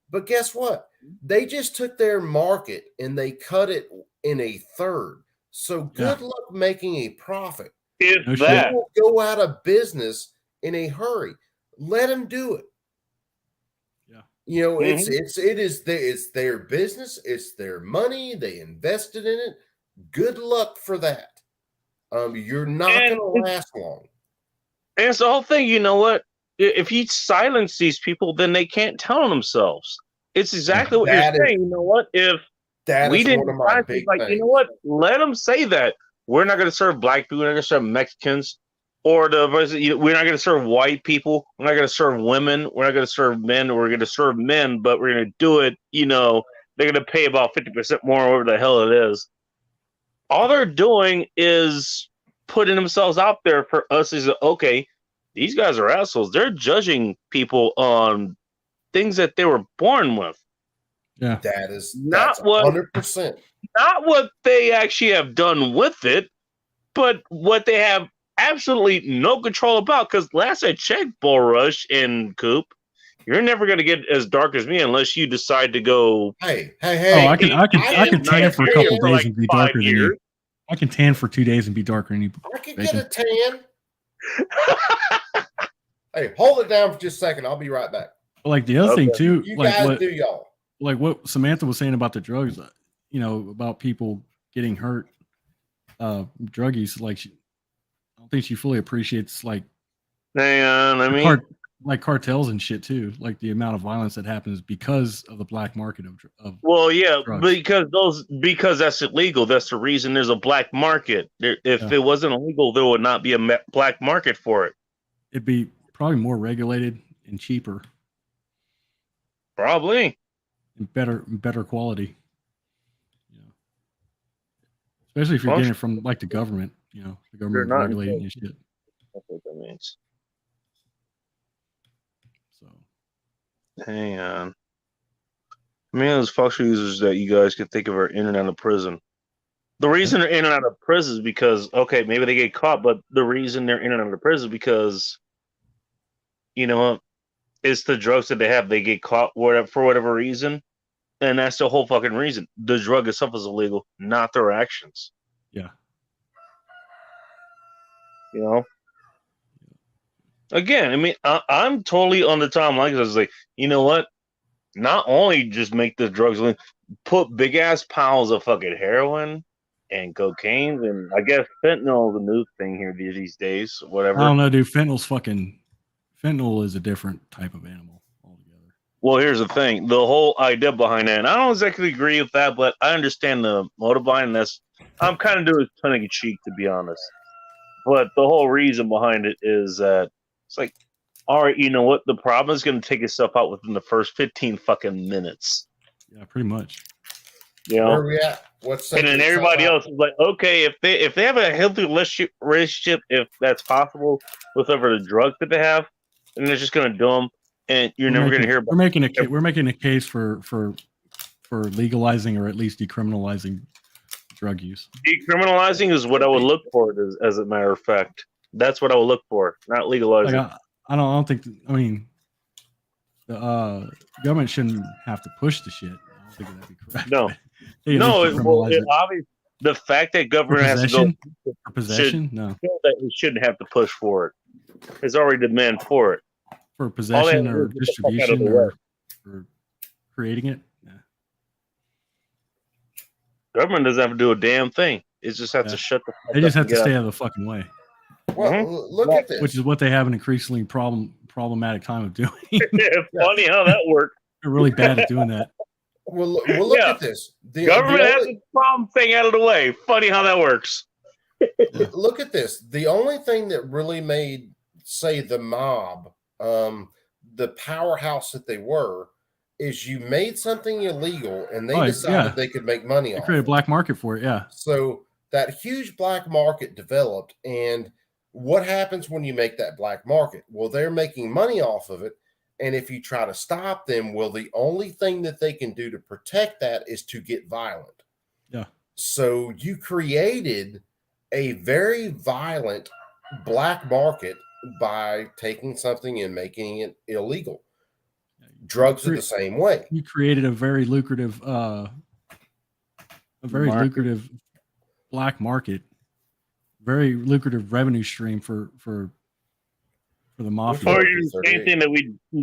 But guess what? They just took their market and they cut it in a third. So good luck making a profit. If No that. They will go out of business in a hurry. Let them do it. Yeah. You know, Mhm. it's their business, it's their money, they invested in it. Good luck for that. You're not And going to last long. And it's the whole thing. You know what? If you silence these people, then they can't tell on themselves. It's exactly what That you're is- saying. You know what? If That we is didn't one of my silence, big it's like, things. you know what? Let them say that. We're not going to serve black people. We're not going to serve Mexicans. Or we're not going to serve white people. We're not going to serve women. We're not going to serve men. We're going to serve men, but we're going to do it. You know, they're going to pay about 50% more, whatever the hell it is. All they're doing is putting themselves out there for us. Is okay. These guys are assholes. They're judging people on things that they were born with. Yeah. That's Not what 100%. Not what they actually have done with it, but what they have absolutely no control about. Because last I checked, Bull Rush and Coop, you're never going to get as dark as me unless you decide to go. Hey, Oh, I can tan for a couple for days like and be 5 darker than you. years. I can tan for 2 days and be darker than you. I could get a tan. Hey, hold it down for just a second. I'll be right back. Like the other thing too, You like guys do y'all. like what Samantha was saying about the drugs, about people getting hurt, drug use. Like, I don't think she fully appreciates like, hang on, I mean, like cartels and shit too. Like the amount of violence that happens because of the black market of well, yeah, drugs. because that's illegal. That's the reason there's a black market. If it wasn't illegal, there would not be a black market for it. It'd be probably more regulated and cheaper. Probably. And better quality. Especially if you're getting it from like the government, the government regulating and shit. That's what that means. So, hang on. How many of those Fox users that you guys can think of are in and out of prison? The reason they're in and out of prison is because, okay, maybe they get caught, but the reason they're in and out of prison is because, it's the drugs that they have. They get caught for whatever reason, and that's the whole fucking reason. The drug itself is illegal, not their actions. Yeah. Again, I mean, I'm totally on the timeline. I was like, you know what? Not only just make the drugs, put big ass piles of fucking heroin and cocaine, and I guess fentanyl is a new thing here these days. Whatever. I don't know, dude. Fentanyl is a different type of animal altogether. Well, here's the thing: the whole idea behind that, and I don't exactly agree with that, but I understand the motive behind this. I'm kind of doing it tongue in cheek, to be honest. But the whole reason behind it is that it's like, all right, you know what? The problem is going to take itself out within the first 15 fucking minutes. Yeah, pretty much. Where are we at? And then everybody else is like, okay, if they have a healthy relationship, if that's possible, with whatever the drugs that they have, and they're just going to do them, and you're never going to hear about. We're making a case for legalizing or at least decriminalizing drug use. Decriminalizing is what I would look for, as a matter of fact. That's what I would look for, not legalizing. Like, I don't think. I mean, the government shouldn't have to push the shit. I don't think that'd be correct. No, obviously, the fact that government has to go for possession, no, it shouldn't have to push for it. There's already demand for it. For possession or distribution or creating it. Yeah. Government doesn't have to do a damn thing. It just has to shut the fuck up. They just have to stay out of the fucking way. Well, look at this. Which is what they have an increasingly problematic time of doing. Funny how that works. They're really bad at doing that. Well, look at this. The government has the problem thing out of the way. Funny how that works. Look at this. The only thing that really made, say, the mob, the powerhouse that they were, is you made something illegal and they decided they could make money off it. They created a black market for it, yeah. So that huge black market developed, and what happens when you make that black market? Well, they're making money off of it, and if you try to stop them, well, the only thing that they can do to protect that is to get violent. Yeah. So you created a very violent black market by taking something and making it illegal. Drugs are the same way. You created a very lucrative lucrative black market, very lucrative revenue stream for the mafia. Or the same thing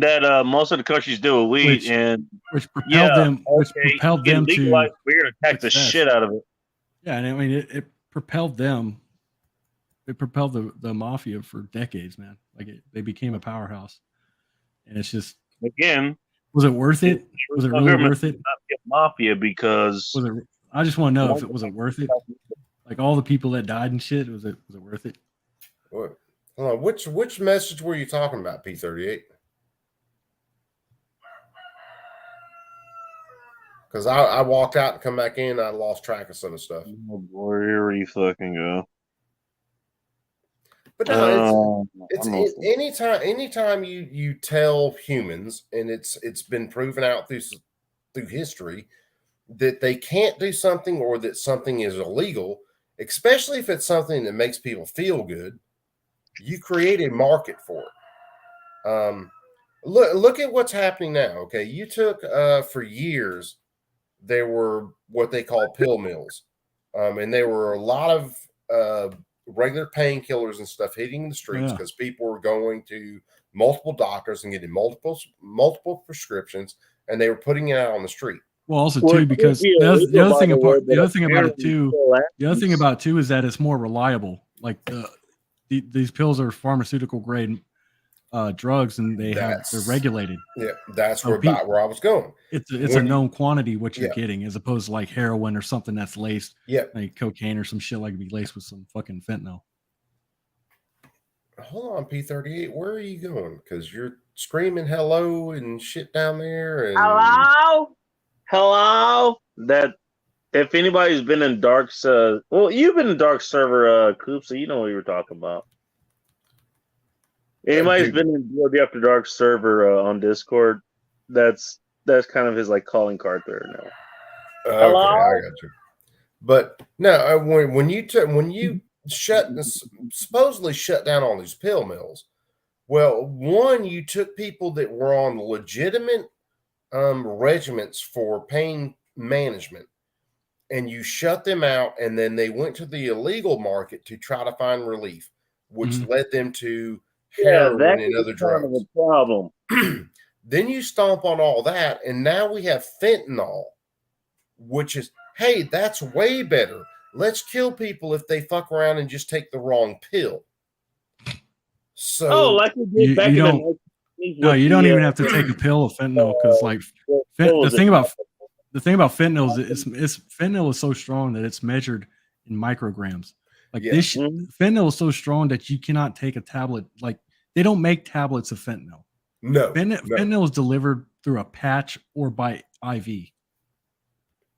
that most of the countries do with weed, which propelled them to we're gonna attack the shit out of it. Yeah, and I mean it propelled them. It propelled the mafia for decades, man. Like they became a powerhouse, and it's just. Again, was it worth it? Was it really worth it? Not get mafia because I just want to know if it was worth it. Like all the people that died and shit, was it worth it? What? Hold on. Which message were you talking about, P38? Because I walked out and come back in, I lost track of some of the stuff. Oh, where you fucking go? But no, it's anytime you tell humans, and it's been proven out through history that they can't do something or that something is illegal, especially if it's something that makes people feel good, you create a market for it. Look at what's happening now. Okay, you took for years there were what they call pill mills, and there were a lot of regular painkillers and stuff hitting the streets because people were going to multiple doctors and getting multiple prescriptions, and they were putting it out on the street. Well, also too, because the other thing about it too is that it's more reliable. Like these pills are pharmaceutical grade drugs, and they're regulated. Yeah, that's where I was going. It's a known quantity what you're getting, as opposed to like heroin or something that's laced, like cocaine or some shit like be laced with some fucking fentanyl. Hold on, P38, where are you going? Because you're screaming hello and shit down there. And hello. That if anybody's been in Dark's, well, you've been in Dark server, Coop, so you know what you were talking about. Anybody's been in DLD After Dark server on Discord, that's kind of his like calling card there now. Okay, I got you. But no, when you supposedly shut down all these pill mills, well, one, you took people that were on legitimate regimens for pain management, and you shut them out, and then they went to the illegal market to try to find relief, which led them to heroin and other drugs. Kind of a problem. Then you stomp on all that, and now we have fentanyl, which is, hey, that's way better. Let's kill people if they fuck around and just take the wrong pill. So, like we did back in the no, you don't even have to take a pill of fentanyl, because like the thing about fentanyl is fentanyl is so strong that it's measured in micrograms. Like this fentanyl is so strong that you cannot take a tablet. Like they don't make tablets of fentanyl. No, fentanyl is delivered through a patch or by IV,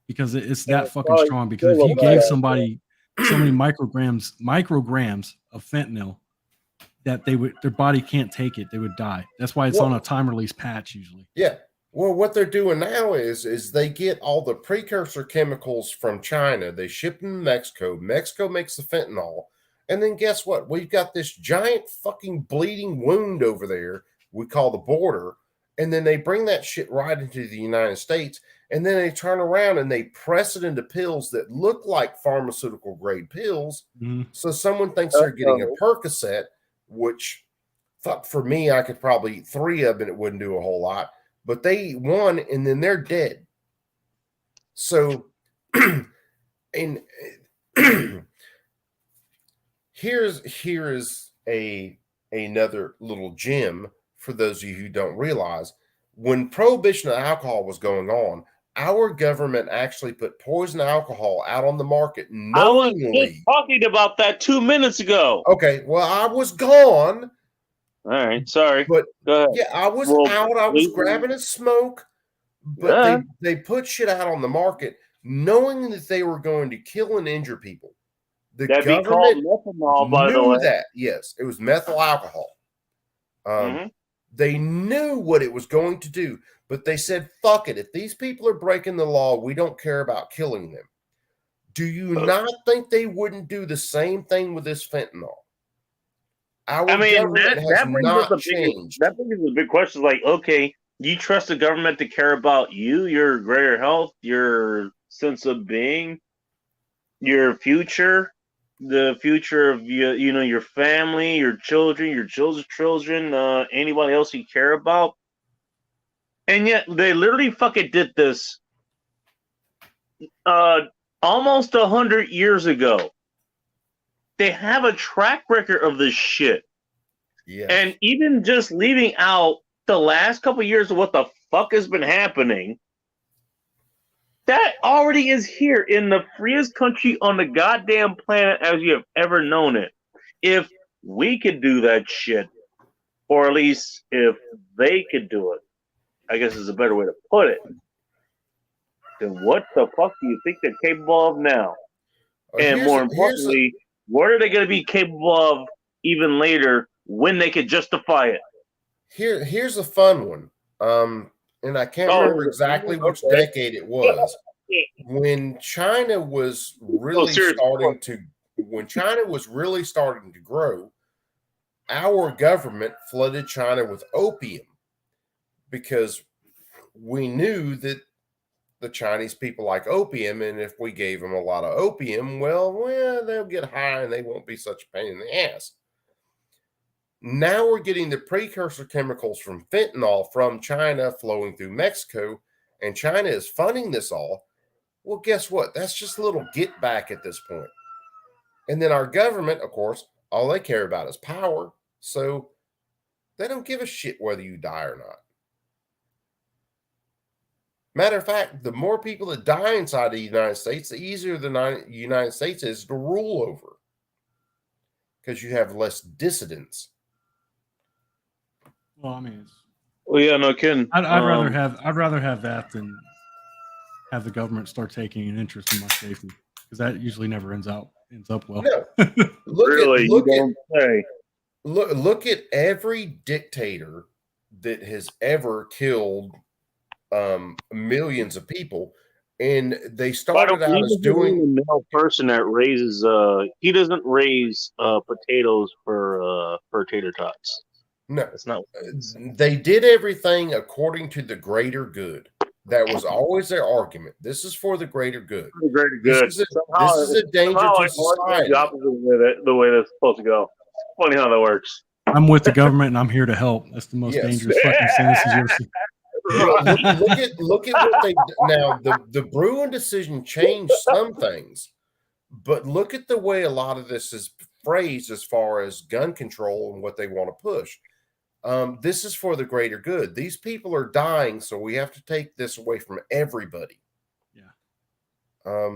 because it's that fucking strong. Because if you gave somebody so many micrograms of fentanyl that their body can't take it, they would die. That's why it's on a time release patch usually. Yeah. Well, what they're doing now is they get all the precursor chemicals from China. They ship them to Mexico. Mexico makes the fentanyl. And then guess what? We've got this giant fucking bleeding wound over there we call the border. And then they bring that shit right into the United States. And then they turn around and they press it into pills that look like pharmaceutical grade pills. So someone thinks they're getting a Percocet, which, fuck, for me, I could probably eat 3 of them and it wouldn't do a whole lot. But they eat 1 and then they're dead. So, and here's another little gem for those of you who don't realize. When prohibition of alcohol was going on, our government actually put poison alcohol out on the market knowingly. I was just talking about that 2 minutes ago. Okay, well, I was gone. All right, sorry. But go ahead. Yeah, I was out. I was grabbing a smoke. But they put shit out on the market knowing that they were going to kill and injure people. The That'd government be called methanol, by the knew way. that. Yes, it was methyl alcohol. They knew what it was going to do, but they said, fuck it. If these people are breaking the law, we don't care about killing them. Do you not think they wouldn't do the same thing with this fentanyl? Our government has not changed. That brings us a big question. Like, okay, you trust the government to care about you, your greater health, your sense of being, your future, the future of your family, your children, your children's children, anybody else you care about. And yet they literally fucking did this almost 100 years ago. They have a track record of this shit. Yeah. And even just leaving out the last couple of years of what the fuck has been happening, that already is here in the freest country on the goddamn planet as you have ever known it. If we could do that shit, or at least if they could do it, I guess is a better way to put it, then what the fuck do you think they're capable of now? And more importantly, what are they going to be capable of even later when they could justify it? Here's a fun one. And I can't remember exactly which decade it was. When China was really starting to grow, our government flooded China with opium because we knew that the Chinese people like opium, and if we gave them a lot of opium, well, they'll get high and they won't be such a pain in the ass. Now we're getting the precursor chemicals from fentanyl from China flowing through Mexico, and China is funding this all. Well, guess what? That's just a little get back at this point. And then our government, of course, all they care about is power. So they don't give a shit whether you die or not. Matter of fact, the more people that die inside the United States, the easier the United States is to rule over, because you have less dissidents. Well, I mean, Well, yeah, no kidding. I'd rather have that than have the government start taking an interest in my safety, because that usually never ends up well. No, look at every dictator that has ever killed millions of people, and they started out as doing a male person that raises. He doesn't raise potatoes for tater tots. No, it's not. They did everything according to the greater good. That was always their argument. This is for the greater good. The greater good. This is a danger to society. The opposite of the way that's supposed to go. Funny how that works. I'm with the government and I'm here to help. That's the most dangerous fucking sentences you ever see. Look at what they now. The Bruin decision changed some things, but look at the way a lot of this is phrased as far as gun control and what they want to push. This is for the greater good. These people are dying, so we have to take this away from everybody. Yeah.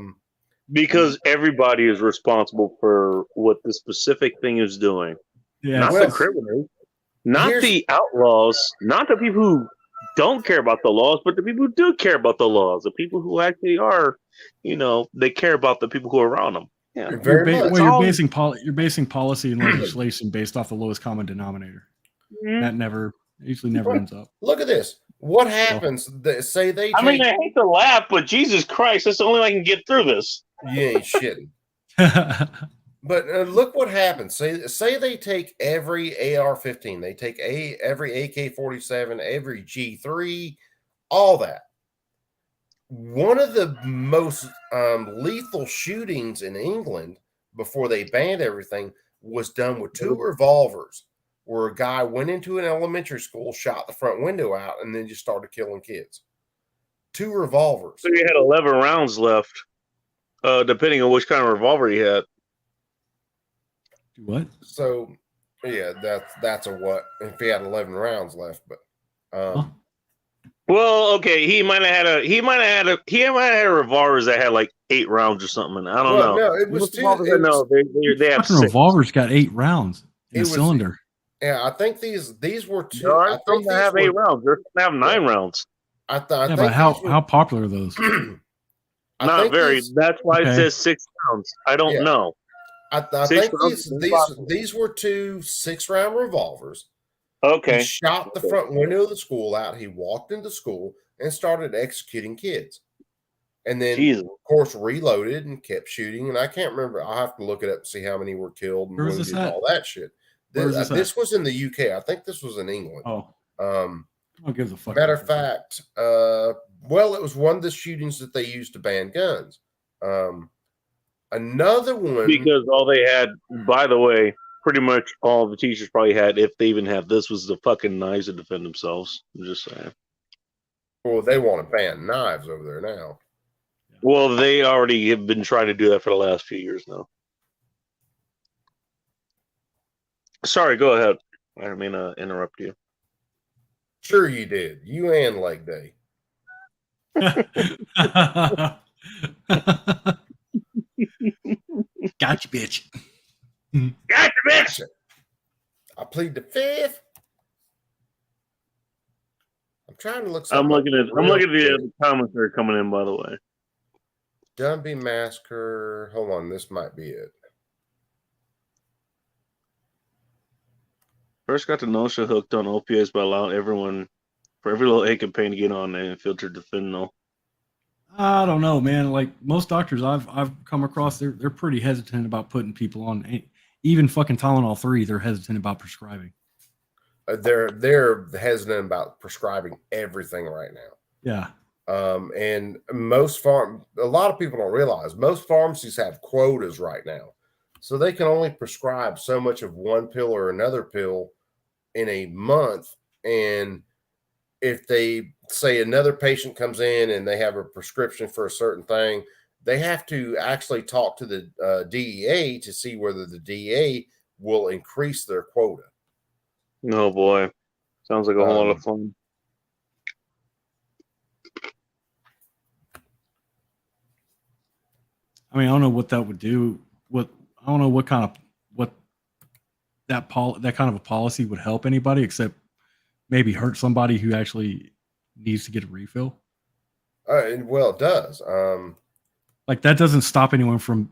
Because everybody is responsible for what the specific thing is doing. Yeah. Not the criminals, not the outlaws, not the people who don't care about the laws, but the people who do care about the laws. The people who actually are, they care about the people who are around them. Yeah. You're basing policy and legislation based off the lowest common denominator. That usually never ends up. Look at this. What happens? Say they. I hate to laugh, but Jesus Christ, that's the only way I can get through this. You ain't shitting. But look what happens. Say they take every AR-15, they take every AK-47, every G3, all that. One of the most lethal shootings in England before they banned everything was done with 2 revolvers, where a guy went into an elementary school, shot the front window out, and then just started killing kids. 2 revolvers. So you had 11 rounds left, depending on which kind of revolver you had. What? So, yeah, that's a what if he had 11 rounds left, but well, okay, he might have had revolvers that had like 8 rounds or something. I don't know. No, it was 2. They have 6. Revolvers got 8 rounds in a cylinder. Yeah, I think these were 2. There are some that have 8 rounds. There's some that have 9 rounds. But how popular are those? Not very. That's why it says 6 rounds. I don't know. I think these were 2 6-round revolvers. Okay. He shot the front window of the school out. He walked into school and started executing kids. And then, of course, reloaded and kept shooting. And I can't remember. I'll have to look it up and see how many were killed and wounded and all that shit. This was in the UK. I think this was in England. Oh. I'll give the fuck. Matter of fact, well, it was one of the shootings that they used to ban guns. Another one, because all they had, by the way, pretty much all the teachers probably had, if they even have this, was the fucking knives to defend themselves. I'm just saying. Well, they want to ban knives over there now. Well, they already have been trying to do that for the last few years now. Sorry, go ahead. I didn't mean to interrupt you. Sure you did. You and Leg Day. Gotcha, bitch. Gotcha, bitch. I plead the 5th. I'm trying to look. I'm looking at the comments that are coming in, by the way. Dunby Massacre. Hold on, this might be it. First got the notion hooked on opiates by allowing everyone, for every little ache and pain, to get on and filtered the fentanyl. I don't know, man. Like most doctors I've come across, they're pretty hesitant about putting people on. Even fucking Tylenol 3, they're hesitant about prescribing. They're hesitant about prescribing everything right now. Yeah. And a lot of people don't realize most pharmacies have quotas right now, so they can only prescribe so much of one pill or another pill in a month. And if they say another patient comes in and they have a prescription for a certain thing, they have to actually talk to the DEA to see whether the DEA will increase their quota. No boy, sounds like a whole lot of fun. I mean, I don't know what that would do. I don't know what kind of that kind of a policy would help anybody, except maybe hurt somebody who actually needs to get a refill. Well, it does. Like that doesn't stop anyone from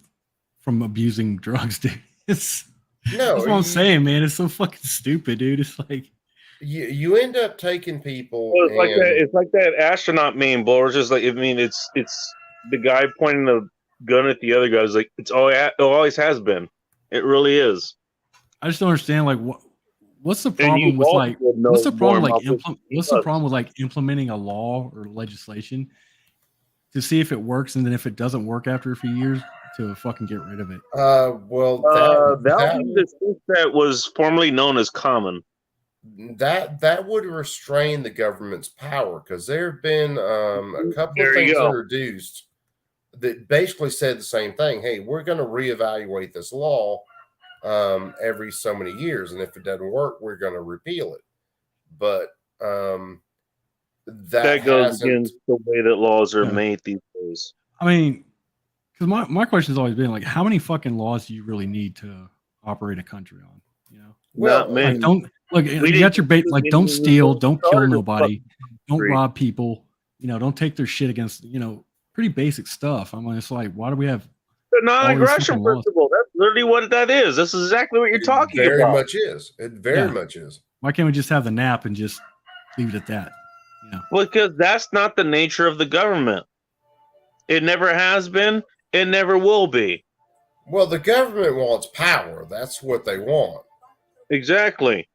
abusing drugs, dude. That's what I'm saying, man. It's so fucking stupid, dude. It's like you end up taking people. Well, it's like that astronaut meme, bro. It's just like, I mean, it's the guy pointing the gun at the other guy. It's like it always has been. It really is. I just don't understand. Like, what's the problem with like? What's the problem with like implementing a law or legislation to see if it works, and then if it doesn't work after a few years, to fucking get rid of it? That was formerly known as common. That would restrain the government's power, because there have been a couple of things introduced that basically said the same thing. Hey, we're going to reevaluate this law every so many years, and if it doesn't work, we're going to repeal it. But that goes against the way that laws are made these days. I mean, because my question has always been like, how many fucking laws do you really need to operate a country on? You know, well, man, like, don't look. You got your bait. Like, don't steal, don't kill nobody, don't rob people. You know, don't take their shit against. You know, pretty basic stuff. I mean, it's like, why do we have the non-aggression principle? That's literally what that is. That's exactly what you're talking about. Very much is. It very much is. Why can't we just have the nap and just leave it at that? You know? Well, because that's not the nature of the government. It never has been. It never will be. Well, the government wants power. That's what they want. Exactly.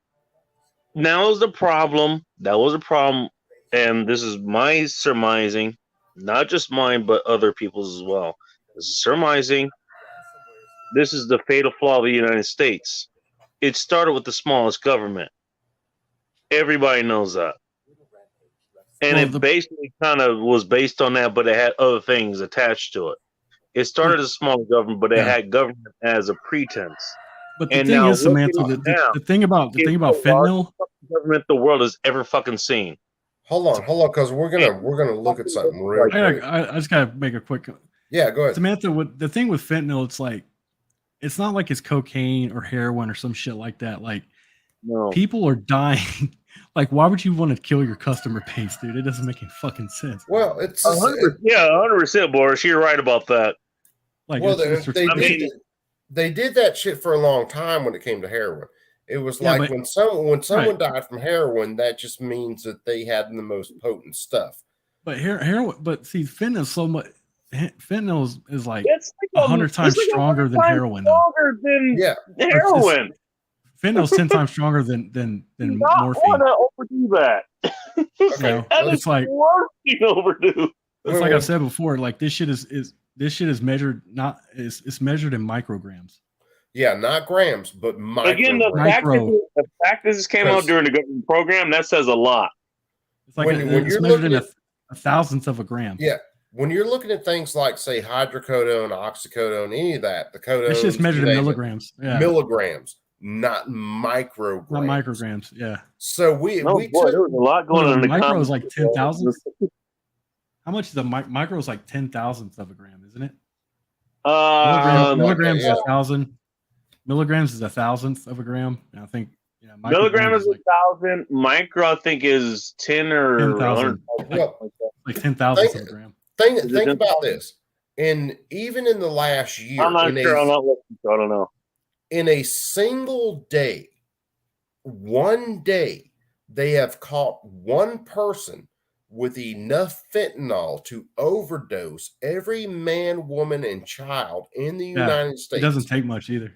Now is the problem. That was a problem. And this is my surmising, not just mine, but other people's as well. This is surmising. This is the fatal flaw of the United States. It started with the smallest government. Everybody knows that. And it basically kind of was based on that, but it had other things attached to it. It started as a small government, but it had government as a pretense. But the thing is, Samantha, the thing about fentanyl, government the world has ever fucking seen. Hold on, because we're gonna look at something real quick. I just gotta make a quick. Yeah, go ahead, Samantha. The thing with fentanyl, it's like, it's not like it's cocaine or heroin or some shit like that. Like, people are dying. Like, why would you want to kill your customer base, dude? It doesn't make any fucking sense. Well, it's 100%, Boris. You're right about that. Like, well, they did that shit for a long time when it came to heroin. It was like when someone died from heroin, that just means that they had the most potent stuff. But heroin, but see, fentanyl is so much. Fentanyl is like 100 times stronger than heroin. Stronger than heroin. Fentanyl's 10 times stronger than morphine. Want to overdo that? Okay. It's like overdue. It's like I said before. Like, this shit is measured it's measured in micrograms. Yeah, not grams, but micrograms. Again, the fact that this came out during the government program, that says a lot. It's like it's measured in a thousandth of a gram. Yeah. When you're looking at things like, say, hydrocodone, oxycodone, any of that, the codone, it's just measured in milligrams. Yeah. Milligrams, not micrograms. Not micrograms. Yeah. So we there was a lot going on. Micro is like 10,000. How much is a micro? Is like 10,000th of a gram, isn't it? Milligrams is 1,000. Milligrams is 1,000th of a gram. And I think milligram is 1,000. Micro, I think, is 10 or 10,000. Like 10,000th of a gram. Think about this. And even in the last year, I'm not sure. I'm not listening, so I don't know. In a single day, one day, they have caught one person with enough fentanyl to overdose every man, woman, and child in the United States. It doesn't take much either.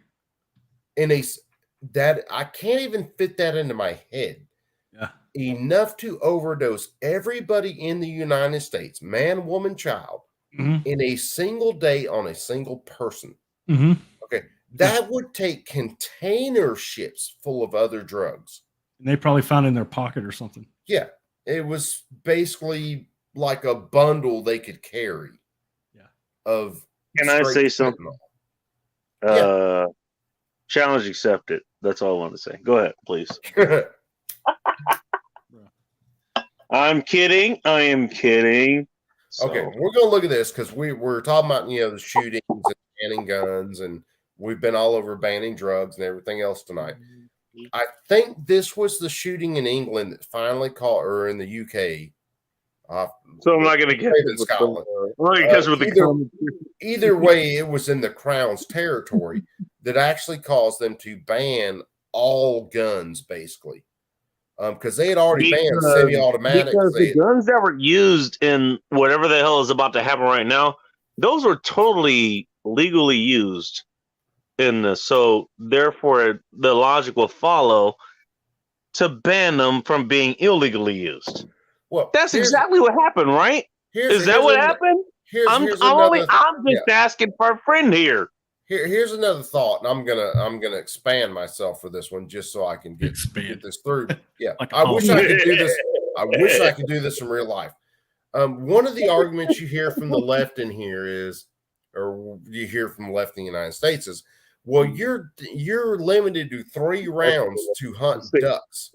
That I can't even fit that into my head. Yeah. Enough to overdose everybody in the United States, man, woman, child, in a single day on a single person. Mm-hmm. Okay. That would take container ships full of other drugs. And they probably found it in their pocket or something. Yeah, it was basically like a bundle they could carry. Yeah. Of Can I say something? Challenge accepted. That's all I want to say. Go ahead, please. I'm kidding. I am kidding. So. Okay, we're gonna look at this because we're talking about the shootings and banning guns, and we've been all over banning drugs and everything else tonight. I think this was the shooting in England that finally caught, or in the UK. So I'm not going to get in Scotland. Either way, it was in the Crown's territory that actually caused them to ban all guns, basically, because they had already banned semi-automatics. Because the guns that were used in whatever the hell is about to happen right now, those were totally legally used in this. So therefore, the logic will follow to ban them from being illegally used. Well, that's exactly what happened, right? Is that what happened? I'm just asking for a friend here. Here's another thought, and I'm gonna expand myself for this one just so I can get this through. Yeah, I wish I could do this. I wish I could do this in real life. One of the arguments you hear from the left in here is, or you hear from the left in the United States is, well, you're limited to 3 rounds to hunt ducks.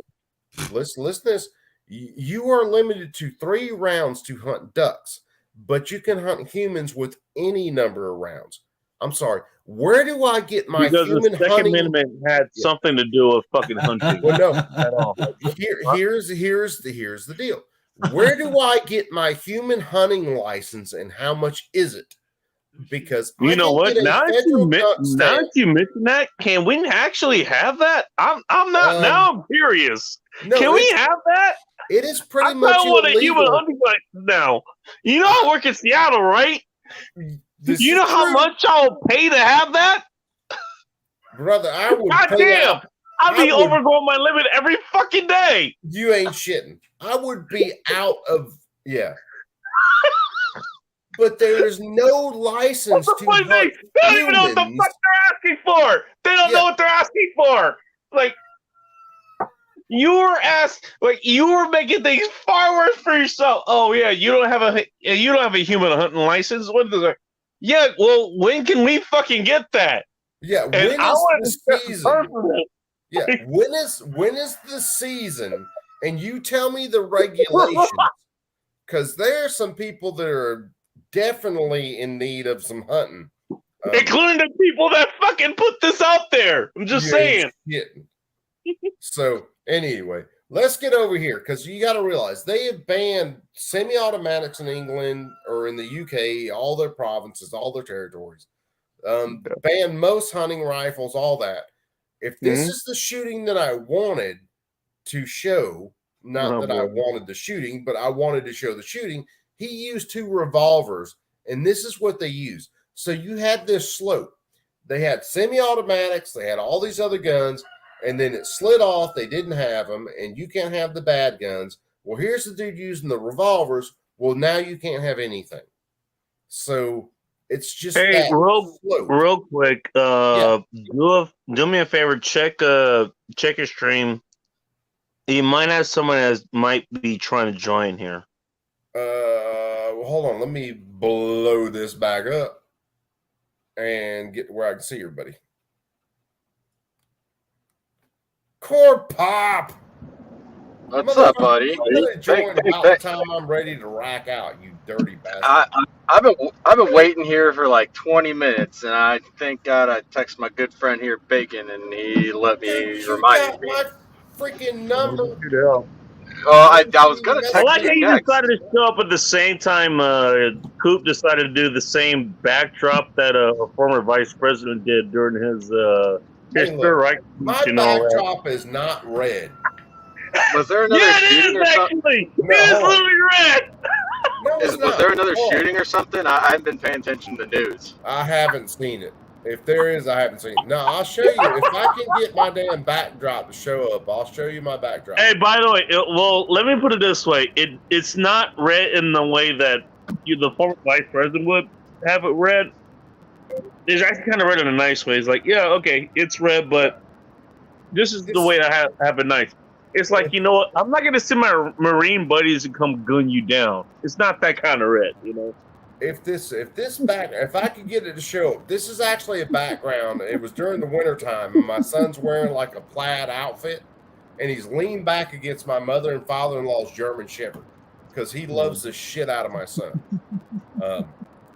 Listen to this. You are limited to 3 rounds to hunt ducks, but you can hunt humans with any number of rounds. I'm sorry. Where do I get my human the Second hunting? Amendment had something to do with fucking hunting. Well, no. At all. Here's the deal. Where do I get my human hunting license, and how much is it? Because you know what? Now that you mention that, can we actually have that? I'm not. Now I'm curious. No, can we have that? It is pretty much I want a illegal. human hunting license now. You know I work in Seattle, right? You know how much I'll pay to have that? Brother, I would goddamn, I'll be overgoing my limit every fucking day. You ain't shitting. I would be out of but there is no license to hunt They don't even know what the fuck they're asking for. They don't know what they're asking for. Like you were making things far worse for yourself. Oh yeah, you don't have a human hunting license. What is it? Yeah, well, when can we fucking get that? Yeah, when is the season? Yeah, when is the season? And you tell me the regulations, because there are some people that are definitely in need of some hunting, including the people that fucking put this out there. I'm just saying. So anyway, let's get over here, because you got to realize they have banned semi-automatics in England or in the UK, all their provinces, all their territories. Banned most hunting rifles, all that. If this is the shooting that I wanted to show, not that I wanted the shooting, but I wanted to show the shooting, he used 2 revolvers, and this is what they used. So you had this slope. They had semi-automatics, they had all these other guns, and then it slid off. They didn't have them, and you can't have the bad guns. Well, here's the dude using the revolvers. Well, now you can't have anything. So it's just real quick. Do me a favor. Check your stream. You might have someone that might be trying to join here. Well, hold on. Let me blow this back up and get to where I can see everybody. Core Pop. What's up, buddy? Join about the time I'm ready to rack out, you dirty bastard. I've been waiting here for like 20 minutes, and I thank God I texted my good friend here, Bacon, and he let me remind me. My freaking number. I was gonna text I like how you you next. decided to show up at the same time. Coop decided to do the same backdrop that a former vice president did during his right. My backdrop is not red. Was there another shooting or something? It is literally red. Was there another shooting or something? I haven't been paying attention to the news. I haven't seen it. If there is, I haven't seen it. No, I'll show you. If I can get my damn backdrop to show up, I'll show you my backdrop. Hey, by the way, let me put it this way. It's not red in the way that the former vice president would have it red. It's actually kind of red in a nice way. It's like, yeah, okay, it's red, but this is the way I have it nice. It's like, you know what? I'm not gonna send my Marine buddies to come gun you down. It's not that kind of red, you know. If I could get it to show, this is actually a background. It was during the wintertime, and my son's wearing like a plaid outfit, and he's leaned back against my mother and father-in-law's German Shepherd because he loves the shit out of my son.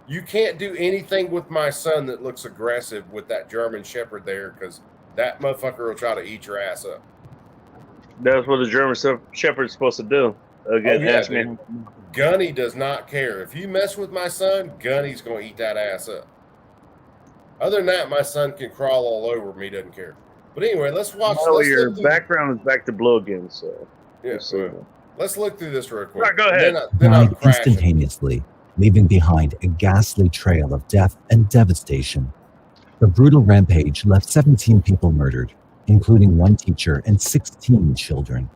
You can't do anything with my son that looks aggressive with that German Shepherd there, because that motherfucker will try to eat your ass up. That's what the German Shepherd's supposed to do. Again, dude. Gunny does not care. If you mess with my son, Gunny's going to eat that ass up. Other than that, my son can crawl all over me. Doesn't care. But anyway, let's watch. Your background is back to blue again, so yeah. Let's look through this real quick. Right, go ahead. Died instantaneously, leaving behind a ghastly trail of death and devastation. The brutal rampage left 17 people murdered, including 1 teacher and 16 children.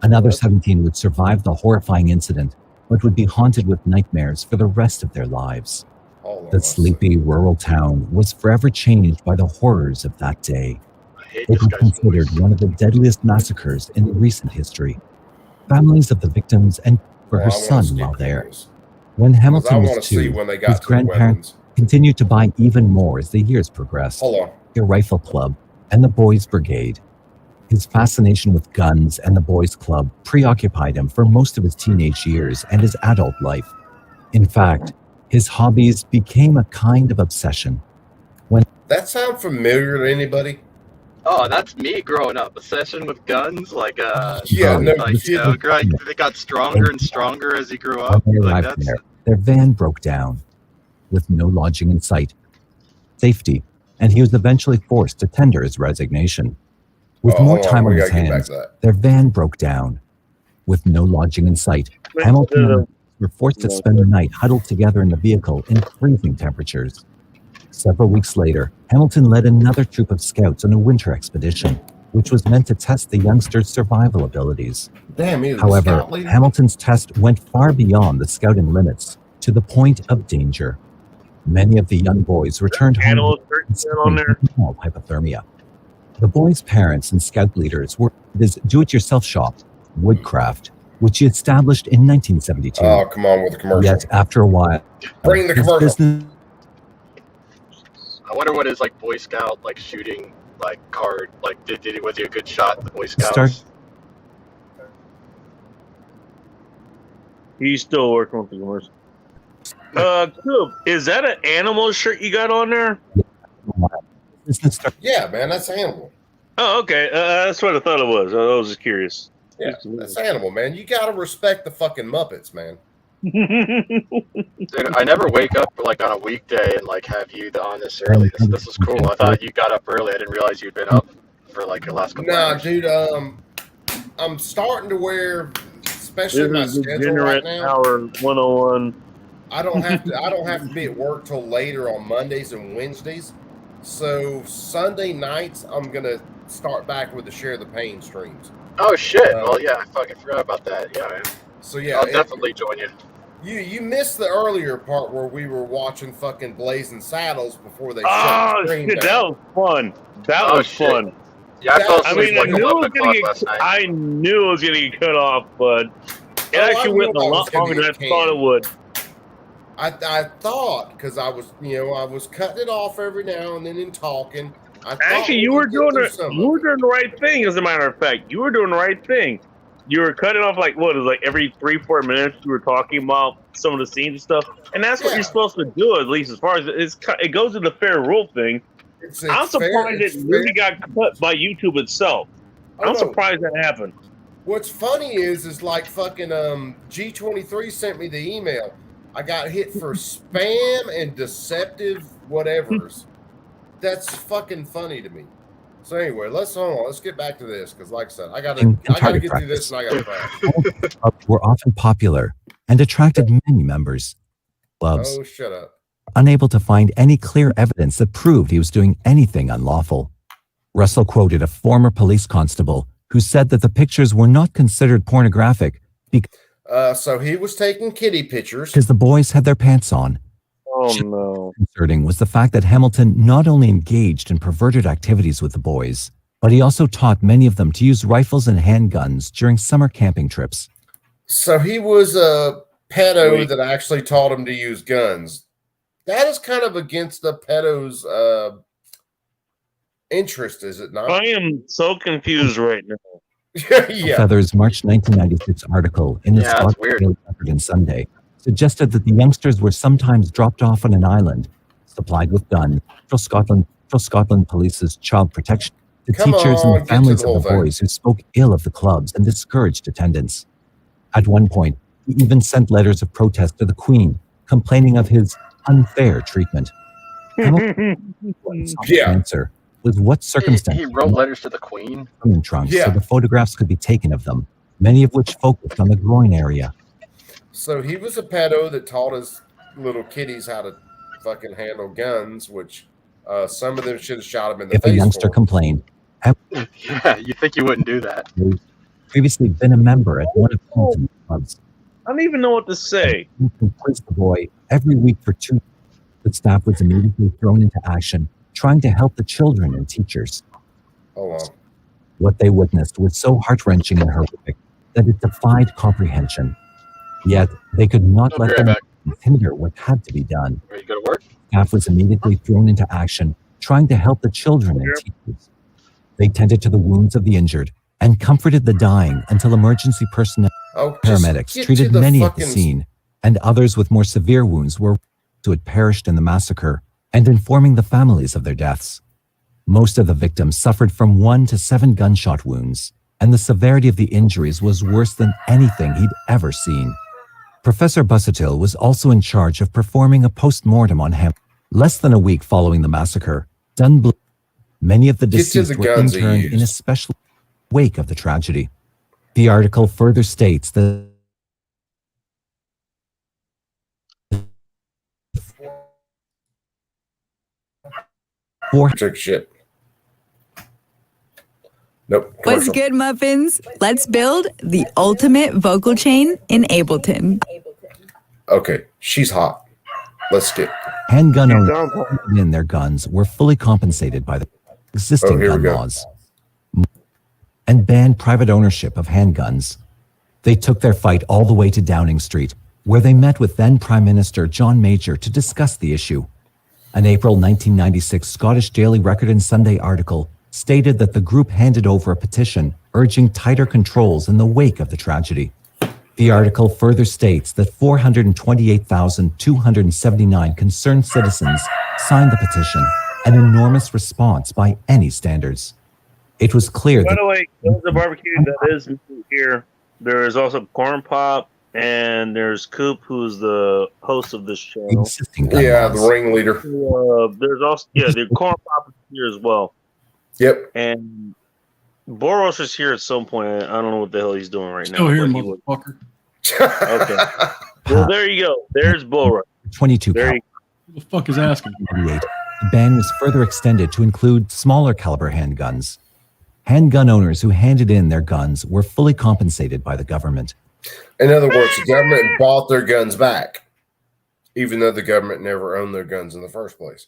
Another 17 would survive the horrifying incident, but would be haunted with nightmares for the rest of their lives. The sleepy rural town was forever changed by the horrors of that day. It was considered one of the deadliest massacres in recent history. Families of the victims and for her son while there. When Hamilton was 2, his grandparents continued to buy even more as the years progressed. The Rifle Club and the Boys Brigade. His fascination with guns and the Boys Club preoccupied him for most of his teenage years and his adult life. In fact, his hobbies became a kind of obsession. That sound familiar to anybody? Oh, that's me growing up. Obsession with guns, like they got stronger and stronger as he grew up. Their van broke down, with no lodging in sight, safety, and he was eventually forced to tender his resignation. With more time on his hands, their van broke down. With no lodging in sight, Hamilton and others were forced to spend the night huddled together in the vehicle in freezing temperatures. Several weeks later, Hamilton led another troop of scouts on a winter expedition, which was meant to test the youngsters' survival abilities. However, Hamilton's test went far beyond the scouting limits, to the point of danger. Many of the young boys returned home with hypothermia. The boys' parents and scout leaders were at his do-it-yourself shop, Woodcraft, which he established in 1972. Oh, come on with the commercial. Yet, after a while, bring the commercial. I wonder what his Boy Scout shooting card was he a good shot in the Boy Scouts? He's still working with the commercial. Coop, is that an animal shirt you got on there? Yeah, man, that's Animal. Oh, okay. That's what I thought it was. I was just curious. Yeah, that's Animal, man. You gotta respect the fucking Muppets, man. Dude, I never wake up on a weekday and have you on this early. This is cool. I thought you got up early. I didn't realize you'd been up for the last couple hours. Dude, I'm starting to wear, especially my schedule right now. Hour 101. I don't have to be at work till later on Mondays and Wednesdays. So Sunday nights I'm gonna start back with the Share the Pain streams. Oh shit! Well, yeah, I fucking forgot about that. Yeah, man. So yeah, I'll definitely join you. You missed the earlier part where we were watching fucking Blazing Saddles before they shut the stream down. That was fun. That was fun. Yeah, I knew I knew it was gonna get cut off, but it actually went a lot longer than I thought it would. I thought, because I was cutting it off every now and then in talking. Actually, you were doing the right thing. As a matter of fact, you were doing the right thing. You were cutting off every 3-4 minutes. You were talking about some of the scenes and stuff, and that's what you're supposed to do. At least as far as it goes to the fair rule thing. I'm surprised it really got cut by YouTube itself. I'm surprised that happened. What's funny is fucking G23 sent me the email. I got hit for spam and deceptive whatevers. That's fucking funny to me. So anyway, let's get back to this, because like I said, I gotta get through this and I gotta crash. Were often popular and attracted many members. Clubs. Oh, shut up. Unable to find any clear evidence that proved he was doing anything unlawful. Russell quoted a former police constable who said that the pictures were not considered pornographic so he was taking kitty pictures because the boys had their pants on. Oh no. Concerning was the fact that Hamilton not only engaged in perverted activities with the boys, but he also taught many of them to use rifles and handguns during summer camping trips. So he was a pedo that actually taught him to use guns. That is kind of against the pedo's interest, is it not? I am so confused right now. Yeah. Feather's March 1996 article in the Scottish Daily Record and Sunday suggested that the youngsters were sometimes dropped off on an island, supplied with guns. Scotland Police's child protection, the teachers and the families of the boys who spoke ill of the clubs and discouraged attendance. At one point, he even sent letters of protest to the Queen, complaining of his unfair treatment. Answer was what circumstances He wrote letters to the Queen. in trunks so the photographs could be taken of them, many of which focused on the groin area. So he was a pedo that taught his little kiddies how to fucking handle guns, which some of them should have shot him in the If face. a youngster complained, Yeah, you think you wouldn't do that? previously been a member at one of Fulton's clubs, I don't even know what to say. who quizzed the boy every week for 2 years. The staff was immediately thrown into action, trying to help the children and teachers. Hold on. What they witnessed was so heart-wrenching and horrific that it defied comprehension. Yet they could not let them hinder what had to be done. Ready to go to work? Staff was immediately thrown into action, trying to help the children and teachers. They tended to the wounds of the injured and comforted the dying until emergency personnel, paramedics, treated many at the scene, and others with more severe wounds who had perished in the massacre, and informing the families of their deaths. Most of the victims suffered from 1 to 7 gunshot wounds, and the severity of the injuries was worse than anything he'd ever seen. Professor Busuttil was also in charge of performing a post-mortem on him. Less than a week following the massacre, many of the deceased were interned in a special wake of the tragedy. The article further states that Took shit. Nope. What's good, muffins? Let's build the ultimate vocal chain in Ableton. Okay, she's hot. Let's get. handgun owners in their guns were fully compensated by the existing gun laws and banned private ownership of handguns. They took their fight all the way to Downing Street, where they met with then Prime Minister John Major to discuss the issue. An April 1996 Scottish Daily Record and Sunday article stated that the group handed over a petition urging tighter controls in the wake of the tragedy. The article further states that 428,279 concerned citizens signed the petition, an enormous response by any standards. It was clear By that the way, there's a barbecue that is here. There is also Corn Pop, and there's Coop, who's the host of this channel. Yeah, the ringleader. There's also the Corn Pop is here as well. Yep. And Boros is here at some point. I don't know what the hell he's doing right now. Still here, but he was- motherfucker. Okay. Well, there you go. There's Boros. 22 There you Who the fuck is asking? 1998, the ban was further extended to include smaller caliber handguns. Handgun owners who handed in their guns were fully compensated by the government. In other words, the government bought their guns back, even though the government never owned their guns in the first place.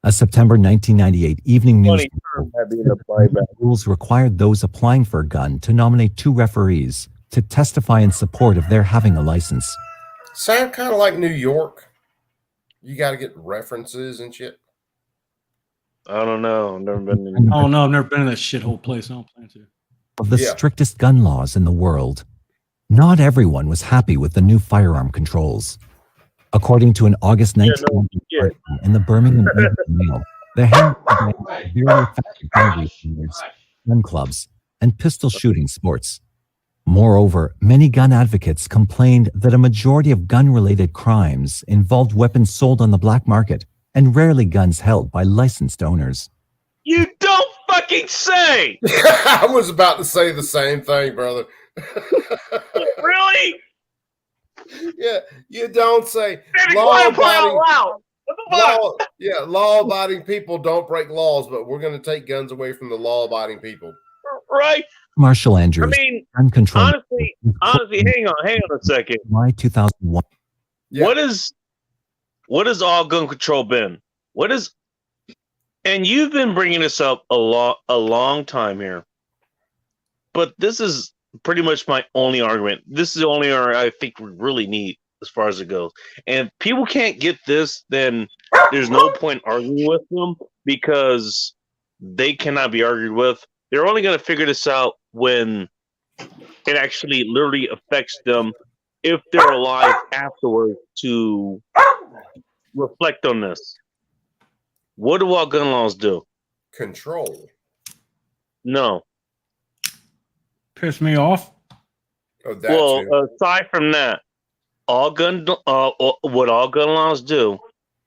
A September 1998 evening news Funny term, that being a buyback. rules required those applying for a gun to nominate 2 referees to testify in support of their having a license. Sound kind of like New York. You got to get references and shit. I don't know. I've never been in. Oh no, I've never been in that shithole place. I don't plan to. Of the strictest gun laws in the world, not everyone was happy with the new firearm controls. According to an August 1990 article in the Birmingham Evening Mail, the handgun ban severely affected gun retailers, gun clubs, and pistol shooting sports. Moreover, many gun advocates complained that a majority of gun-related crimes involved weapons sold on the black market and rarely guns held by licensed owners. You don't fucking say! I was about to say the same thing, brother. Really? Yeah, you don't say. Baby, quiet, quiet, loud. Law-abiding people don't break laws, but we're going to take guns away from the law-abiding people. Right? Marshall Andrews, I mean, gun control. honestly, hang on a second. July 2001. What is all gun control been? What is And you've been bringing this up a long time here. But this is pretty much my only argument. This is the only argument I think we really need as far as it goes. And if people can't get this, then there's no point arguing with them because they cannot be argued with. They're only going to figure this out when it actually literally affects them if they're alive afterwards to reflect on this. What do all gun laws do? Control. No. Piss me off. Oh, that Well, too. aside from that, what all gun laws do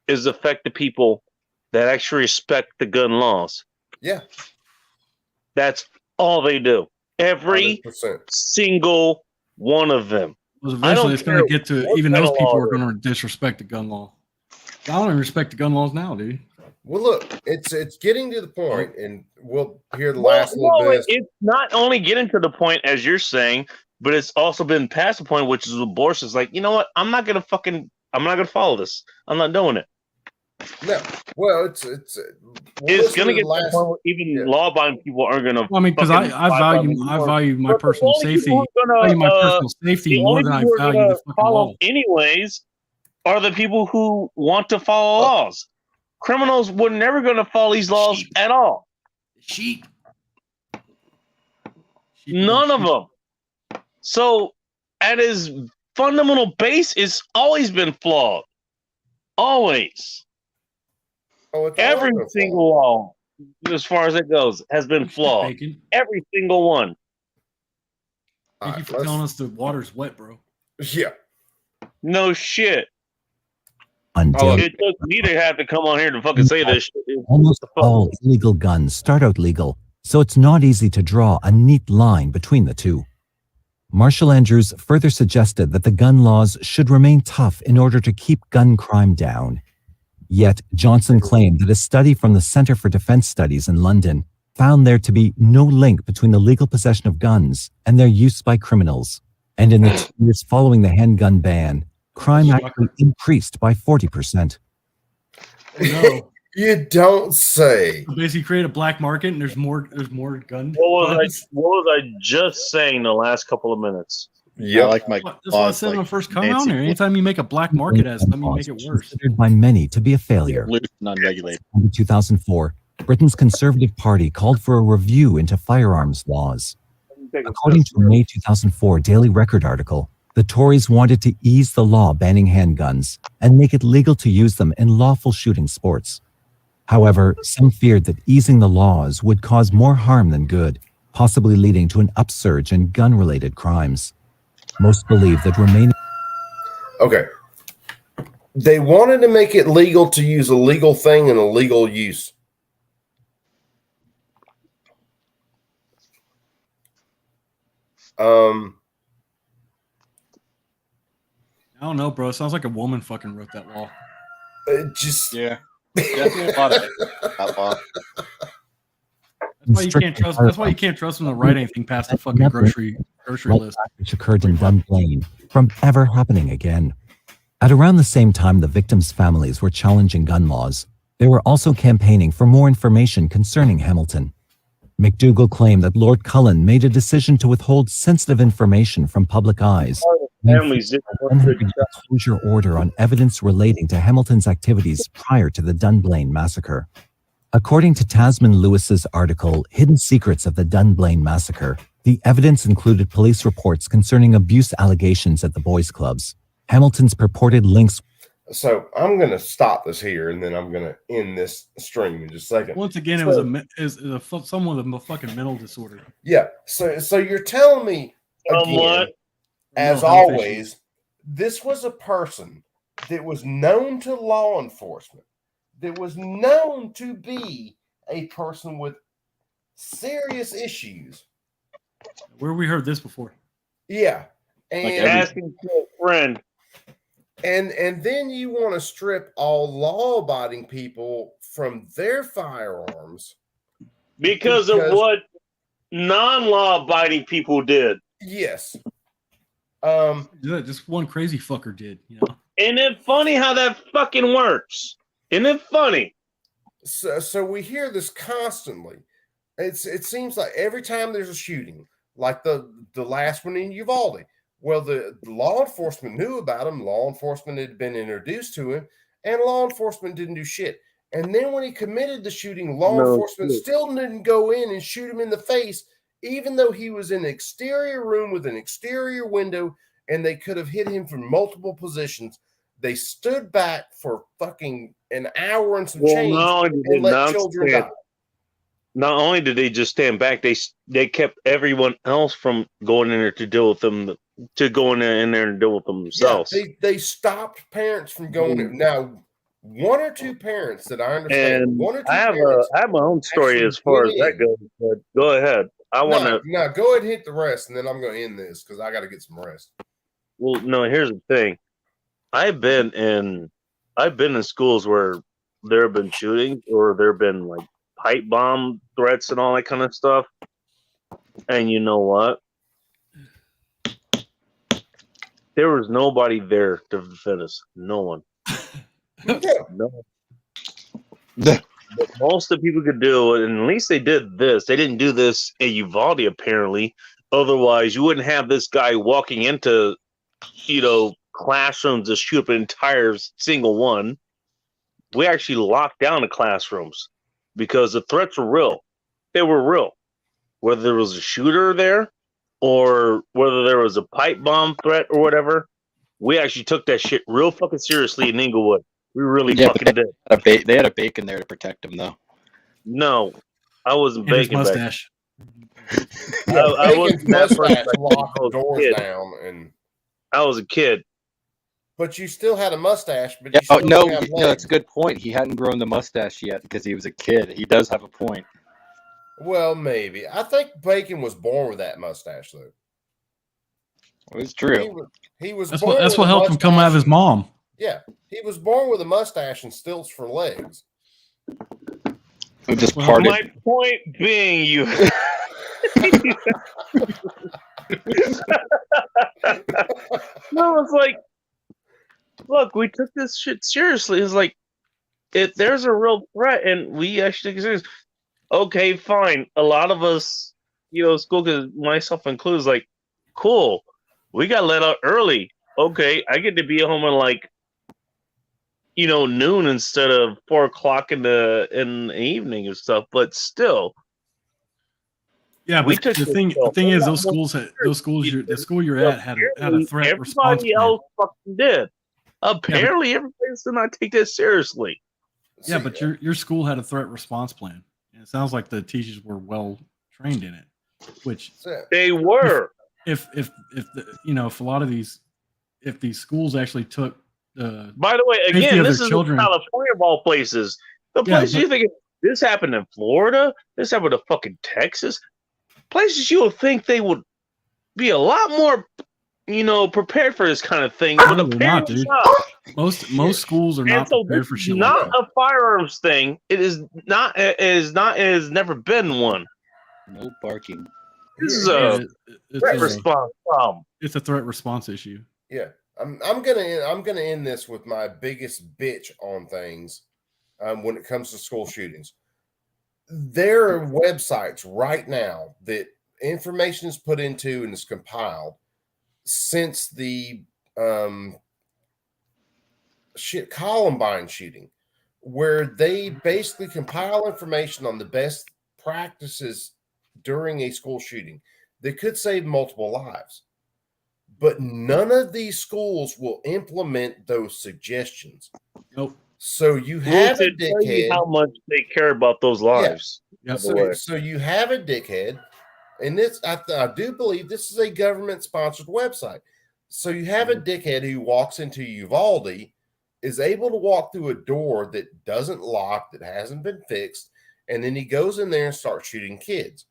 is affect the people that actually respect the gun laws. Yeah. That's all they do. Every 100%. single one of them. Because I don't eventually it's going to care get to what even kind those of people law are it is. going to disrespect the gun law. I don't even respect the gun laws now, dude. Well, look, it's getting to the point, and we'll hear the last little bit. It's not only getting to the point as you're saying, but it's also been past the point, which is abortion. It's like, you know what? I'm not gonna follow this. I'm not doing it. No, well, it's gonna get to the point where even law-abiding people aren't gonna. Well, I mean, because I value my personal safety. Value my personal safety more than I value the fucking law. Anyways, are the people who want to follow laws. Criminals were never going to follow these laws at all. Sheep. None of them. So, at his fundamental base, it's always been flawed. Always. Every single law, as far as it goes, has been flawed. Every single one. Thank you for telling us the water's wet, bro. Yeah. No shit. Until It took me to have to come on here to fucking say this shit. almost all illegal guns start out legal, so it's not easy to draw a neat line between the two. Marshall Andrews further suggested that the gun laws should remain tough in order to keep gun crime down. Yet Johnson claimed that a study from the Center for Defense Studies in London found there to be no link between the legal possession of guns and their use by criminals. And in the 2 years following the handgun ban, crime actually increased by 40%. No. You don't say. Basically, create a black market, and there's more guns. What was I just saying the last couple of minutes? Yeah, I like my. That's what I said when I first come out here. Anytime you make a black market as, let me make it worse. Considered by many to be a failure. Loose and unregulated. In 2004, Britain's Conservative Party called for a review into firearms laws. According to a May 2004 Daily Record article, the Tories wanted to ease the law banning handguns and make it legal to use them in lawful shooting sports. However, some feared that easing the laws would cause more harm than good, possibly leading to an upsurge in gun-related crimes. Most believe that remaining... Okay. They wanted to make it legal to use a legal thing in a legal use. I don't know, bro. It sounds like a woman fucking wrote that law. Just yeah. Definitely a lot of it. That law. That's why you can't trust. That's why you can't trust them to write anything past the fucking grocery list. Which occurred in Dunblane from ever happening again. At around the same time the victims' families were challenging gun laws, they were also campaigning for more information concerning Hamilton. McDougall claimed that Lord Cullen made a decision to withhold sensitive information from public eyes Families and had a disclosure order on evidence relating to Hamilton's activities prior to the Dunblane massacre. According to Tasman Lewis's article, Hidden Secrets of the Dunblane Massacre, the evidence included police reports concerning abuse allegations at the boys' clubs, Hamilton's purported links. So I'm going to stop this here, and then I'm going to end this stream in just a second. Once again, it was someone with a fucking mental disorder. Yeah. So you're telling me again, as No, always, this was a person that was known to law enforcement, that was known to be a person with serious issues. Where we heard this before? Yeah. And asking for a friend. And then you want to strip all law-abiding people from their firearms Because of what non-law abiding people did. Yes. Just one crazy fucker did, you know. Isn't it funny how that fucking works? Isn't it funny? So we hear this constantly. It seems like every time there's a shooting, like the last one in Uvalde. Well, the law enforcement knew about him. Law enforcement had been introduced to him, and law enforcement didn't do shit. And then when he committed the shooting, law enforcement still didn't go in and shoot him in the face, even though he was in an exterior room with an exterior window, and they could have hit him from multiple positions. They stood back for fucking an hour and some change and let children die. Not only did they just stand back, they kept everyone else from going in there to deal with them, to go in there and deal with them themselves. Yeah, they stopped parents from going in. Now, one or two parents that I understand. And one or two I have my own story as far as that goes. But go ahead. I want to. No, go ahead and hit the rest, and then I'm going to end this because I got to get some rest. Well, no. Here's the thing. I've been in schools where there have been shootings or there have been like pipe bomb threats and all that kind of stuff. And you know what? There was nobody there to defend us. No one. No. But most of the people could do it, and at least they did this. They didn't do this in Uvalde, apparently. Otherwise, you wouldn't have this guy walking into, classrooms to shoot up an entire single one. We actually locked down the classrooms because the threats were real. They were real. Whether there was a shooter there or whether there was a pipe bomb threat or whatever, we actually took that shit real fucking seriously in Inglewood. We really fucking did. They had a bacon there to protect him, though. No, I wasn't baking. Mustache. I wasn't that mustache locked the doors down, and I was a kid. But you still had a mustache. But Yeah, you still no, didn't have no, that's legs. a good point. He hadn't grown the mustache yet because he was a kid. He does have a point. Well, maybe. I think Bacon was born with that mustache, though. It's true. He was That's born what with a helped him come out of his mom. Yeah, he was born with a mustache and stilts for legs. Just Well, parted. my point being, you. No, it's like, look, we took this shit seriously. It's like, there's a real threat, and we actually take it serious. Okay, fine. A lot of us, school, because myself included, is like, cool. We got let out early. Okay, I get to be home at like, noon instead of 4 o'clock in the evening and stuff. But still, Yeah, we but took the this thing stuff is, a the school you're at had a threat response Everybody plan. else fucking did. Apparently, everybody did not take this seriously. Yeah, but your school had a threat response plan. And it sounds like the teachers were well trained in it, which they were. If a lot of these schools actually took By the way, safety again, of this their is children. California of all places. The Yeah, places you think this happened in Florida, this happened in fucking Texas, places you would think they would be a lot more, prepared for this kind of thing. But No, they're not, apparently dude. not. Most schools are And not so prepared this for is shit like not that. a firearms thing. It is not. It has never been one. No barking. This is Yeah, a threat response problem. It's a threat response issue. Yeah, I'm gonna end this with my biggest bitch on things when it comes to school shootings. There are websites right now that information is put into and is compiled since the Columbine shooting, where they basically compile information on the best practices during a school shooting that could save multiple lives. But none of these schools will implement those suggestions. Nope. So you have a to tell you dickhead. how much they care about those lives. Yep. So you have a dickhead, and this I do believe this is a government-sponsored website. So you have a dickhead who walks into Uvalde, is able to walk through a door that doesn't lock, that hasn't been fixed, and then he goes in there and starts shooting kids.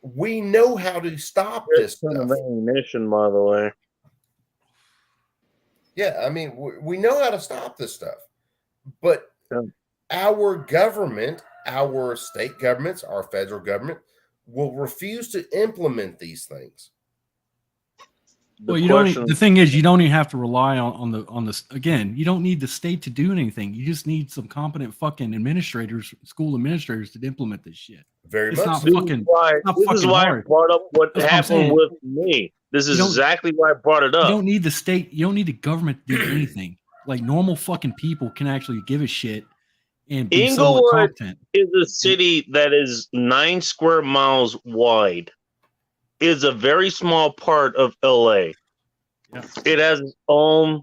We know how to stop this stuff. Ammunition, by the way. Yeah, I mean, we know how to stop this stuff, but our government, our state governments, our federal government will refuse to implement these things. Well, you don't. The thing is, you don't even have to rely on the. Again, you don't need the state to do anything. You just need some competent fucking administrators, school administrators, to implement this shit. Very It's much. not so. fucking. This is why I brought up what That's what I'm happened saying. with me. This is exactly why I brought it You up. don't need the state. You don't need the government to do anything. Like normal fucking people can actually give a shit and be somewhat Inglewood competent. is a city that is 9 square miles wide. It's a very small part of LA. It has its own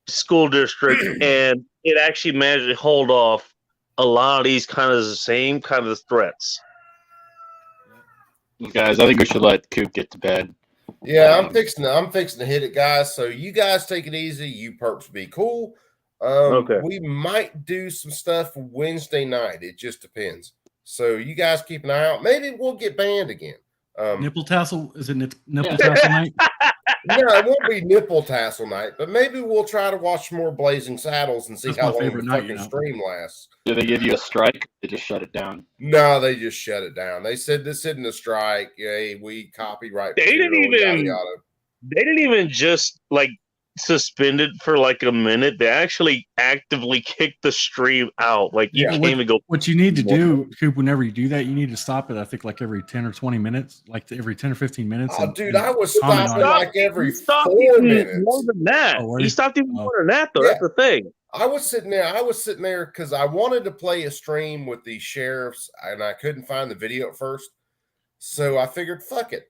school district, and it actually managed to hold off a lot of these kind of the same kind of threats. Guys, I think we should let Coop get to bed. Yeah, I'm fixing to hit it, guys. So you guys take it easy. You perps be cool. Okay. We might do some stuff Wednesday night. It just depends. So you guys keep an eye out. Maybe we'll get banned again. Nipple tassel? Is it nipple tassel night? No, it won't be nipple tassel night, but maybe we'll try to watch more Blazing Saddles and see That's how my long the favorite night, fucking stream lasts. Did they give you a strike? They just shut it down. No, they just shut it down. They said this isn't a strike. Hey, we copyright. They didn't material, yada, even. yada. They didn't even just like suspended for like a minute. They actually actively kicked the stream out. Like you can't even go. What you need to do, Coop, whenever you do that, you need to stop it. I think like every 10 or 20 minutes, like every 10 or 15 minutes. Oh, dude, I was comment stopping on it. like every He stopped 4 even minutes. more than that. Oh, were He you? stopped even Oh. more than that, though. Yeah. That's the thing. I was sitting there because I wanted to play a stream with the sheriffs, and I couldn't find the video at first. So I figured, fuck it.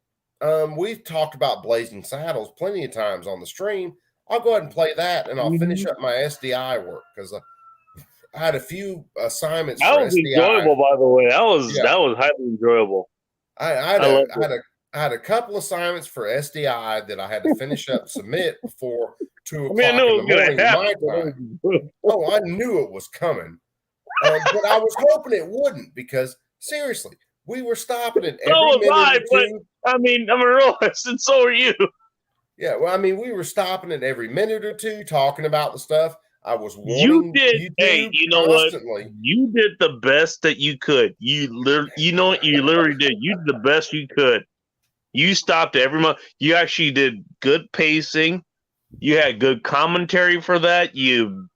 We've talked about Blazing Saddles plenty of times on the stream. I'll go ahead and play that, and I'll finish up my SDI work because I had a few assignments That for was SDI. enjoyable, by the way. That was Yeah. that was highly enjoyable. I had a couple assignments for SDI that I had to finish up, submit before 2 o'clock I knew in it the was morning gonna my happen. time. Oh, I knew it was coming, but I was hoping it wouldn't because seriously, we were stopping it every So was minute I, or but two. I mean, I'm a realist, and so are you. Yeah, well, I mean, we were stopping it every minute or two, talking about the stuff. I was You warning did. YouTube Hey, you know constantly. what? You did the best that you could. You know what you literally did. You did the best you could. You stopped every month. You actually did good pacing. You had good commentary for that. You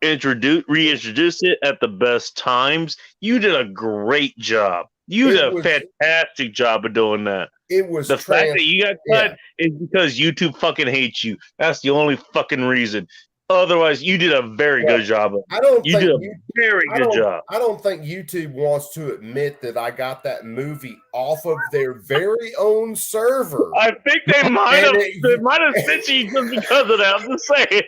reintroduced it at the best times. You did a great job. You did a fantastic job of doing that. It was the fact that you got cut is because YouTube fucking hates you. That's the only fucking reason. Otherwise, you did a very good job of it. I don't You think did a very good job. I don't think YouTube wants to admit that I got that movie off of their very own server. I think they might And have sent you just because of that. I'm just saying.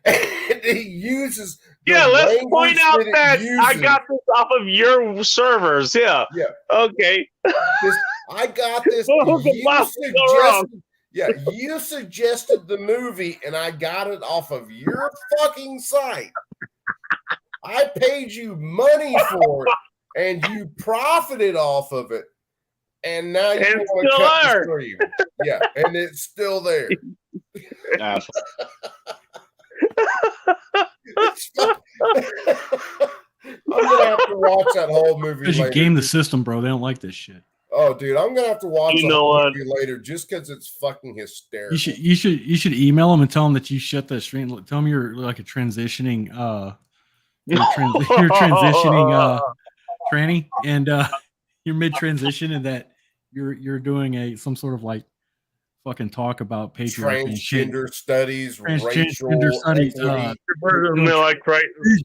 And it uses Yeah, the let's language point out it that I uses. got this off of your servers. Yeah. Yeah. Okay. I got this. What could You possibly go wrong? you suggested the movie, and I got it off of your fucking site. I paid you money for it, and you profited off of it. And now you And want to still cut are. the stream. Yeah, and it's still there. I'm gonna have to watch that whole movie Because you later. game the system, bro. They don't like this shit. Oh, dude, I'm gonna have to watch You the know whole what? movie later just because it's fucking hysterical. You should email them and tell them that you shut the stream. Tell them you're like a transitioning you're transitioning tranny, and you're mid transition, and that you're doing some sort of like fucking talk about patriarchy and shit. Transgender studies, Transgender racial studies, equity.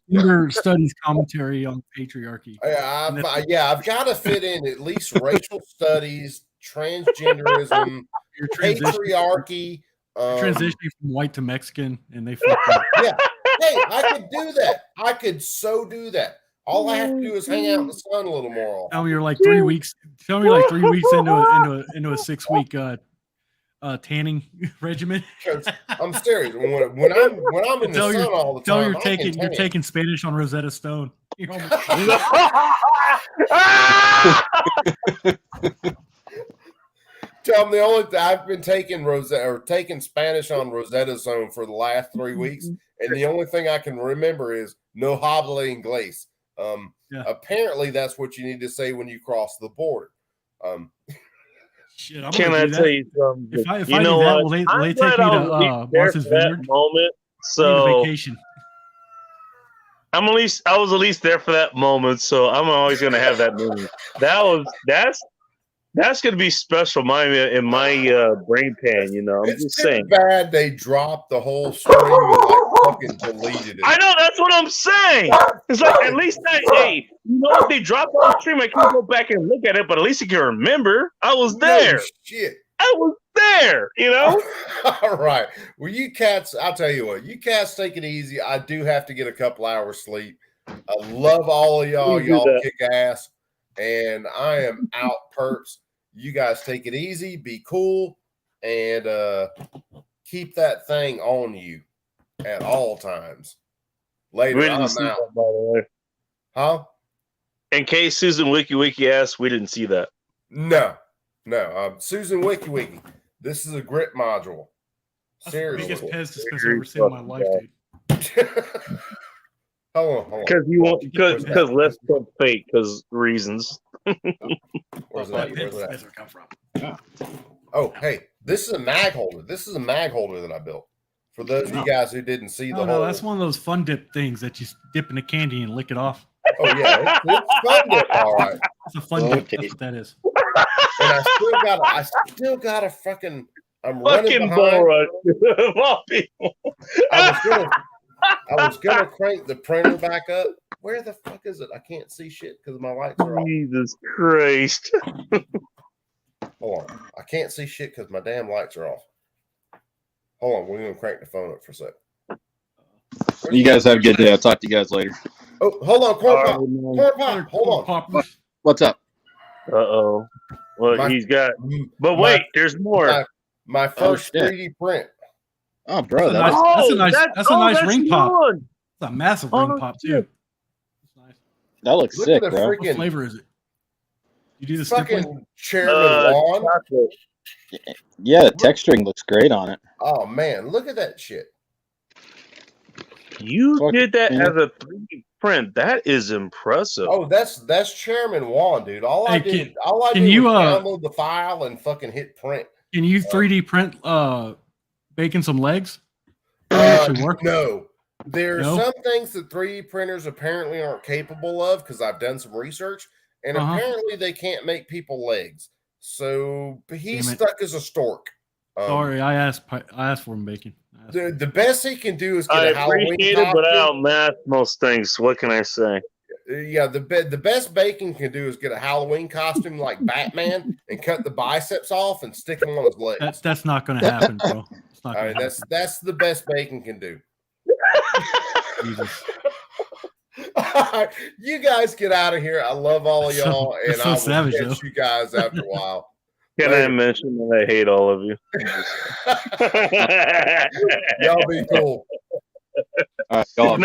Gender studies commentary on patriarchy. I've got to fit in at least racial studies, transgenderism, You're transitioning- patriarchy. transitioning from white to Mexican, and they fucked up. Yeah, hey, I could do that. I could so do that. All I have to do is hang out in the sun a little more. Tell me you're like 3 weeks. Tell me you're like 3 weeks into a 6 week tanning regimen. Because I'm serious. When I'm in the sun all the Tell time, you're I can you're tan. taking Spanish on Rosetta Stone. You're almost- Tell them the only thing I've been taking Spanish on Rosetta Stone for the last 3 weeks, and the only thing I can remember is no habla inglés. Apparently that's what you need to say when you cross the border. Shit, I'm Can gonna I do tell that. you something? If I You do know that, what? will they I'm take glad me I to was at least there Martha's for that Vineyard? moment. I need a So vacation. I was at least there for that moment. So I'm always gonna have that memory. That's gonna be special in my brain pan. You know, I'm It's just too saying. bad they dropped the whole stream and like fucking deleted it. I know, that's what I'm saying. It's like at least hey, you know what? They dropped on the stream. I can go back and look at it, but at least I can remember I was there. No shit. I was there. You know. All right. Well, you cats, I'll tell you what, you cats take it easy. I do have to get a couple hours sleep. I love all of y'all. You do Y'all that. kick ass. And I am out, perps. You guys take it easy, be cool, and keep that thing on you at all times. Later, We didn't I'm see out. that, by the way. Huh? In case Susan Wiki asked, we didn't see that. No. Susan Wiki. This is a grip module. That's the Seriously. biggest Pez dispenser I've ever seen in my life, dude. Hold on. Because you want because let's put fake because reasons. Where's Where'd that? that dispenser come from? Oh, hey, this is a mag holder. This is a mag holder that I built. For those of you guys who didn't see the No, whole. that's one of those fun dip things that you dip in the candy and lick it off. Oh yeah, it's fun dip, all right. It's a fun dip. That's what that is. And I still got a fucking. I'm running Fucking behind. bull rush of all people. I was gonna crank the printer back up. Where the fuck is it? I can't see shit because my lights are off. Jesus Christ. Hold on. I can't see shit because my damn lights are off. Hold on. We're going to crank the phone up for a sec. You guys have a good day. I'll talk to you guys later. Oh, hold on. Corn pop. Corn pop. Hold on. What's up? Uh-oh. Well, he's got... But wait, there's more. My first 3D print. Oh, bro. That's a nice ring pop. One. It's a massive ring pop, too. That looks Look sick, at the bro. freaking- What flavor is it? You do the Fucking stippling? Chairman Lawn. Yeah, the texturing looks great on it. Oh, man. Look at that shit. You did that as a 3D print. That is impressive. Oh, that's Chairman Juan, dude. All I Hey, did can was you, download the file and fucking hit print. Can you 3D print bacon some legs? Actually work? No. There's No? some things that 3D printers apparently aren't capable of because I've done some research, and apparently they can't make people legs. So he's Damn it. stuck as a stork. Sorry, I asked for him bacon. The best he can do is get I a Halloween appreciate it, but I costume. outmatch most things. What can I say? Yeah, the best Bacon can do is get a Halloween costume like Batman and cut the biceps off and stick them on his legs. That's not going to happen, bro. It's not All going right, to that's the best Bacon can do. Jesus. You guys get out of here. I love all of y'all, and That's so I will savage, catch though. you guys after a while. Can I mention that I hate all of you? Y'all be cool. All right, y'all.